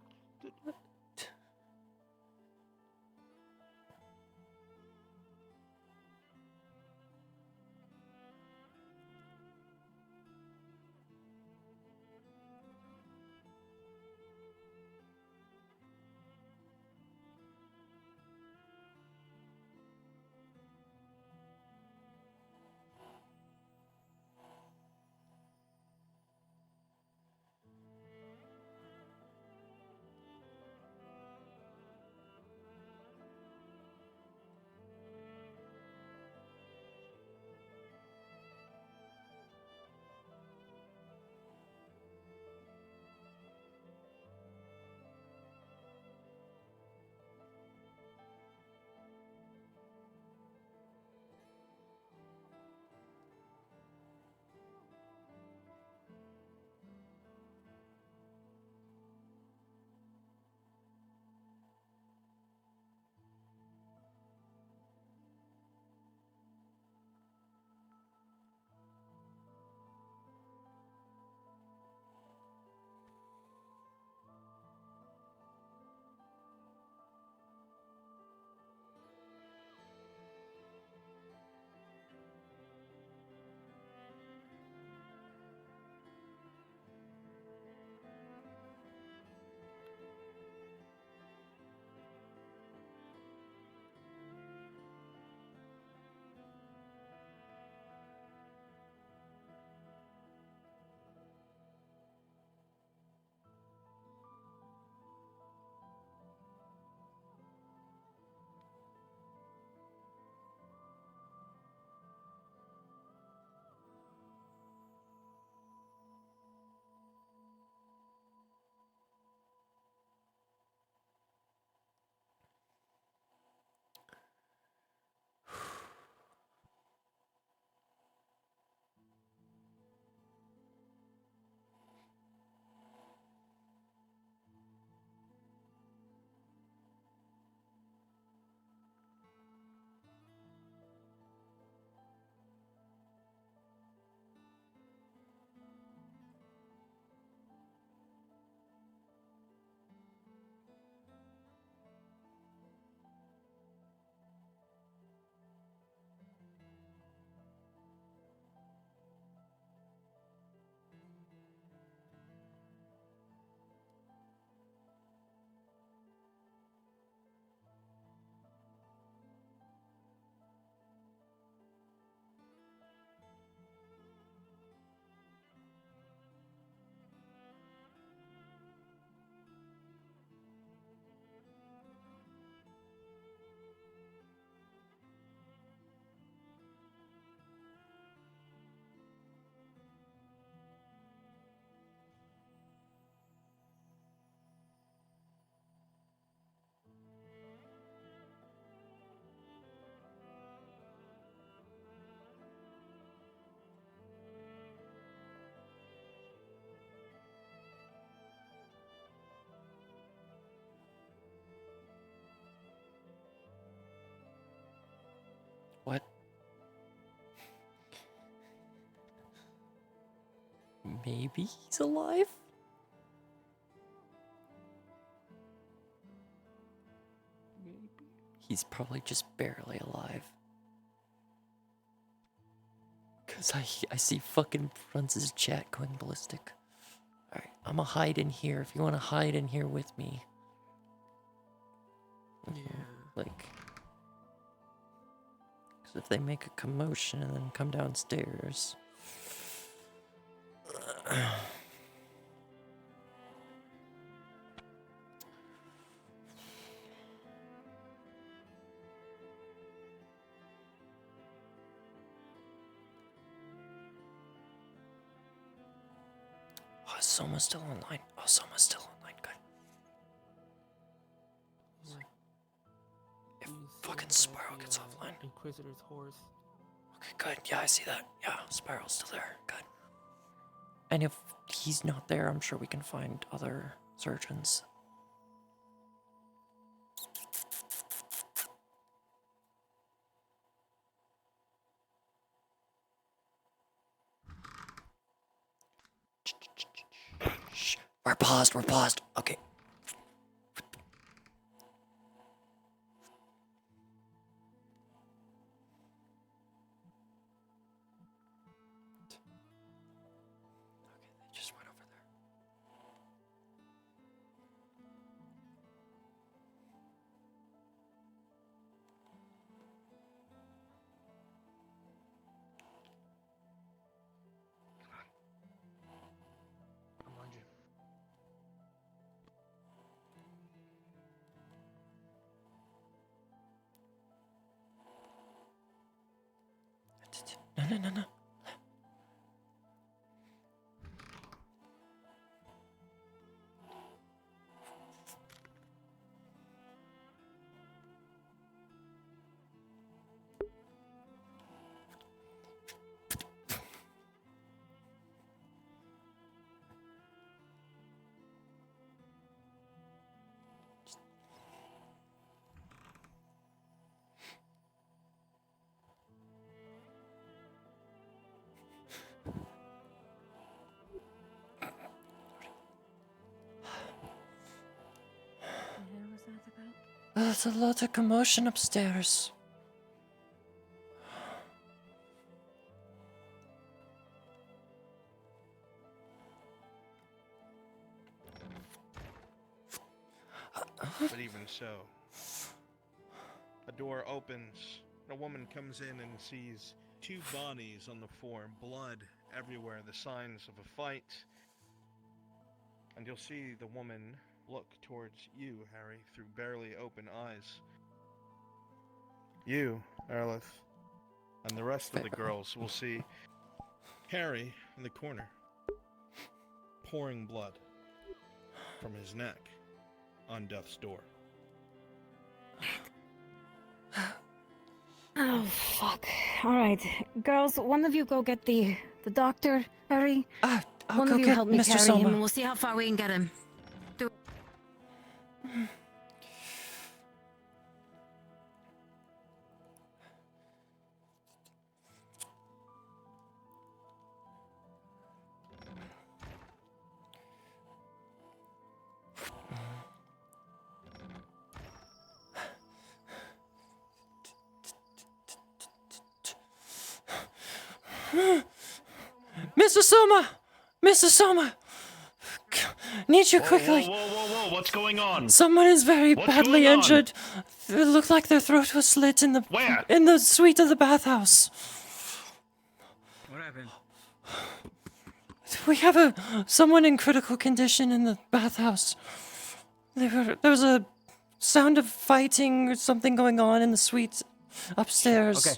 maybe he's alive? He's probably just barely alive. Cause I see fucking Franz's chat going ballistic. Alright, I'ma hide in here if you wanna hide in here with me. Yeah. Like, cause if they make a commotion and then come downstairs. Oh, is Soma still online? Oh, Soma's still online. Good. If fucking Spiral gets offline. Inquisitor's horse. Okay, good. Yeah, I see that. Yeah, Spiral's still there. Good. And if he's not there, I'm sure we can find other surgeons. Shh. We're paused. Okay. They just went over there. I'm on you. No. What was that about? There's a lot of commotion upstairs. But even so, a door opens, and a woman comes in and sees two bodies on the floor, blood everywhere, the signs of a fight. And you'll see the woman look towards you, Harry, through barely open eyes. You, Araleth, and the rest of the girls will see Harry in the corner, pouring blood from his neck on death's door. Oh, fuck. Alright. Girls, one of you go get the doctor, Harry. I'll one go of you get help me Mr. carry Soma. him, and we'll see how far we can get him. Do Mr. Soma! Need you quickly. Whoa, what's going on? Someone is very What's badly going on? injured. It looked like their throat was slit in the Where? in the suite of the bathhouse. What happened? We have someone in critical condition in the bathhouse. There was a sound of fighting or something going on in the suite upstairs. Okay.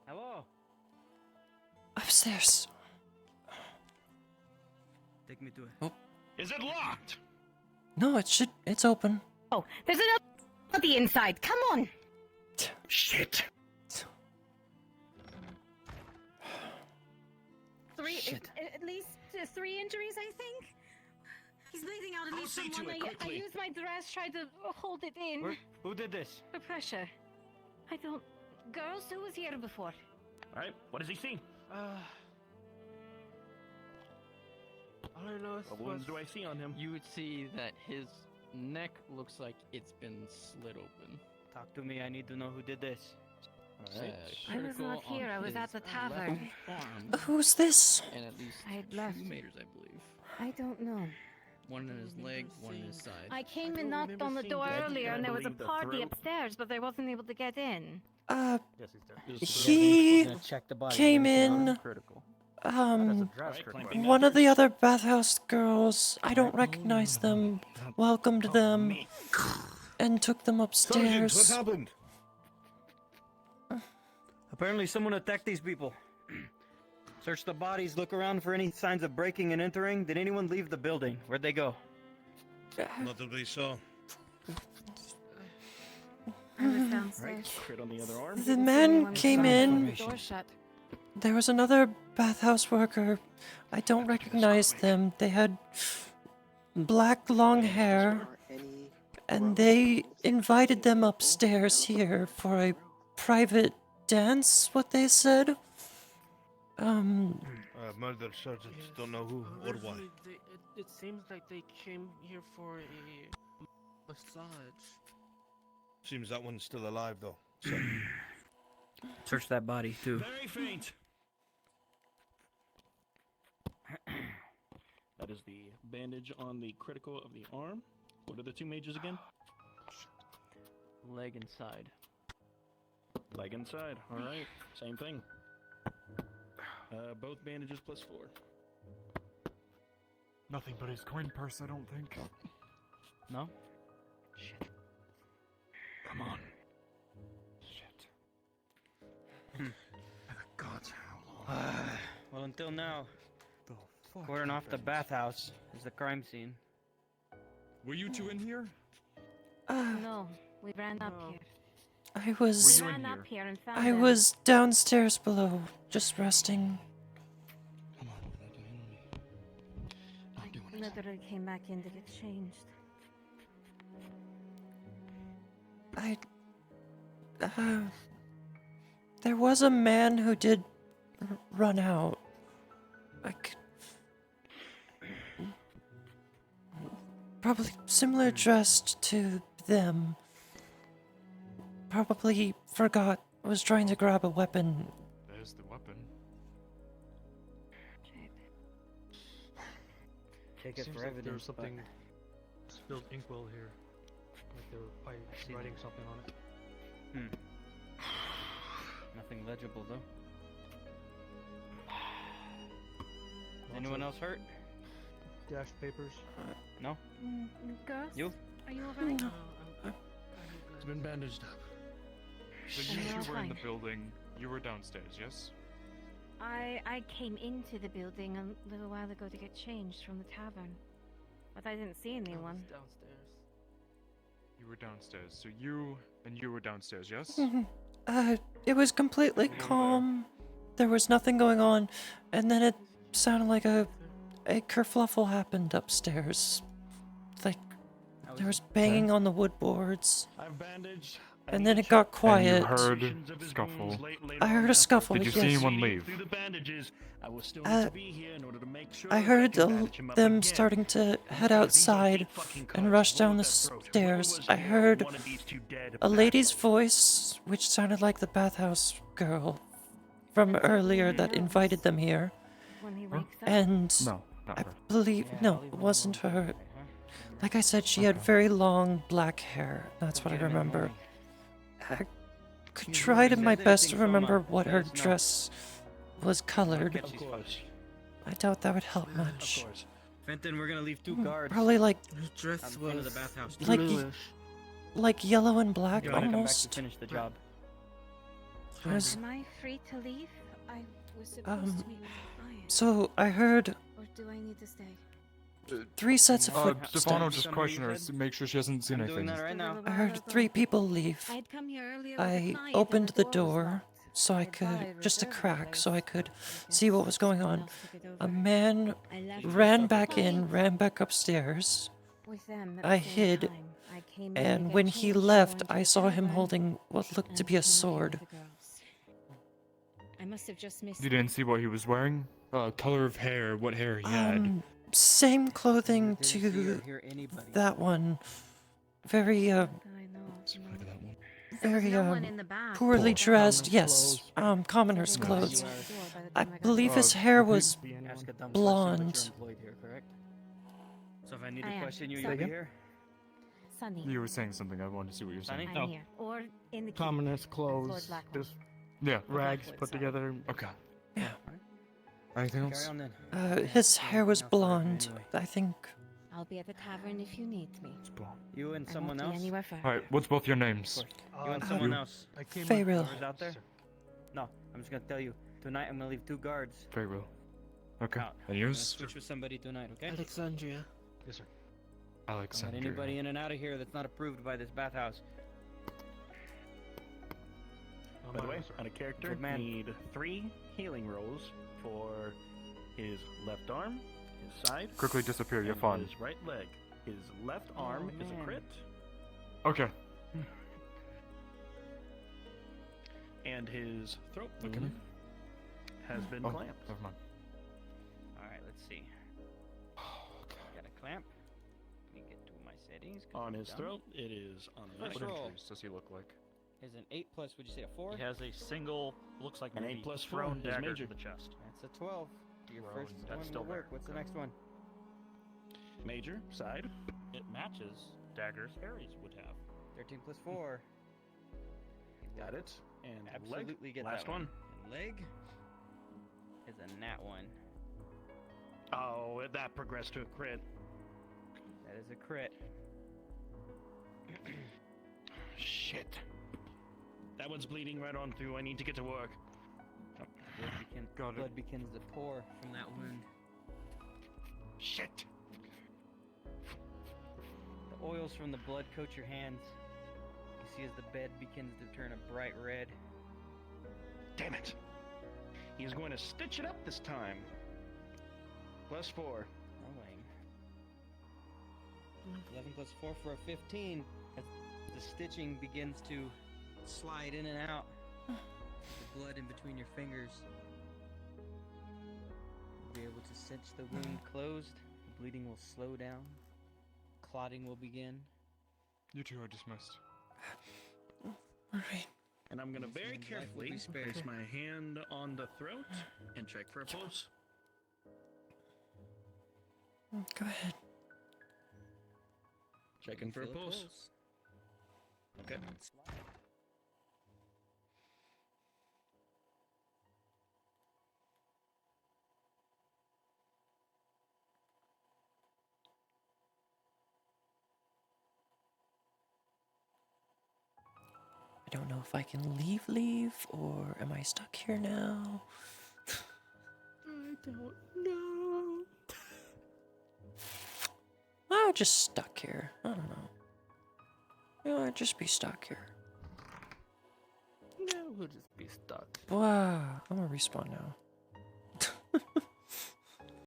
Hello. Upstairs. Take me to it. Oh. Is it locked? No, it's open. Oh, there's another At the inside, come on! Shit. At least 3 injuries, I think. He's bleeding out at least from one. I used my dress, tried to hold it in. Who did this? For pressure. I don't. Girls, who was here before? Alright, what does he see? All I know is What wounds do I see on him? You would see that his neck looks like it's been slit open. Talk to me, I need to know who did this. I was not here, I was at the tavern. Who's this? And at least I had left. 2 meters, I believe. I don't know. One in his leg, one in his side. I came and knocked on the door earlier and there was a party upstairs, but I wasn't able to get in. He came in. One of the other bathhouse girls, I don't recognize them, welcomed them, and took them upstairs. Sergeant, what happened? Apparently someone attacked these people. Search the bodies, look around for any signs of breaking and entering. Did anyone leave the building? Where'd they go? Not that we saw. I was downstairs. Crit on the other arm. The man came in. There was another bathhouse worker. I don't recognize them. They had black long hair. And they invited them upstairs here for a private dance, what they said. Murder sergeants don't know who or why. It seems like they came here for a massage. Seems that one's still alive though. So. Search that body too. Very faint. That is the bandage on the critical of the arm. What are the 2 majors again? Leg and side. Leg and side. All right, same thing. Both bandages +4. Nothing but his coin purse, I don't think. No? Shit. Come on. Shit. Hmm. God, how long? Well, until now, The fuck cordon off the bathhouse is the crime scene. Were you 2 in here? No, we ran up here. I was. We ran up here and found I them. was downstairs below, just resting. Literally came back in to get changed. There was a man who did run out. Probably similar dressed to them. Probably forgot, was trying to grab a weapon. There's the weapon. Take it Seems for like evidence. there was something spilled inkwell here. Like they were probably writing something on it. Nothing legible though. Anyone else hurt? Dash papers. No? Girls? You? Are you alright? It's been bandaged up. So When you're you were in the fine. building, you were downstairs, yes? I came into the building a little while ago to get changed from the tavern. But I didn't see anyone. Downstairs. You were downstairs. So you and you were downstairs, yes? It was completely calm. There was nothing going on, and then it sounded like a kerfluffle happened upstairs. Like there was banging on the wood boards. I've bandaged. And then it got quiet. And you heard scuffle. I heard a scuffle. Did you see yes. anyone leave? I heard them starting to head outside and rush down the stairs. I heard a lady's voice, which sounded like the bathhouse girl from earlier that invited them here. And No, not I her. believe, no, it wasn't her. Like I said, she had very long black hair. That's what I remember. I could try to my best to remember what her dress was colored. I doubt that would help much. Fenton, we're gonna leave 2 guards. Probably like in front of the bathhouse. like yellow and black You wanna come back almost. to finish the job. There's- Am I free to leave? I was supposed to be with a client. So I heard Or do I need to stay? 3 sets of footsteps. Stefano, just question her. Make sure she hasn't seen anything. I heard 3 people leave. I'd come here earlier with a I client and opened the was door locked. so I I'd buy could, just a reserve crack, place. so I could I see what guess was going someone on. else took it A over. man I left ran with back in, clients. ran back upstairs. With them at I the same hid, time. I came in to and get when he changed to go left, into I the saw him tavern, holding what looked to and be a came up here sword. with the girls. I must have just missed You didn't see what he was wearing? Color of hair, what hair he had. Same clothing Didn't see or to hear anybody. that one. Very, very, no one in the back. poorly Poor. dressed. Commoners' Yes, commoner's clothes. I believe his hair was Ask a dumb question, but blonde. you're employed here, correct? So if I need to I am. question you, Sorry. you'll be here? Sunny. You were saying something. I wanted to see what you were saying. I'm here. Or in the keep. Commoners' Lord clothes, Blackwell. just Yeah. rags put together. Okay. Yeah. Anything else? Carry on then. His hair was blonde. I think. I'll be at the tavern if you need me. You and I someone won't be else? anywhere far. Alright, what's both your names? You and someone else. Faeryl. Whoever's out there? No, I'm just gonna tell you. Tonight I'm gonna leave 2 guards. Faeryl. Okay. Out. And I'm gonna yours? switch with somebody tonight, okay? Alexandria. Yes, sir. Don't let Alexandria. anybody in and out of here that's not approved by this bathhouse. By the way, on a character, Good man. need 3 healing rolls for his left arm, his side. Quickly disappear, you're and fine. His right leg. His left arm is a man. crit, Okay. and his throat Okay. wound has been Oh, clamped. never mind. Alright, let's see. Got a clamp. Let me get to my settings. 'cause On I'm his dumb. throat, it is on a First knife. roll. Does he look like? Is an 8 plus, would you say a 4? He has a single, looks like An maybe 8 plus thrown 4 is dagger major. to the chest. That's a 12. Your Thrown, first that's one still will work. there. What's the next one? Major side, it matches daggers Harry's would have. 13 plus 4. Got it. And Absolutely leg, get last that one. And leg is a nat 1. Oh, that progressed to a crit. That is a crit. Shit. That one's bleeding right on through. I need to get to work. Blood begins to pour from that wound. Shit. The oils from the blood coat your hands. You see as the bed begins to turn a bright red. Damn it. He's going to stitch it up this time. +4. Rolling. 11 plus 4 for a 15. As the stitching begins to slide in and out. The blood in between your fingers. You'll be able to cinch the wound closed. The bleeding will slow down. Clotting will begin. You two are dismissed. Alright. And I'm going to Yes, very and life will carefully be spared. place my hand on the throat and check for a pulse. Go ahead. Checking for a Feel pulse. Okay. I don't know if I can leave, or am I stuck here now? I don't know. I'm just stuck here. I don't know. You know, I'd just be stuck here. No, we'll just be stuck. Wow, I'm gonna respawn now.